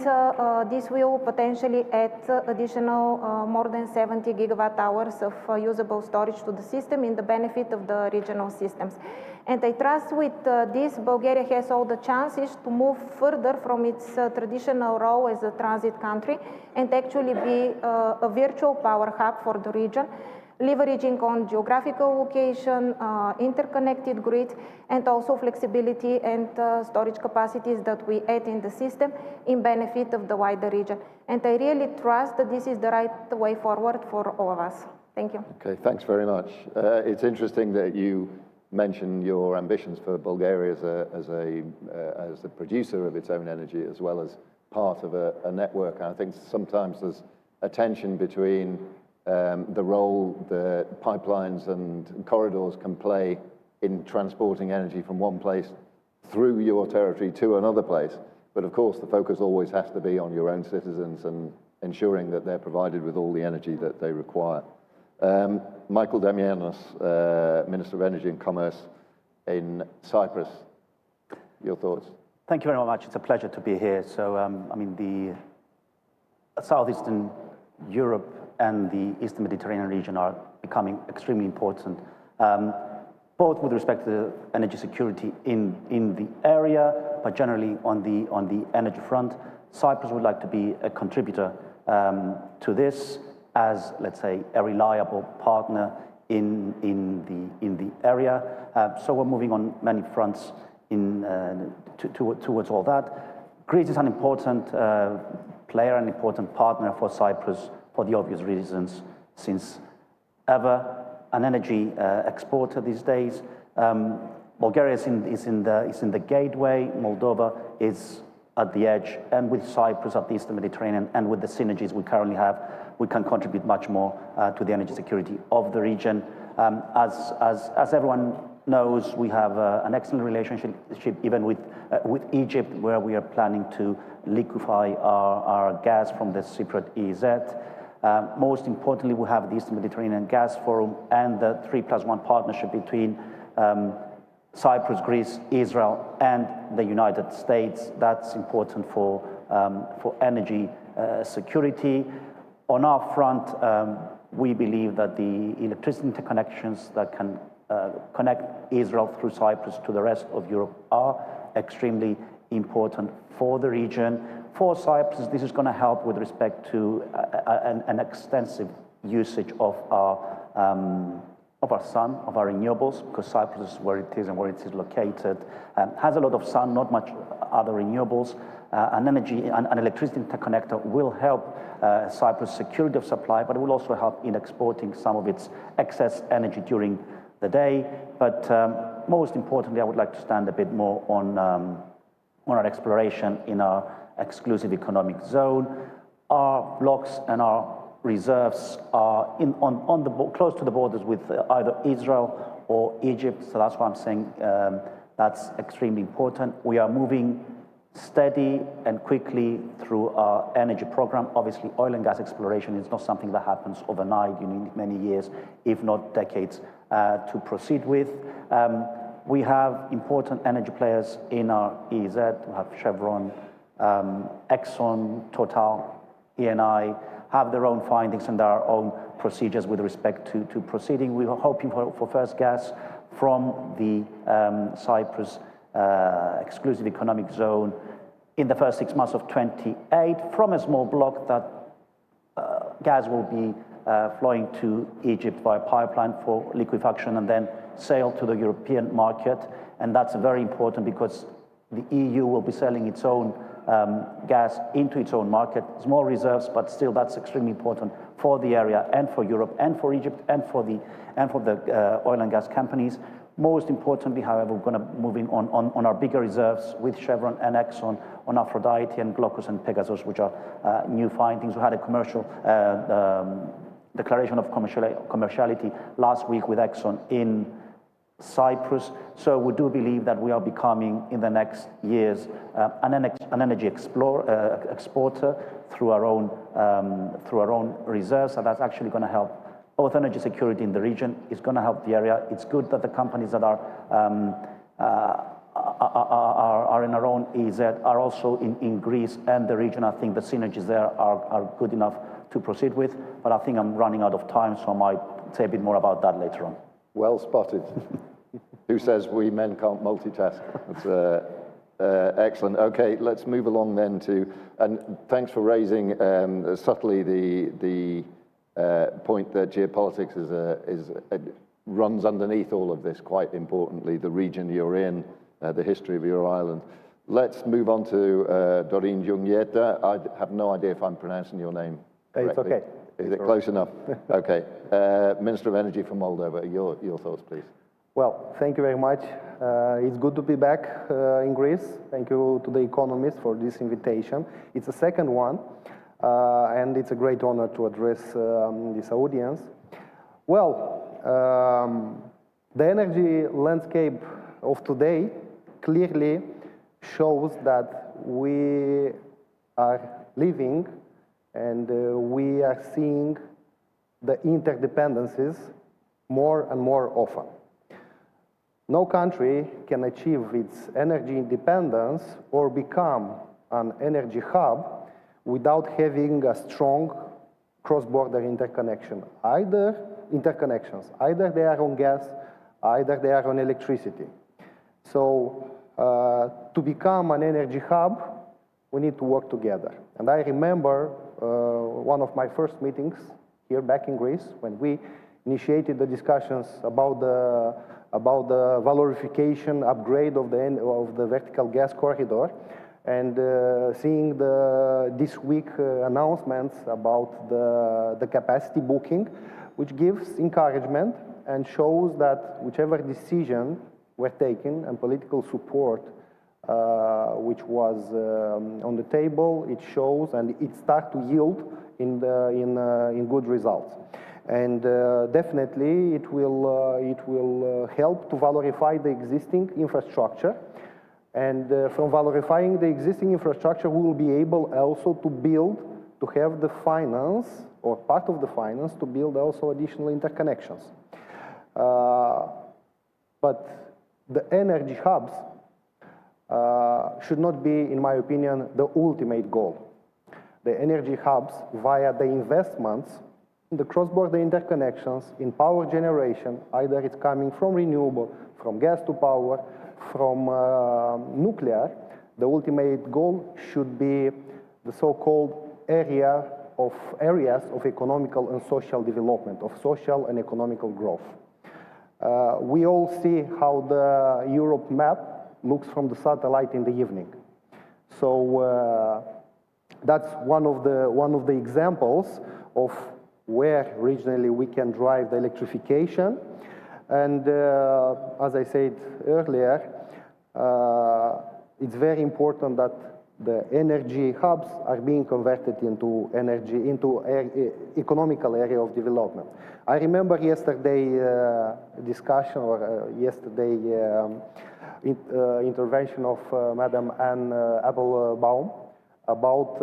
this will potentially add additional more than 70 gigawatt hours of usable storage to the system in the benefit of the regional systems. And I trust with this, Bulgaria has all the chances to move further from its traditional role as a transit country and actually be a virtual power hub for the region, leveraging on geographical location, interconnected grid, and also flexibility and storage capacities that we add in the system in benefit of the wider region. And I really trust that this is the right way forward for all of us. Thank you. Okay, thanks very much. It's interesting that you mention your ambitions for Bulgaria as a producer of its own energy as well as part of a network. And I think sometimes there's a tension between the role that pipelines and corridors can play in transporting energy from one place through your territory to another place. But of course, the focus always has to be on your own citizens and ensuring that they're provided with all the energy that they require. Michael Demianos, Minister of Energy and Commerce in Cyprus. Your thoughts? Thank you very much. It's a pleasure to be here. So, I mean, the Southeastern Europe and the Eastern Mediterranean region are becoming extremely important, both with respect to energy security in the area, but generally on the energy front. Cyprus would like to be a contributor to this as, let's say, a reliable partner in the area. So we're moving on many fronts towards all that. Greece is an important player, an important partner for Cyprus for the obvious reasons, since ever an energy exporter these days. Bulgaria is in the gateway. Moldova is at the edge, and with Cyprus at the Eastern Mediterranean, and with the synergies we currently have, we can contribute much more to the energy security of the region. As everyone knows, we have an excellent relationship even with Egypt, where we are planning to liquefy our gas from the Cypriot EEZ. Most importantly, we have the Eastern Mediterranean Gas Forum and the 3+1 partnership between Cyprus, Greece, Israel, and the United States. That's important for energy security. On our front, we believe that the electricity interconnections that can connect Israel through Cyprus to the rest of Europe are extremely important for the region. For Cyprus, this is going to help with respect to an extensive usage of our sun, of our renewables, because Cyprus is where it is and where it is located, has a lot of sun, not much other renewables. An electricity interconnector will help Cyprus' security of supply, but it will also help in exporting some of its excess energy during the day. But most importantly, I would like to stand a bit more on our exploration in our exclusive economic zone. Our blocks and our reserves are close to the borders with either Israel or Egypt, so that's why I'm saying that's extremely important. We are moving steady and quickly through our energy program. Obviously, oil and gas exploration is not something that happens overnight. You need many years, if not decades, to proceed with. We have important energy players in our EEZ. We have Chevron, Exxon, Total, ENI, have their own findings and their own procedures with respect to proceeding. We are hoping for first gas from the Cyprus exclusive economic zone in the first 6 months of 28 from a small block that gas will be flowing to Egypt via pipeline for liquefaction and then sail to the European market. And that's very important because the EU will be selling its own gas into its own market, small reserves, but still that's extremely important for the area and for Europe and for Egypt and for the oil and gas companies. Most importantly, however, we're going to move in on our bigger reserves with Chevron and Exxon on Aphrodite and Glaucus and Pegasus, which are new findings. We had a commercial declaration of commerciality last week with Exxon in Cyprus. So we do believe that we are becoming, in the next years, an energy exporter through our own reserves, and that's actually going to help both energy security in the region. It's going to help the area. It's good that the companies that are in our own EZ are also in Greece and the region. I think the synergies there are good enough to proceed with, but I think I'm running out of time, so I might say a bit more about that later on. Well spotted. Who says we men can't multitask? That's excellent. Okay, let's move along then and thanks for raising subtly the point that geopolitics runs underneath all of this quite importantly, the region you're in, the history of your island. Let's move on to Dorin Jungieta. I have no idea if I'm pronouncing your name correctly. It's okay. Is it close enough? Okay. Minister of Energy from Moldova, your thoughts, please. Well, thank you very much. It's good to be back in Greece. Thank you to The Economist for this invitation. It's a second one, and it's a great honor to address this audience. Well, the energy landscape of today clearly shows that we are living and we are seeing the interdependencies more and more often. No country can achieve its energy independence or become an energy hub without having a strong cross-border interconnection. Either they are on gas, either they are on electricity. So to become an energy hub, we need to work together. And I remember one of my first meetings here back in Greece when we initiated the discussions about the valorification upgrade of the vertical gas corridor, and seeing this week announcements about the capacity booking, which gives encouragement and shows that whichever decision were taken and political support which was on the table, it shows and it starts to yield in good results. And definitely it will help to valorify the existing infrastructure. And from valorifying the existing infrastructure, we will be able also to have the finance, or part of the finance, to build also additional interconnections. But the energy hubs should not be, in my opinion, the ultimate goal. The energy hubs, via the investments in the cross-border interconnections, in power generation, either it's coming from renewable, from gas to power, from nuclear, The ultimate goal should be the so-called areas of economical and social development, of social and economical growth. We all see how the Europe map looks from the satellite in the evening. So that's one of the examples of where regionally we can drive the electrification. And as I said earlier, it's very important that the energy hubs are being converted into economical area of development. I remember yesterday discussion or yesterday intervention of Madam Anne Applebaum about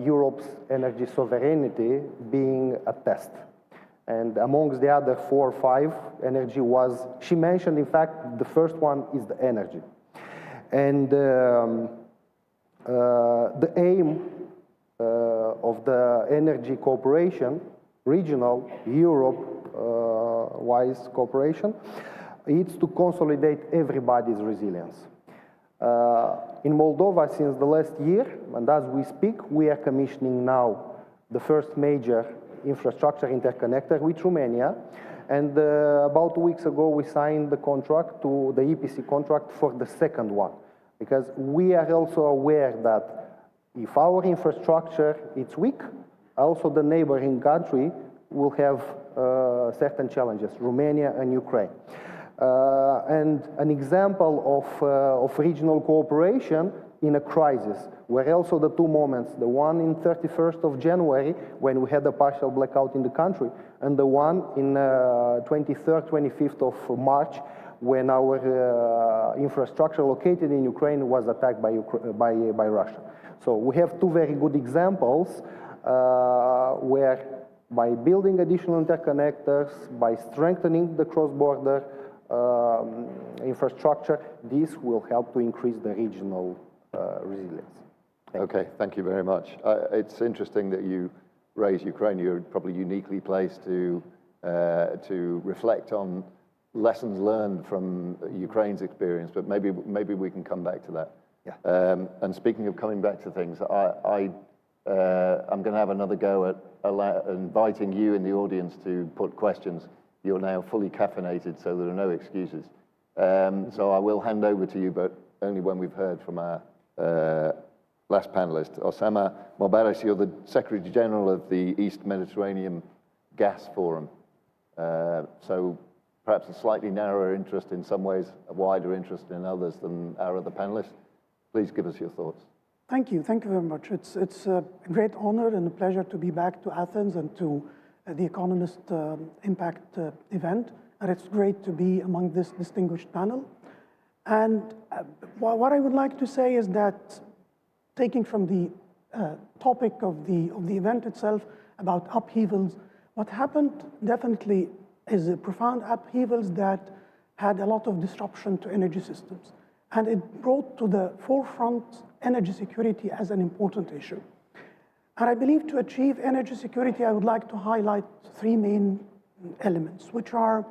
Europe's energy sovereignty being a test. And amongst the other 4 or 5, energy was, she mentioned, in fact, the first one is the energy. And the aim of the energy cooperation, regional, Europe-wise cooperation, is to consolidate everybody's resilience. In Moldova, since the last year, and as we speak, we are commissioning now the first major infrastructure interconnector with Romania. And about 2 weeks ago, we signed the contract, the EPC contract for the second one. Because we are also aware that if our infrastructure is weak, also the neighboring country will have certain challenges, Romania and Ukraine. And an example of regional cooperation in a crisis, where also the 2 moments, the one in 31st of January, when we had a partial blackout in the country, and the one in 23rd, 25th of March, when our infrastructure located in Ukraine was attacked by Russia. So we have 2 very good examples where by building additional interconnectors, by strengthening the cross-border infrastructure, this will help to increase the regional resilience. Okay, thank you very much. It's interesting that you raise Ukraine. You're probably uniquely placed to reflect on lessons learned from Ukraine's experience, but maybe we can come back to that. Yeah. And speaking of coming back to things, I'm going to have another go at inviting you in the audience to put questions. You're now fully caffeinated, so there are no excuses. So I will hand over to you, but only when we've heard from our last panelist. Osama Mobaris, you're the Secretary General of the East Mediterranean Gas Forum. So perhaps a slightly narrower interest in some ways, a wider interest in others than our other panelists. Please give us your thoughts. Thank you very much. It's a great honor and a pleasure to be back to Athens and to the Economist Impact event. And it's great to be among this distinguished panel. And what I would like to say is that, taking from the topic of the event itself about upheavals, what happened definitely is a profound upheavals that had a lot of disruption to energy systems. And it brought to the forefront energy security as an important issue. And I believe to achieve energy security, I would like to highlight 3 main elements, which are,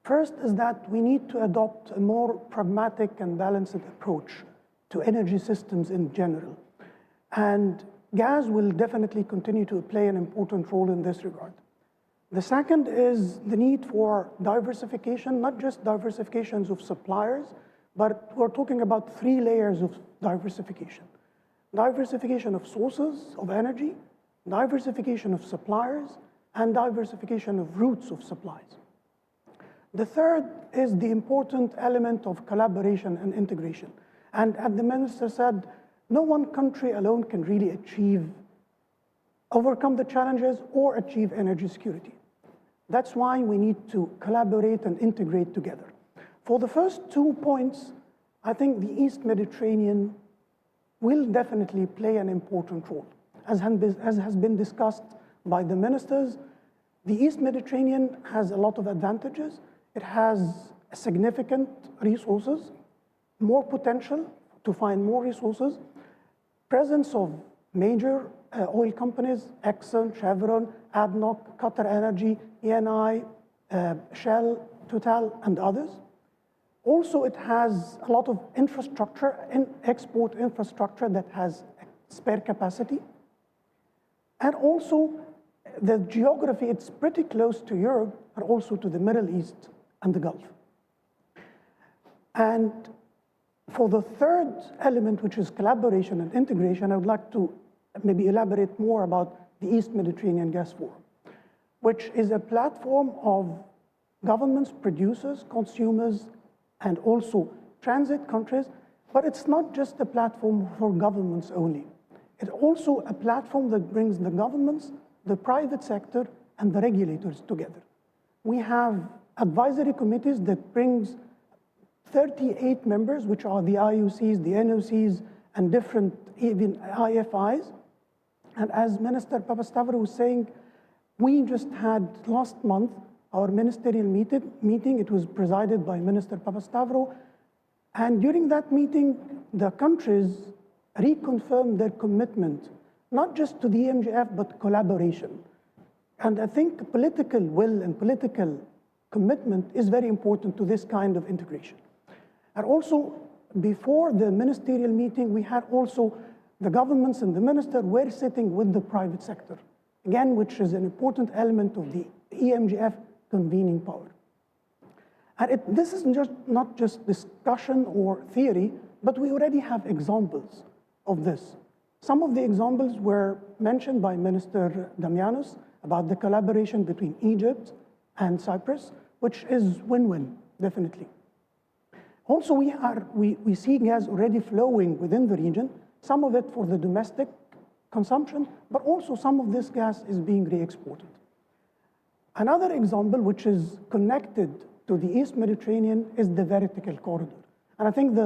first is that we need to adopt a more pragmatic and balanced approach to energy systems in general. And gas will definitely continue to play an important role in this regard. The second is the need for diversification, not just diversifications of suppliers, but we're talking about 3 layers of diversification. Diversification of sources of energy, diversification of suppliers, and diversification of routes of supplies. The third is the important element of collaboration and integration. And as the minister said, no one country alone can really overcome the challenges or achieve energy security. That's why we need to collaborate and integrate together. For the first 2 points, I think the East Mediterranean will definitely play an important role. As has been discussed by the ministers, the East Mediterranean has a lot of advantages. It has significant resources, more potential to find more resources, presence of major oil companies, Exxon, Chevron, ADNOC, Qatar Energy, ENI, Shell, Total, and others. Also, it has a lot of infrastructure and export infrastructure that has spare capacity. And also, the geography, it's pretty close to Europe, but also to the Middle East and the Gulf. And for the third element, which is collaboration and integration, I would like to maybe elaborate more about the East Mediterranean Gas Forum, which is a platform of governments, producers, consumers, and also transit countries. But it's not just a platform for governments only. It's also a platform that brings the governments, the private sector, and the regulators together. We have advisory committees that brings 38 members, which are the IOCs, the NOCs, and different even IFIs. And as Minister Papastavro was saying, we just had last month our ministerial meeting. It was presided by Minister Papastavro. And during that meeting, the countries reconfirmed their commitment, not just to the EMGF, but collaboration. And I think political will and political commitment is very important to this kind of integration. And also, before the ministerial meeting, we had also the governments and the minister were sitting with the private sector, again, which is an important element of the EMGF convening power. And this is not just discussion or theory, but we already have examples of this. Some of the examples were mentioned by Minister Damianos about the collaboration between Egypt and Cyprus, which is win-win, definitely. Also, we see gas already flowing within the region, some of it for the domestic consumption, but also some of this gas is being re-exported. Another example, which is connected to the East Mediterranean, is the vertical corridor. And I think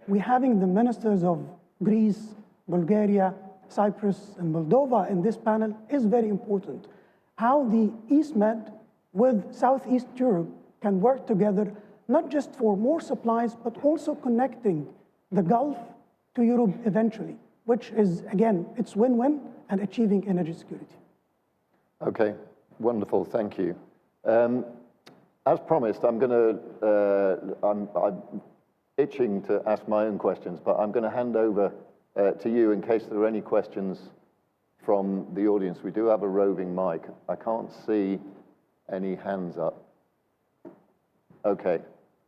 we're having the ministers of Greece, Bulgaria, Cyprus, and Moldova in this panel is very important. How the East Med with Southeast Europe can work together, not just for more supplies, but also connecting the Gulf to Europe eventually, which is, again, it's win-win and achieving energy security. Okay, wonderful, thank you. As promised, I'm itching to ask my own questions, but I'm going to hand over to you in case there are any questions from the audience. We do have a roving mic. I can't see any hands up. Okay,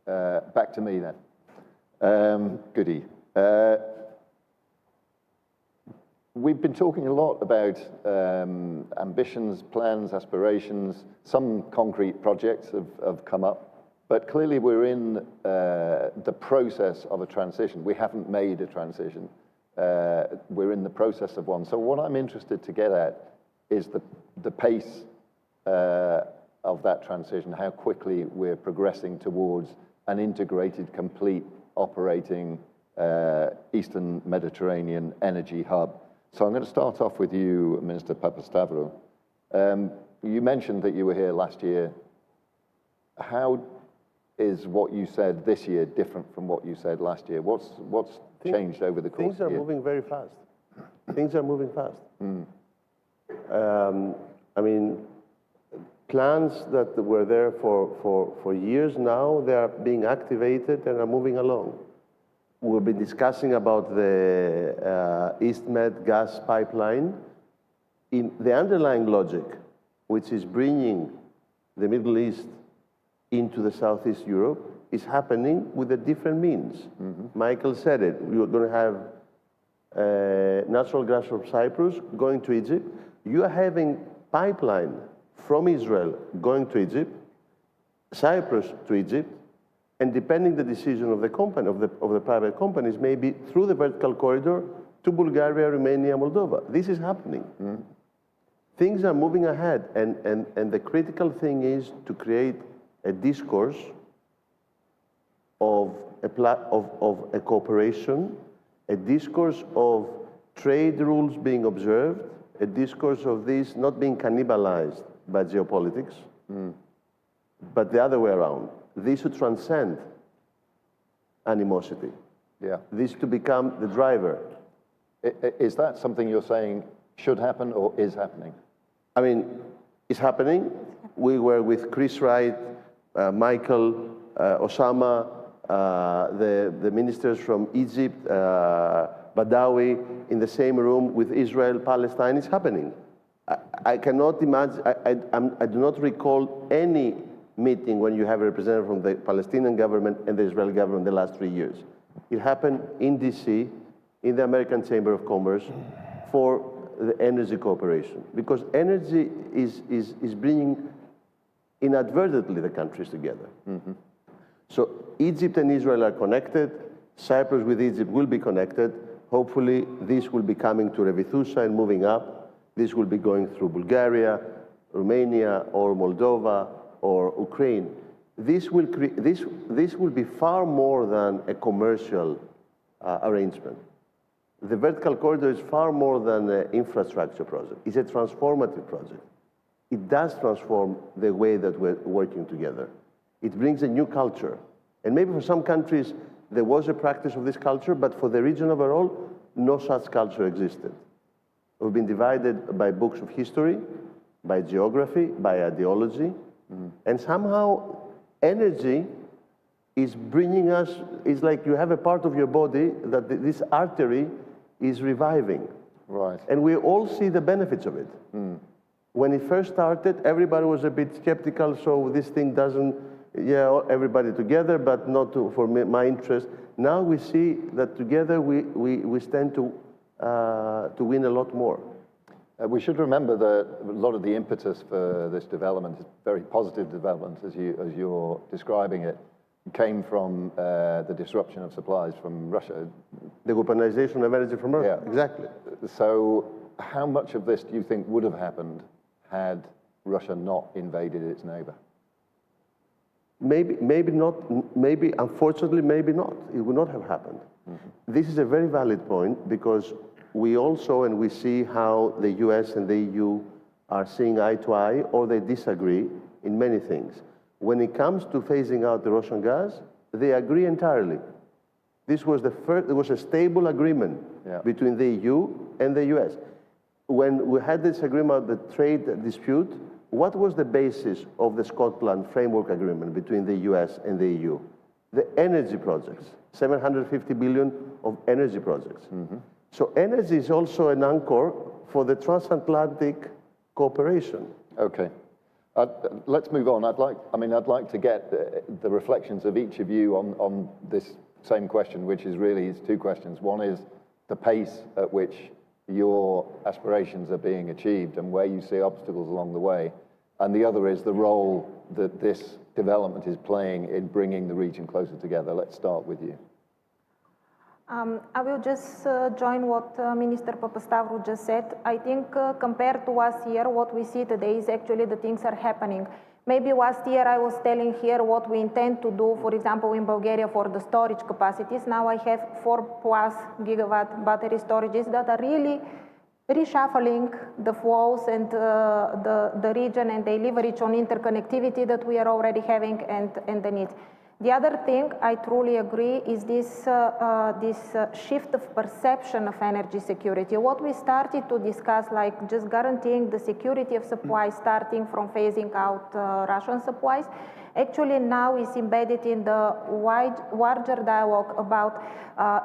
back to me then. Goody. We've been talking a lot about ambitions, plans, aspirations. Some concrete projects have come up, but clearly we're in the process of a transition. We haven't made a transition. We're in the process of one. So what I'm interested to get at is the pace of that transition, how quickly we're progressing towards an integrated, complete, operating Eastern Mediterranean energy hub. So I'm going to start off with you, Minister Papastavro. You mentioned that you were here last year. How is what you said this year different from what you said last year? What's changed over the course of the year? Things are moving very fast. Things are moving fast. I mean, plans that were there for years now, they are being activated and are moving along. We've been discussing about the East Med gas pipeline. In the underlying logic, which is bringing the Middle East into the Southeast Europe, is happening with a different means. Michael said it. We are going to have natural gas from Cyprus going to Egypt. You are having pipeline from Israel going to Egypt, Cyprus to Egypt, and depending the decision of the company, of the private companies, maybe through the vertical corridor to Bulgaria, Romania, Moldova. This is happening. Things are moving ahead, and the critical thing is to create a discourse of a cooperation, a discourse of trade rules being observed, a discourse of this not being cannibalized by geopolitics, but the other way around. This to transcend animosity. Yeah. This to become the driver. Is that something you're saying should happen or is happening? I mean, it's happening. We were with Chris Wright, Michael, Osama, the ministers from Egypt, Badawi, in the same room with Israel, Palestine. It's happening. I cannot imagine, I do not recall any meeting when you have a representative from the Palestinian government and the Israeli government in the last 3 years. It happened in DC, in the American Chamber of Commerce, for the energy cooperation. Because energy is bringing inadvertently the countries together. Mm-hmm. So Egypt and Israel are connected. Cyprus with Egypt will be connected. Hopefully, this will be coming to Revithoussa and moving up. This will be going through Bulgaria, Romania, or Moldova, or Ukraine. This will be far more than a commercial arrangement. The vertical corridor is far more than an infrastructure project. It's a transformative project. It does transform the way that we're working together. It brings a new culture. And maybe for some countries, there was a practice of this culture, but for the region overall, no such culture existed. We've been divided by books of history, by geography, by ideology, and somehow energy is bringing us, it's like you have a part of your body that this artery is reviving. Right. And we all see the benefits of it. When it first started, everybody was a bit skeptical, so this thing doesn't, everybody together, but not for my interest. Now we see that together we stand to win a lot more. We should remember that a lot of the impetus for this development, very positive development as you're describing it, came from the disruption of supplies from Russia. The weaponization of energy from Russia, exactly. So how much of this do you think would have happened had Russia not invaded its neighbor? Maybe not, maybe, unfortunately, maybe not. It would not have happened. Mm-hmm. This is a very valid point because we also, and we see how the US and the EU are seeing eye to eye, or they disagree in many things. When it comes to phasing out the Russian gas, they agree entirely. This was the first, it was a stable agreement between the EU and the US. When we had this agreement, the trade dispute, what was the basis of the Scotland Framework Agreement between the US and the EU? The energy projects, 750 billion of energy projects. Mm-hmm. So energy is also an anchor for the transatlantic cooperation. Okay. Let's move on. I'd like to get the reflections of each of you on this same question, which is really it's two questions. One is the pace at which your aspirations are being achieved and where you see obstacles along the way. And the other is the role that this development is playing in bringing the region closer together. Let's start with you. I will just join what Minister Papastavrou just said. I think compared to last year, what we see today is actually the things are happening. Maybe last year I was telling here what we intend to do, for example, in Bulgaria for the storage capacities. Now I have 4+ gigawatt battery storages that are really reshuffling the flows and the region, and they leverage on interconnectivity that we are already having and the needs. The other thing I truly agree is this shift of perception of energy security. What we started to discuss, like just guaranteeing the security of supply, starting from phasing out Russian supplies, actually now is embedded in the larger dialogue about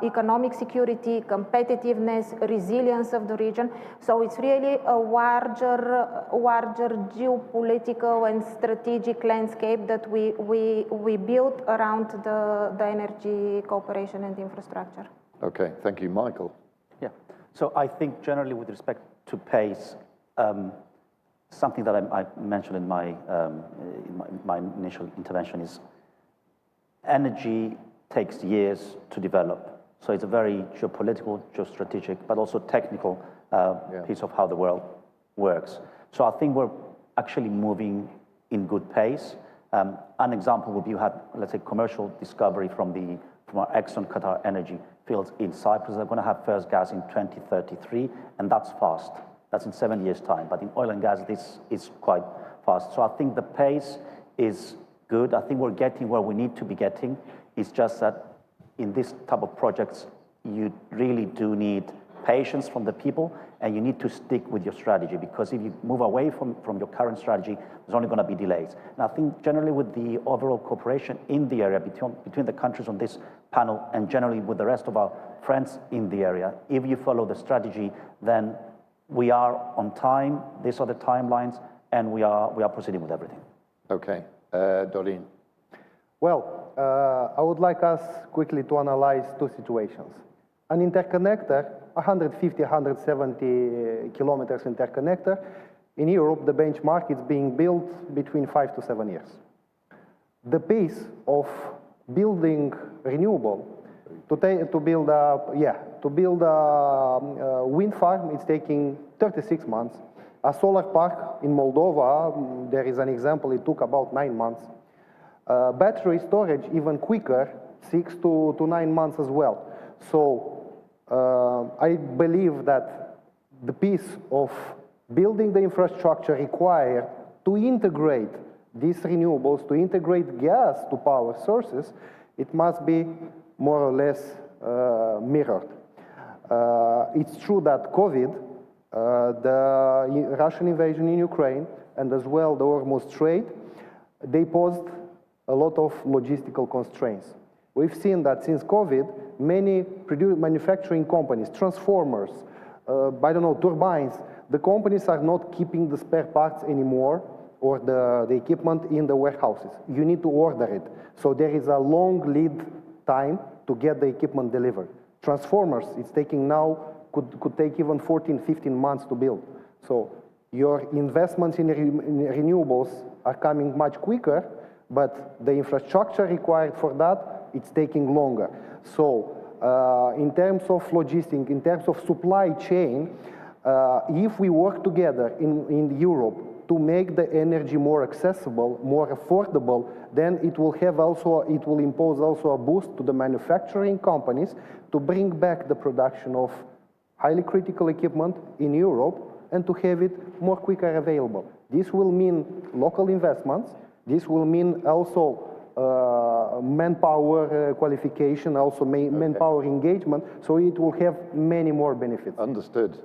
economic security, competitiveness, resilience of the region. So it's really a larger geopolitical and strategic landscape that we built around the energy cooperation and infrastructure. Okay, thank you. Michael. Yeah, so I think generally with respect to pace, something that I mentioned in my initial intervention is energy takes years to develop. So it's a very geopolitical, geostrategic, but also technical piece of how the world works. So I think we're actually moving in good pace. An example would be you had, let's say, commercial discovery from our Exxon Qatar Energy fields in Cyprus. They're going to have first gas in 2033, and that's fast. That's in 7 years' time. But in oil and gas, this is quite fast. So I think the pace is good. I think we're getting where we need to be getting. It's just that in this type of projects, you really do need patience from the people, and you need to stick with your strategy, because if you move away from your current strategy, there's only going to be delays. And I think generally with the overall cooperation in the area between the countries on this panel, and generally with the rest of our friends in the area, if you follow the strategy, then we are on time, these are the timelines, and we are proceeding with everything. Okay, Doreen. Well, I would like us quickly to analyze two situations. An interconnector, 150, 170 kilometers interconnector, in Europe, the benchmark is being built between 5 to 7 years. The pace of building renewable, to build a wind farm, it's taking 36 months. A solar park in Moldova, there is an example, it took about 9 months. Battery storage, even quicker, 6 to 9 months as well. So I believe that the piece of building the infrastructure required to integrate these renewables, to integrate gas to power sources, it must be more or less mirrored. It's true that COVID, the Russian invasion in Ukraine, and as well the Hormuz Strait, they posed a lot of logistical constraints. We've seen that since COVID, many manufacturing companies, transformers, turbines, the companies are not keeping the spare parts anymore or the equipment in the warehouses. You need to order it. So there is a long lead time to get the equipment delivered. Transformers, it's taking now, could take even 14, 15 months to build. So your investments in renewables are coming much quicker, but the infrastructure required for that, it's taking longer. So in terms of logistics, in terms of supply chain, if we work together in Europe to make the energy more accessible, more affordable, then it will impose also a boost to the manufacturing companies to bring back the production of highly critical equipment in Europe and to have it more quicker available. This will mean local investments. This will mean also manpower qualification, also manpower engagement, so it will have many more benefits. Understood.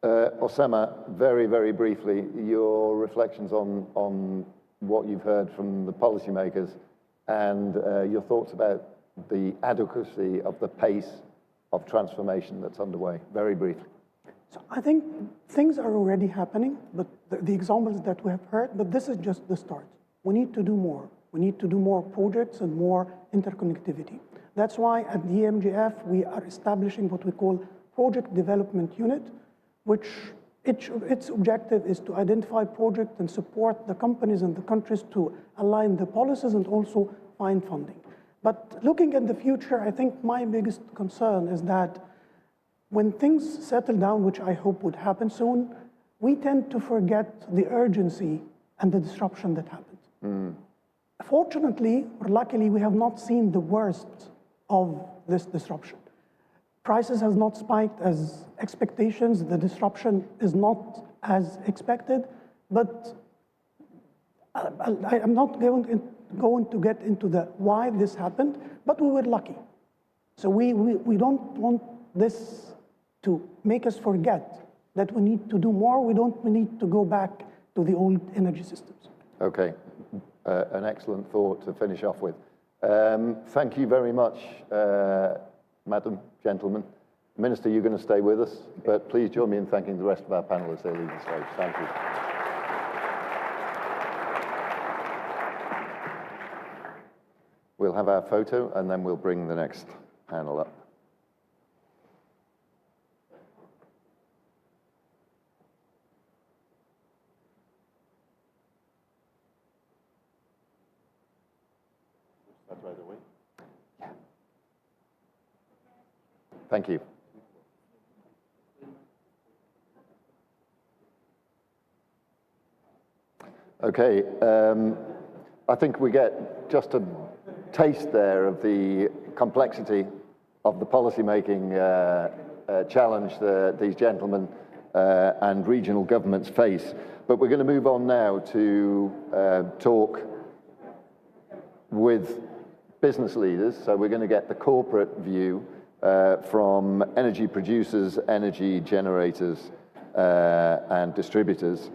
Osama, very, very briefly, your reflections on what you've heard from the policymakers and your thoughts about the adequacy of the pace of transformation that's underway, very briefly. So I think things are already happening, but the examples that we have heard, but this is just the start. We need to do more. We need to do more projects and more interconnectivity. That's why at the EMGF, we are establishing what we call Project Development Unit, which its objective is to identify projects and support the companies and the countries to align the policies and also find funding. But looking at the future, I think my biggest concern is that when things settle down, which I hope would happen soon, we tend to forget the urgency and the disruption that happened. Fortunately, or luckily, we have not seen the worst of this disruption. Prices has not spiked as expectations. The disruption is not as expected, but I'm not going to get into the why this happened, but we were lucky. So we don't want this to make us forget that we need to do more. We need to go back to the old energy systems. Okay, an excellent thought to finish off with. Thank you very much, Madam, gentlemen. Minister, you're going to stay with us, but please join me in thanking the rest of our panel as they leave the stage. Thank you. We'll have our photo, and then we'll bring the next panel up. Right away. Yeah. Thank you. Okay, I think we get just a taste there of the complexity of the policymaking challenge that these gentlemen and regional governments face. But we're going to move on now to talk with business leaders, so we're going to get the corporate view from energy producers, energy generators, and distributors.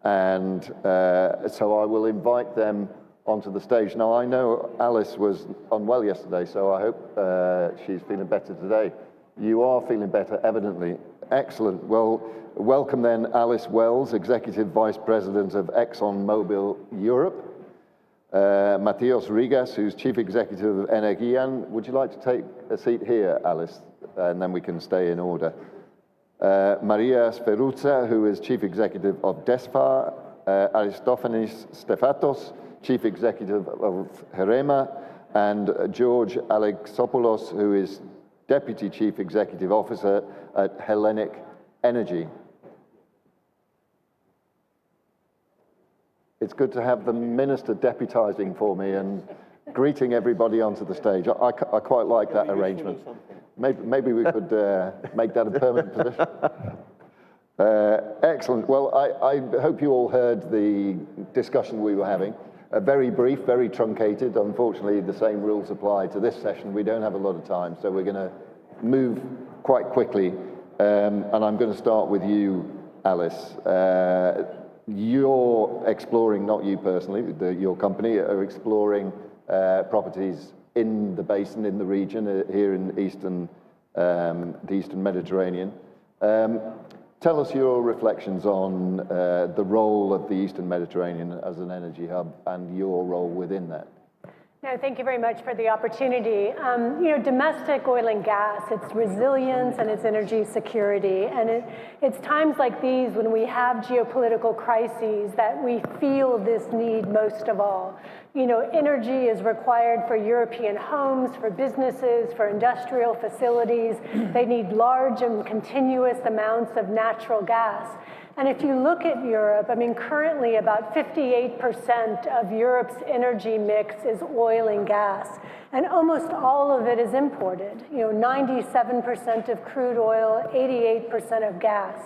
And so I will invite them onto the stage. Now, I know Alice was unwell yesterday, so I hope she's feeling better today. You are feeling better, evidently. Excellent. Well, welcome then Alice Wells, Executive Vice President of ExxonMobil Europe. Mateos Rigas, who's Chief Executive of Energian. Would you like to take a seat here, Alice? And then we can stay in order. Maria Sferuza, who is Chief Executive of DESFA. Aristophanes Stefatos, Chief Executive of Herema. And George Alexopoulos, who is Deputy Chief Executive Officer at Hellenic Energy. It's good to have the minister deputizing for me and greeting everybody onto the stage. I quite like that arrangement. Maybe we could make that a permanent position. Excellent. Well, I hope you all heard the discussion we were having. Very brief, very truncated. Unfortunately, the same rules apply to this session. We don't have a lot of time, so we're going to move quite quickly. And I'm going to start with you, Alice. You're exploring, not you personally, your company are exploring properties in the basin, in the region, here in the Eastern Mediterranean. Tell us your reflections on the role of the Eastern Mediterranean as an energy hub and your role within that. No, thank you very much for the opportunity. Domestic oil and gas, its resilience and its energy security. And it's times like these when we have geopolitical crises that we feel this need most of all. Energy is required for European homes, for businesses, for industrial facilities. They need large and continuous amounts of natural gas. And if you look at Europe, currently about 58% of Europe's energy mix is oil and gas. And almost all of it is imported. 97% of crude oil, 88% of gas.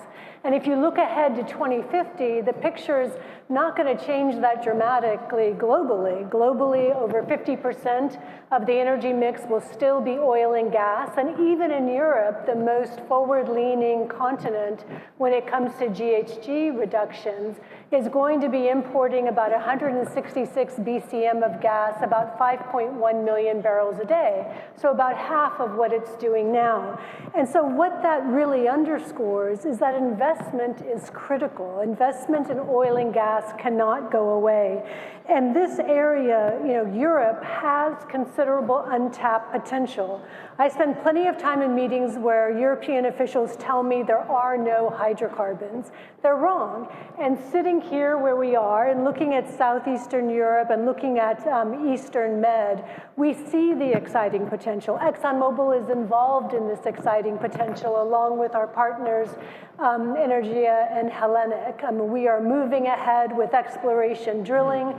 And if you look ahead to 2050, the picture is not going to change that dramatically globally. Globally, over 50% of the energy mix will still be oil and gas. And even in Europe, the most forward-leaning continent when it comes to GHG reductions, is going to be importing about 166 BCM of gas, about 5.1 million barrels a day. So about half of what it's doing now. And so what that really underscores is that investment is critical. Investment in oil and gas cannot go away. And this area, Europe has considerable untapped potential. I spend plenty of time in meetings where European officials tell me there are no hydrocarbons. They're wrong. And sitting here where we are and looking at Southeastern Europe and looking at Eastern Med, we see the exciting potential. ExxonMobil is involved in this exciting potential along with our partners, Energia and Hellenic. We are moving ahead with exploration drilling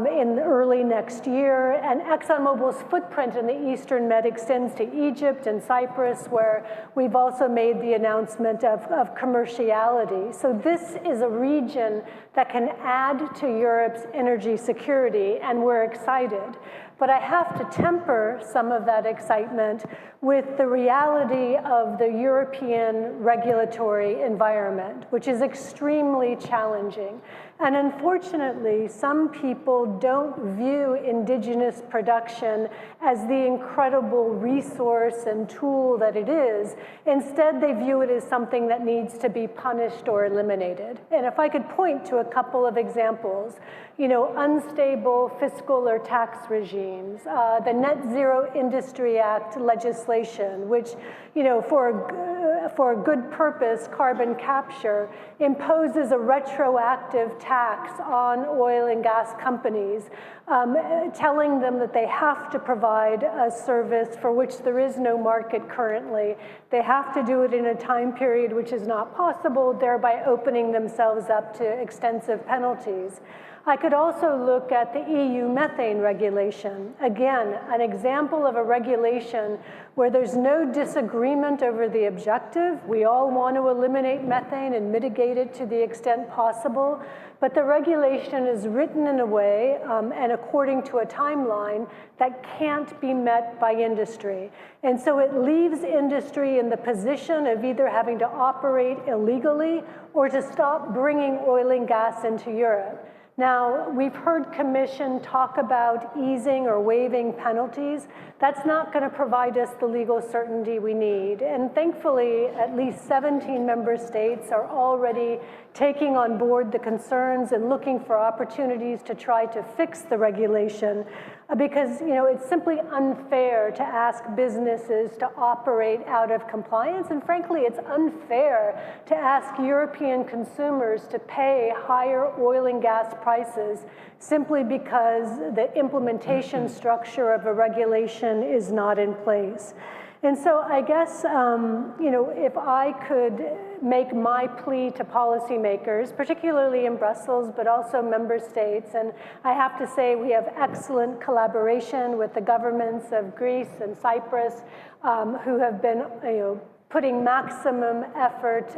in early next year, and ExxonMobil's footprint in the Eastern Med extends to Egypt and Cyprus, where we've also made the announcement of commerciality. So this is a region that can add to Europe's energy security, and we're excited. But I have to temper some of that excitement with the reality of the European regulatory environment, which is extremely challenging. And unfortunately, some people don't view indigenous production as the incredible resource and tool that it is. Instead, they view it as something that needs to be punished or eliminated. And if I could point to a couple of examples, unstable fiscal or tax regimes, the Net Zero Industry Act legislation, which, for a good purpose, carbon capture, imposes a retroactive tax on oil and gas companies, telling them that they have to provide a service for which there is no market currently. They have to do it in a time period which is not possible, thereby opening themselves up to extensive penalties. I could also look at the EU methane regulation. Again, an example of a regulation where there's no disagreement over the objectives, attractive. We all want to eliminate methane and mitigate it to the extent possible, but the regulation is written in a way and according to a timeline that can't be met by industry. And so it leaves industry in the position of either having to operate illegally or to stop bringing oil and gas into Europe. Now, we've heard Commission talk about easing or waiving penalties. That's not going to provide us the legal certainty we need. And thankfully, at least 17 member states are already taking on board the concerns and looking for opportunities to try to fix the regulation. Because it's simply unfair to ask businesses to operate out of compliance. And frankly, it's unfair to ask European consumers to pay higher oil and gas prices simply because the implementation structure of a regulation is not in place. And so I guess, if I could make my plea to policymakers, particularly in Brussels, but also member states, and I have to say we have excellent collaboration with the governments of Greece and Cyprus, who have been, putting maximum effort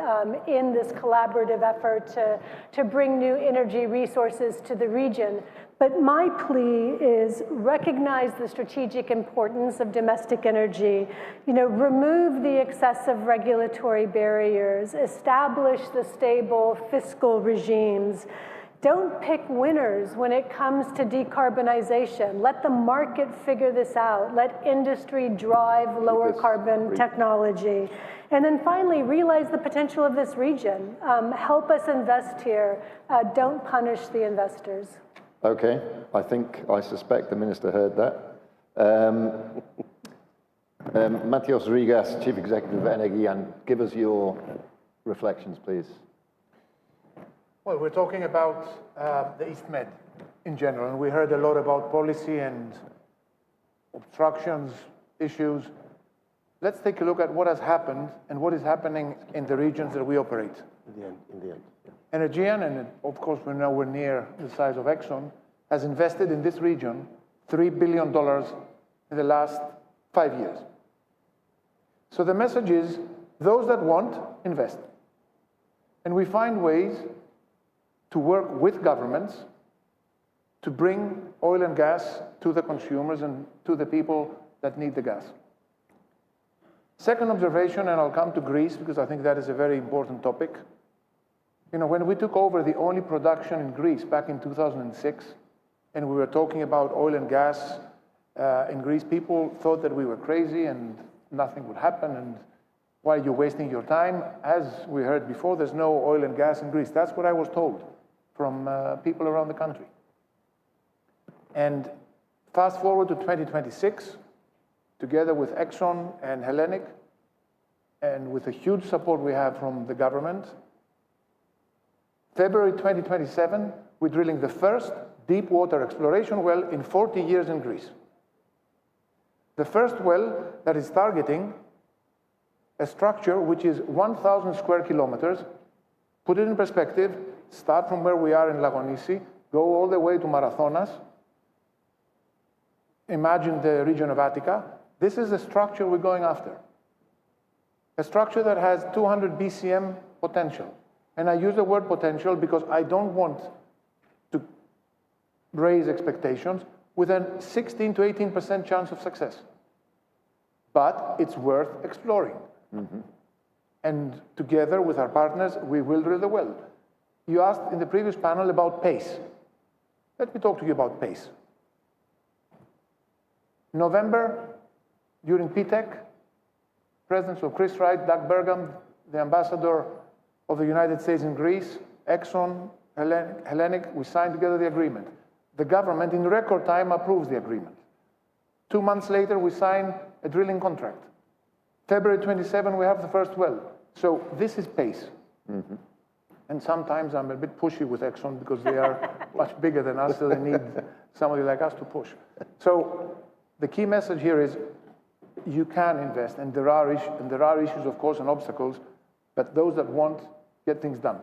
in this collaborative effort to bring new energy resources to the region. But my plea is recognize the strategic importance of domestic energy, remove the excessive regulatory barriers, establish the stable fiscal regimes. Don't pick winners when it comes to decarbonization. Let the market figure this out. Let industry drive lower carbon technology. And then finally, realize the potential of this region. Help us invest here. Don't punish the investors. Okay, I suspect the Minister heard that. Matthios Rigas, Chief Executive of ENG, give us your reflections, please. Well, we're talking about the East Med in general, and we heard a lot about policy and obstructions, issues. Let's take a look at what has happened and what is happening in the regions that we operate. In the end. Yeah. Energean, and of course we're nowhere near the size of Exxon, has invested in this region $3 billion in the last 5 years. So the message is, those that want, invest. And we find ways to work with governments to bring oil and gas to the consumers and to the people that need the gas. Second observation, and I'll come to Greece because I think that is a very important topic. When we took over the only production in Greece back in 2006, and we were talking about oil and gas in Greece, people thought that we were crazy and nothing would happen, and why are you wasting your time? As we heard before, there's no oil and gas in Greece. That's what I was told from people around the country. And fast forward to 2026, together with Exxon and Hellenic, and with the huge support we have from the government, February 2027, we're drilling the first deep water exploration well in 40 years in Greece. The first well that is targeting a structure which is 1,000 square kilometers. Put it in perspective, start from where we are in Lagonisi, go all the way to Marathonas. Imagine the region of Attica. This is the structure we're going after. A structure that has 200 BCM potential. And I use the word potential because I don't want to raise expectations with a 16 to 18% chance of success. But it's worth exploring. Mm-hmm. And together with our partners, we will drill the well. You asked in the previous panel about pace. Let me talk to you about pace. November, during PTEC, presence of Chris Wright, Doug Burgum, the ambassador of the United States in Greece, Exxon, Hellenic, we signed together the agreement. The government, in record time, approves the agreement. 2 months later, we sign a drilling contract. February 27, we have the first well. So this is pace. Mm-hmm. And sometimes I'm a bit pushy with Exxon because they are much bigger than us, so they need somebody like us to push. So the key message here is you can invest, and there are issues, of course, and obstacles, but those that want, get things done.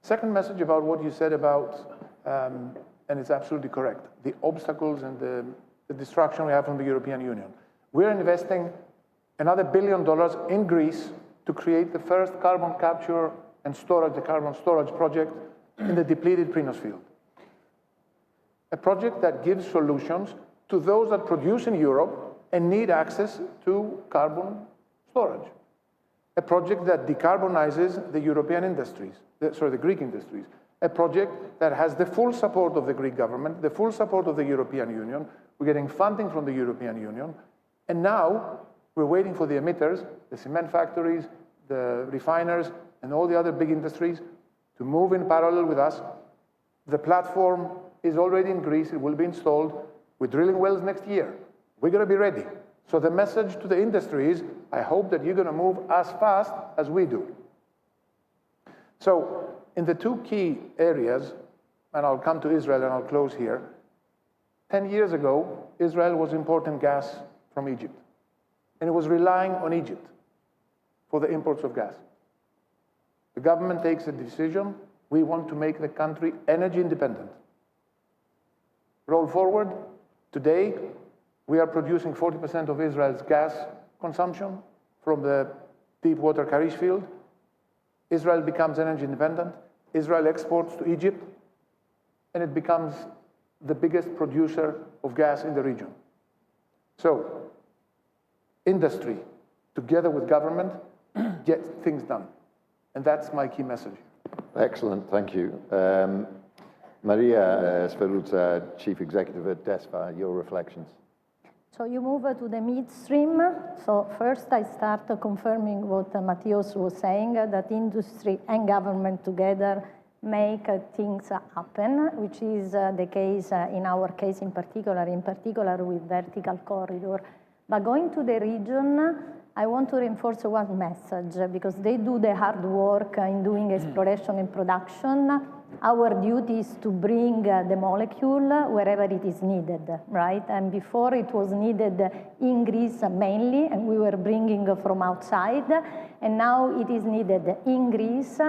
Second message about what you said about, and it's absolutely correct, the obstacles and the distraction we have from the European Union. We're investing another $1 billion in Greece to create the first carbon capture and storage, the carbon storage project in the depleted Prinos field. A project that gives solutions to those that produce in Europe and need access to carbon storage. A project that decarbonizes the European industries, the Greek industries. A project that has the full support of the Greek government, the full support of the European Union. We're getting funding from the European Union. And now we're waiting for the emitters, the cement factories, the refiners, and all the other big industries to move in parallel with us. The platform is already in Greece. It will be installed. We're drilling wells next year. We're going to be ready. So the message to the industry is, I hope that you're going to move as fast as we do. So in the two key areas, and I'll come to Israel and I'll close here, 10 years ago, Israel was importing gas from Egypt. And it was relying on Egypt for the imports of gas. The government takes a decision. We want to make the country energy independent. Roll forward. Today, we are producing 40% of Israel's gas consumption from the deep water Karish field. Israel becomes energy independent. Israel exports to Egypt, and it becomes the biggest producer of gas in the region. So, industry, together with government, get things done. And that's my key message. Excellent, thank you. Maria Sferuzza, Chief Executive at DESFA, your reflections. So you move to the midstream. So first I start confirming what Matthias was saying, that industry and government together make things happen, which is the case in our case in particular with vertical corridor. But going to the region, I want to reinforce one message, because they do the hard work in doing exploration and production. Our duty is to bring the molecule wherever it is needed, right? And before it was needed in Greece mainly, and we were bringing from outside, and now it is needed in Greece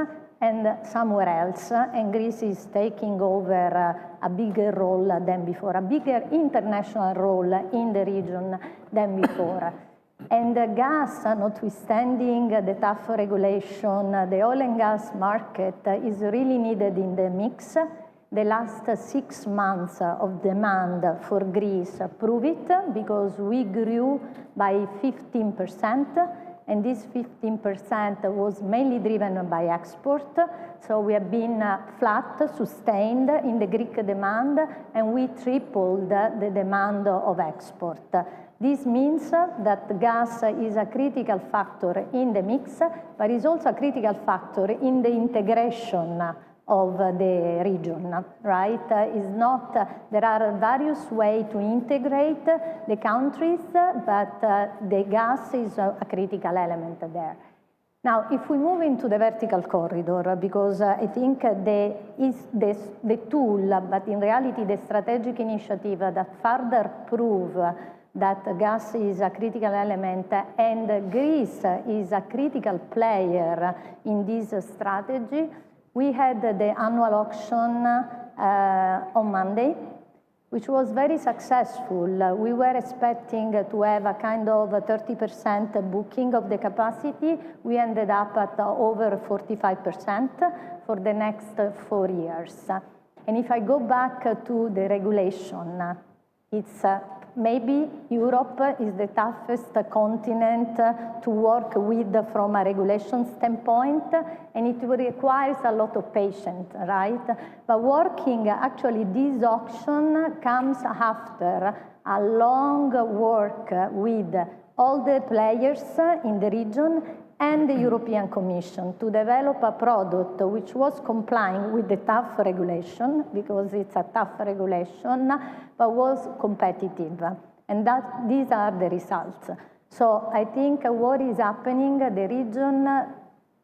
and somewhere else, and Greece is taking over a bigger role than before, a bigger international role in the region than before. And gas, notwithstanding the tough regulation, the oil and gas market is really needed in the mix. The last 6 months of demand for Greece prove it, because we grew by 15%, and this 15% was mainly driven by export. So we have been flat, sustained in the Greek demand, and we tripled the demand of export. This means that gas is a critical factor in the mix, but is also a critical factor in the integration of the region, right? There are various ways to integrate the countries, but the gas is a critical element there. Now, if we move into the vertical corridor, because I think the tool, but in reality the strategic initiative that further prove that gas is a critical element and Greece is a critical player in this strategy. We had the annual auction on Monday, which was very successful. We were expecting to have a kind of 30% booking of the capacity. We ended up at over 45% for the next 4 years. And if I go back to the regulation, it's maybe Europe is the toughest continent to work with from a regulation standpoint, and it requires a lot of patience, right? But actually this auction comes after a long work with all the players in the region and the European Commission to develop a product which was complying with the tough regulation, because it's a tough regulation, but was competitive. And these are the results. So I think what is happening, the region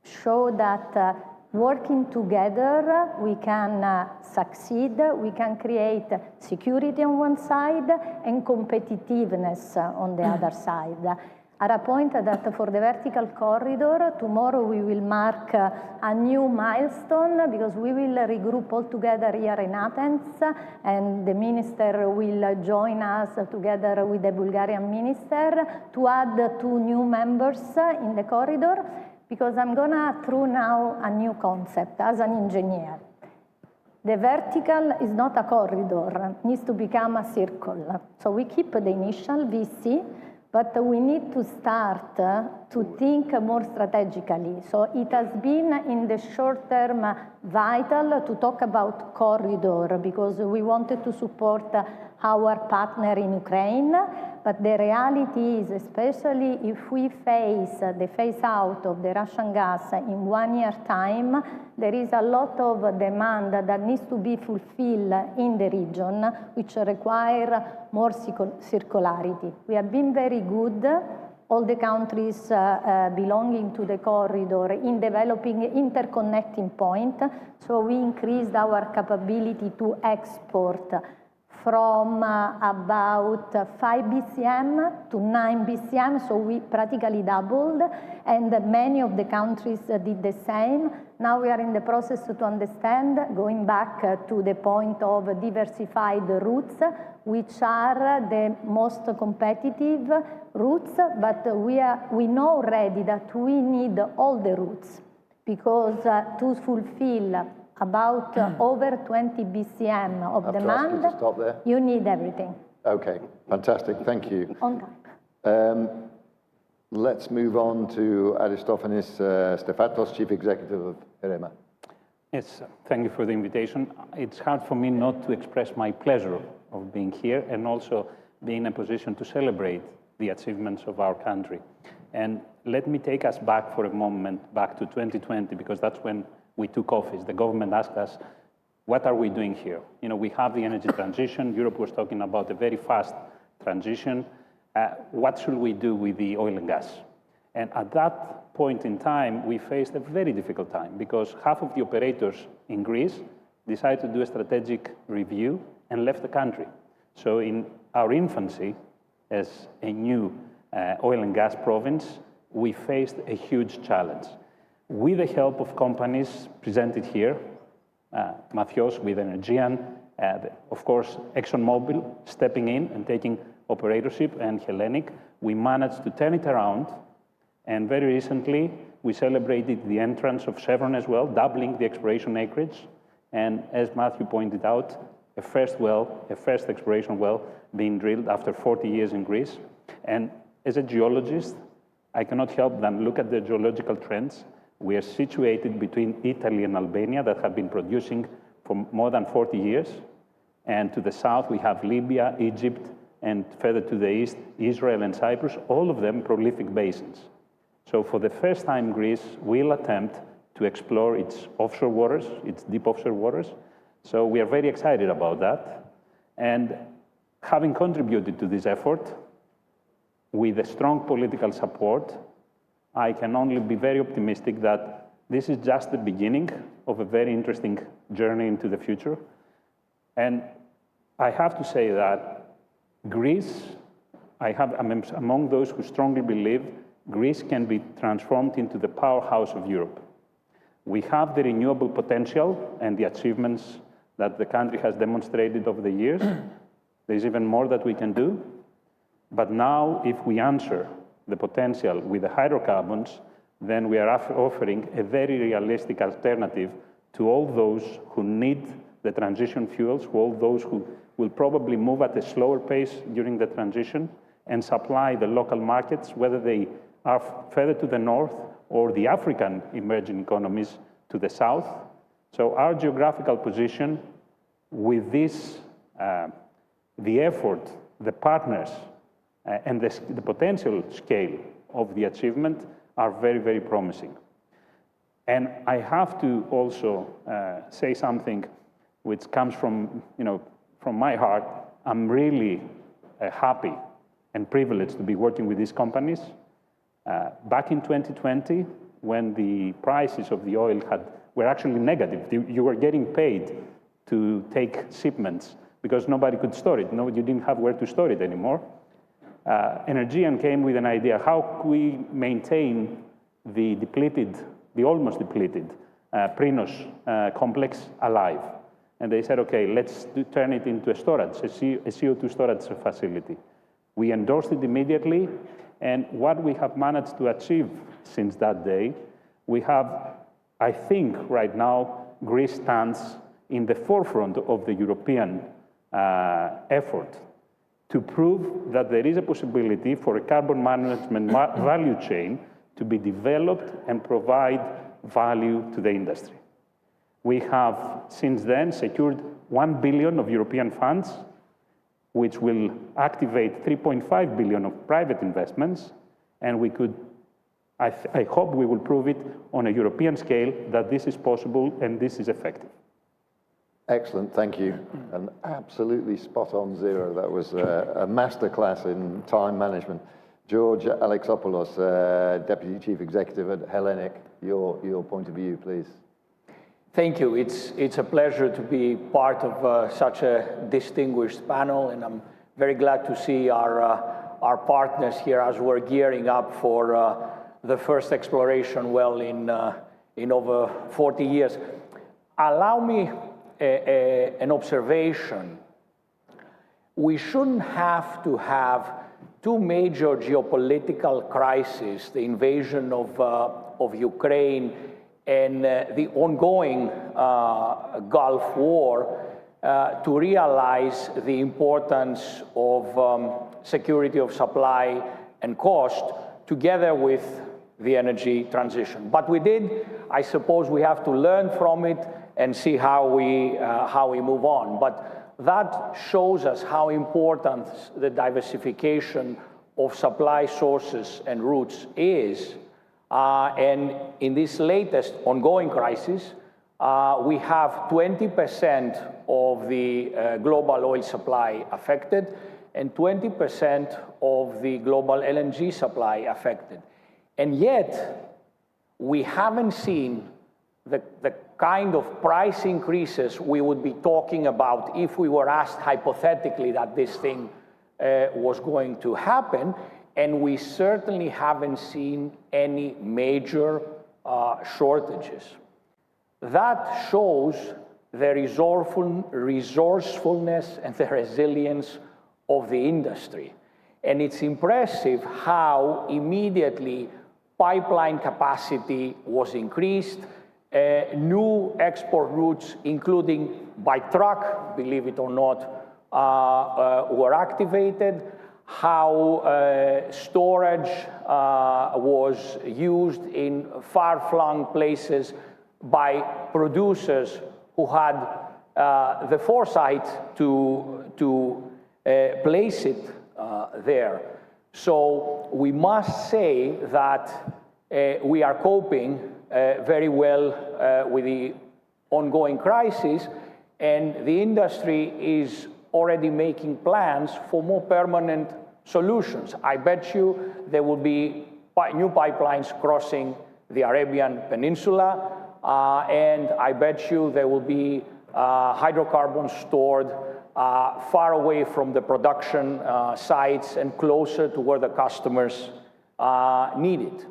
show that working together we can succeed, we can create security on one side and competitiveness on the other side. At a point that for the vertical corridor, tomorrow we will mark a new milestone, because we will regroup all together here in Athens, and the minister will join us together with the Bulgarian minister to add 2 new members in the corridor, because I'm gonna throw now a new concept as an engineer. The vertical is not a corridor, it needs to become a circle. So we keep the initial VC, but we need to start to think more strategically. So it has been in the short term vital to talk about corridor because we wanted to support our partner in Ukraine, but the reality is, especially if we face the phase out of the Russian gas in 1 year time, there is a lot of demand that needs to be fulfilled in the region, which require more circularity. We have been very good, all the countries belonging to the corridor, in developing interconnecting point. So we increased our capability to export from about 5 BCM to 9 BCM, so we practically doubled, and many of the countries did the same. Now we are in the process to understand, going back to the point of diversified routes, which are the most competitive routes, but we know already that we need all the routes, because to fulfill about over 20 BCM of demand, to stop there. You need everything. Okay, fantastic, thank you. On time. Let's move on to Aristophanes Stefatos, Chief Executive of IREMA. Yes, thank you for the invitation. It's hard for me not to express my pleasure of being here and also being in a position to celebrate the achievements of our country. And let me take us back for a moment, back to 2020, because that's when we took office. The government asked us, what are we doing here? You know, we have the energy transition. Europe was talking about a very fast transition. What should we do with the oil and gas? And at that point in time, we faced a very difficult time because half of the operators in Greece decided to do a strategic review and left the country. So in our infancy as a new oil and gas province, we faced a huge challenge. With the help of companies presented here, Mathios with Energean, of course, ExxonMobil stepping in and taking operatorship, and Hellenic, we managed to turn it around. And very recently, we celebrated the entrance of Chevron as well, doubling the exploration acreage. And as Matthew pointed out, a first exploration well being drilled after 40 years in Greece. And as a geologist, I cannot help but look at the geological trends. We are situated between Italy and Albania that have been producing for more than 40 years. And to the south, we have Libya, Egypt, and further to the east, Israel and Cyprus, all of them prolific basins. So for the first time, Greece will attempt to explore its offshore waters, its deep offshore waters. So we are very excited about that. And having contributed to this effort, with a strong political support, I can only be very optimistic that this is just the beginning of a very interesting journey into the future. And I have to say that Greece, I'm among those who strongly believe Greece can be transformed into the powerhouse of Europe. We have the renewable potential and the achievements that the country has demonstrated over the years. There's even more that we can do. But now, if we answer the potential with the hydrocarbons, then we are offering a very realistic alternative to all those who need the transition fuels, to all those who will probably move at a slower pace during the transition and supply the local markets, whether they are further to the north or the African emerging economies to the south. So our geographical position with this, the effort, the partners, and the potential scale of the achievement are very, very promising. And I have to also say something which comes from, from my heart. I'm really happy and privileged to be working with these companies. Back in 2020, when the prices of the oil were actually negative, you were getting paid to take shipments because nobody could store it. No, you didn't have where to store it anymore. Energean came with an idea: how could we maintain the almost depleted Prinos complex alive? And they said, okay, let's turn it into a storage, a CO2 storage facility. We endorsed it immediately, and what we have managed to achieve since that day, We have, I think right now, Greece stands in the forefront of the European effort to prove that there is a possibility for a carbon management value chain to be developed and provide value to the industry. We have, since then, secured 1 billion of European funds, which will activate 3.5 billion of private investments, and we could, I hope we will prove it on a European scale that this is possible and this is effective. Excellent, thank you. And absolutely spot on zero. That was a masterclass in time management. George Alexopoulos, Deputy Chief Executive at Hellenic, your point of view, please. Thank you. It's a pleasure to be part of such a distinguished panel, and I'm very glad to see our partners here as we're gearing up for the first exploration well in over 40 years. Allow me an observation. We shouldn't have to have two major geopolitical crises, the invasion of Ukraine and the ongoing Gulf War, to realize the importance of security of supply and cost together with the energy transition. But we did. I suppose we have to learn from it and see how we move on. But that shows us how important the diversification of supply sources and routes is. And in this latest ongoing crisis, we have 20% of the global oil supply affected and 20% of the global LNG supply affected. And yet, we haven't seen the kind of price increases we would be talking about if we were asked hypothetically that this thing was going to happen. And we certainly haven't seen any major shortages. That shows the resourcefulness and the resilience of the industry. And it's impressive how immediately pipeline capacity was increased, new export routes, including by truck, believe it or not, were activated, how storage was used in far-flung places by producers who had the foresight to place it there. So we must say that we are coping very well with the ongoing crisis, and the industry is already making plans for more permanent solutions. I bet you there will be new pipelines crossing the Arabian Peninsula, and I bet you there will be hydrocarbons stored far away from the production sites and closer to where the customers need it.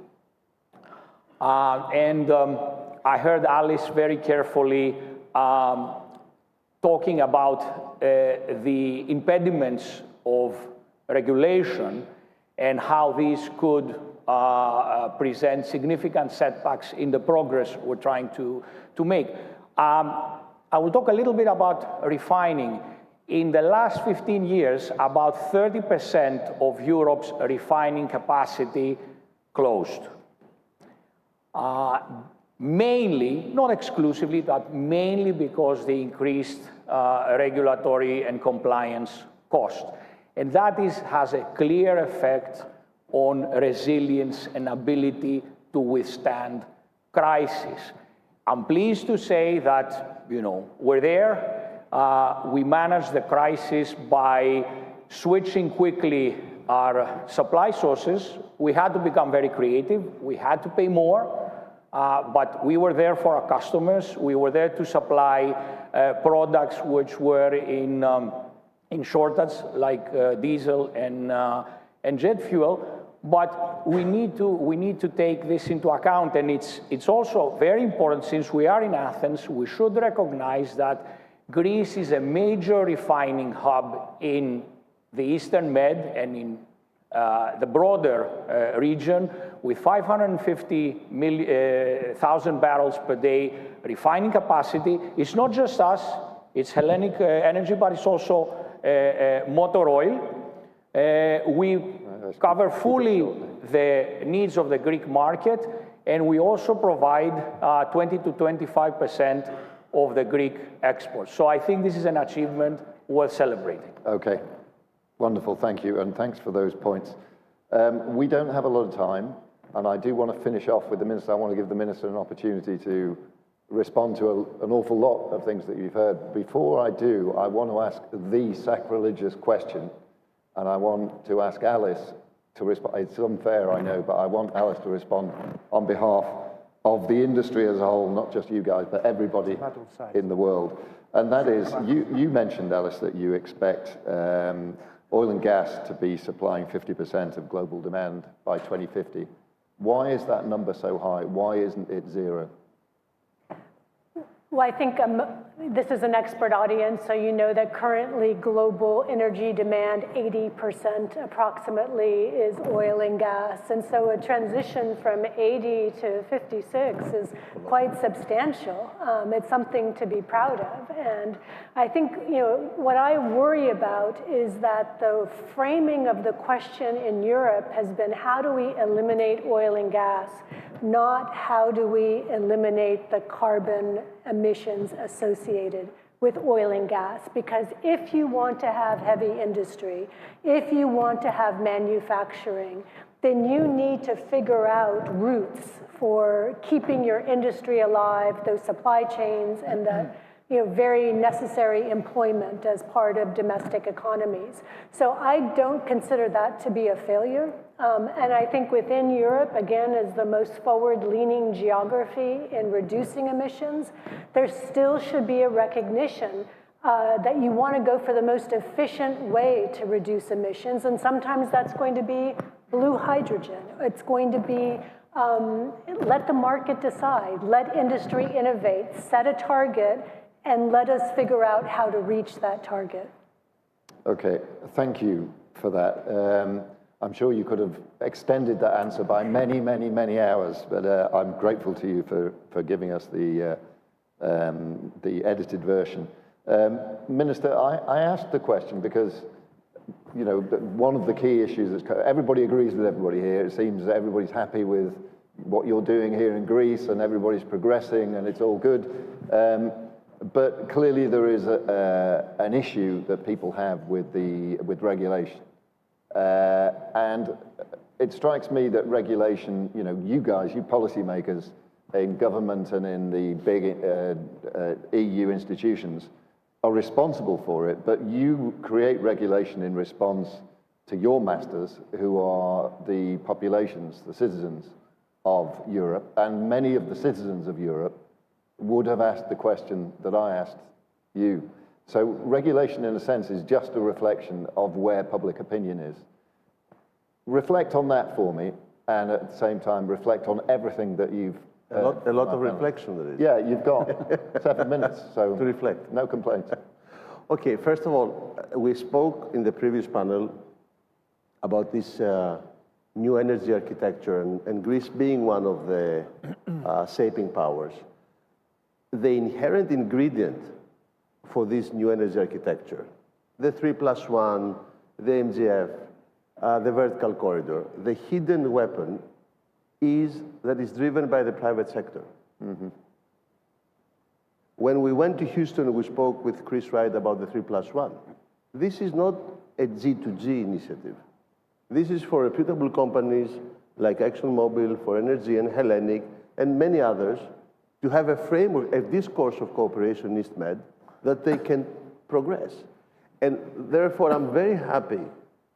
I heard Alice very carefully talking about the impediments of regulation and how these could present significant setbacks in the progress we're trying to make. I will talk a little bit about refining. In the last 15 years, about 30% of Europe's refining capacity closed. Mainly, not exclusively, but mainly because the increased regulatory and compliance cost. And that has a clear effect on resilience and ability to withstand crisis. I'm pleased to say that, we're there. We managed the crisis by switching quickly our supply sources. We had to become very creative. We had to pay more, but we were there for our customers. We were there to supply products which were in shortage, like diesel and jet fuel. But we need to take this into account, and it's also very important, since we are in Athens, we should recognize that Greece is a major refining hub in the Eastern Med and in the broader region with 550,000 barrels per day refining capacity. It's not just us, it's Hellenic Energy, but it's also motor oil. We cover fully the needs of the Greek market, and we also provide 20 to 25% of the Greek exports. So I think this is an achievement worth celebrating. Okay, wonderful, thank you, and thanks for those points. We don't have a lot of time, and I do want to finish off with the Minister. I want to give the Minister an opportunity to respond to an awful lot of things that you've heard. Before I do, I want to ask the sacrilegious question, and I want to ask Alice to respond. It's unfair, I know, but I want Alice to respond on behalf of the industry as a whole, not just you guys, but everybody in the world. And that is, you mentioned, Alice, that you expect oil and gas to be supplying 50% of global demand by 2050. Why is that number so high? Why isn't it zero? Well, I think this is an expert audience, so you know that currently global energy demand, 80% approximately, is oil and gas. And so a transition from 80 to 56 is quite substantial. It's something to be proud of. And I think, what I worry about is that the framing of the question in Europe has been, how do we eliminate oil and gas? Not how do we eliminate the carbon emissions associated with oil and gas. Because if you want to have heavy industry, if you want to have manufacturing, then you need to figure out routes for keeping your industry alive, those supply chains, and the very necessary employment as part of domestic economies. So I don't consider that to be a failure. And I think within Europe, again, as the most forward-leaning geography in reducing emissions, there still should be a recognition that you want to go for the most efficient way to reduce emissions. And sometimes that's going to be blue hydrogen. It's going to be let the market decide, let industry innovate, set a target, and let us figure out how to reach that target. Okay, thank you for that. I'm sure you could have extended that answer by many, many, many hours, but I'm grateful to you for giving us the edited version. Minister, I asked the question because, one of the key issues is everybody agrees with everybody here. It seems that everybody's happy with what you're doing here in Greece, and everybody's progressing, and it's all good. But clearly there is an issue that people have with regulation. And it strikes me that regulation, you guys, you policymakers in government and in the big EU institutions are responsible for it, but you create regulation in response to your masters, who are the populations, the citizens of Europe, and many of the citizens of Europe would have asked the question that I asked you. So regulation, in a sense, is just a reflection of where public opinion is. Reflect on that for me, and at the same time, reflect on everything that you've a lot of reflection there is. Yeah, you've got 7 minutes, so to reflect. No complaints. Okay, first of all, we spoke in the previous panel about this new energy architecture, and Greece being one of the shaping powers. The inherent ingredient for this new energy architecture, the 3+1, the MGF, the vertical corridor, the hidden weapon is that it's driven by the private sector. Mm-hmm. When we went to Houston, we spoke with Chris Wright about the 3+1. This is not a G2G initiative. This is for reputable companies like ExxonMobil, for Energy and Hellenic, and many others, to have a framework, a discourse of cooperation in EastMed that they can progress. And therefore, I'm very happy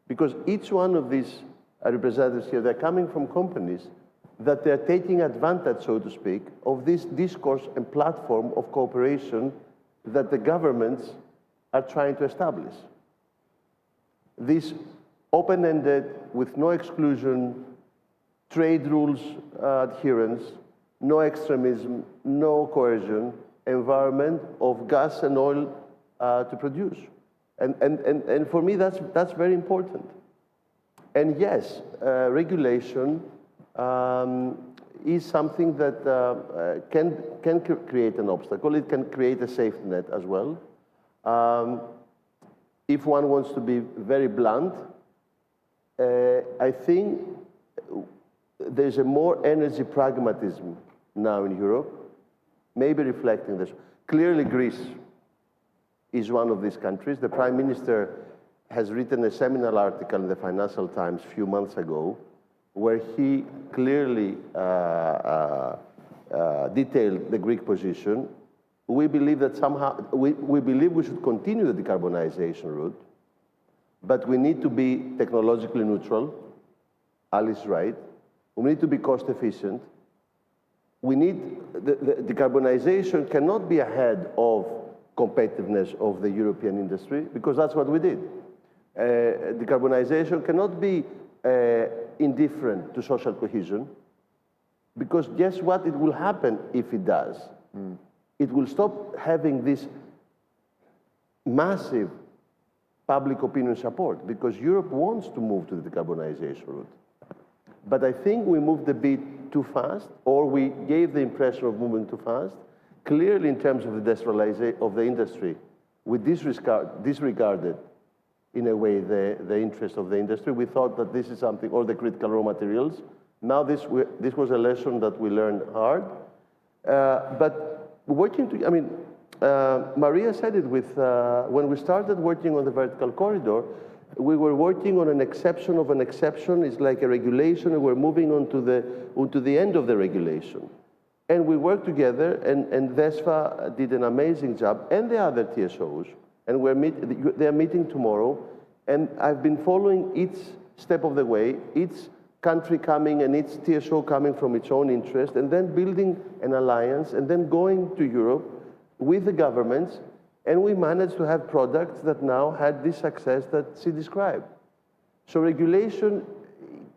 because each one of these representatives here, they're coming from companies that they're taking advantage, so to speak, of this discourse and platform of cooperation that the governments are trying to establish. This open-ended, with no exclusion, trade rules adherence, no extremism, no coercion, environment of gas and oil to produce. And for me, that's very important. And yes, regulation is something that can create an obstacle. It can create a safety net as well. If one wants to be very blunt, I think there's a more energy pragmatism now in Europe, maybe reflecting this. Clearly, Greece is one of these countries. The Prime Minister has written a seminal article in the Financial Times a few months ago where he clearly detailed the Greek position. We believe that somehow, we believe we should continue the decarbonization route, but we need to be technologically neutral. Alice is right. We need to be cost efficient. We need, the decarbonization cannot be ahead of competitiveness of the European industry, because that's what we did. Decarbonization cannot be indifferent to social cohesion, because guess what? It will happen if it does. It will stop having this massive public opinion support, because Europe wants to move to the decarbonization route. But I think we moved a bit too fast, or we gave the impression of moving too fast. Clearly, in terms of the industrialization of the industry, we disregarded, in a way, the interest of the industry. We thought that this is something, or the critical raw materials. Now, this was a lesson that we learned hard. But working to, I mean, Maria said it with, when we started working on the vertical corridor, we were working on an exception of an exception. It's like a regulation, and we're moving on to the end of the regulation. And we worked together, and DESFA did an amazing job, and the other TSOs, and they're meeting tomorrow, and I've been following each step of the way, each country coming and each TSO coming from its own interest, and then building an alliance, and then going to Europe with the governments, and we managed to have products that now had this success that she described. So regulation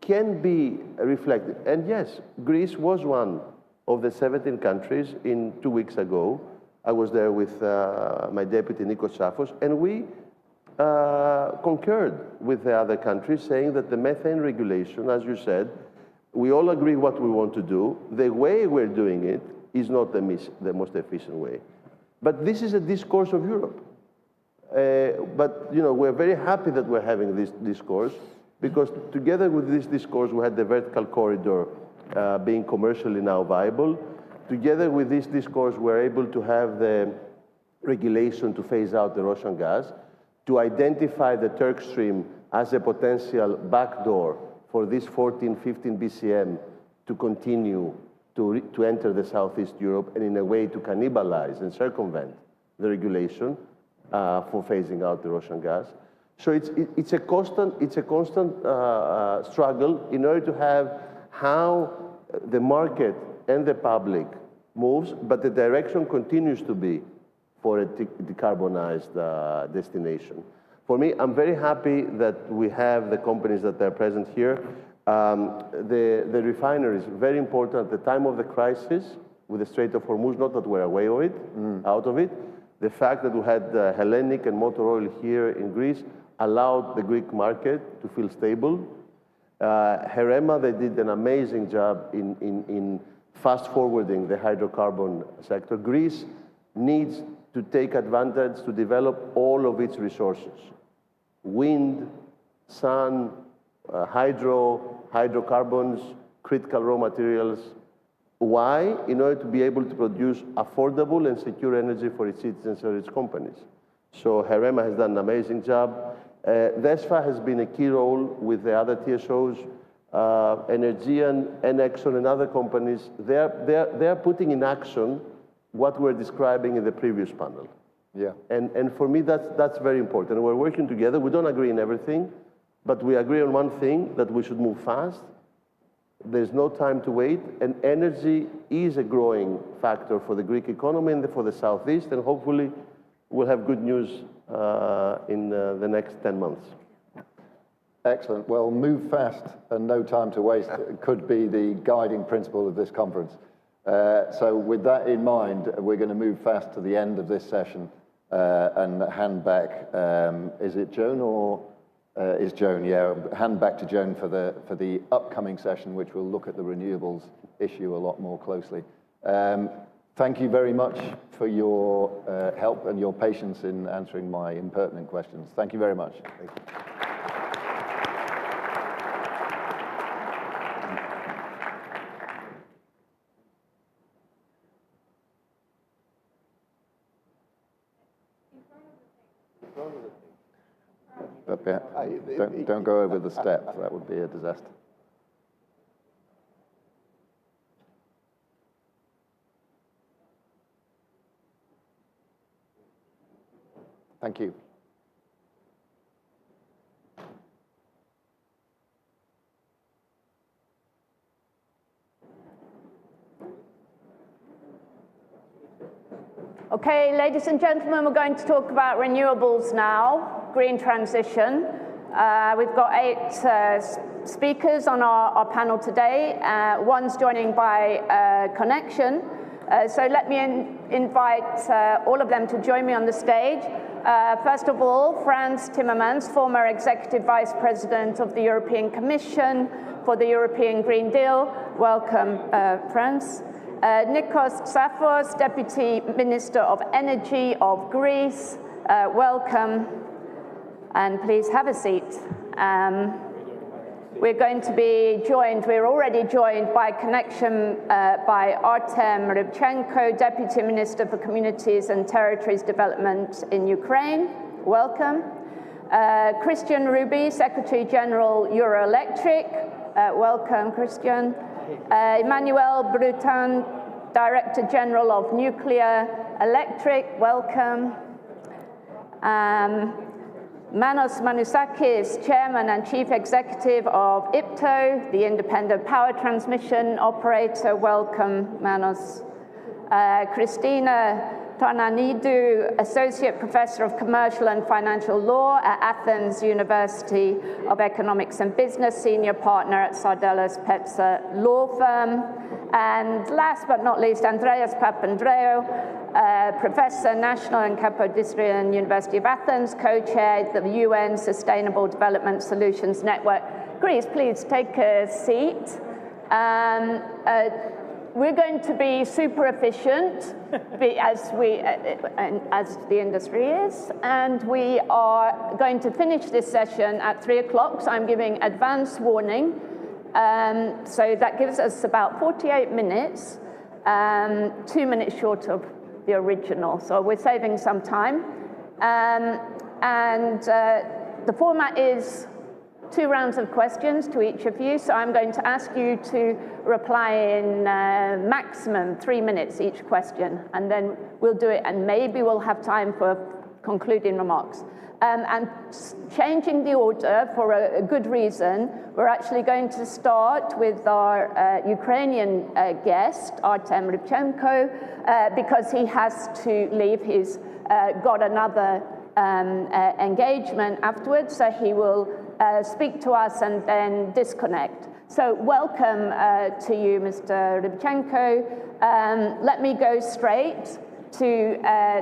can be reflected. And yes, Greece was one of the 17 countries 2 weeks ago. I was there with my deputy, Nikos Tsafos, and we concurred with the other countries, saying that the methane regulation, as you said, we all agree what we want to do. The way we're doing it is not the most efficient way. But this is a discourse of Europe. But you know, we're very happy that we're having this discourse, because together with this discourse, we had the vertical corridor being commercially now viable. Together with this discourse, we're able to have the regulation to phase out the Russian gas, to identify the Turk Stream as a potential backdoor for this 14, 15 BCM to continue to enter the Southeast Europe, and in a way to cannibalize and circumvent the regulation for phasing out the Russian gas. So it's a constant struggle in order to have how the market and the public moves, but the direction continues to be for a decarbonized destination. For me, I'm very happy that we have the companies that are present here. The refineries, very important at the time of the crisis with the Strait of Hormuz, not that we're away of it, out of it. The fact that we had Hellenic and Motor Oil here in Greece allowed the Greek market to feel stable. Herema, they did an amazing job in fast-forwarding the hydrocarbon sector. Greece needs to take advantage to develop all of its resources. Wind, sun, hydrocarbons, critical raw materials. Why? In order to be able to produce affordable and secure energy for its citizens and its companies. So Herema has done an amazing job. DESFA has been a key role with the other TSOs, Energean and Exxon and other companies. They're putting in action what we're describing in the previous panel. Yeah. And for me, that's very important. We're working together. We don't agree in everything, but we agree on one thing, that we should move fast. There's no time to wait, and energy is a growing factor for the Greek economy and for the Southeast, and hopefully we'll have good news in the next 10 months. Excellent. Well, move fast and no time to waste could be the guiding principle of this conference. So with that in mind, we're going to move fast to the end of this session and hand back, is it Joan or is Joan. Yeah, hand back to Joan for the upcoming session, which will look at the renewables issue a lot more closely. Thank you very much for your help and your patience in answering my impertinent questions. Thank you very much. Thank you. Don't go over the steps. That would be a disaster. Thank you. Okay, ladies and gentlemen, we're going to talk about renewables now, green transition. We've got 8 speakers on our panel today. One's joining by connection. So let me invite all of them to join me on the stage. First of all, Frans Timmermans, former Executive Vice President of the European Commission for the European Green Deal. Welcome, Frans. Nikos Tsafos, Deputy Minister of Energy of Greece. Welcome, and please have a seat. We're going to be joined, we're already joined by connection by Artem Rybchenko, Deputy Minister for Communities and Territories Development in Ukraine. Welcome. Christian Ruby, Secretary General Euroelectric. Welcome, Christian. Emmanuel Brutin, Director General of Nuclear Electric. Welcome. Manos Manousakis, Chairman and Chief Executive of IPTO, the Independent Power Transmission Operator. Welcome, Manos. Christina Tonanidou, Associate Professor of Commercial and Financial Law at Athens University of Economics and Business, Senior Partner at Sardellas Petzer Law Firm. And last but not least, Andreas Papandreou, Professor, National and Kapodistrian University of Athens, co-chair of the UN Sustainable Development Solutions Network. Greece, please take a seat. We're going to be super efficient, as the industry is, and we are going to finish this session at 3 o'clock, so I'm giving advance warning. So that gives us about 48 minutes, 2 minutes short of the original, so we're saving some time. The format is 2 rounds of questions to each of you, so I'm going to ask you to reply in maximum 3 minutes each question, and then we'll do it, and maybe we'll have time for concluding remarks. And changing the order for a good reason, we're actually going to start with our Ukrainian guest, Artem Rybchenko, because he has to leave. He's got another engagement afterwards, so he will speak to us and then disconnect. So welcome to you, Mr. Rybchenko. Let me go straight to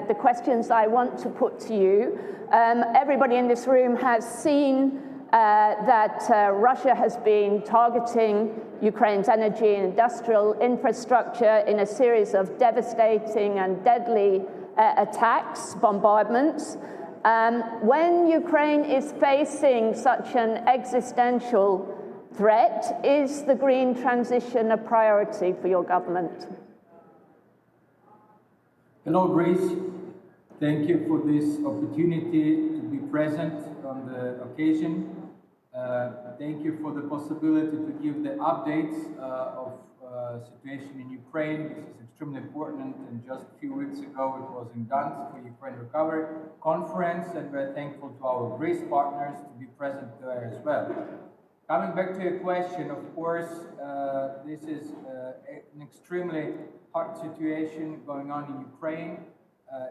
the questions I want to put to you. Everybody in this room has seen that Russia has been targeting Ukraine's energy and industrial infrastructure in a series of devastating and deadly attacks, bombardments. When Ukraine is facing such an existential threat, is the green transition a priority for your government? Hello, Greece. Thank you for this opportunity to be present on the occasion. Thank you for the possibility to give the updates of situation in Ukraine. This is extremely important, and just a few weeks ago it was in Gdansk for Ukraine Recovery Conference, and we're thankful to our Greece partners to be present there as well. Coming back to your question, of course, this is an extremely hard situation going on in Ukraine.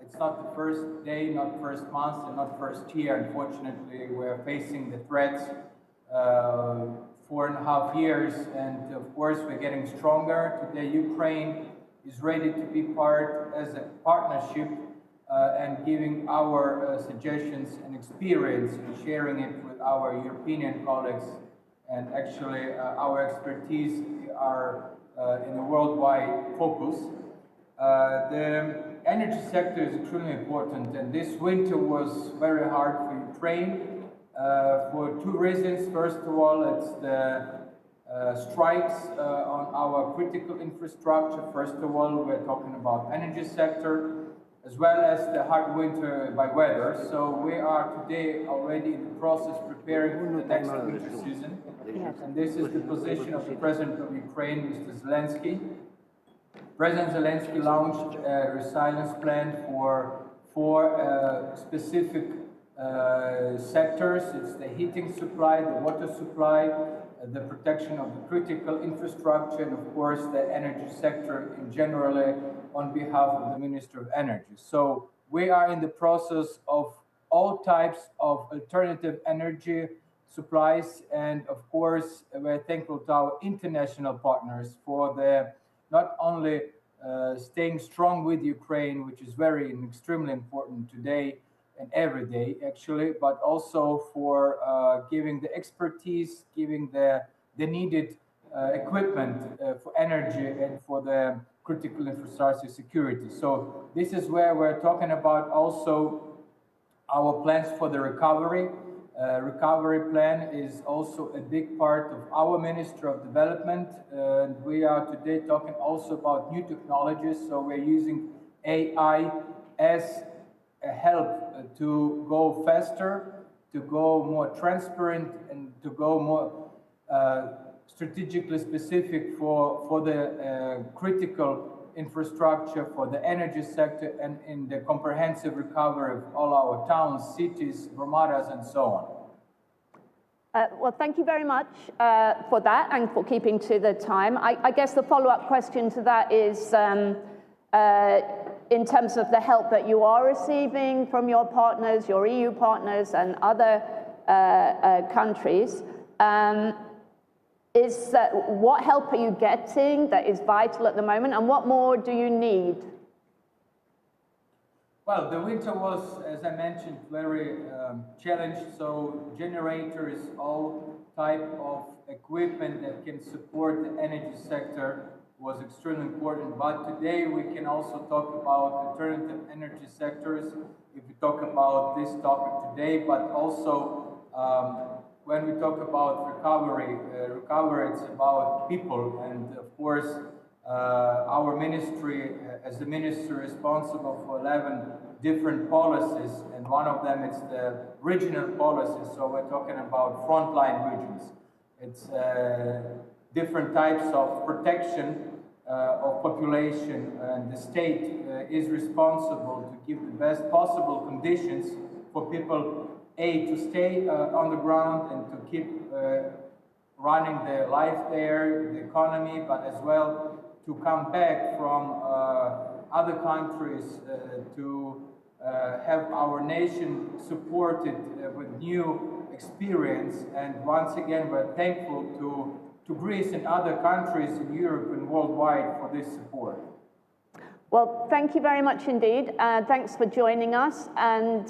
It's not the first day, not first month, and not first year. Unfortunately, we're facing the threats 4.5 years, and of course we're getting stronger. Today Ukraine is ready to be part as a partnership and giving our suggestions and experience and sharing it with our European colleagues. And actually, our expertise are in a worldwide focus. The energy sector is extremely important, and this winter was very hard for Ukraine for two reasons. First of all, it's the strikes on our critical infrastructure. First of all, we're talking about energy sector, as well as the hard winter by weather. So we are today already in the process preparing for the next winter season. And this is the position of the President of Ukraine, Mr. Zelensky. President Zelensky launched a resilience plan for four specific sectors. It's the heating supply, the water supply, the protection of the critical infrastructure, and of course the energy sector in general on behalf of the Minister of Energy. So we are in the process of all types of alternative energy supplies, and of course we're thankful to our international partners for the not only staying strong with Ukraine, which is very and extremely important today and every day actually, but also for giving the expertise, giving the needed equipment for energy and for the critical infrastructure security. So this is where we're talking about also our plans for the recovery. Recovery plan is also a big part of our Ministry of Development. And we are today talking also about new technologies. So we're using AI as a help to go faster, to go more transparent, and to go more strategically specific for the critical infrastructure, for the energy sector, and in the comprehensive recovery of all our towns, cities, gromadas, and so on. Well, thank you very much for that and for keeping to the time. I guess the follow-up question to that is, in terms of the help that you are receiving from your partners, your EU partners, and other countries, what help are you getting that is vital at the moment, and what more do you need? Well, the winter was, as I mentioned, very challenged, so generators, all type of equipment that can support the energy sector was extremely important. But today we can also talk about alternative energy sectors, if we talk about this topic today, but also when we talk about recovery, it's about people. And of course, our ministry, as the ministry responsible for 11 different policies, and one of them is the regional policies. So we're talking about frontline regions. It's different types of protection of population, and the state is responsible to give the best possible conditions for people, to stay on the ground and to keep running their life there, the economy, but as well to come back from other countries to have our nation supported with new experience. And once again, we're thankful to Greece and other countries in Europe and worldwide for this support. Well, thank you very much indeed. Thanks for joining us, and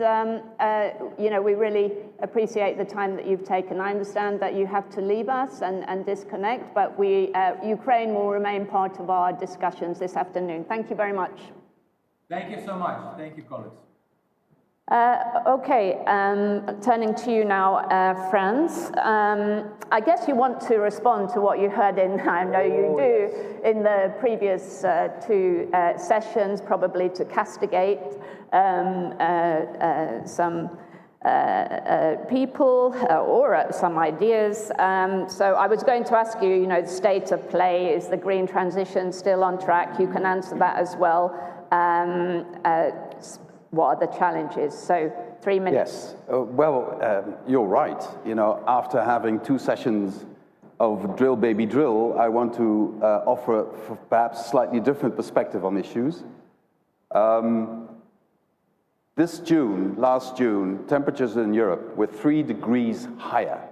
we really appreciate the time that you've taken. I understand that you have to leave us and disconnect, but Ukraine will remain part of our discussions this afternoon. Thank you very much. Thank you so much. Thank you, colleagues. Okay, turning to you now, Franz. I guess you want to respond to what you heard I know you do, in the previous two sessions, probably to castigate some people or some ideas. So I was going to ask you, the state of play, is the green transition still on track? You can answer that as well. What are the challenges? So 3 minutes. Yes, you're right. After having 2 sessions of drill, baby, drill, I want to offer perhaps a slightly different perspective on issues. Last June, temperatures in Europe were 3 degrees higher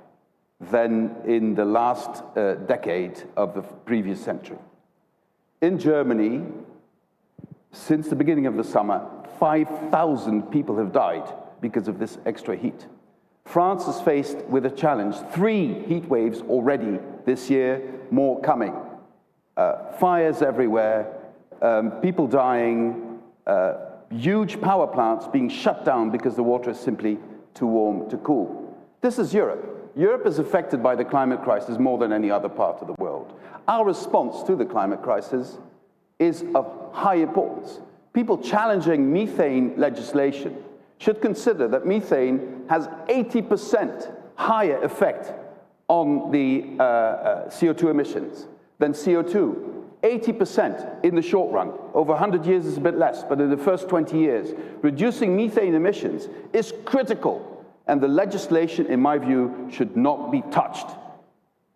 than in the last decade of the previous century. In Germany, Since the beginning of the summer, 5,000 people have died because of this extra heat. France is faced with a challenge. 3 heat waves already this year, more coming. Fires everywhere, people dying, huge power plants being shut down because the water is simply too warm to cool. This is Europe. Europe is affected by the climate crisis more than any other part of the world. Our response to the climate crisis is of high importance. People challenging methane legislation should consider that methane has 80% higher effect on the CO2 emissions than CO2. 80% in the short run. Over 100 years is a bit less, but in the first 20 years, reducing methane emissions is critical, and the legislation, in my view, should not be touched.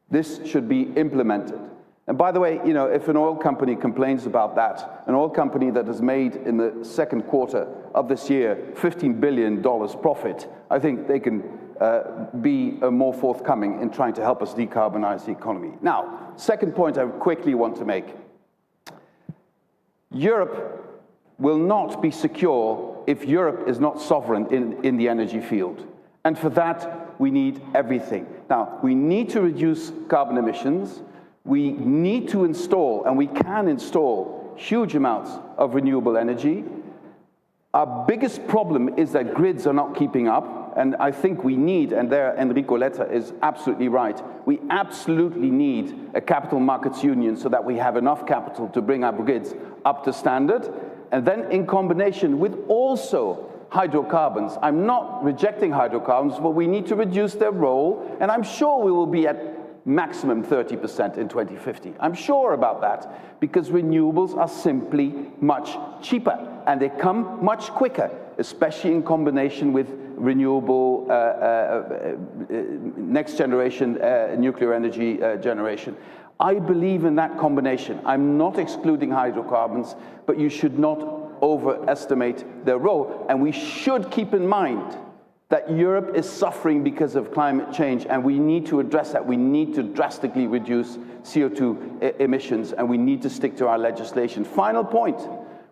This should be implemented. And by the way, you know, if an oil company complains about that, an oil company that has made in the second quarter of this year $15 billion profit, I think they can be more forthcoming in trying to help us decarbonize the economy. Now, second point I quickly want to make. Europe will not be secure if Europe is not sovereign in the energy field. And for that, we need everything. Now, we need to reduce carbon emissions. We need to install, and we can install, huge amounts of renewable energy. Our biggest problem is that grids are not keeping up, and I think we need, and there Enrico Letta is absolutely right, we absolutely need a capital markets union so that we have enough capital to bring our grids up to standard, and then in combination with also hydrocarbons. I'm not rejecting hydrocarbons, but we need to reduce their role, and I'm sure we will be at maximum 30% in 2050. I'm sure about that, because renewables are simply much cheaper, and they come much quicker, especially in combination with renewable next generation nuclear energy generation. I believe in that combination. I'm not excluding hydrocarbons, but you should not overestimate their role, and we should keep in mind that Europe is suffering because of climate change, and we need to address that. We need to drastically reduce CO2 emissions, and we need to stick to our legislation. Final point,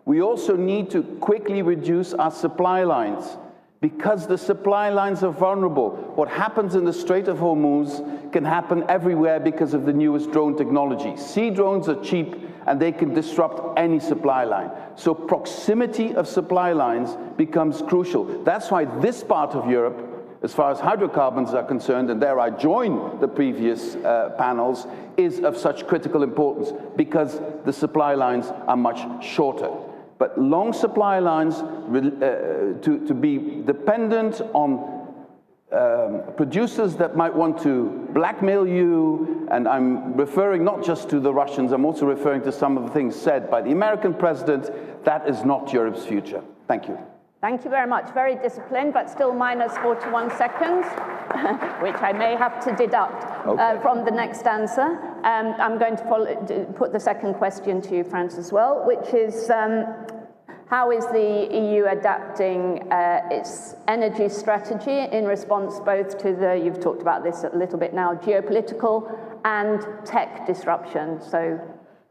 we also need to quickly reduce our supply lines, because the supply lines are vulnerable. What happens in the Strait of Hormuz can happen everywhere because of the newest drone technology. Sea drones are cheap, and they can disrupt any supply line. So proximity of supply lines becomes crucial. That's why this part of Europe, as far as hydrocarbons are concerned, and there I join the previous panels, is of such critical importance, because the supply lines are much shorter. But long supply lines, to be dependent on producers that might want to blackmail you, and I'm referring not just to the Russians, I'm also referring to some of the things said by the American president, that is not Europe's future. Thank you. Thank you very much. Very disciplined, but still minus 41 seconds, which I may have to deduct from the next answer. I'm going to put the second question to you, Frans, as well, which is, how is the EU adapting its energy strategy in response both to the, you've talked about this a little bit now, geopolitical and tech disruption? So,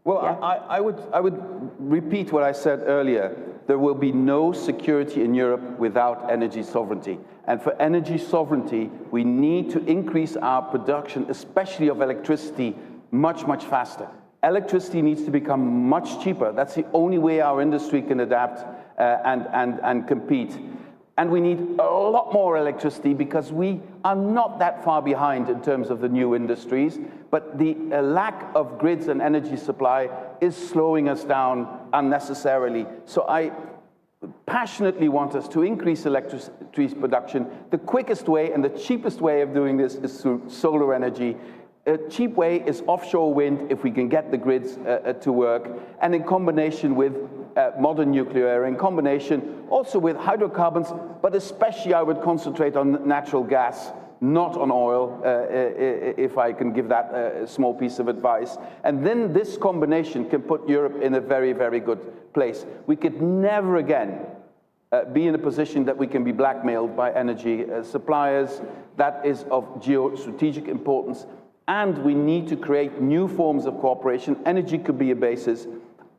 well, yeah. I would repeat what I said earlier. There will be no security in Europe without energy sovereignty. And for energy sovereignty, we need to increase our production, especially of electricity, much, much faster. Electricity needs to become much cheaper. That's the only way our industry can adapt and compete. And we need a lot more electricity, because we are not that far behind in terms of the new industries, but the lack of grids and energy supply is slowing us down unnecessarily. So I passionately want us to increase electricity production. The quickest way and the cheapest way of doing this is through solar energy. A cheap way is offshore wind, if we can get the grids to work, and in combination with modern nuclear, in combination also with hydrocarbons, but especially I would concentrate on natural gas, not on oil, if I can give that small piece of advice. And then this combination can put Europe in a very, very good place. We could never again be in a position that we can be blackmailed by energy suppliers. That is of geostrategic importance. And we need to create new forms of cooperation. Energy could be a basis.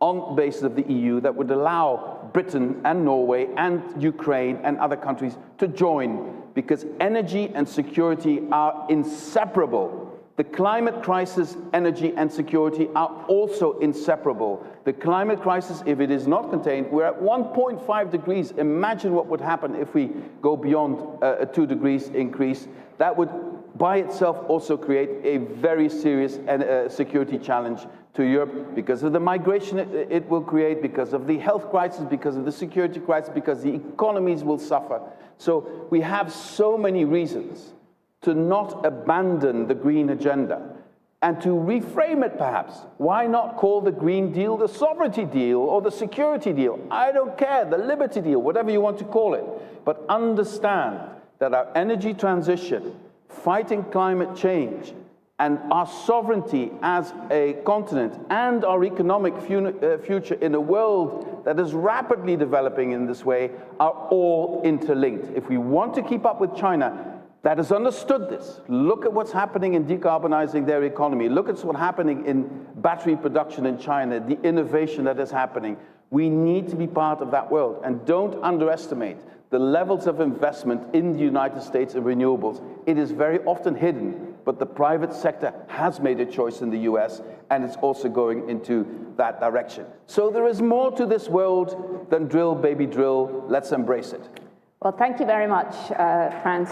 on the basis of the EU that would allow Britain and Norway and Ukraine and other countries to join, because energy and security are inseparable. The climate crisis, energy and security are also inseparable. The climate crisis, if it is not contained, we're at 1.5 degrees. Imagine what would happen if we go beyond a 2 degrees increase. That would by itself also create a very serious security challenge to Europe, because of the migration it will create, because of the health crisis, because of the security crisis, because the economies will suffer. So we have so many reasons to not abandon the green agenda and to reframe it perhaps. Why not call the Green Deal the sovereignty deal or the security deal? I don't care, the liberty deal, whatever you want to call it. But understand that our energy transition, fighting climate change, and our sovereignty as a continent and our economic future in a world that is rapidly developing in this way are all interlinked. If we want to keep up with China, that has understood this. Look at what's happening in decarbonizing their economy. Look at what's happening in battery production in China, the innovation that is happening. We need to be part of that world. And don't underestimate the levels of investment in the United States in renewables. It is very often hidden, but the private sector has made a choice in the US, and it's also going into that direction. So there is more to this world than drill, baby, drill. Let's embrace it. Well, thank you very much, Frans.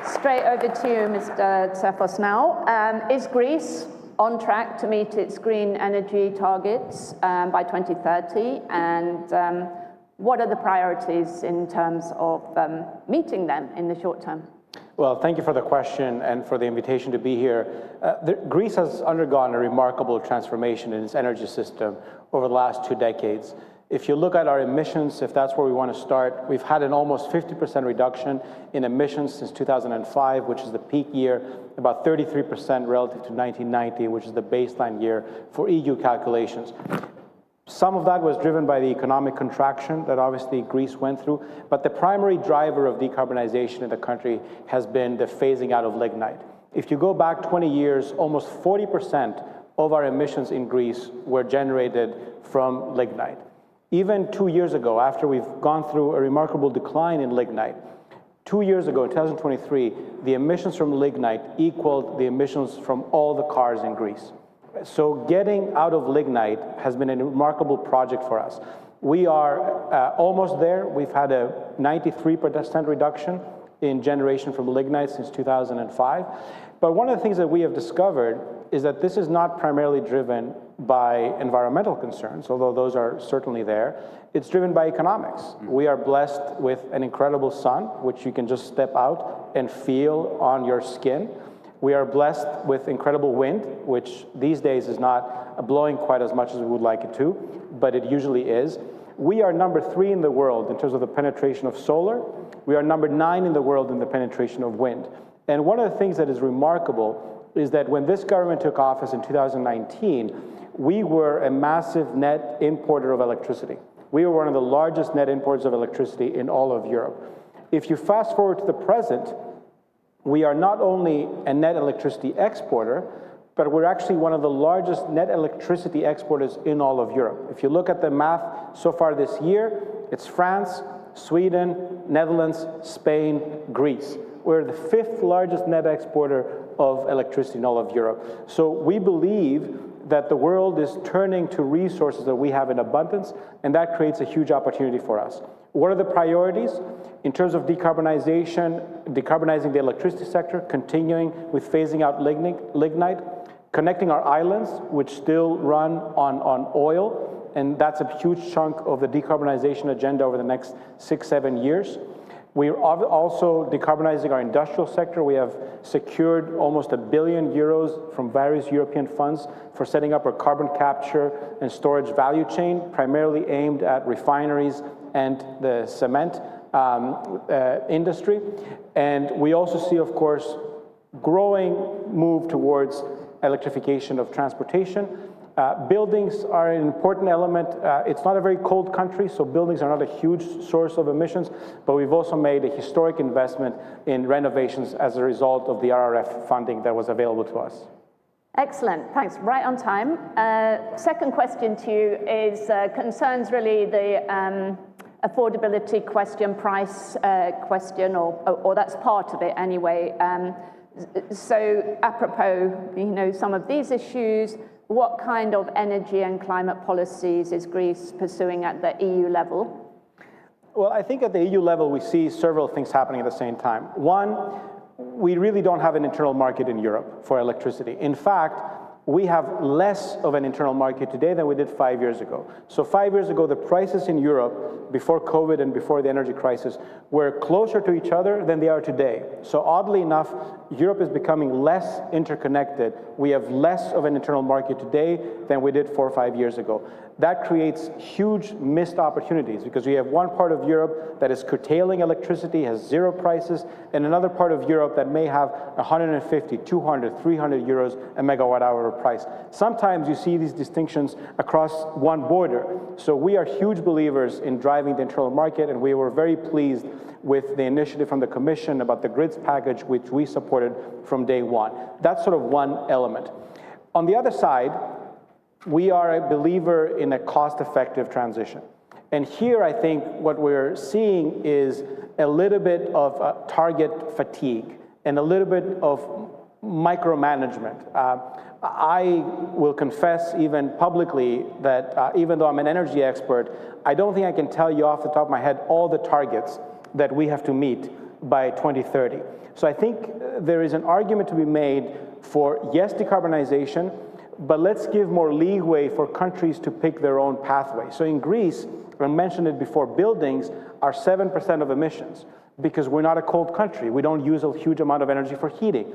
Straight over to you, Mr. Tsefos now. Is Greece on track to meet its green energy targets by 2030? And what are the priorities in terms of meeting them in the short term? Well, thank you for the question and for the invitation to be here. Greece has undergone a remarkable transformation in its energy system over the last 2 decades. If you look at our emissions, if that's where we want to start, we've had an almost 50% reduction in emissions since 2005, which is the peak year, about 33% relative to 1990, which is the baseline year for EU calculations. Some of that was driven by the economic contraction that obviously Greece went through, but the primary driver of decarbonization in the country has been the phasing out of lignite. If you go back 20 years, almost 40% of our emissions in Greece were generated from lignite. Even 2 years ago, after we've gone through a remarkable decline in lignite, 2 years ago, in 2023, the emissions from lignite equaled the emissions from all the cars in Greece. So getting out of lignite has been a remarkable project for us. We are almost there. We've had a 93% reduction in generation from lignite since 2005. But one of the things that we have discovered is that this is not primarily driven by environmental concerns, although those are certainly there. It's driven by economics. We are blessed with an incredible sun, which you can just step out and feel on your skin. We are blessed with incredible wind, which these days is not blowing quite as much as we would like it to, but it usually is. We are number 3 in the world in terms of the penetration of solar. We are number 9 in the world in the penetration of wind. And one of the things that is remarkable is that when this government took office in 2019, we were a massive net importer of electricity. We were one of the largest net importers of electricity in all of Europe. If you fast forward to the present, we are not only a net electricity exporter, but we're actually one of the largest net electricity exporters in all of Europe. If you look at the math so far this year, it's France, Sweden, Netherlands, Spain, Greece. We're the 5th largest net exporter of electricity in all of Europe. So we believe that the world is turning to resources that we have in abundance, and that creates a huge opportunity for us. What are the priorities? In terms of decarbonization, decarbonizing the electricity sector, continuing with phasing out lignite, connecting our islands, which still run on oil, and that's a huge chunk of the decarbonization agenda over the next 6-7 years. We are also decarbonizing our industrial sector. We have secured almost €1 billion from various European funds for setting up a carbon capture and storage value chain, primarily aimed at refineries and the cement industry. And we also see, of course, growing move towards electrification of transportation. Buildings are an important element. It's not a very cold country, so buildings are not a huge source of emissions, but we've also made a historic investment in renovations as a result of the RRF funding that was available to us. Excellent, thanks, right on time. Second question to you is concerns really the affordability question, price question, or that's part of it anyway. So apropos, some of these issues, what kind of energy and climate policies is Greece pursuing at the EU level? Well, I think at the EU level, we see several things happening at the same time. One, we really don't have an internal market in Europe for electricity. In fact, we have less of an internal market today than we did 5 years ago. So 5 years ago, the prices in Europe, before COVID and before the energy crisis, were closer to each other than they are today. So oddly enough, Europe is becoming less interconnected. We have less of an internal market today than we did 4 or 5 years ago. That creates huge missed opportunities because we have one part of Europe that is curtailing electricity, has zero prices, and another part of Europe that may have 150, 200, 300 euros a megawatt hour price. Sometimes you see these distinctions across one border. So we are huge believers in driving the internal market, and we were very pleased with the initiative from the Commission about the grids package, which we supported from day one. That's sort of one element. On the other side, we are a believer in a cost-effective transition. And here, I think what we're seeing is a little bit of target fatigue and a little bit of micromanagement. I will confess even publicly that even though I'm an energy expert, I don't think I can tell you off the top of my head all the targets that we have to meet by 2030. So I think there is an argument to be made for, yes, decarbonization, but let's give more leeway for countries to pick their own pathway. So in Greece, I mentioned it before, buildings are 7% of emissions because we're not a cold country. We don't use a huge amount of energy for heating.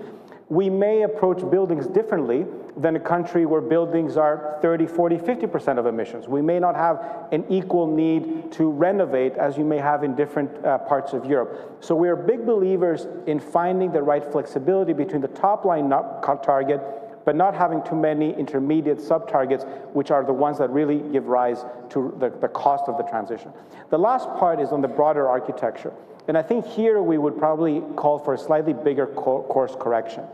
We may approach buildings differently than a country where buildings are 30, 40, 50% of emissions. We may not have an equal need to renovate as you may have in different parts of Europe. So we are big believers in finding the right flexibility between the top line target but not having too many intermediate sub-targets, which are the ones that really give rise to the cost of the transition. The last part is on the broader architecture. And I think here we would probably call for a slightly bigger course correction,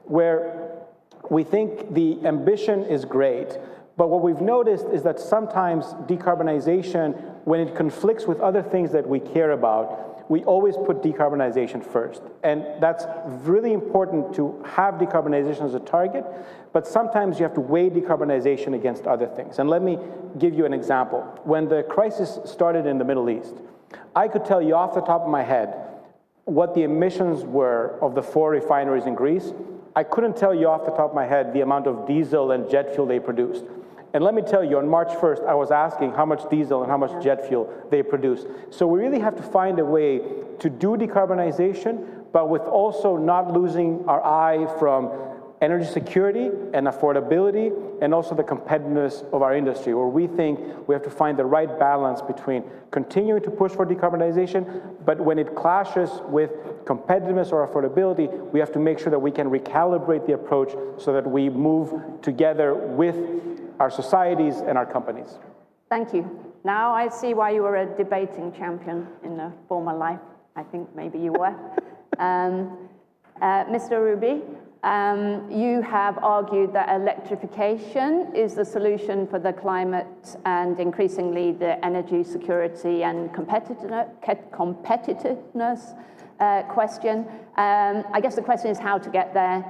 where we think the ambition is great, but what we've noticed is that sometimes decarbonization, when it conflicts with other things that we care about, we always put decarbonization first. And that's really important to have decarbonization as a target, but sometimes you have to weigh decarbonization against other things. And let me give you an example. When the crisis started in the Middle East, I could tell you off the top of my head what the emissions were of the 4 refineries in Greece. I couldn't tell you off the top of my head the amount of diesel and jet fuel they produced. And let me tell you, on March 1st, I was asking how much diesel and how much jet fuel they produce. So we really have to find a way to do decarbonization, but with also not losing our eye from energy security and affordability, and also the competitiveness of our industry, where we think we have to find the right balance between continuing to push for decarbonization, but when it clashes with competitiveness or affordability, we have to make sure that we can recalibrate the approach so that we move together with our societies and our companies. Thank you. Now I see why you were a debating champion in a former life. I think maybe you were. Mr. Ruby, you have argued that electrification is the solution for the climate and increasingly the energy security and competitiveness question. I guess the question is how to get there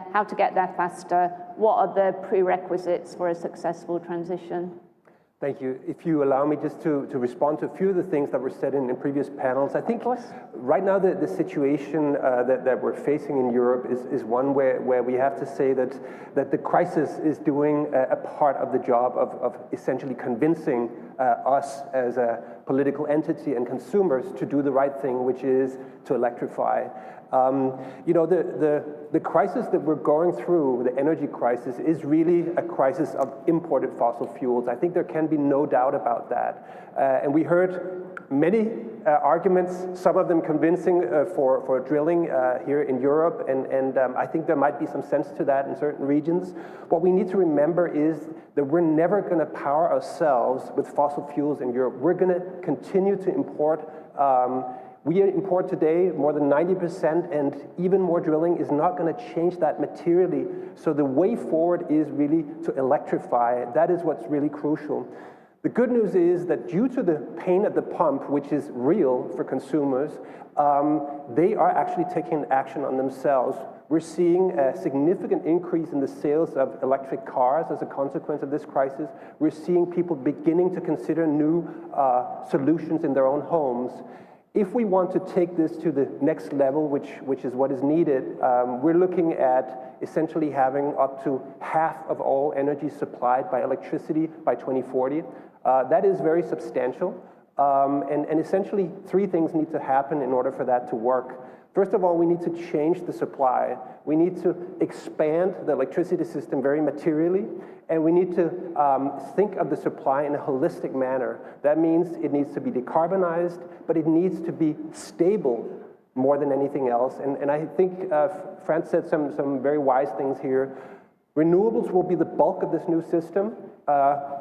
faster. What are the prerequisites for a successful transition? Thank you. If you allow me just to respond to a few of the things that were said in previous panels. I think right now the situation that we're facing in Europe is one where we have to say that the crisis is doing a part of the job of essentially convincing us as a political entity and consumers to do the right thing, which is to electrify. The crisis that we're going through, the energy crisis, is really a crisis of imported fossil fuels. I think there can be no doubt about that. And we heard many arguments, some of them convincing for drilling here in Europe, and I think there might be some sense to that in certain regions. What we need to remember is that we're never going to power ourselves with fossil fuels in Europe. We're going to continue to import We import today more than 90%, and even more drilling is not going to change that materially. So the way forward is really to electrify. That is what's really crucial. The good news is that due to the pain at the pump, which is real for consumers, they are actually taking action on themselves. We're seeing a significant increase in the sales of electric cars as a consequence of this crisis. We're seeing people beginning to consider new solutions in their own homes. If we want to take this to the next level, which is what is needed, we're looking at essentially having up to half of all energy supplied by electricity by 2040. That is very substantial. And essentially, three things need to happen in order for that to work. First of all, we need to change the supply. We need to expand the electricity system very materially, and we need to think of the supply in a holistic manner. That means it needs to be decarbonized, but it needs to be stable more than anything else. And I think Franz said some very wise things here. Renewables will be the bulk of this new system.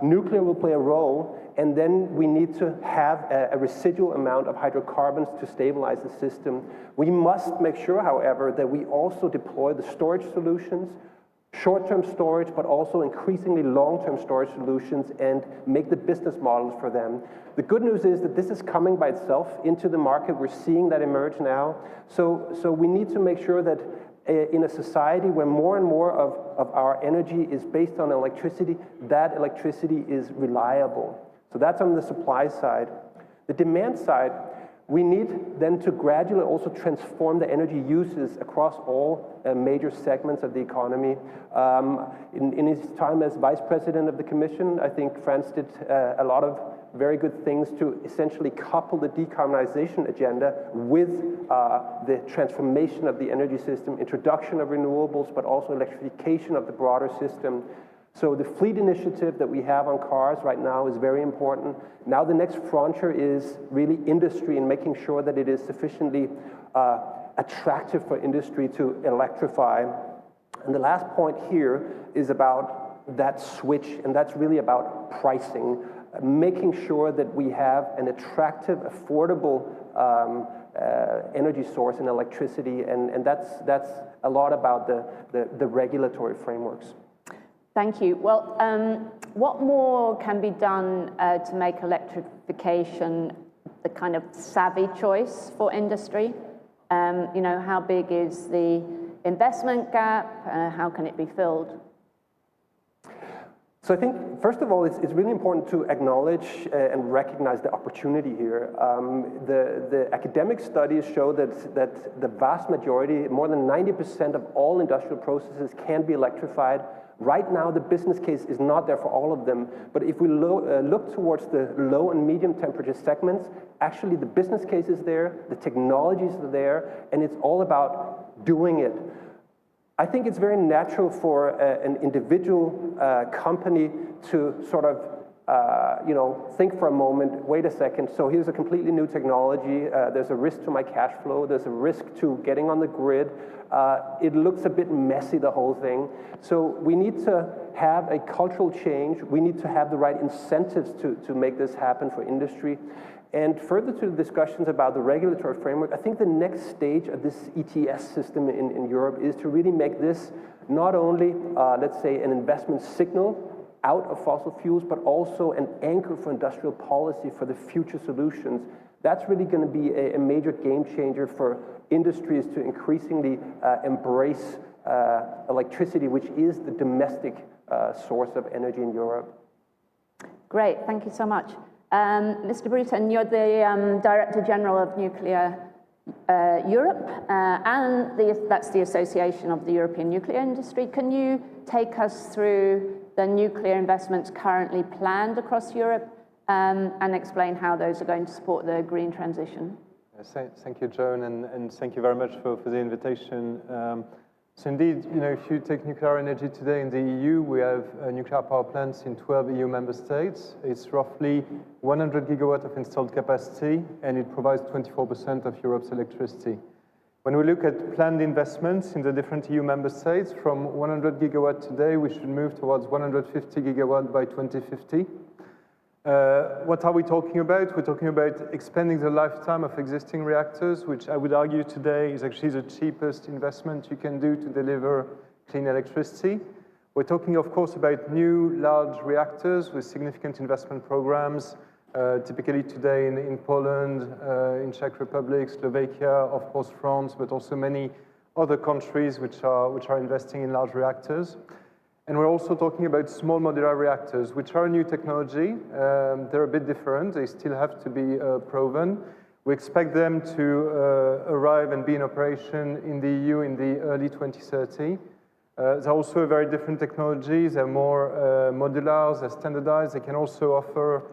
Nuclear will play a role, and then we need to have a residual amount of hydrocarbons to stabilize the system. We must make sure, however, that we also deploy the storage solutions, short-term storage, but also increasingly long-term storage solutions, and make the business models for them. The good news is that this is coming by itself into the market. We're seeing that emerge now. So we need to make sure that in a society where more and more of our energy is based on electricity, that electricity is reliable. So that's on the supply side. The demand side, we need then to gradually also transform the energy uses across all major segments of the economy. In his time as Vice President of the Commission, I think Franz did a lot of very good things to essentially couple the decarbonization agenda with the transformation of the energy system, introduction of renewables, but also electrification of the broader system. So the fleet initiative that we have on cars right now is very important. Now the next frontier is really industry and making sure that it is sufficiently attractive for industry to electrify. And the last point here is about that switch, and that's really about pricing. Making sure that we have an attractive, affordable energy source in electricity, and that's a lot about the regulatory frameworks. Thank you. Well, what more can be done to make electrification the kind of savvy choice for industry? You know, how big is the investment gap? How can it be filled? So I think, first of all, it's really important to acknowledge and recognize the opportunity here. The academic studies show that the vast majority, more than 90% of all industrial processes can be electrified. Right now, the business case is not there for all of them, but if we look towards the low and medium temperature segments, actually the business case is there, the technologies are there, and it's all about doing it. I think it's very natural for an individual company to sort of think for a moment, wait a second, so here's a completely new technology, there's a risk to my cash flow, there's a risk to getting on the grid, it looks a bit messy, the whole thing. So we need to have a cultural change, we need to have the right incentives to make this happen for industry. And further to the discussions about the regulatory framework, I think the next stage of this ETS system in Europe is to really make this not only, let's say, an investment signal out of fossil fuels, but also an anchor for industrial policy for the future solutions. That's really going to be a major game changer for industries to increasingly embrace electricity, which is the domestic source of energy in Europe. Great, thank you so much. Mr. Bruton, you're the Director General of Nuclear Europe, and that's the Association of the European Nuclear Industry. Can you take us through the nuclear investments currently planned across Europe and explain how those are going to support the green transition? Thank you, Joan, and thank you very much for the invitation. So indeed, if you take nuclear energy today in the EU, we have nuclear power plants in 12 EU member states. It's roughly 100 gigawatts of installed capacity, and it provides 24% of Europe's electricity. When we look at planned investments in the different EU member states, from 100 gigawatts today, we should move towards 150 gigawatts by 2050. What are we talking about? We're talking about expanding the lifetime of existing reactors, which I would argue today is actually the cheapest investment you can do to deliver clean electricity. We're talking, of course, about new large reactors with significant investment programs, typically today in Poland, in Czech Republic, Slovakia, of course France, but also many other countries which are investing in large reactors. And we're also talking about small modular reactors, which are a new technology. They're a bit different. They still have to be proven. We expect them to arrive and be in operation in the EU in the early 2030. They're also a very different technology. They're more modular, they're standardized. They can also offer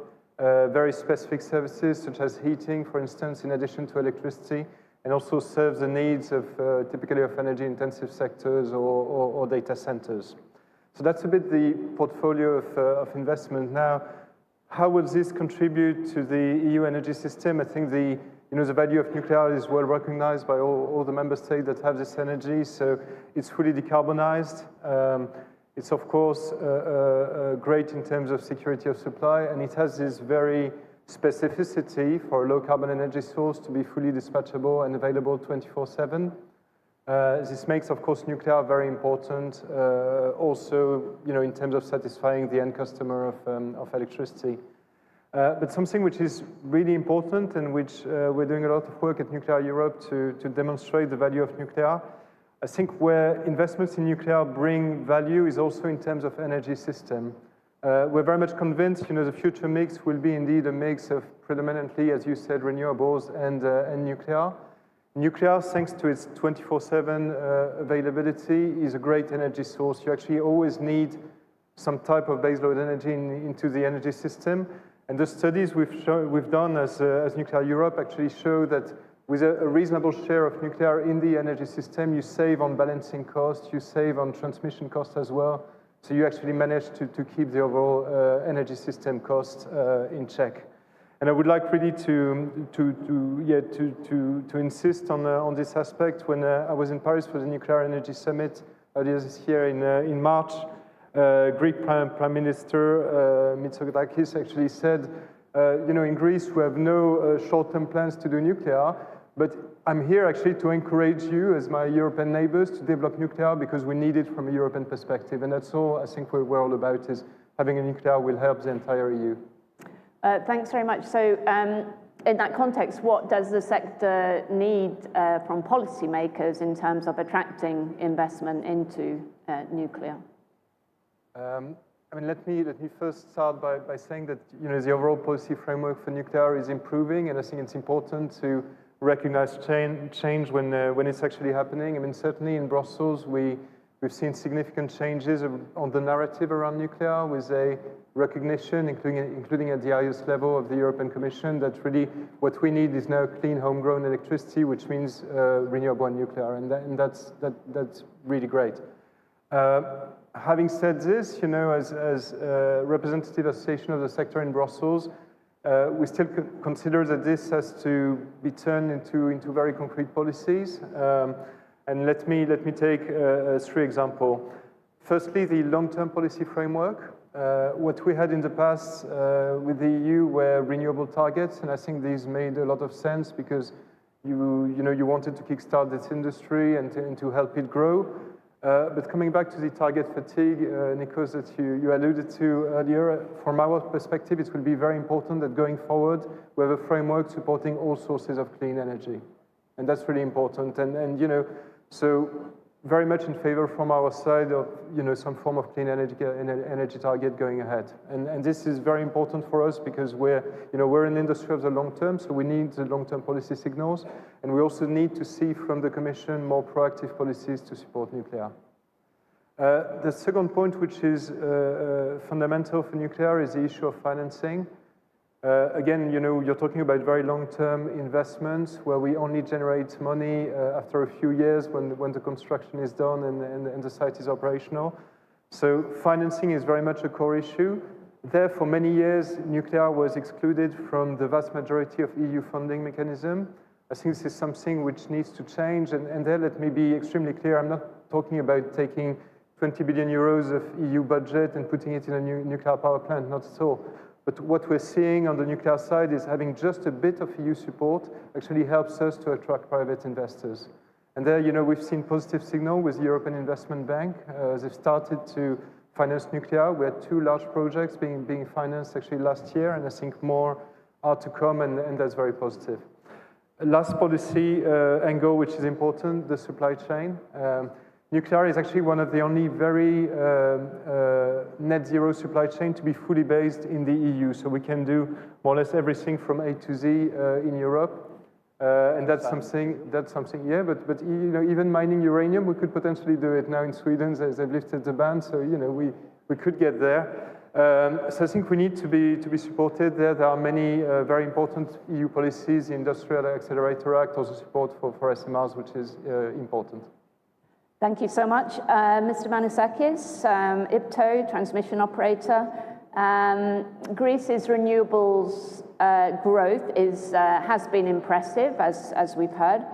very specific services, such as heating, for instance, in addition to electricity, and also serve the needs of typically of energy-intensive sectors or data centers. So that's a bit the portfolio of investment. Now, how will this contribute to the EU energy system? I think the value of nuclear is well recognized by all the member states that have this energy, so it's fully decarbonized. It's of course great in terms of security of supply, and it has this very specificity for a low carbon energy source to be fully dispatchable and available 24/7. This makes, of course, nuclear very important, also, in terms of satisfying the end customer of electricity. But something which is really important, and which we're doing a lot of work at Nuclear Europe to demonstrate the value of nuclear. I think where investments in nuclear bring value is also in terms of energy system. We're very much convinced, the future mix will be indeed a mix of predominantly, as you said, renewables and nuclear. Nuclear, thanks to its 24/7 availability, is a great energy source. You actually always need some type of baseload energy into the energy system. And the studies we've done as Nuclear Europe actually show that with a reasonable share of nuclear in the energy system, you save on balancing costs, you save on transmission costs as well. So you actually manage to keep the overall energy system cost in check. And I would like really to insist on this aspect. When I was in Paris for the Nuclear Energy Summit earlier this year in March, Greek Prime Minister Mitsotakis actually said, in Greece we have no short-term plans to do nuclear, but I'm here actually to encourage you as my European neighbors to develop nuclear because we need it from a European perspective. And that's all I think we're all about, is having a nuclear will help the entire EU. Thanks very much. So in that context, what does the sector need from policymakers in terms of attracting investment into nuclear? Let me first start by saying that the overall policy framework for nuclear is improving, and I think it's important to recognize change when it's actually happening. Certainly in Brussels, we've seen significant changes on the narrative around nuclear, with a recognition, including at the highest level of the European Commission, that really what we need is now clean homegrown electricity, which means renewable and nuclear, and that's really great. Having said this, as representative association of the sector in Brussels, we still consider that this has to be turned into very concrete policies. And let me take 3 examples. Firstly, the long-term policy framework. What we had in the past with the EU were renewable targets, and I think these made a lot of sense because you wanted to kickstart this industry and to help it grow. But coming back to the target fatigue, Nikos, that you alluded to earlier, from our perspective, it will be very important that going forward, we have a framework supporting all sources of clean energy. And that's really important. And so very much in favor from our side of some form of clean energy target going ahead. And this is very important for us because we're an industry of the long term, so we need the long-term policy signals, and we also need to see from the Commission more proactive policies to support nuclear. The second point, which is fundamental for nuclear, is the issue of financing. Again, you're talking about very long-term investments where we only generate money after a few years when the construction is done and the site is operational. So financing is very much a core issue. There, for many years, nuclear was excluded from the vast majority of EU funding mechanism. I think this is something which needs to change. And there, let me be extremely clear. I'm not talking about taking 20 billion euros of EU budget and putting it in a new nuclear power plant, not at all. But what we're seeing on the nuclear side is having just a bit of EU support actually helps us to attract private investors. And there, we've seen positive signal with the European Investment Bank. They've started to finance nuclear. We had 2 large projects being financed actually last year, and I think more are to come, and that's very positive. Last policy angle, which is important, the supply chain. Nuclear is actually one of the only very net zero supply chain to be fully based in the EU. So we can do more or less everything from A to Z in Europe. And that's something, yeah, but even mining uranium, we could potentially do it now in Sweden. They've lifted the ban, so we could get there. So I think we need to be supported there. There are many very important EU policies, the Industrial Accelerator Act, also support for SMRs, which is important. Thank you so much. Mr. Manusakis, IPTO, transmission operator. Greece's renewables growth has been impressive, as we've heard,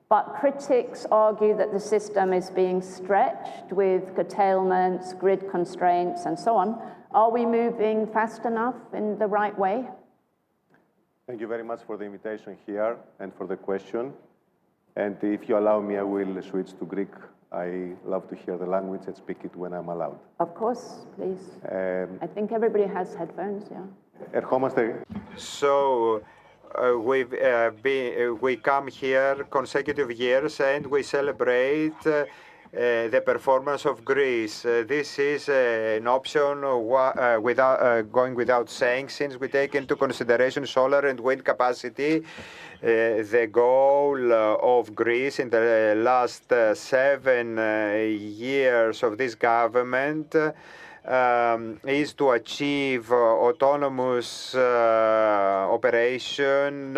but critics argue that the system is being stretched with curtailments, grid constraints, and so on. Are we moving fast enough in the right way? Thank you very much for the invitation here and for the question. And if you allow me, I will switch to Greek. I love to hear the language and speak it when I'm allowed. Of course, please. I think everybody has headphones, yeah. So we come here consecutive years and we celebrate the performance of Greece. This is an option going without saying, since we take into consideration solar and wind capacity. The goal of Greece in the last 7 years of this government is to achieve autonomous operation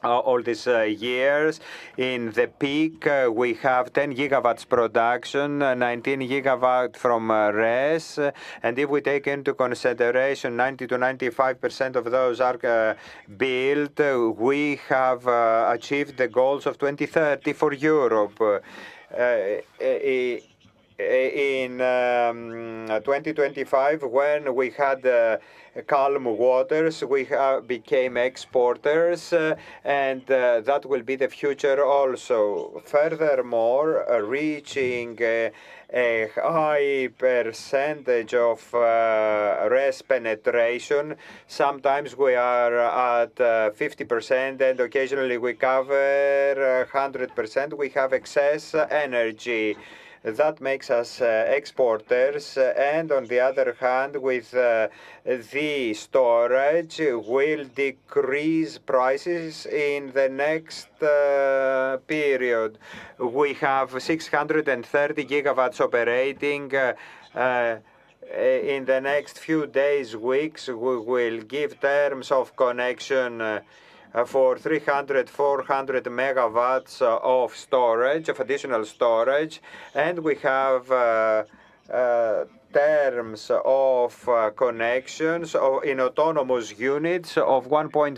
all these years. In the peak, we have 10 gigawatts production, 19 gigawatt from RES, and if we take into consideration 90 to 95% of those are built, we have achieved the goals of 2030 for Europe. In 2025, when we had calm waters, we became exporters, and that will be the future also. Furthermore, reaching a high percentage of RES penetration. Sometimes we are at 50%, and occasionally we cover 100%. We have excess energy. That makes us exporters, and on the other hand, with the storage, will decrease prices in the next period. We have 630 gigawatts operating. In the next few days, weeks, we will give terms of connection for 300, 400 megawatts of storage, of additional storage, and we have terms of connections in autonomous units of 1.4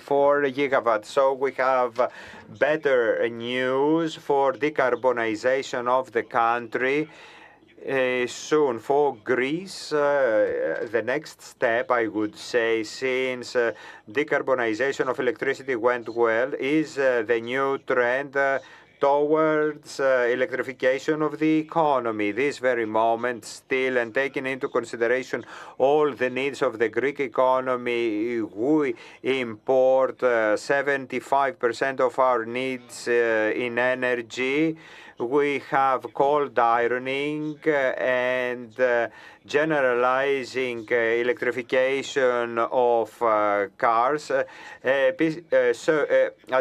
gigawatts. So we have better news for decarbonization of the country. Soon for Greece, the next step, I would say, since decarbonization of electricity went well, is the new trend towards electrification of the economy. This very moment still, and taking into consideration all the needs of the Greek economy, we import 75% of our needs in energy. We have cold ironing and generalizing electrification of cars.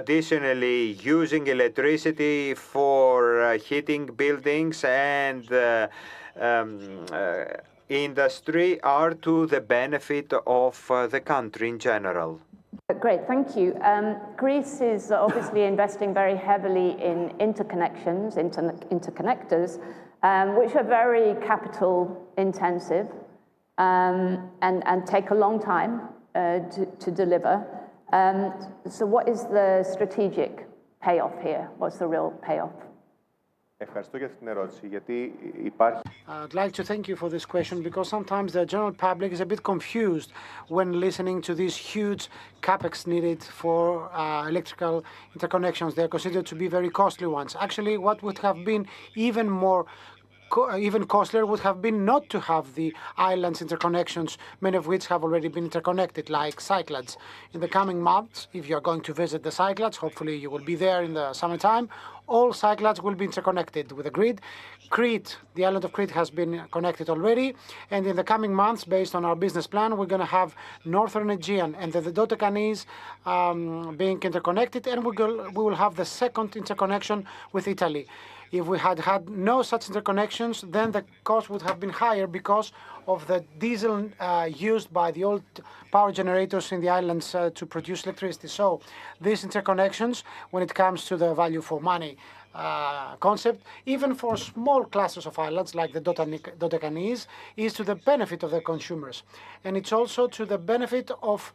Additionally, using electricity for heating buildings and industry are to the benefit of the country in general. Great, thank you. Greece is obviously investing very heavily in interconnections, interconnectors, which are very capital intensive and take a long time to deliver. So what is the strategic payoff here? What's the real payoff? Ευχαριστώ για την ερώτηση, γιατί υπάρχει... I'd like to thank you for this question because sometimes the general public is a bit confused when listening to these huge capex needed for electrical interconnections. They are considered to be very costly ones. Actually, what would have been even more even costlier would have been not to have the islands interconnections, many of which have already been interconnected, like Cyclades. In the coming months, if you're going to visit the Cyclades, hopefully you will be there in the summertime, all Cyclades will be interconnected with the grid. Crete, the island of Crete has been connected already, and in the coming months, based on our business plan, we're going to have Northern Aegean and the Dodecanese being interconnected, and we will have the second interconnection with Italy. If we had had no such interconnections, then the cost would have been higher because of the diesel used by the old power generators in the islands to produce electricity. So these interconnections, when it comes to the value for money concept, even for small clusters of islands like the Dodecanese, is to the benefit of the consumers. And it's also to the benefit of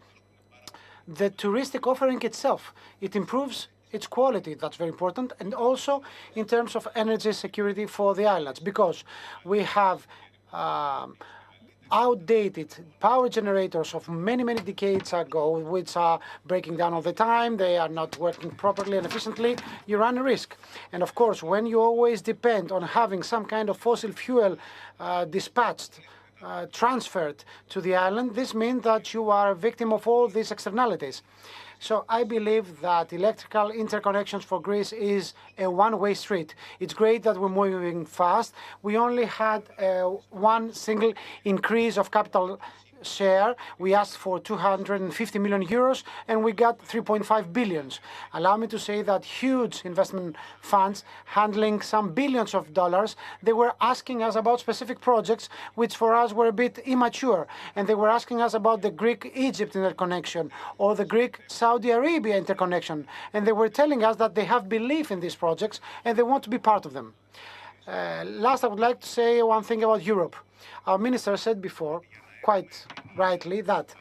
the touristic offering itself. It improves its quality, that's very important, and also in terms of energy security for the islands, because we have outdated power generators of many, many decades ago, which are breaking down all the time, they are not working properly and efficiently, you run a risk. And of course, when you always depend on having some kind of fossil fuel dispatched, transferred to the island, this means that you are a victim of all these externalities. So I believe that electrical interconnections for Greece is a one-way street. It's great that we're moving fast. We only had one single increase of capital share. We asked for 250 million euros and we got 3.5 billion. Allow me to say that huge investment funds handling some billions of dollars, they were asking us about specific projects which for us were a bit immature, and they were asking us about the Greek-Egypt interconnection or the Greek-Saudi Arabia interconnection, and they were telling us that they have belief in these projects and they want to be part of them. Last, I would like to say one thing about Europe. Our minister said before, quite rightly, that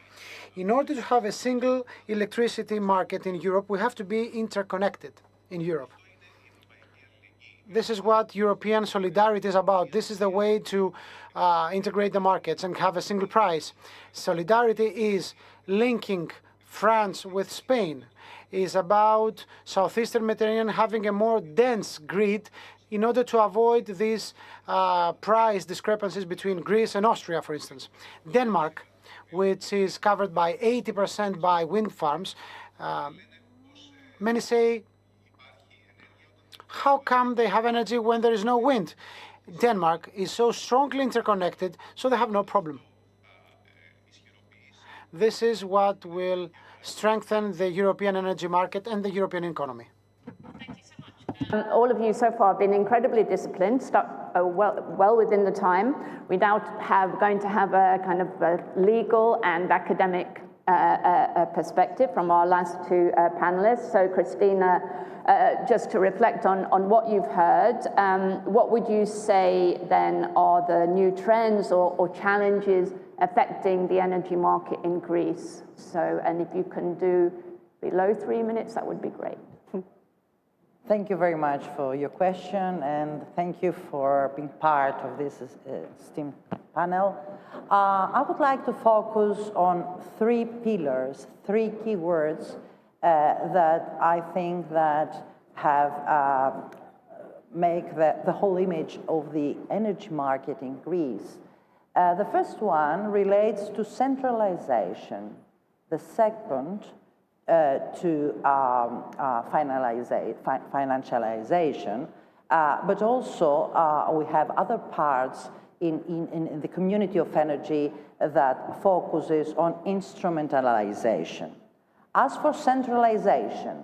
in order to have a single electricity market in Europe, we have to be interconnected in Europe. This is what European solidarity is about. This is the way to integrate the markets and have a single price. Solidarity is linking France with Spain, is about Southeastern Mediterranean having a more dense grid in order to avoid these price discrepancies between Greece and Austria, for instance. Denmark, which is covered by 80% by wind farms, many say, how come they have energy when there is no wind? Denmark is so strongly interconnected, so they have no problem. This is what will strengthen the European energy market and the European economy. All of you so far have been incredibly disciplined, stuck well within the time. We now going to have a kind of a legal and academic perspective from our last two panelists. So Christina, just to reflect on what you've heard, what would you say then are the new trends or challenges affecting the energy market in Greece? So, and if you can do below 3 minutes, that would be great. Thank you very much for your question, and thank you for being part of this esteemed panel. I would like to focus on 3 pillars, 3 keywords that I think that have make the whole image of the energy market in Greece. The first one relates to centralization. The second to financialization, but also we have other parts in the community of energy that focuses on instrumentalization. As for centralization,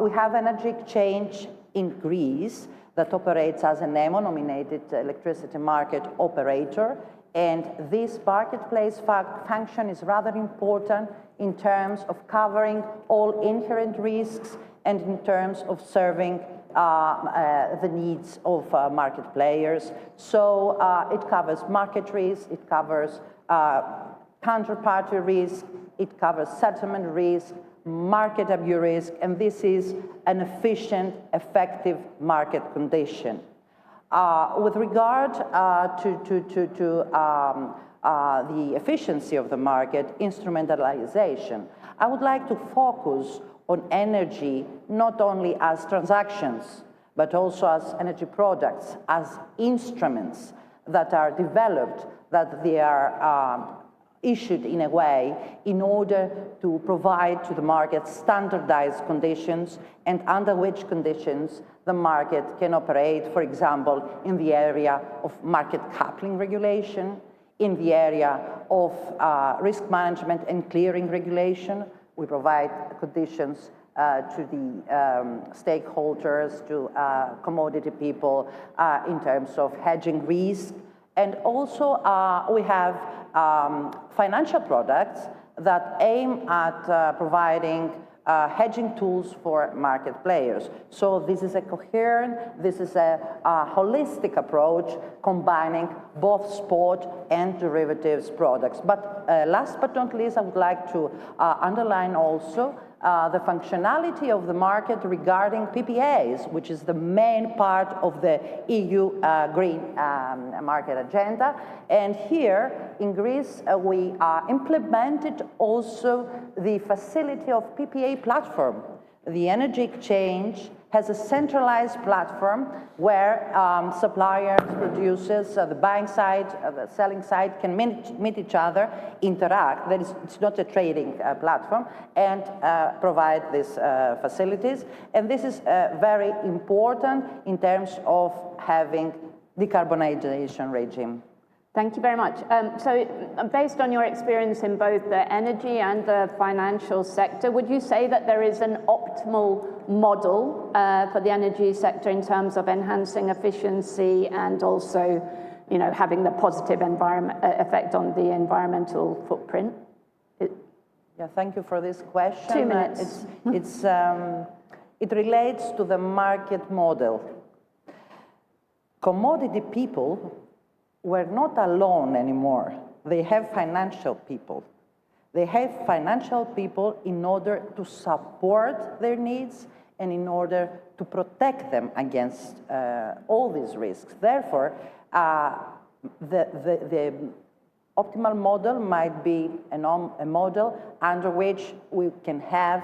we have energy exchange in Greece that operates as an EMO-nominated electricity market operator, and this marketplace function is rather important in terms of covering all inherent risks and in terms of serving the needs of market players. So it covers market risk, it covers counterparty risk, it covers settlement risk, market abuse risk, and this is an efficient, effective market condition. With regard to the efficiency of the market, instrumentalization, I would like to focus on energy not only as transactions, but also as energy products, as instruments that are developed, that they are issued in a way in order to provide to the market standardized conditions and under which conditions the market can operate, for example, in the area of market coupling regulation, in the area of risk management and clearing regulation. We provide conditions to the stakeholders, to commodity people in terms of hedging risk. And also we have financial products that aim at providing hedging tools for market players. So this is a coherent, this is a holistic approach combining both spot and derivatives products. But last but not least, I would like to underline also the functionality of the market regarding PPAs, which is the main part of the EU green market agenda. And here in Greece, we implemented also the facility of PPA platform. The energy exchange has a centralized platform where suppliers, producers, the buying side, the selling side can meet each other, interact. It's not a trading platform, and provide these facilities. And this is very important in terms of having decarbonization regime. Thank you very much. So based on your experience in both the energy and the financial sector, would you say that there is an optimal model for the energy sector in terms of enhancing efficiency and also, having the positive effect on the environmental footprint? Yeah, thank you for this question. 2 minutes. It relates to the market model. Commodity people were not alone anymore. They have financial people. They have financial people in order to support their needs and in order to protect them against all these risks. Therefore, the optimal model might be a model under which we can have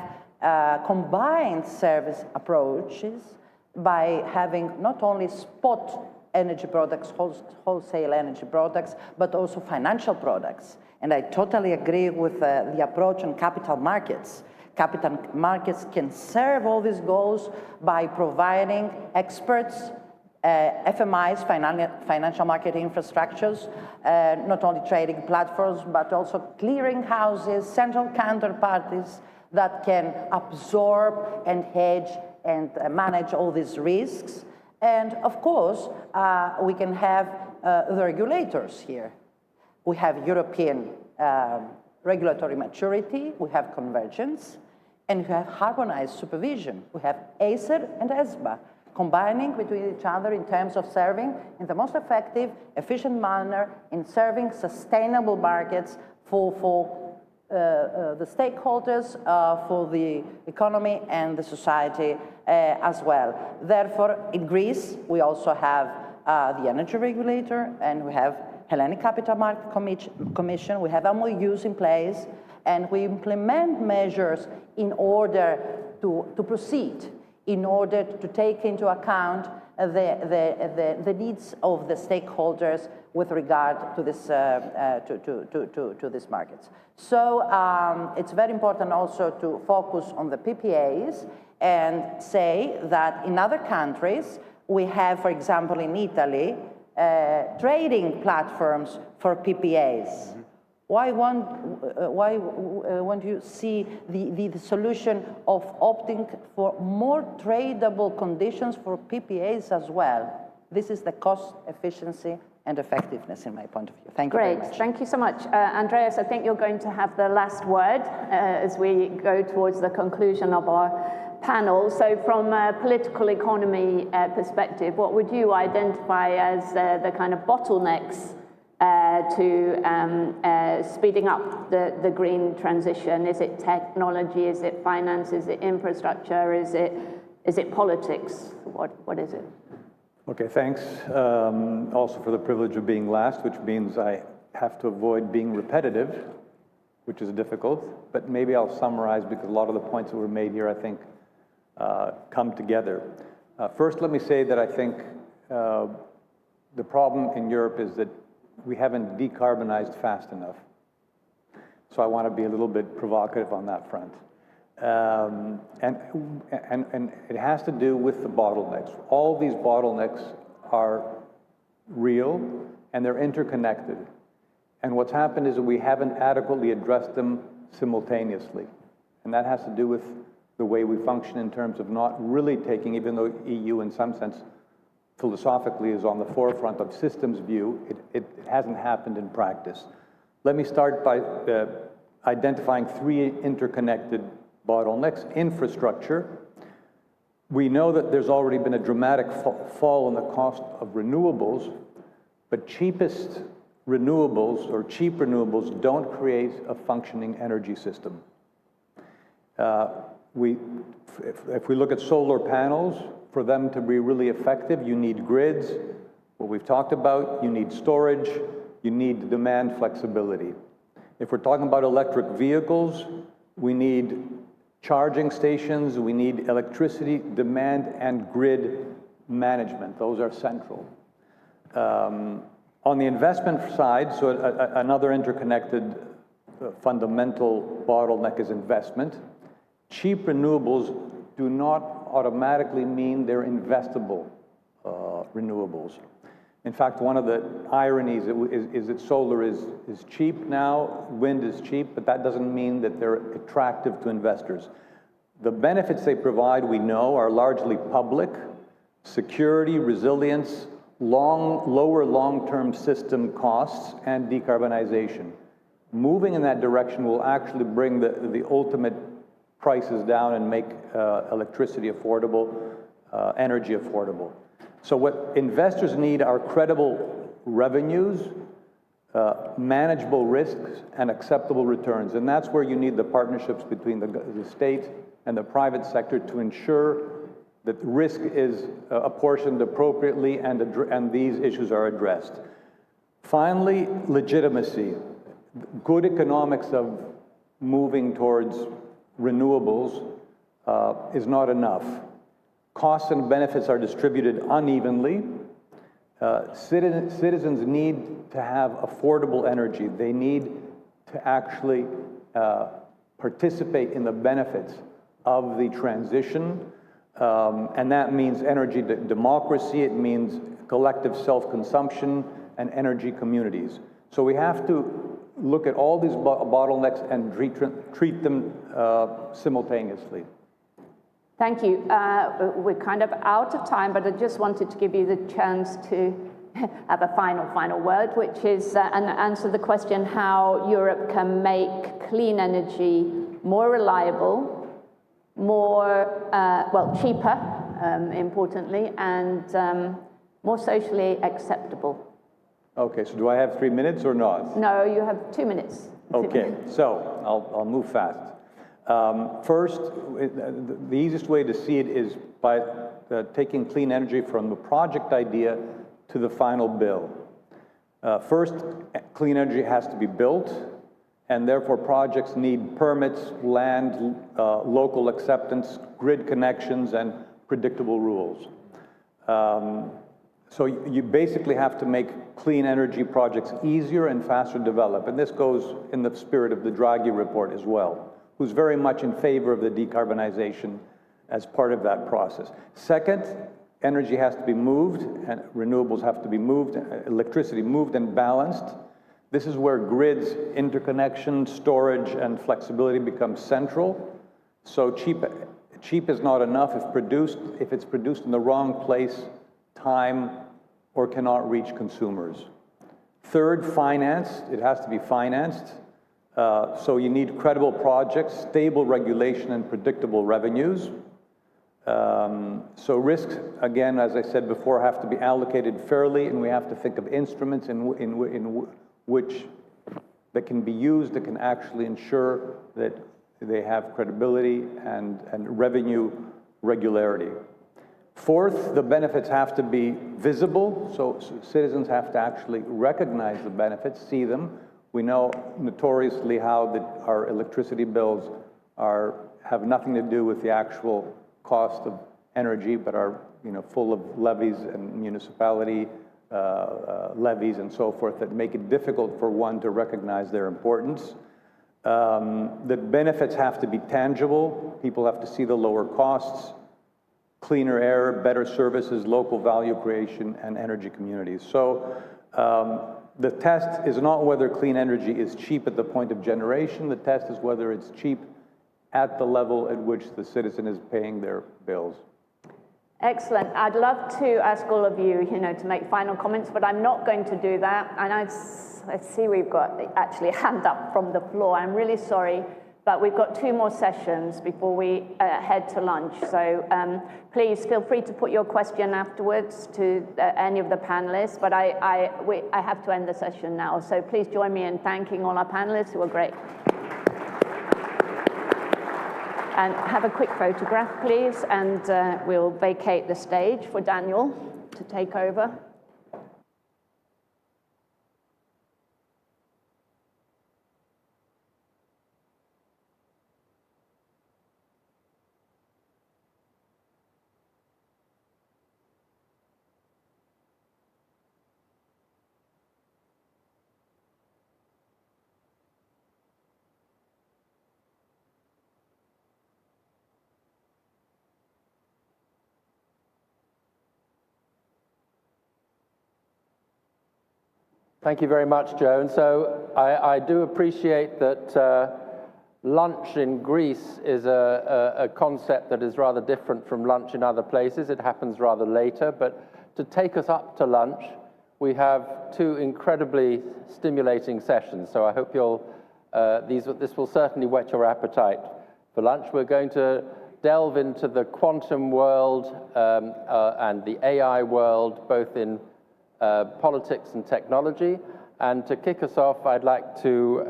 combined service approaches by having not only spot energy products, wholesale energy products, but also financial products. And I totally agree with the approach on capital markets. Capital markets can serve all these goals by providing experts, FMIs, financial market infrastructures, not only trading platforms, but also clearing houses, central counterparties that can absorb and hedge and manage all these risks. And of course, we can have the regulators here. We have European regulatory maturity, we have convergence, and we have harmonized supervision. We have ACER and ESMA combining between each other in terms of serving in the most effective, efficient manner in serving sustainable markets for the stakeholders, for the economy and the society as well. Therefore, in Greece, we also have the energy regulator, and we have Hellenic Capital Market Commission, we have MOUs in place, and we implement measures in order to proceed, in order to take into account the needs of the stakeholders with regard to this to these markets. So it's very important also to focus on the PPAs and say that in other countries we have, for example, in Italy, trading platforms for PPAs. Why won't you see the solution of opting for more tradable conditions for PPAs as well? This is the cost efficiency and effectiveness in my point of view. Thank you very much. Great, thank you so much. Andreas, I think you're going to have the last word as we go towards the conclusion of our panel. So from a political economy perspective, what would you identify as the kind of bottlenecks to speeding up the green transition? Is it technology? Is it finance? Is it infrastructure? Is it politics? What is it? Okay, thanks. Also for the privilege of being last, which means I have to avoid being repetitive, which is difficult, but maybe I'll summarize because a lot of the points that were made here, I think, come together. First, let me say that I think the problem in Europe is that we haven't decarbonized fast enough. So I want to be a little bit provocative on that front. And it has to do with the bottlenecks. All these bottlenecks are real and they're interconnected. And what's happened is that we haven't adequately addressed them simultaneously. And that has to do with the way we function in terms of not really taking, even though EU in some sense philosophically is on the forefront of systems view, it hasn't happened in practice. Let me start by identifying three interconnected bottlenecks. Infrastructure. We know that there's already been a dramatic fall in the cost of renewables, but cheapest renewables or cheap renewables don't create a functioning energy system. If we look at solar panels, for them to be really effective, you need grids, what we've talked about, you need storage, you need demand flexibility. If we're talking about electric vehicles, we need charging stations, we need electricity, demand, and grid management. Those are central. On the investment side, so another interconnected fundamental bottleneck is investment. Cheap renewables do not automatically mean they're investable renewables. In fact, one of the ironies is that solar is cheap now, wind is cheap, but that doesn't mean that they're attractive to investors. The benefits they provide, we know, are largely public: security, resilience, lower long-term system costs, and decarbonization. Moving in that direction will actually bring the ultimate prices down and make electricity affordable, energy affordable. So what investors need are credible revenues, manageable risks, and acceptable returns. And that's where you need the partnerships between the state and the private sector to ensure that risk is apportioned appropriately and these issues are addressed. Finally, legitimacy. Good economics of moving towards renewables is not enough. Costs and benefits are distributed unevenly. Citizens need to have affordable energy. They need to actually participate in the benefits of the transition. And that means energy democracy, it means collective self-consumption, and energy communities. So we have to look at all these bottlenecks and treat them simultaneously. Thank you. We're kind of out of time, but I just wanted to give you the chance to have a final word, which is and answer the question how Europe can make clean energy more reliable, more, cheaper, importantly, and more socially acceptable. Okay, so do I have 3 minutes or not? No, you have 2 minutes. Okay, so I'll move fast. First, the easiest way to see it is by taking clean energy from the project idea to the final bill. First, clean energy has to be built, and therefore projects need permits, land, local acceptance, grid connections, and predictable rules. So you basically have to make clean energy projects easier and faster to develop, and this goes in the spirit of the Draghi report as well, who's very much in favor of the decarbonization as part of that process. Second, energy has to be moved, and renewables have to be moved, electricity moved and balanced. This is where grids, interconnection, storage, and flexibility become central. So cheap is not enough if it's produced in the wrong place, time, or cannot reach consumers. Third, finance. It has to be financed. So you need credible projects, stable regulation, and predictable revenues. So risks, again, as I said before, have to be allocated fairly, and we have to think of instruments in which that can be used, that can actually ensure that they have credibility and revenue regularity. Fourth, the benefits have to be visible, so citizens have to actually recognize the benefits, see them. We know notoriously how our electricity bills have nothing to do with the actual cost of energy, but are full of levies and municipality levies and so forth that make it difficult for one to recognize their importance. The benefits have to be tangible. People have to see the lower costs, cleaner air, better services, local value creation, and energy communities. So the test is not whether clean energy is cheap at the point of generation. The test is whether it's cheap at the level at which the citizen is paying their bills. Excellent. I'd love to ask all of you, to make final comments, but I'm not going to do that. And I see we've got actually a hand up from the floor. I'm really sorry, but we've got 2 more sessions before we head to lunch. So please feel free to put your question afterwards to any of the panelists, but I have to end the session now. So please join me in thanking all our panelists who are great. And have a quick photograph, please, and we'll vacate the stage for Daniel to take over. Thank you very much, Joe. And so I do appreciate that lunch in Greece is a concept that is rather different from lunch in other places. It happens rather later, but to take us up to lunch, we have 2 incredibly stimulating sessions. So I hope this will certainly whet your appetite for lunch. We're going to delve into the quantum world and the AI world, both in politics and technology. And to kick us off, I'd like to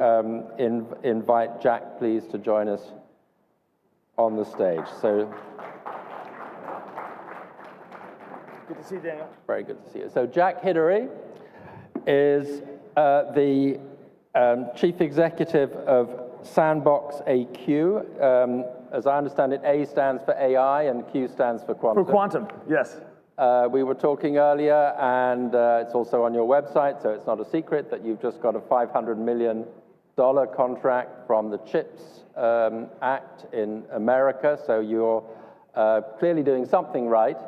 invite Jack, please, to join us on the stage. So, good to see you, Daniel. Very good to see you. So Jack Hidary is the Chief Executive of Sandbox AQ. As I understand it, A stands for AI and Q stands for quantum. For quantum, yes. We were talking earlier, and it's also on your website, so it's not a secret that you've just got a $500 million contract from the CHIPS Act in America, so you're clearly doing something right.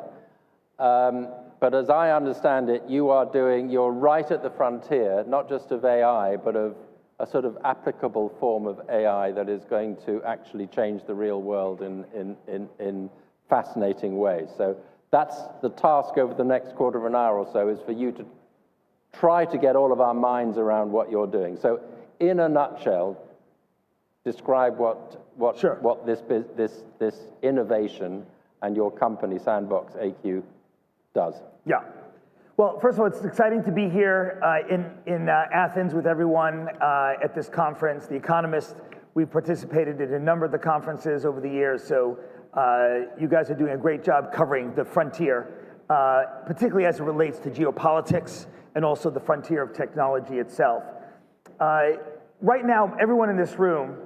But as I understand it, you're right at the frontier, not just of AI, but of a sort of applicable form of AI that is going to actually change the real world in fascinating ways. So that's the task over the next quarter of an hour or so, is for you to try to get all of our minds around what you're doing. So in a nutshell, describe what this innovation and your company, Sandbox AQ, does. Yeah. Well, first of all, it's exciting to be here in Athens with everyone at this conference. The Economist, we've participated in a number of the conferences over the years, so you guys are doing a great job covering the frontier, particularly as it relates to geopolitics and also the frontier of technology itself. Right now, everyone in this room,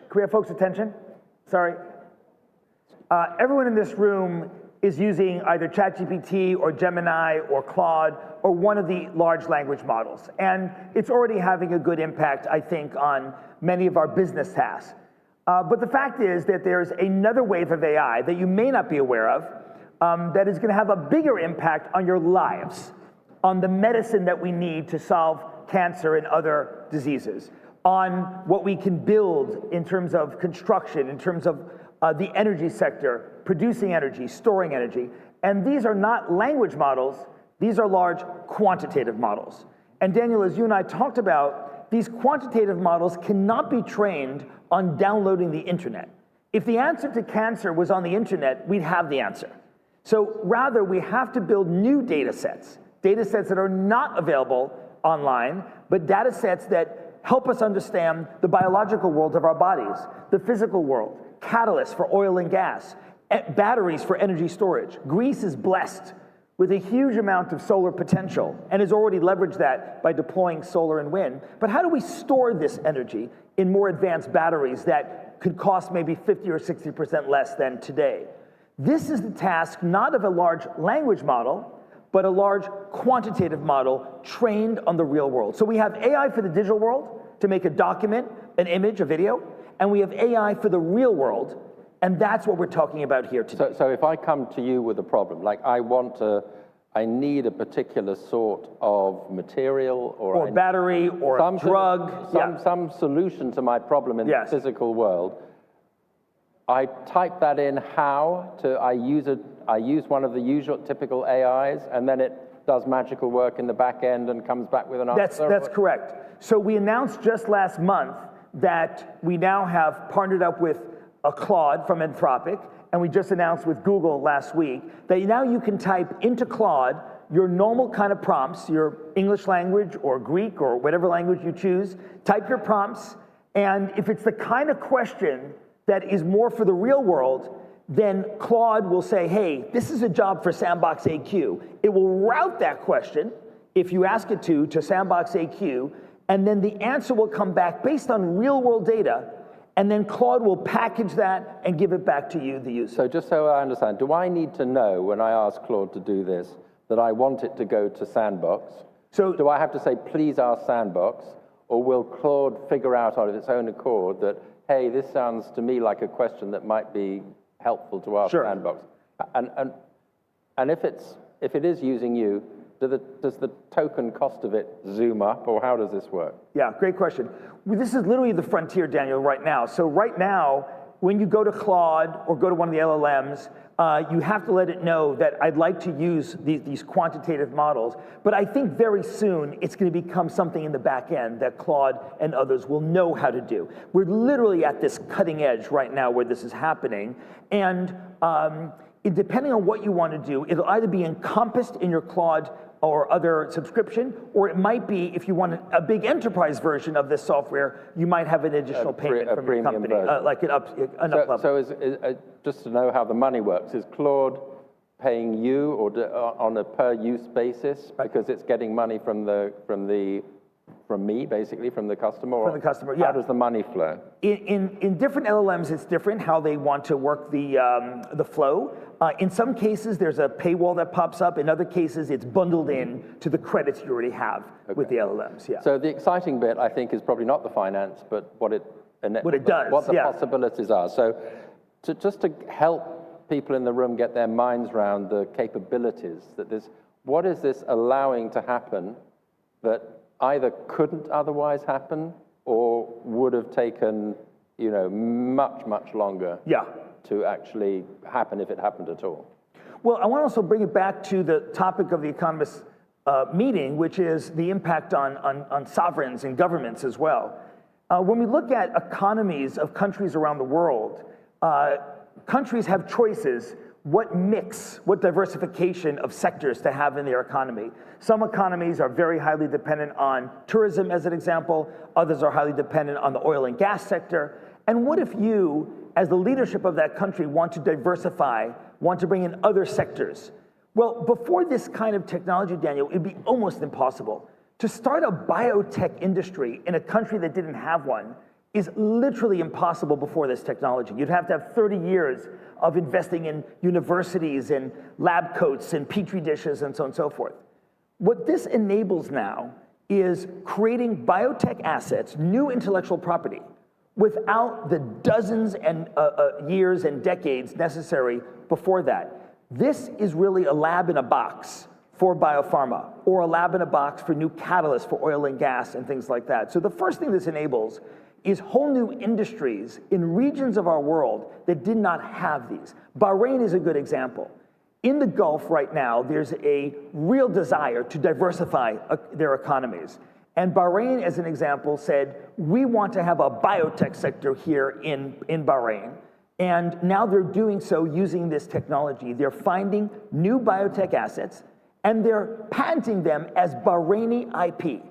can we have folks' attention? Sorry. Everyone in this room is using either ChatGPT or Gemini or Claude or one of the large language models. And it's already having a good impact, I think, on many of our business tasks. But the fact is that there's another wave of AI that you may not be aware of that is going to have a bigger impact on your lives, on the medicine that we need to solve cancer and other diseases, on what we can build in terms of construction, in terms of the energy sector, producing energy, storing energy. And these are not language models, these are large quantitative models. And Daniel, as you and I talked about, these quantitative models cannot be trained on downloading the internet. If the answer to cancer was on the internet, we'd have the answer. So rather, we have to build new data sets that are not available online, but data sets that help us understand the biological world of our bodies, the physical world, catalysts for oil and gas, batteries for energy storage. Greece is blessed with a huge amount of solar potential and has already leveraged that by deploying solar and wind. But how do we store this energy in more advanced batteries that could cost maybe 50 or 60% less than today? This is the task not of a large language model, but a large quantitative model trained on the real world. So we have AI for the digital world to make a document, an image, a video, and we have AI for the real world, and that's what we're talking about here today. So if I come to you with a problem, like I need a particular sort of material or battery or some drug, some solution to my problem in the physical world, I type that in I use one of the usual typical AIs, and then it does magical work in the back end and comes back with an answer? That's correct. So we announced just last month that we now have partnered up with a Claude from Anthropic, and we just announced with Google last week that now you can type into Claude your normal kind of prompts, your English language or Greek or whatever language you choose, type your prompts, and if it's the kind of question that is more for the real world, then Claude will say, hey, this is a job for Sandbox AQ. It will route that question, if you ask it to Sandbox AQ, and then the answer will come back based on real world data, and then Claude will package that and give it back to you, the user. So just so I understand, do I need to know when I ask Claude to do this that I want it to go to Sandbox? So do I have to say, please ask Sandbox, or will Claude figure out of its own accord that, hey, this sounds to me like a question that might be helpful to ask Sandbox? And if it is using you, does the token cost of it zoom up, or how does this work? Yeah, great question. Well, this is literally the frontier, Daniel, right now. So right now, when you go to Claude or go to one of the LLMs, you have to let it know that I'd like to use these quantitative models. But I think very soon it's going to become something in the back end that Claude and others will know how to do. We're literally at this cutting edge right now where this is happening. And depending on what you want to do, it'll either be encompassed in your Claude or other subscription, or it might be, if you want a big enterprise version of this software, you might have an additional payment from your company, like an up level. So just to know how the money works, is Claude paying you or on a per use basis because it's getting money from me, basically, from the customer? From the customer, yeah. How does the money flow? In different LLMs, it's different how they want to work the flow. In some cases, there's a paywall that pops up. In other cases, it's bundled in to the credits you already have with the LLMs, yeah. So the exciting bit, I think, is probably not the finance, but what it does, what the possibilities are. So just to help people in the room get their minds around the capabilities that what is this allowing to happen that either couldn't otherwise happen or would have taken, much, much longer to actually happen if it happened at all? Well, I want to also bring it back to the topic of the Economist meeting, which is the impact on sovereigns and governments as well. When we look at economies of countries around the world, countries have choices what mix, what diversification of sectors to have in their economy. Some economies are very highly dependent on tourism, as an example. Others are highly dependent on the oil and gas sector. And what if you, as the leadership of that country, want to diversify, want to bring in other sectors? Well, before this kind of technology, Daniel, it'd be almost impossible. To start a biotech industry in a country that didn't have one is literally impossible before this technology. You'd have to have 30 years of investing in universities and lab coats and petri dishes and so on and so forth. What this enables now is creating biotech assets, new intellectual property, without the dozens and years and decades necessary before that. This is really a lab in a box for biopharma, or a lab in a box for new catalysts for oil and gas and things like that. So the first thing this enables is whole new industries in regions of our world that did not have these. Bahrain is a good example. In the Gulf right now, there's a real desire to diversify their economies. And Bahrain, as an example, said, we want to have a biotech sector here in Bahrain. And now they're doing so using this technology. They're finding new biotech assets, and they're patenting them as Bahraini IP.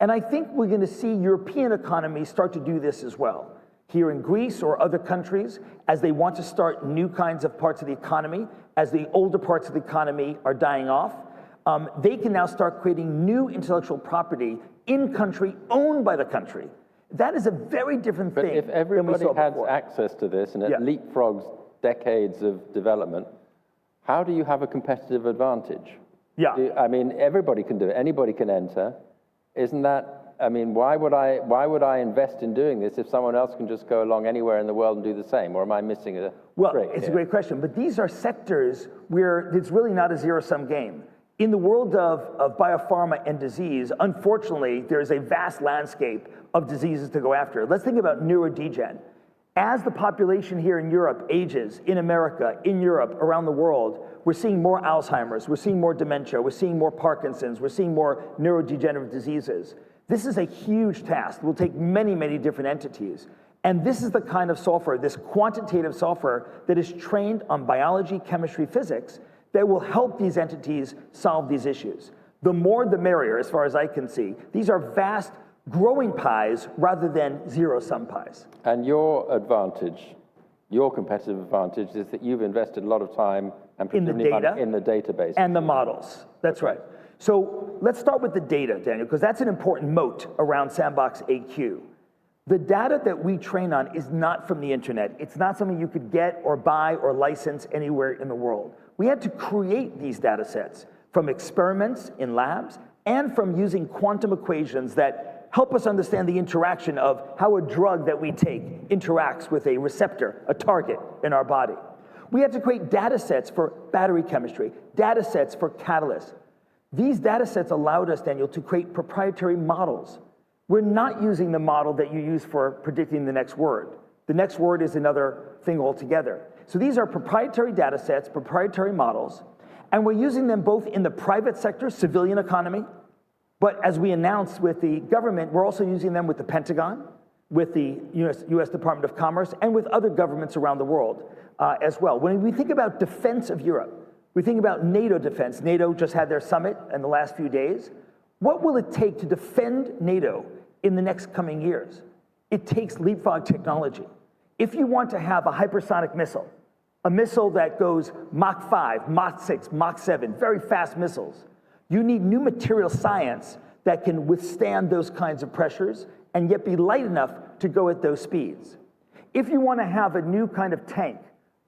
And I think we're going to see European economies start to do this as well. Here in Greece or other countries, as they want to start new kinds of parts of the economy, as the older parts of the economy are dying off, they can now start creating new intellectual property in country, owned by the country. That is a very different thing. But if everybody has access to this and it leapfrogs decades of development, how do you have a competitive advantage? Yeah. I mean, everybody can do it. Anybody can enter. Isn't that, I mean, why would I invest in doing this if someone else can just go along anywhere in the world and do the same? Or am I missing a trick It's here? a great question. But these are sectors where it's really not a zero-sum game. In the world of biopharma and disease, unfortunately, there's a vast landscape of diseases to go after. Let's think about neurodegen. As the population here in Europe ages, in America, in Europe, around the world, we're seeing more Alzheimer's, we're seeing more dementia, we're seeing more Parkinson's, we're seeing more neurodegenerative diseases. This is a huge task. It will take many, many different entities. And this is the kind of software, this quantitative software that is trained on biology, chemistry, physics, that will help these entities solve these issues. The more the merrier, as far as I can see. These are vast, growing pies rather than zero-sum pies. And your advantage, your competitive advantage, is that you've invested a lot of time and in the data, in the database. And the models, that's right. So let's start with the data, Daniel, because that's an important moat around Sandbox AQ. The data that we train on is not from the internet. It's not something you could get or buy or license anywhere in the world. We had to create these data sets from experiments in labs and from using quantum equations that help us understand the interaction of how a drug that we take interacts with a receptor, a target in our body. We had to create data sets for battery chemistry, data sets for catalysts. These data sets allowed us, Daniel, to create proprietary models. We're not using the model that you use for predicting the next word. The next word is another thing altogether. So these are proprietary data sets, proprietary models, and we're using them both in the private sector, civilian economy, but as we announced with the government, we're also using them with the Pentagon, with the US Department of Commerce, and with other governments around the world as well. When we think about defense of Europe, we think about NATO defense. NATO just had their summit in the last few days. What will it take to defend NATO in the next coming years? It takes leapfrog technology. If you want to have a hypersonic missile, a missile that goes Mach 5, Mach 6, Mach 7, very fast missiles, you need new material science that can withstand those kinds of pressures and yet be light enough to go at those speeds. If you want to have a new kind of tank,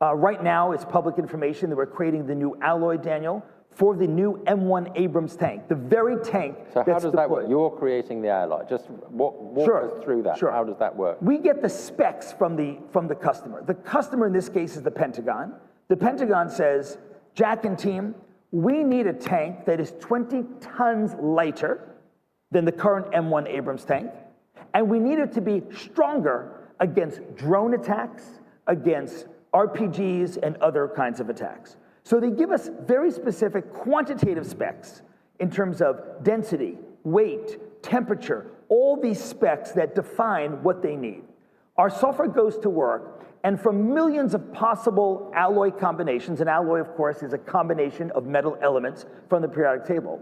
right now it's public information that we're creating the new alloy, Daniel, for the new M1 Abrams tank, the very tank So how that's does that work? You're creating the alloy. Just walk us through that. Sure. How does that work? We get the specs from the customer. The customer in this case is the Pentagon. The Pentagon says, Jack and team, we need a tank that is 20 tons lighter than the current M1 Abrams tank, and we need it to be stronger against drone attacks, against RPGs, and other kinds of attacks. So they give us very specific quantitative specs in terms of density, weight, temperature, all these specs that define what they need. Our software goes to work, and from millions of possible alloy combinations, an alloy, of course, is a combination of metal elements from the periodic table,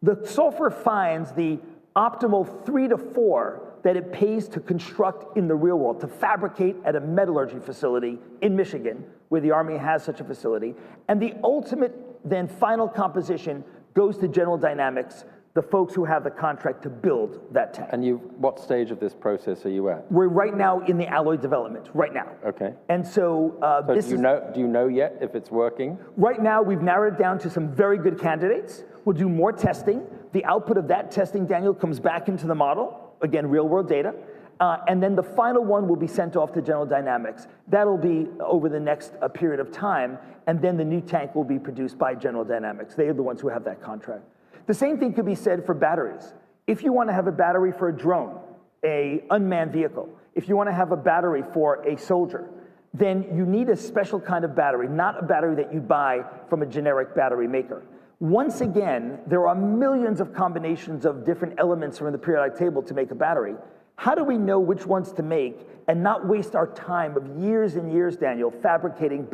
the software finds the optimal 3 to 4 that it pays to construct in the real world, to fabricate at a metallurgy facility in Michigan, where the Army has such a facility. And the ultimate, then, final composition goes to General Dynamics, the folks who have the contract to build that tank. And what stage of this process are you at? We're right now in the alloy development, right now. Okay. And so, do you know yet if it's working? Right now, we've narrowed it down to some very good candidates. We'll do more testing. The output of that testing, Daniel, comes back into the model. Again, real-world data. And then the final one will be sent off to General Dynamics. That'll be over the next period of time, and then the new tank will be produced by General Dynamics. They are the ones who have that contract. The same thing could be said for batteries. If you want to have a battery for a drone, an unmanned vehicle, if you want to have a battery for a soldier, then you need a special kind of battery, not a battery that you buy from a generic battery maker. Once again, there are millions of combinations of different elements from the periodic table to make a battery. How do we know which ones to make and not waste our time of years and years, Daniel, fabricating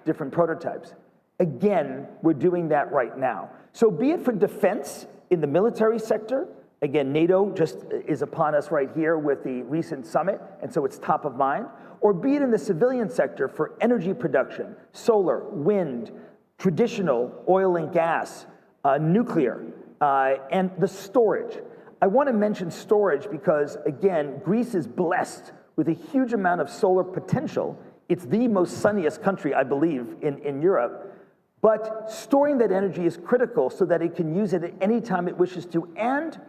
different prototypes? Again, we're doing that right now. So be it for defense in the military sector, again, NATO just is upon us right here with the recent summit, and so it's top of mind, or be it in the civilian sector for energy production, solar, wind, traditional oil and gas, nuclear, and the storage. I want to mention storage because, again, Greece is blessed with a huge amount of solar potential. It's the most sunniest country, I believe, in Europe. But storing that energy is critical so that it can use it at any time it wishes to and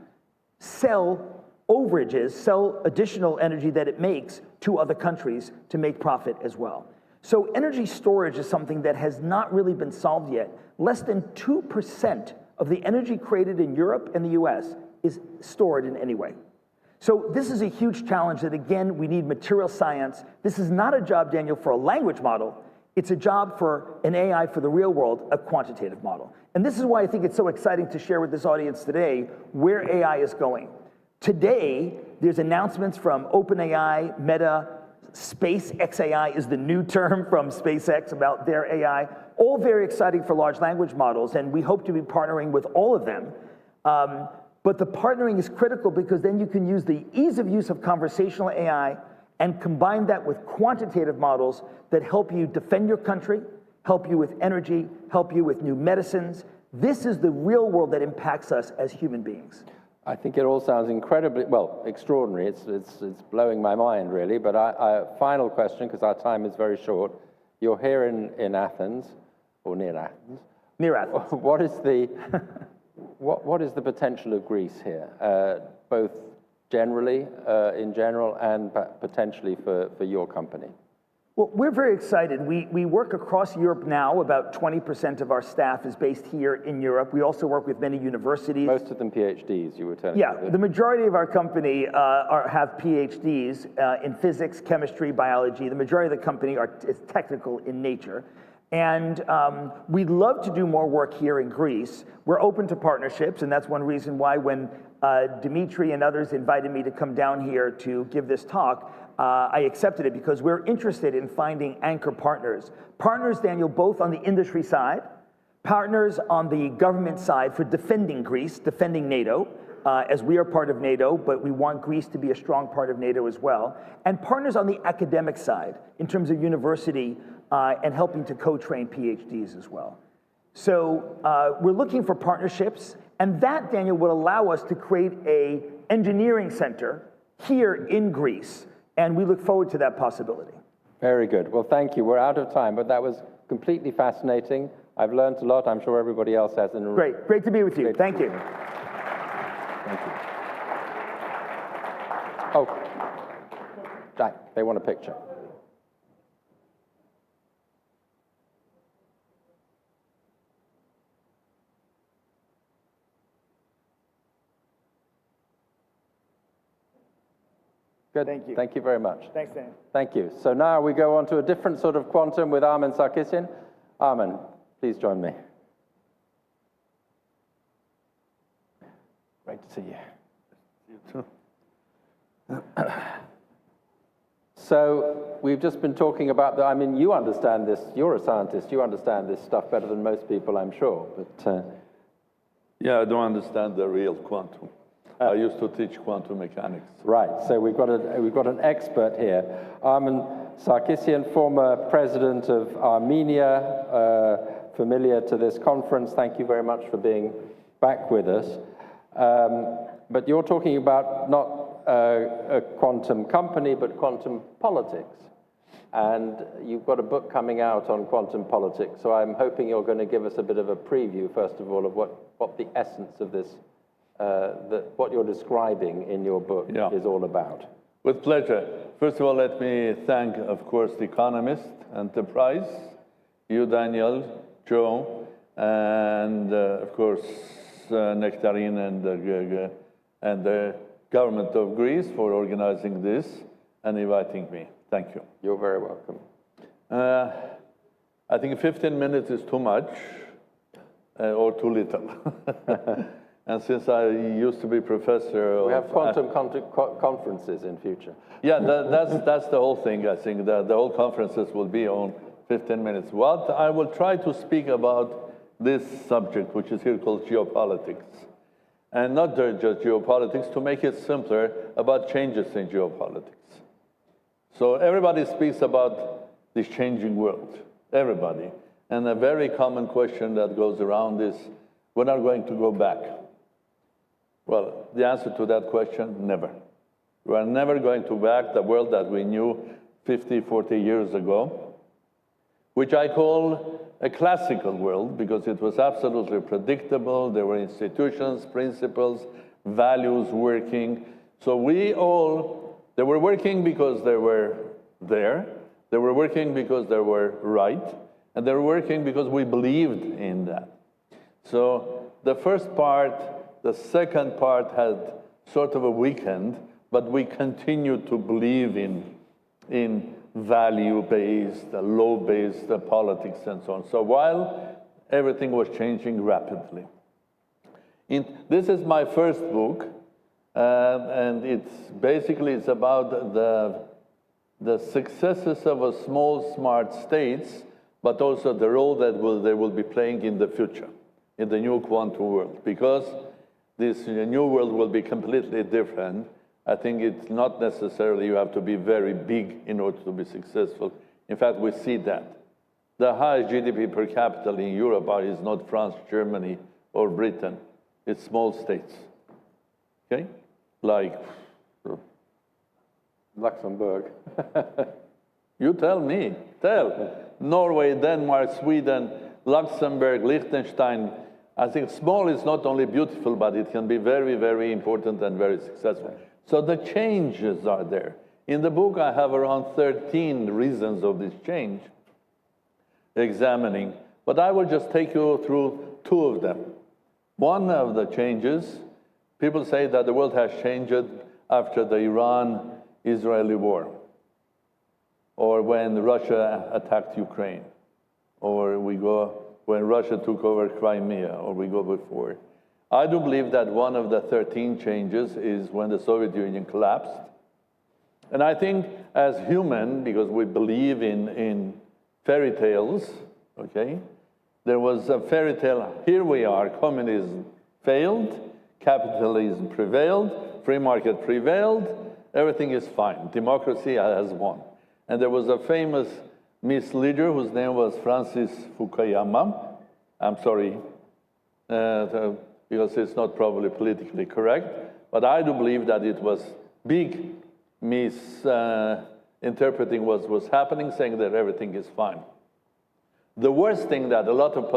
sell overages, sell additional energy that it makes to other countries to make profit as well. So energy storage is something that has not really been solved yet. Less than 2% of the energy created in Europe and the US is stored in any way. So this is a huge challenge that, again, we need material science. This is not a job, Daniel, for a language model. It's a job for an AI for the real world, a quantitative model. And this is why I think it's so exciting to share with this audience today where AI is going. Today, there's announcements from OpenAI, Meta, SpaceXAI is the new term from SpaceX about their AI, all very exciting for large language models, and we hope to be partnering with all of them. But the partnering is critical because then you can use the ease of use of conversational AI and combine that with quantitative models that help you defend your country, help you with energy, help you with new medicines. This is the real world that impacts us as human beings. I think it all sounds incredibly, well, extraordinary. It's blowing my mind, really. But final question, because our time is very short. You're here in Athens, or near Athens. Near Athens. What is the potential of Greece here, both generally, in general, and potentially for your company? Well, we're very excited. We work across Europe now. About 20% of our staff is based here in Europe. We also work with many universities. Most of them PhDs, you were telling me. Yeah, the majority of our company have PhDs in physics, chemistry, biology. The majority of the company is technical in nature. And we'd love to do more work here in Greece. We're open to partnerships, and that's one reason why when Dimitri and others invited me to come down here to give this talk, I accepted it because we're interested in finding anchor partners. Partners, Daniel, both on the industry side, partners on the government side for defending Greece, defending NATO, as we are part of NATO, but we want Greece to be a strong part of NATO as well, and partners on the academic side in terms of university and helping to co-train PhDs as well. So we're looking for partnerships, and that, Daniel, would allow us to create an engineering center here in Greece, and we look forward to that possibility. Very good. Well, thank you. We're out of time, but that was completely fascinating. I've learned a lot. I'm sure everybody else has. Great to be with you. Thank you. Thank you. Oh, Jack, they want a picture. Good. Thank you. Thank you very much. Thanks, Dan. Thank you. So now we go on to a different sort of quantum with Armen Sarkisian. Armen, please join me. Great to see you. You too. So we've just been talking about I mean, you understand this. You're a scientist. You understand this stuff better than most people, I'm sure. But yeah, I don't understand the real quantum. I used to teach quantum mechanics. Right. So we've got an expert here, Armen Sarkisian, former president of Armenia, familiar to this conference. Thank you very much for being back with us. But you're talking about not a quantum company, but quantum politics. And you've got a book coming out on quantum politics. So I'm hoping you're going to give us a bit of a preview, first of all, of what the essence of this, what you're describing in your book is all about. With pleasure. First of all, let me thank, of course, The Economist, Enterprise, you, Daniel, Joe, and, of course, Nectarine and the government of Greece for organizing this and inviting me. Thank you. You're very welcome. I think 15 minutes is too much or too little. And since I used to be professor We have quantum conferences in future. Yeah, that's the whole thing, I think. The whole conferences will be on 15 minutes. What I will try to speak about this subject, which is here called geopolitics. And not just geopolitics, to make it simpler, about changes in geopolitics. So everybody speaks about this changing world, everybody. And a very common question that goes around is, when are we going to go back? Well, the answer to that question, never. We are never going to back the world that we knew 50, 40 years ago, which I call a classical world because it was absolutely predictable. There were institutions, principles, values working. So they were working because they were there. They were working because they were right. And they were working because we believed in that. So the first part, the second part had sort of a weekend, but we continued to believe in value-based, law-based politics and so on. So while everything was changing rapidly. This is my first book, and it's about the successes of a small, smart states, but also the role that they will be playing in the future, in the new quantum world. Because this new world will be completely different. I think it's not necessarily you have to be very big in order to be successful. In fact, we see that. The highest GDP per capita in Europe is not France, Germany, or Britain. It's small states, okay? Like Luxembourg. You tell me, Norway, Denmark, Sweden, Luxembourg, Liechtenstein. I think small is not only beautiful, but it can be very, very important and very successful. So the changes are there. In the book, I have around 13 reasons of this change, examining. But I will just take you through 2 of them. One of the changes, people say that the world has changed after the Iran-Israeli war, or when Russia attacked Ukraine, or when Russia took over Crimea, or we go before. I do believe that one of the 13 changes is when the Soviet Union collapsed. And I think as human, because we believe in fairy tales, okay? There was a fairy tale, here we are, communism failed, capitalism prevailed, free market prevailed, everything is fine, democracy has won. And there was a famous Miss leader whose name was Francis Fukuyama. I'm sorry, because it's not probably politically correct, but I do believe that it was big misinterpreting what was happening, saying that everything is fine. The worst thing that a lot of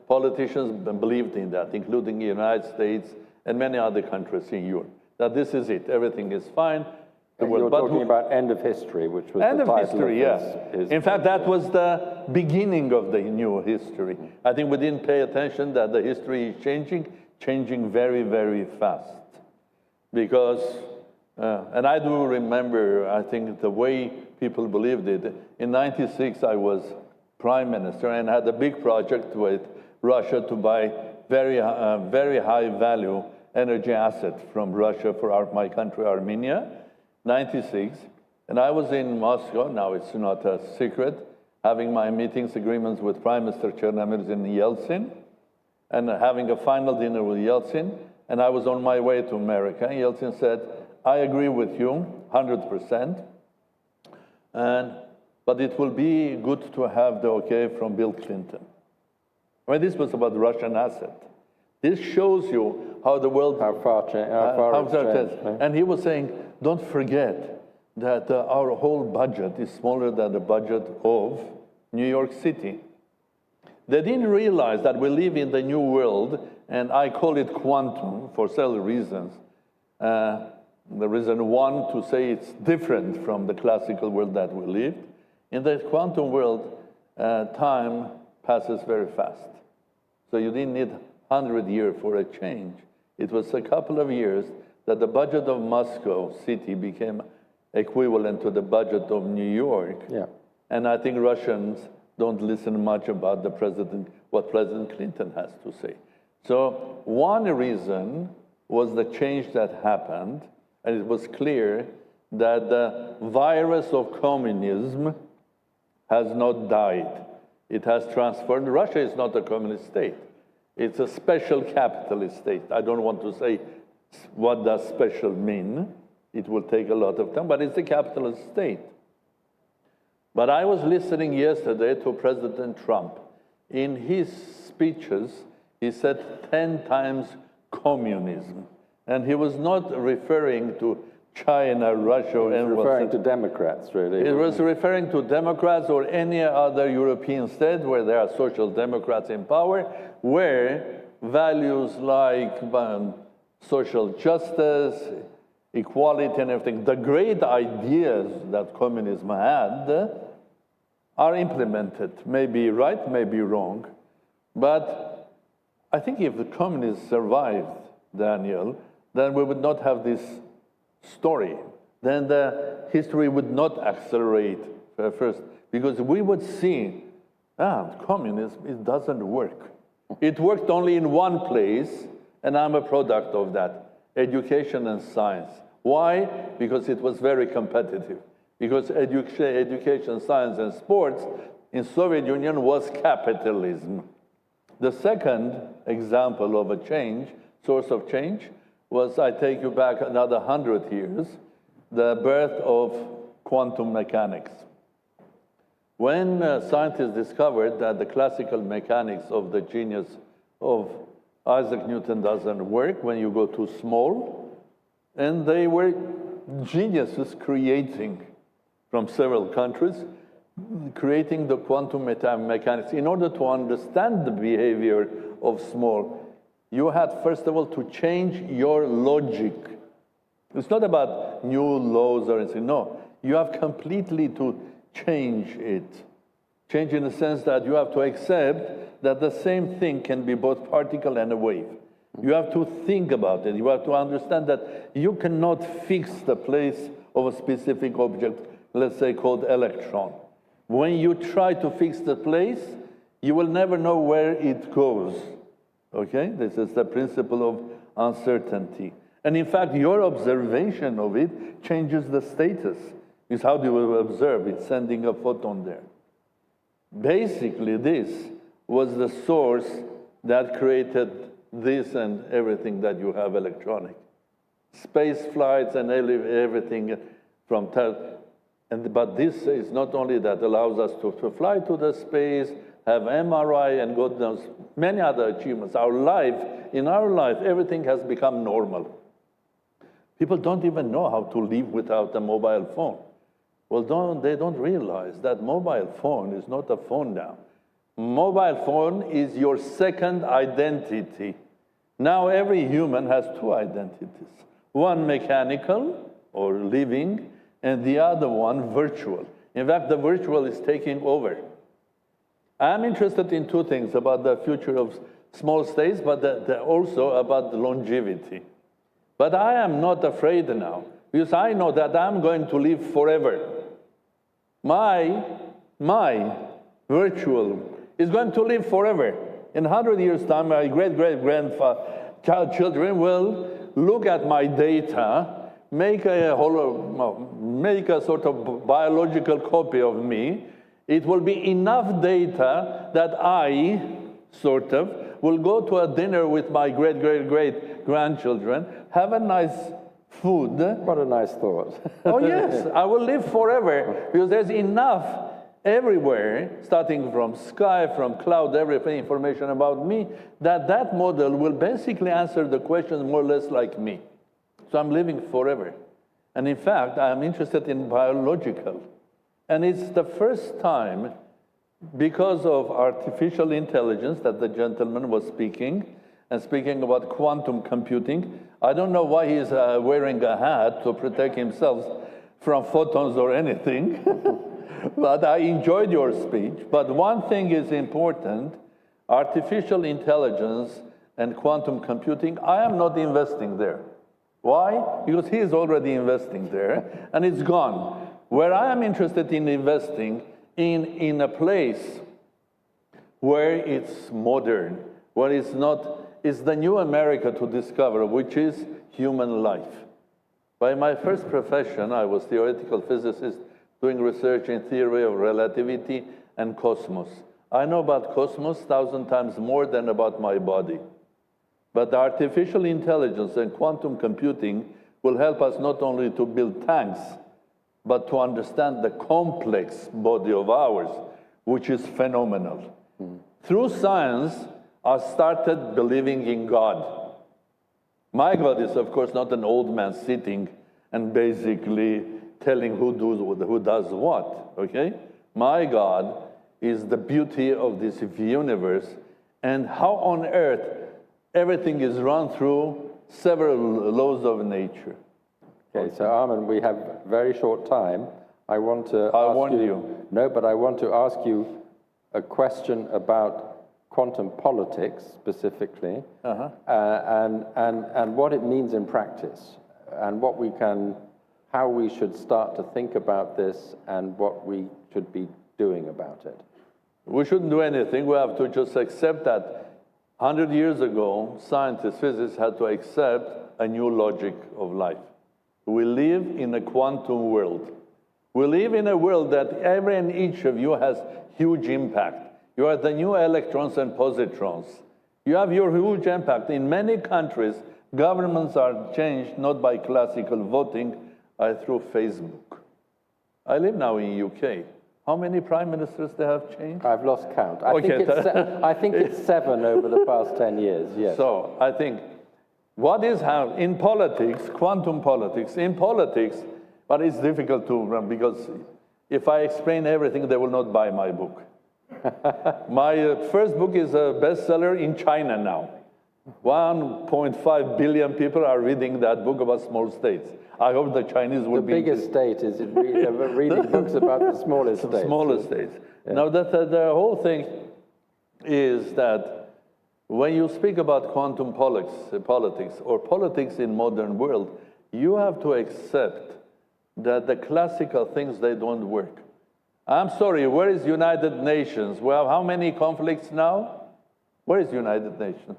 politicians believed in that, including the United States and many other countries in Europe, that this is it, everything is fine. You're talking about End of History, which was End the of title History, of yes. In fact, that was the beginning of the new history. I think we didn't pay attention that the history is changing very, very fast. Because, and I do remember, I think, the way people believed it. In '96, I was prime minister and had a big project with Russia to buy very high value energy asset from Russia for my country, Armenia. '96, and I was in Moscow, now it's not a secret, having my meetings, agreements with Prime Minister Chernomyrdin Yeltsin, and having a final dinner with Yeltsin, and I was on my way to America. Yeltsin said, I agree with you 100%, but it will be good to have the okay from Bill Clinton. I mean, this was about Russian asset. This shows you how the world... How far it's changed. And he was saying, don't forget that our whole budget is smaller than the budget of New York City. They didn't realize that we live in the new world, and I call it quantum for several reasons. The reason one, to say it's different from the classical world that we lived. In the quantum world, time passes very fast. So you didn't need 100 years for a change. It was a couple of years that the budget of Moscow city became equivalent to the budget of New York. Yeah. And I think Russians don't listen much about what President Clinton has to say. So one reason was the change that happened, and it was clear that the virus of communism has not died. It has transformed. Russia is not a communist state. It's a special capitalist state. I don't want to say what does special mean. It will take a lot of time, but it's a capitalist state. But I was listening yesterday to President Trump. In his speeches, he said 10 times communism. And he was not referring to China, Russia, and referring to Democrats, really. It was referring to Democrats or any other European state where there are social democrats in power, where values like social justice, equality, and everything, the great ideas that communism had, are implemented. Maybe right, maybe wrong. But I think if the communists survived, Daniel, then we would not have this story. Then the history would not accelerate first, because we would see, communism, it doesn't work. It worked only in one place, and I'm a product of that, education and science. Why? Because it was very competitive. Because education, science, and sports in Soviet Union was capitalism. The second example of a change, source of change, was, I take you back another 100 years, the birth of quantum mechanics. When scientists discovered that the classical mechanics of the genius of Isaac Newton doesn't work when you go too small, and they were geniuses creating, from several countries, creating the quantum mechanics. In order to understand the behavior of small, you had, first of all, to change your logic. It's not about new laws or anything, no. You have completely to change it. Change in the sense that you have to accept that the same thing can be both particle and a wave. You have to think about it. You have to understand that you cannot fix the place of a specific object, let's say called electron. When you try to fix the place, you will never know where it goes. Okay? This is the principle of uncertainty. And in fact, your observation of it changes the status. Is how do you observe it, sending a photon there. Basically, this was the source that created this and everything that you have electronic. Space flights and everything from but this is not only that allows us to fly to the space, have MRI, and God knows many other achievements. In our life, everything has become normal. People don't even know how to live without a mobile phone. Well, they don't realize that mobile phone is not a phone now. Mobile phone is your second identity. Now every human has two identities. One mechanical or living, and the other one virtual. In fact, the virtual is taking over. I'm interested in two things about the future of small states, but also about the longevity. But I am not afraid now, because I know that I'm going to live forever. My virtual is going to live forever. In 100 years' time, my great-great-grandchildren will look at my data, make a sort of biological copy of me. It will be enough data that I, sort of, will go to a dinner with my great-great-great-grandchildren, have a nice food. What a nice thought. Oh, yes, I will live forever, because there's enough everywhere, starting from sky, from cloud, everything, information about me, that model will basically answer the questions more or less like me. So I'm living forever. And in fact, I'm interested in biological. And it's the first time, because of artificial intelligence that the gentleman was speaking, and speaking about quantum computing. I don't know why he's wearing a hat to protect himself from photons or anything, but I enjoyed your speech. But one thing is important, artificial intelligence and quantum computing, I am not investing there. Why? Because he is already investing there, and it's gone. Where I am interested in investing in a place where it's modern, where it's not is the new America to discover, which is human life. By my first profession, I was theoretical physicist doing research in theory of relativity and cosmos. I know about cosmos 1,000 times more than about my body. But artificial intelligence and quantum computing will help us not only to build tanks, but to understand the complex body of ours, which is phenomenal. Through science, I started believing in God. My God is, of course, not an old man sitting and basically telling who does what, okay? My God is the beauty of this universe and how on earth everything is run through several laws of nature. Okay, so Armin, we have very short time. I want to ask you. No, but I want to ask you a question about quantum politics specifically, and what it means in practice, and what we can, how we should start to think about this, and what we should be doing about it. We shouldn't do anything. We have to just accept that 100 years ago, scientists, physicists had to accept a new logic of life. We live in a quantum world. We live in a world that every and each of you has huge impact. You are the new electrons and positrons. You have your huge impact. In many countries, governments are changed not by classical voting, but through Facebook. I live now in UK. How many prime ministers they have changed? I've lost count. I think it's 7 over the past 10 years, yes. So I think what is how in politics, quantum politics, in politics, but it's difficult to run because if I explain everything, they will not buy my book. My first book is a bestseller in China now. 1.5 billion people are reading that book about small states. I hope the Chinese will be... The biggest state is reading books about the smallest states. Smallest states. Yeah. Now, the whole thing is that when you speak about quantum politics or politics in modern world, you have to accept that the classical things, they don't work. I'm sorry, where is United Nations? We have how many conflicts now? Where is United Nations?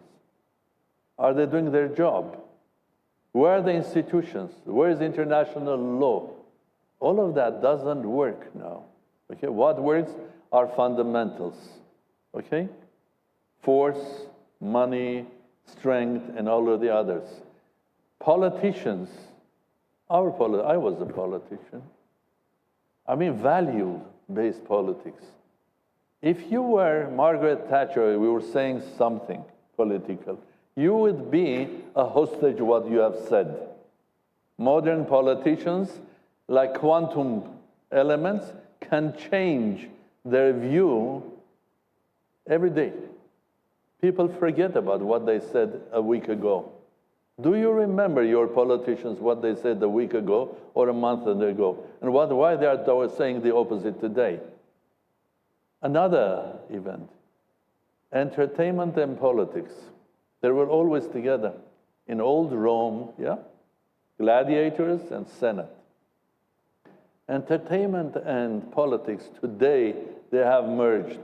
Are they doing their job? Where are the institutions? Where is international law? All of that doesn't work now. Okay, what works are fundamentals. Okay? Force, money, strength, and all of the others. Politicians, I was a politician. I mean, value-based politics. If you were Margaret Thatcher, we were saying something political, you would be a hostage to what you have said. Modern politicians, like quantum elements, can change their view every day. People forget about what they said a week ago. Do you remember your politicians, what they said a week ago or a month ago? And why they are saying the opposite today? Another event, entertainment and politics. They were always together. In old Rome, yeah? Gladiators and Senate. Entertainment and politics today, they have merged.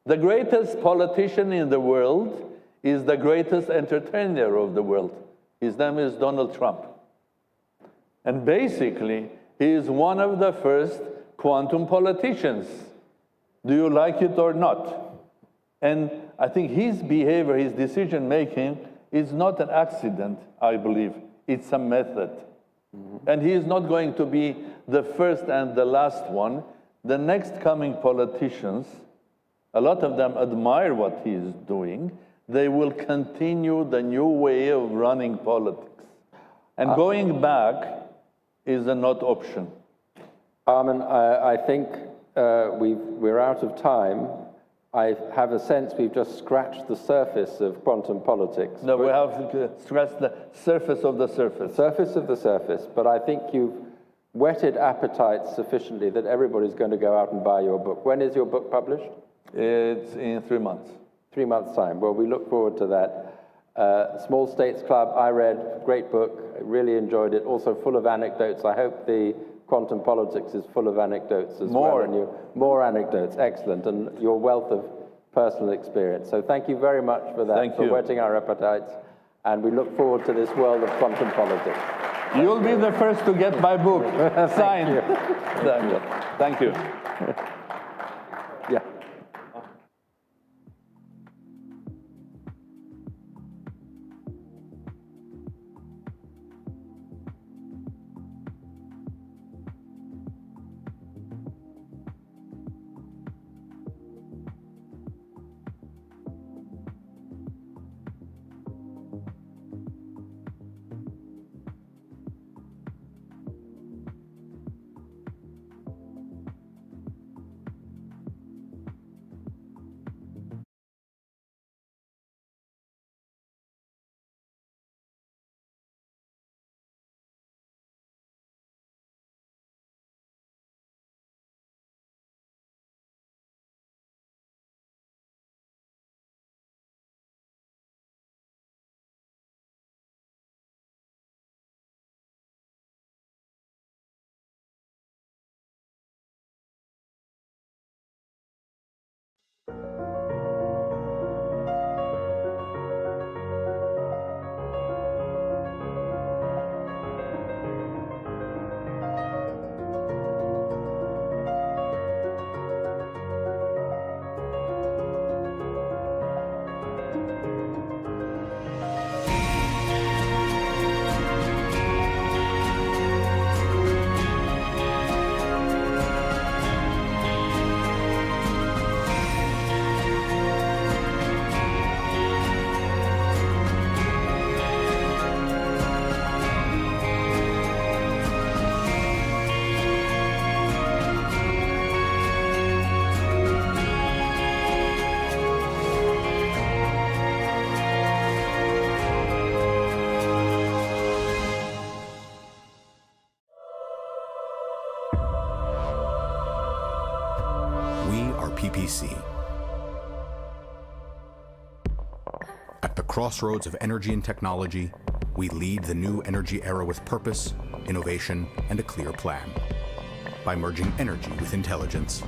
The greatest politician in the world is the greatest entertainer of the world. His name is Donald Trump. And basically, he is one of the first quantum politicians. Do you like it or not? And I think his behavior, his decision-making is not an accident, I believe. It's a method. And he is not going to be the first and the last one. The next coming politicians, a lot of them admire what he is doing. They will continue the new way of running politics. And going back is a not option. Armin, I think we're out of time. I have a sense we've just scratched the surface of quantum politics. No, we have to scratch the surface of the surface. Surface of the surface, but I think you've whetted appetites sufficiently that everybody's going to go out and buy your book. When is your book published? It's in 3 months. 3 months' time. Well, we look forward to that. Small States Club, I read, great book, I really enjoyed it, also full of anecdotes. I hope the quantum politics is full of anecdotes as well. And more anecdotes, excellent. And your wealth of personal experience. So thank you very much for that, for whetting our appetites. And we look forward to this world of quantum politics. You'll be the first to get my book signed. Daniel. Thank you. Yeah. PPC. At the crossroads of energy and technology, we lead the new energy era with purpose, innovation, and a clear plan. By merging energy with intelligence,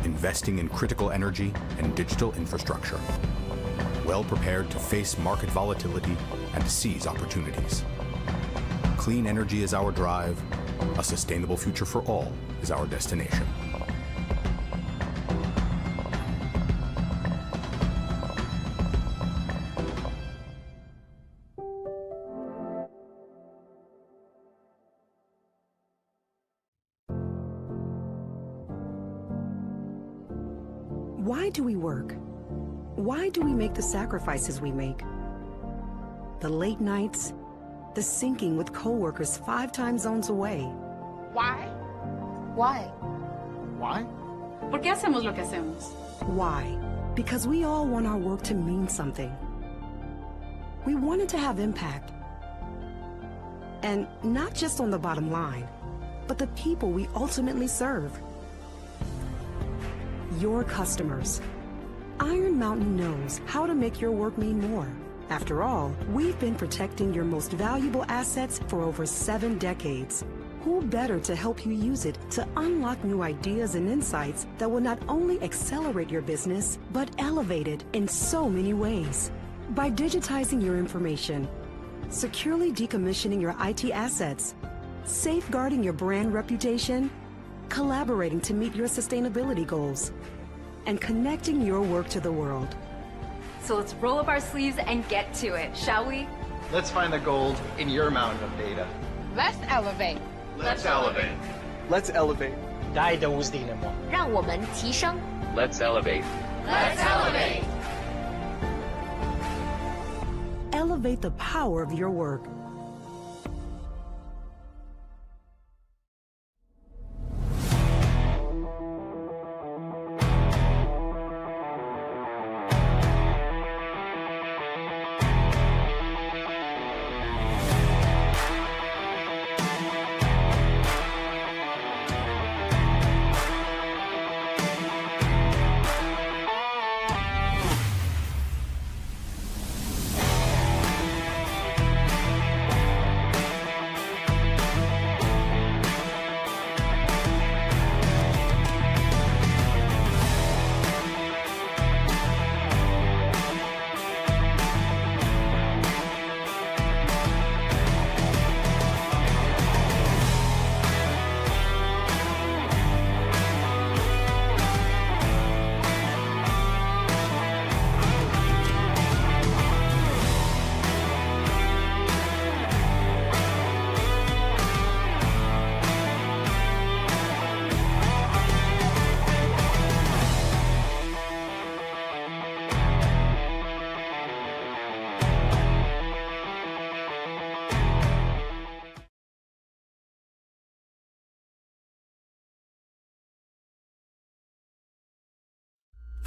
investing in critical energy and digital infrastructure, well prepared to face market volatility and seize opportunities. Clean energy is our drive. A sustainable future for all is our destination. Why do we work? Why do we make the sacrifices we make? The late nights, the sinking with coworkers 5 time zones away. Why? Why? Why? ¿Por qué hacemos lo que hacemos? Why? Because we all want our work to mean something. We want it to have impact. And not just on the bottom line, but the people we ultimately serve. Your customers. Iron Mountain knows how to make your work mean more. After all, we've been protecting your most valuable assets for over 7 decades. Who better to help you use it to unlock new ideas and insights that will not only accelerate your business, but elevate it in so many ways. By digitizing your information, securely decommissioning your IT assets, safeguarding your brand reputation, collaborating to meet your sustainability goals, and connecting your work to the world. So let's roll up our sleeves and get to it, shall we? Let's find the gold in your mountain of data. Let's elevate. Let's elevate. Let's elevate. 带着无敌的梦。让我们提升。Let's elevate. Let's elevate. Elevate the power of your work.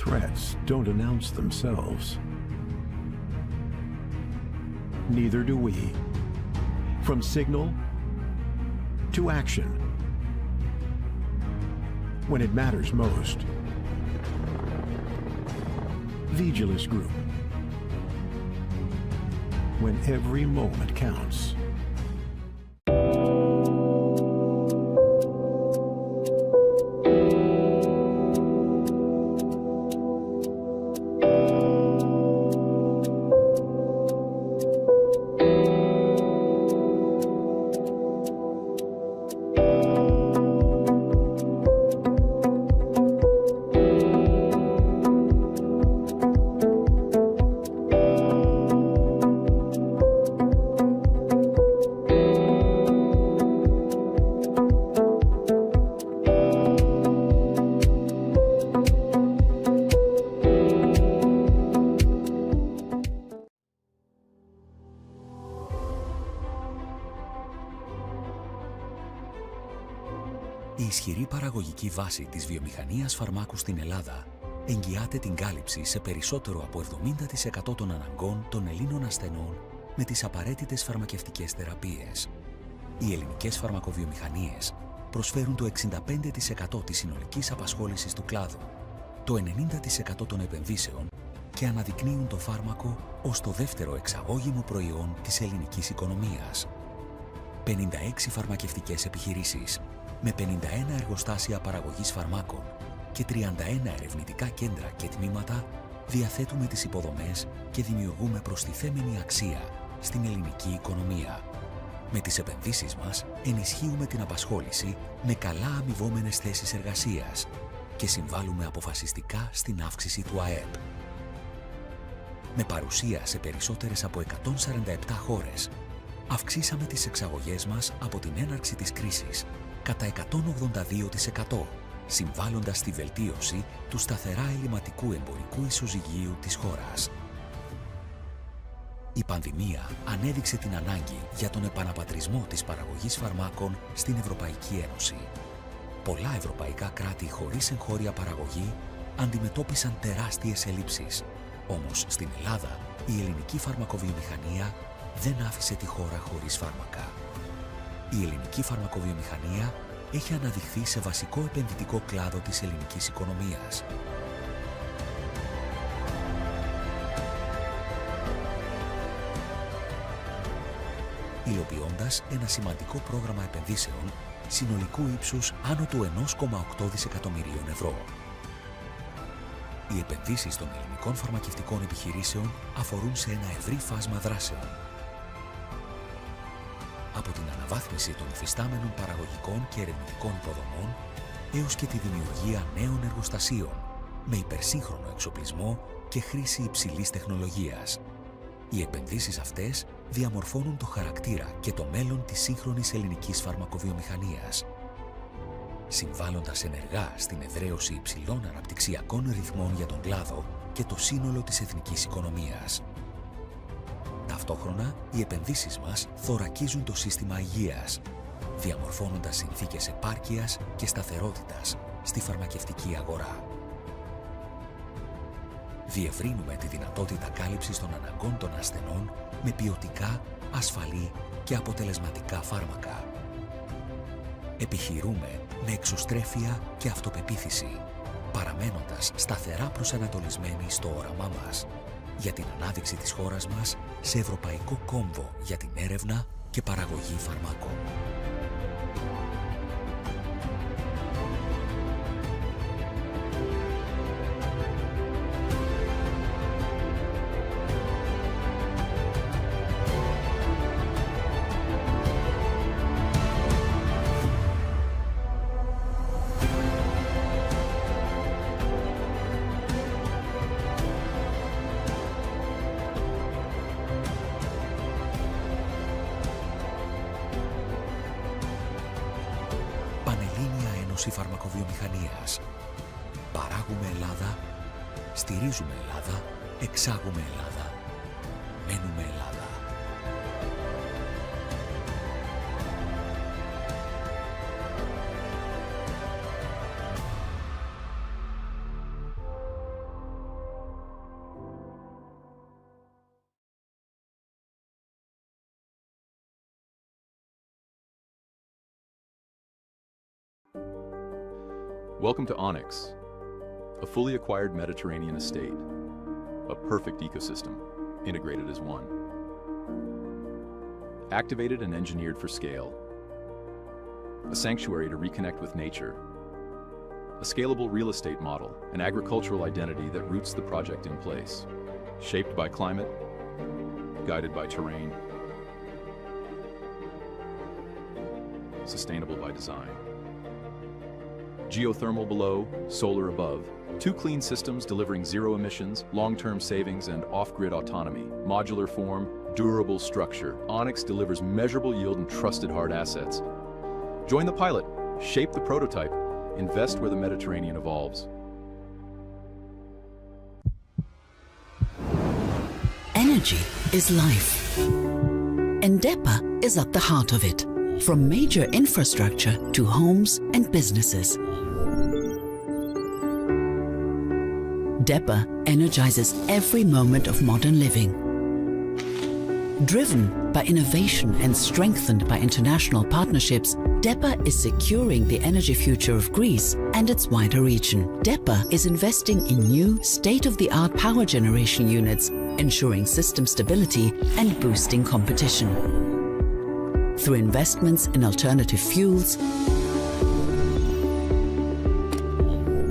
threats don't announce themselves. Neither do we. From signal to action. When it matters most. Vigilis Group. When every moment counts. Η ισχυρή παραγωγική βάση της βιομηχανίας φαρμάκου στην Ελλάδα εγγυάται την κάλυψη σε περισσότερο από 70% των αναγκών των Ελλήνων ασθενών με τις απαραίτητες φαρμακευτικές θεραπείες. Οι ελληνικές φαρμακοβιομηχανίες προσφέρουν το 65% της συνολικής απασχόλησης του κλάδου, το 90% των επενδύσεων και αναδεικνύουν το φάρμακο ως το δεύτερο εξαγώγημο προϊόν της ελληνικής οικονομίας. 56 φαρμακευτικές επιχειρήσεις με 51 εργοστάσια παραγωγής φαρμάκων και 31 ερευνητικά κέντρα και τμήματα διαθέτουμε τις υποδομές και δημιουργούμε προστιθέμενη αξία στην ελληνική οικονομία. Με τις επενδύσεις μας ενισχύουμε την απασχόληση με καλά αμοιβόμενες θέσεις εργασίας και συμβάλλουμε αποφασιστικά στην αύξηση του ΑΕΠ. Με παρουσία σε περισσότερες από 147 χώρες, αυξήσαμε τις εξαγωγές μας από την έναρξη της κρίσης κατά 182%, συμβάλλοντας στη βελτίωση του σταθερά ελληματικού εμπορικού ισοζυγίου της χώρας. Η πανδημία ανέδειξε την ανάγκη για τον επαναπατρισμό της παραγωγής φαρμάκων στην Ευρωπαϊκή Ένωση. Πολλά ευρωπαϊκά κράτη χωρίς εγχώρια παραγωγή αντιμετώπισαν τεράστιες ελλείψεις. Όμως στην Ελλάδα η ελληνική φαρμακοβιομηχανία δεν άφησε τη χώρα χωρίς φάρμακα. Η ελληνική φαρμακοβιομηχανία έχει αναδειχθεί σε βασικό επενδυτικό κλάδο της ελληνικής οικονομίας. Υλοποιώντας ένα σημαντικό πρόγραμμα επενδύσεων συνολικού ύψους άνω του 1,8 δισεκατομμυρίων ευρώ. Οι επενδύσεις των ελληνικών φαρμακευτικών επιχειρήσεων αφορούν σε ένα ευρύ φάσμα δράσεων. Από την αναβάθμιση των υφιστάμενων παραγωγικών και ερευνητικών υποδομών έως και τη δημιουργία νέων εργοστασίων με υπερσύγχρονο εξοπλισμό και χρήση υψηλής τεχνολογίας. Οι επενδύσεις αυτές διαμορφώνουν το χαρακτήρα και το μέλλον της σύγχρονης ελληνικής φαρμακοβιομηχανίας, συμβάλλοντας ενεργά στην εδραίωση υψηλών αναπτυξιακών ρυθμών για τον κλάδο και το σύνολο της εθνικής οικονομίας. Ταυτόχρονα, οι επενδύσεις μας θωρακίζουν το σύστημα υγείας, διαμορφώνοντας συνθήκες επάρκειας και σταθερότητας στη φαρμακευτική αγορά. Διευρύνουμε τη δυνατότητα κάλυψης των αναγκών των ασθενών με ποιοτικά, ασφαλή και αποτελεσματικά φάρμακα. Επιχειρούμε με εξωστρέφεια και αυτοπεποίθηση, παραμένοντας σταθερά προσανατολισμένοι στο όραμά μας για την ανάδειξη της χώρας μας σε ευρωπαϊκό κόμβο για την έρευνα και παραγωγή φαρμάκων. Φαρμακοβιομηχανίας. Παράγουμε Ελλάδα, στηρίζουμε Ελλάδα, εξάγουμε Ελλάδα, μένουμε Ελλάδα. Welcome to Onyx, a fully acquired Mediterranean estate, a perfect ecosystem, integrated as one. Activated and engineered for scale, a sanctuary to reconnect with nature, a scalable real estate model, an agricultural identity that roots the project in place, shaped by climate, guided by terrain, sustainable by design. Geothermal below, solar above. 2 clean systems delivering zero emissions, long-term savings, and off-grid autonomy. Modular form, durable structure. Onyx delivers measurable yield and trusted hard assets. Join the pilot, shape the prototype, invest where the Mediterranean evolves. Energy is life, and DEPA is at the heart of it, from major infrastructure to homes and businesses. DEPA energizes every moment of modern living. Driven by innovation and strengthened by international partnerships, DEPA is securing the energy future of Greece and its wider region. DEPA is investing in new, state-of-the-art power generation units, ensuring system stability and boosting competition. Through investments in alternative fuels,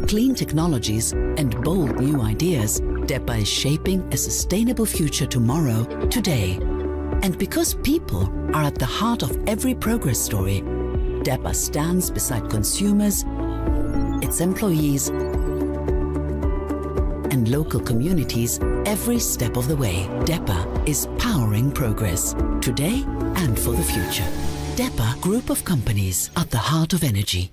clean technologies, and bold new ideas, DEPA is shaping a sustainable future tomorrow, today. And because people are at the heart of every progress story, DEPA stands beside consumers, its employees, and local communities every step of the way. DEPA is powering progress, today and for the future. DEPA Group of Companies at the heart of energy.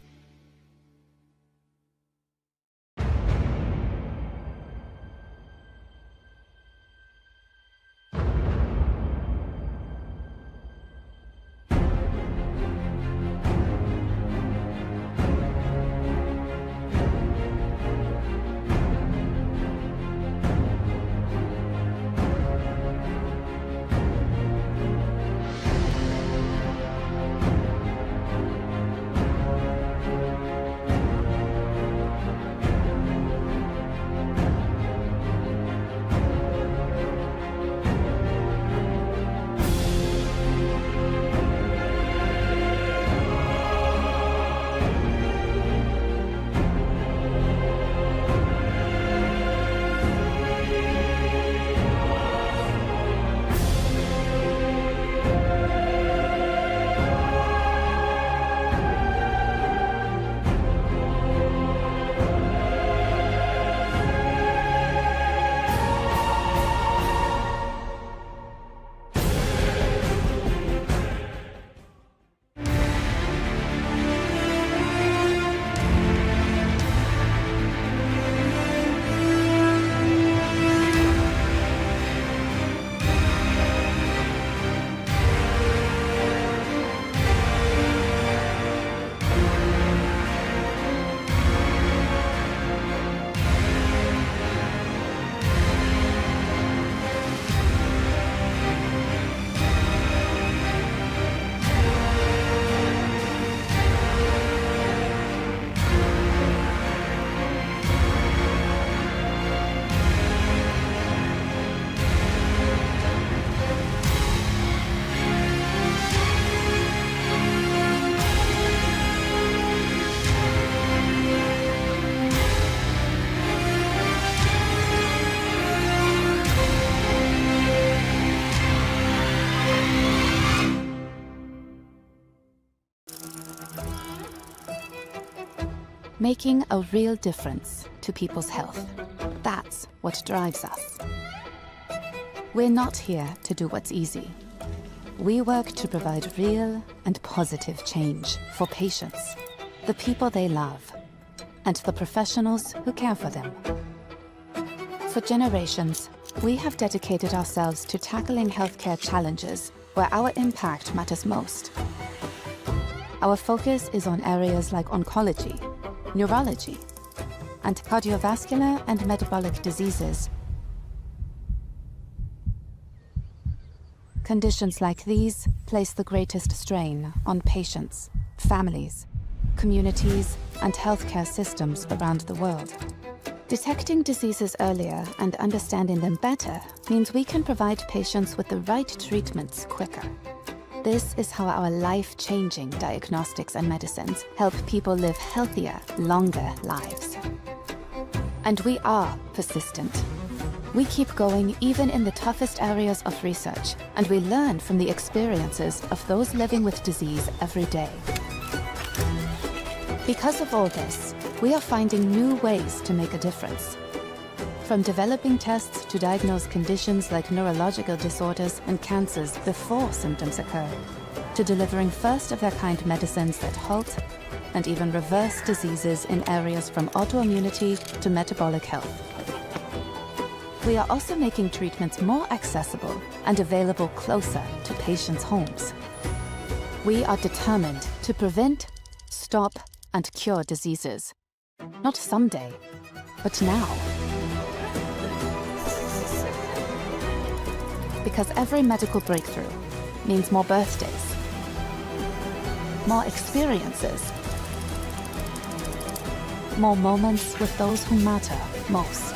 Making a real difference to people's health. That's what drives us. We're not here to do what's easy. We work to provide real and positive change for patients, the people they love, and the professionals who care for them. For generations, we have dedicated ourselves to tackling healthcare challenges where our impact matters most. Our focus is on areas like oncology, neurology, and cardiovascular and metabolic diseases. Conditions like these place the greatest strain on patients, families, communities, and healthcare systems around the world. Detecting diseases earlier and understanding them better means we can provide patients with the right treatments quicker. This is how our life-changing diagnostics and medicines help people live healthier, longer lives. And we are persistent. We keep going even in the toughest areas of research, and we learn from the experiences of those living with disease every day. Because of all this, we are finding new ways to make a difference. From developing tests to diagnose conditions like neurological disorders and cancers before symptoms occur, to delivering first-of-their-kind medicines that halt and even reverse diseases in areas from autoimmunity to metabolic health. We are also making treatments more accessible and available closer to patients' homes. We are determined to prevent, stop, and cure diseases. Not someday, but now. Because every medical breakthrough means more birthdays, more experiences, more moments with those who matter most.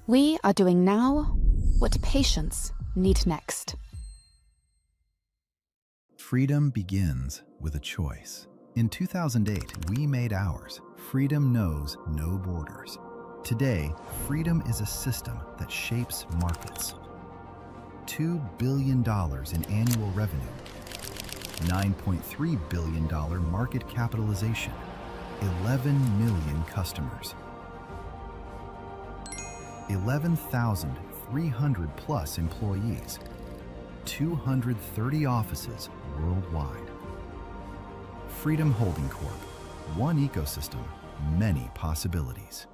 We are doing now what patients need next. Freedom begins with a choice. In 2008, we made ours. Freedom knows no borders. Today, freedom is a system that shapes markets. $2 billion in annual revenue, $9.3 billion market capitalization, 11 million customers, 11,300 plus employees, 230 offices worldwide. Freedom Holding Corp. One ecosystem, many possibilities.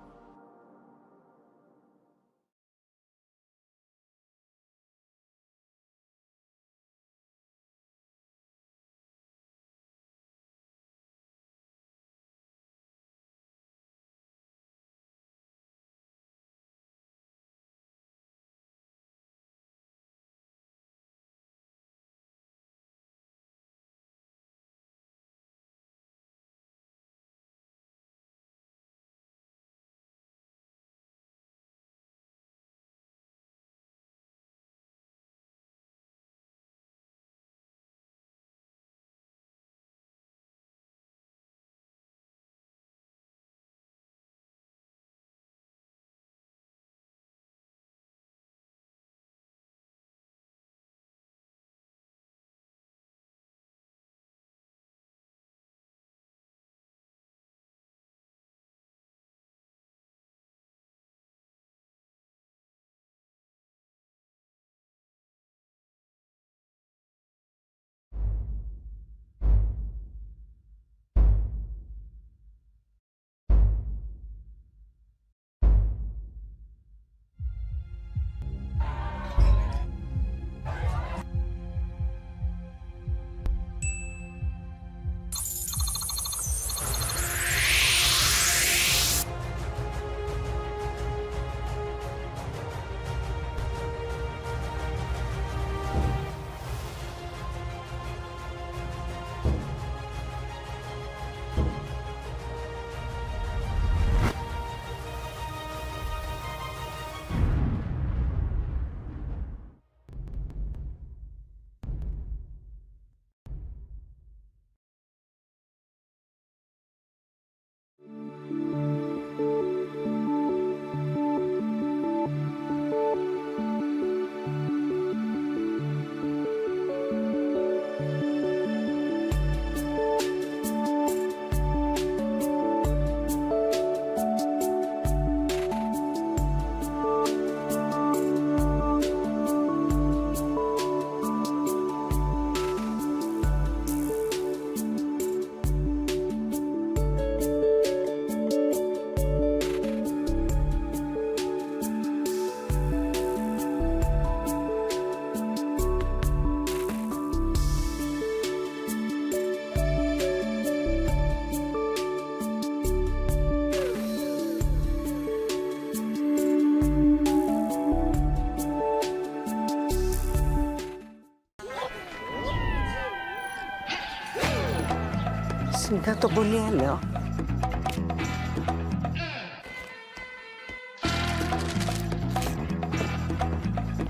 Σιγά τον πολυέλαιο.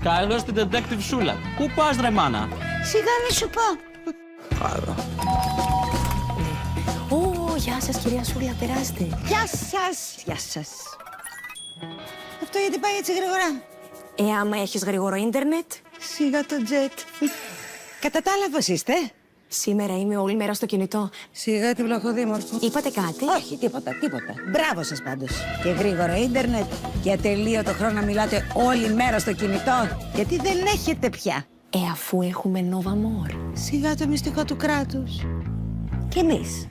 Καλώς την detective Σούλα. Πού πας ρε μάνα? Σιγά μη σου πω. Άρα. Ω, γεια σας κυρία Σούλα, περάστε. Γεια σας. Γεια σας. Αυτό γιατί πάει έτσι γρήγορα? Άμα έχεις γρήγορο ίντερνετ. Σιγά το τζετ. Κατά τα άλλα πώς είστε? Σήμερα είμαι όλη μέρα στο κινητό. Σιγά την βλαχοδήμορφο. Είπατε κάτι? Όχι, τίποτα. Μπράβο σας πάντως. Και γρήγορο ίντερνετ και ατελείωτο χρόνο να μιλάτε όλη μέρα στο κινητό. Γιατί δεν έχετε πια. Αφού έχουμε Nova More. Σιγά το μυστικό του κράτους. Και εμείς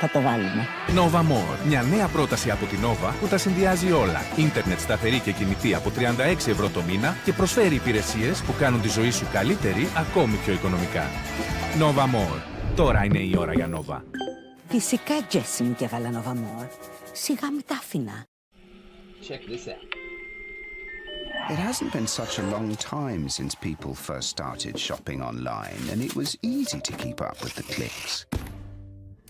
θα το βάλουμε. Nova More. Μια νέα πρόταση από την Nova που τα συνδυάζει όλα. Ίντερνετ σταθερή και κινητή από 36 ευρώ το μήνα και προσφέρει υπηρεσίες που κάνουν τη ζωή σου καλύτερη, ακόμη πιο οικονομικά. Nova More. Τώρα είναι η ώρα για Nova. Φυσικά, Τζέσι μου, και έβαλα Nova More. Σιγά μη τα άφηνα. Check this out. It hasn't been such a long time since people first started shopping online, and it was easy to keep up with the clicks.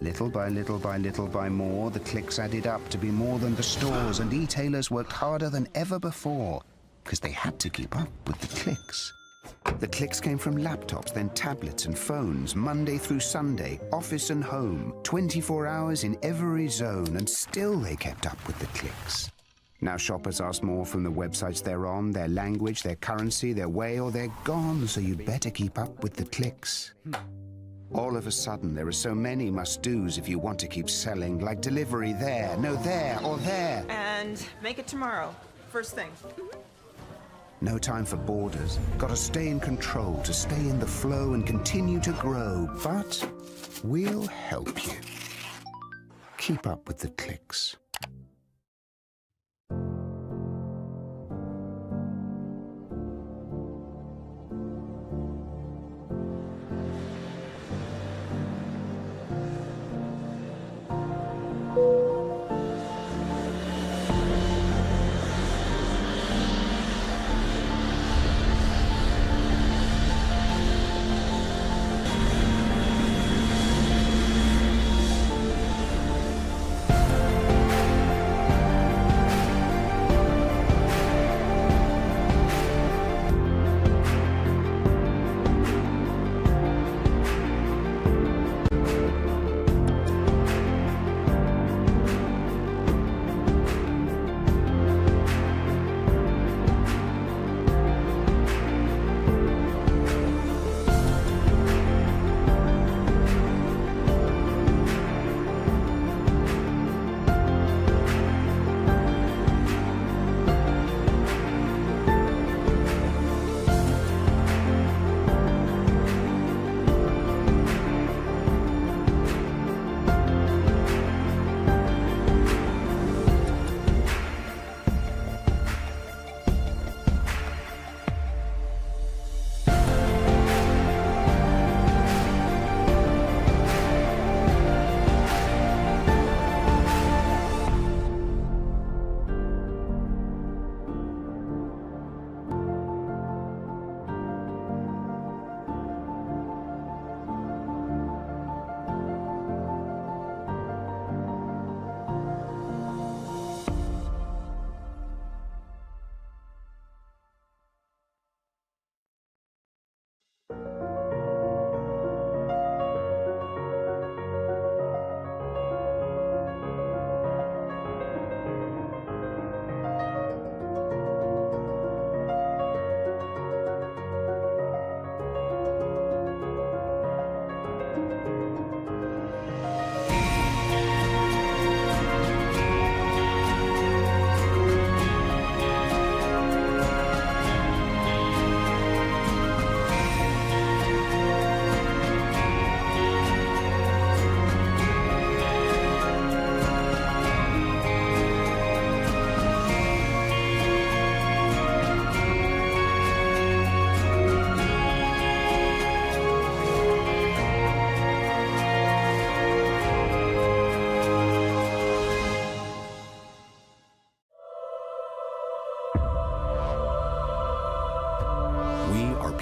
Little by little by little by more, the clicks added up to be more than the stores, and e-tailers worked harder than ever before, because they had to keep up with the clicks. The clicks came from laptops, then tablets and phones, Monday through Sunday, office and home, 24 hours in every zone, and still they kept up with the clicks. Now shoppers ask more from the websites they're on, their language, their currency, their way, or they're gone, so you'd better keep up with the clicks. All of a sudden, there are so many must-dos if you want to keep selling, like delivery there, no there, or there. And make it tomorrow, first thing. No time for borders. Gotta stay in control to stay in the flow and continue to grow, but we'll help you. Keep up with the clicks.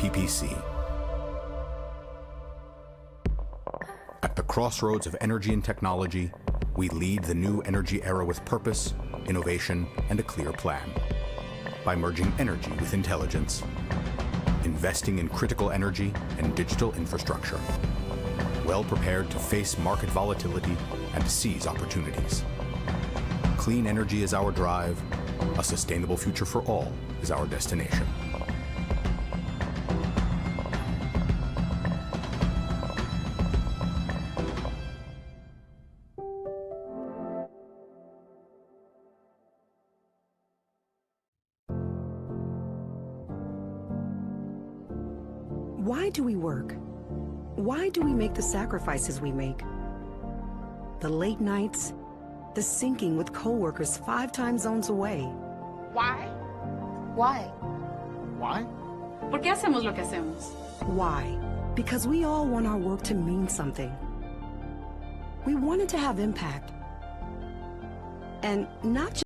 PPC. At the crossroads of energy and technology, we lead the new energy era with purpose, innovation, and a clear plan. By merging energy with intelligence, investing in critical energy and digital infrastructure, well prepared to face market volatility and seize opportunities. Clean energy is our drive. A sustainable future for all is our destination. Why do we work? Why do we make the sacrifices we make? The late nights, the sinking with coworkers 5 time zones away. Why? Why? Why? ¿Por qué hacemos lo que hacemos? Why? Because we all want our work to mean something. We want it to have impact. And not just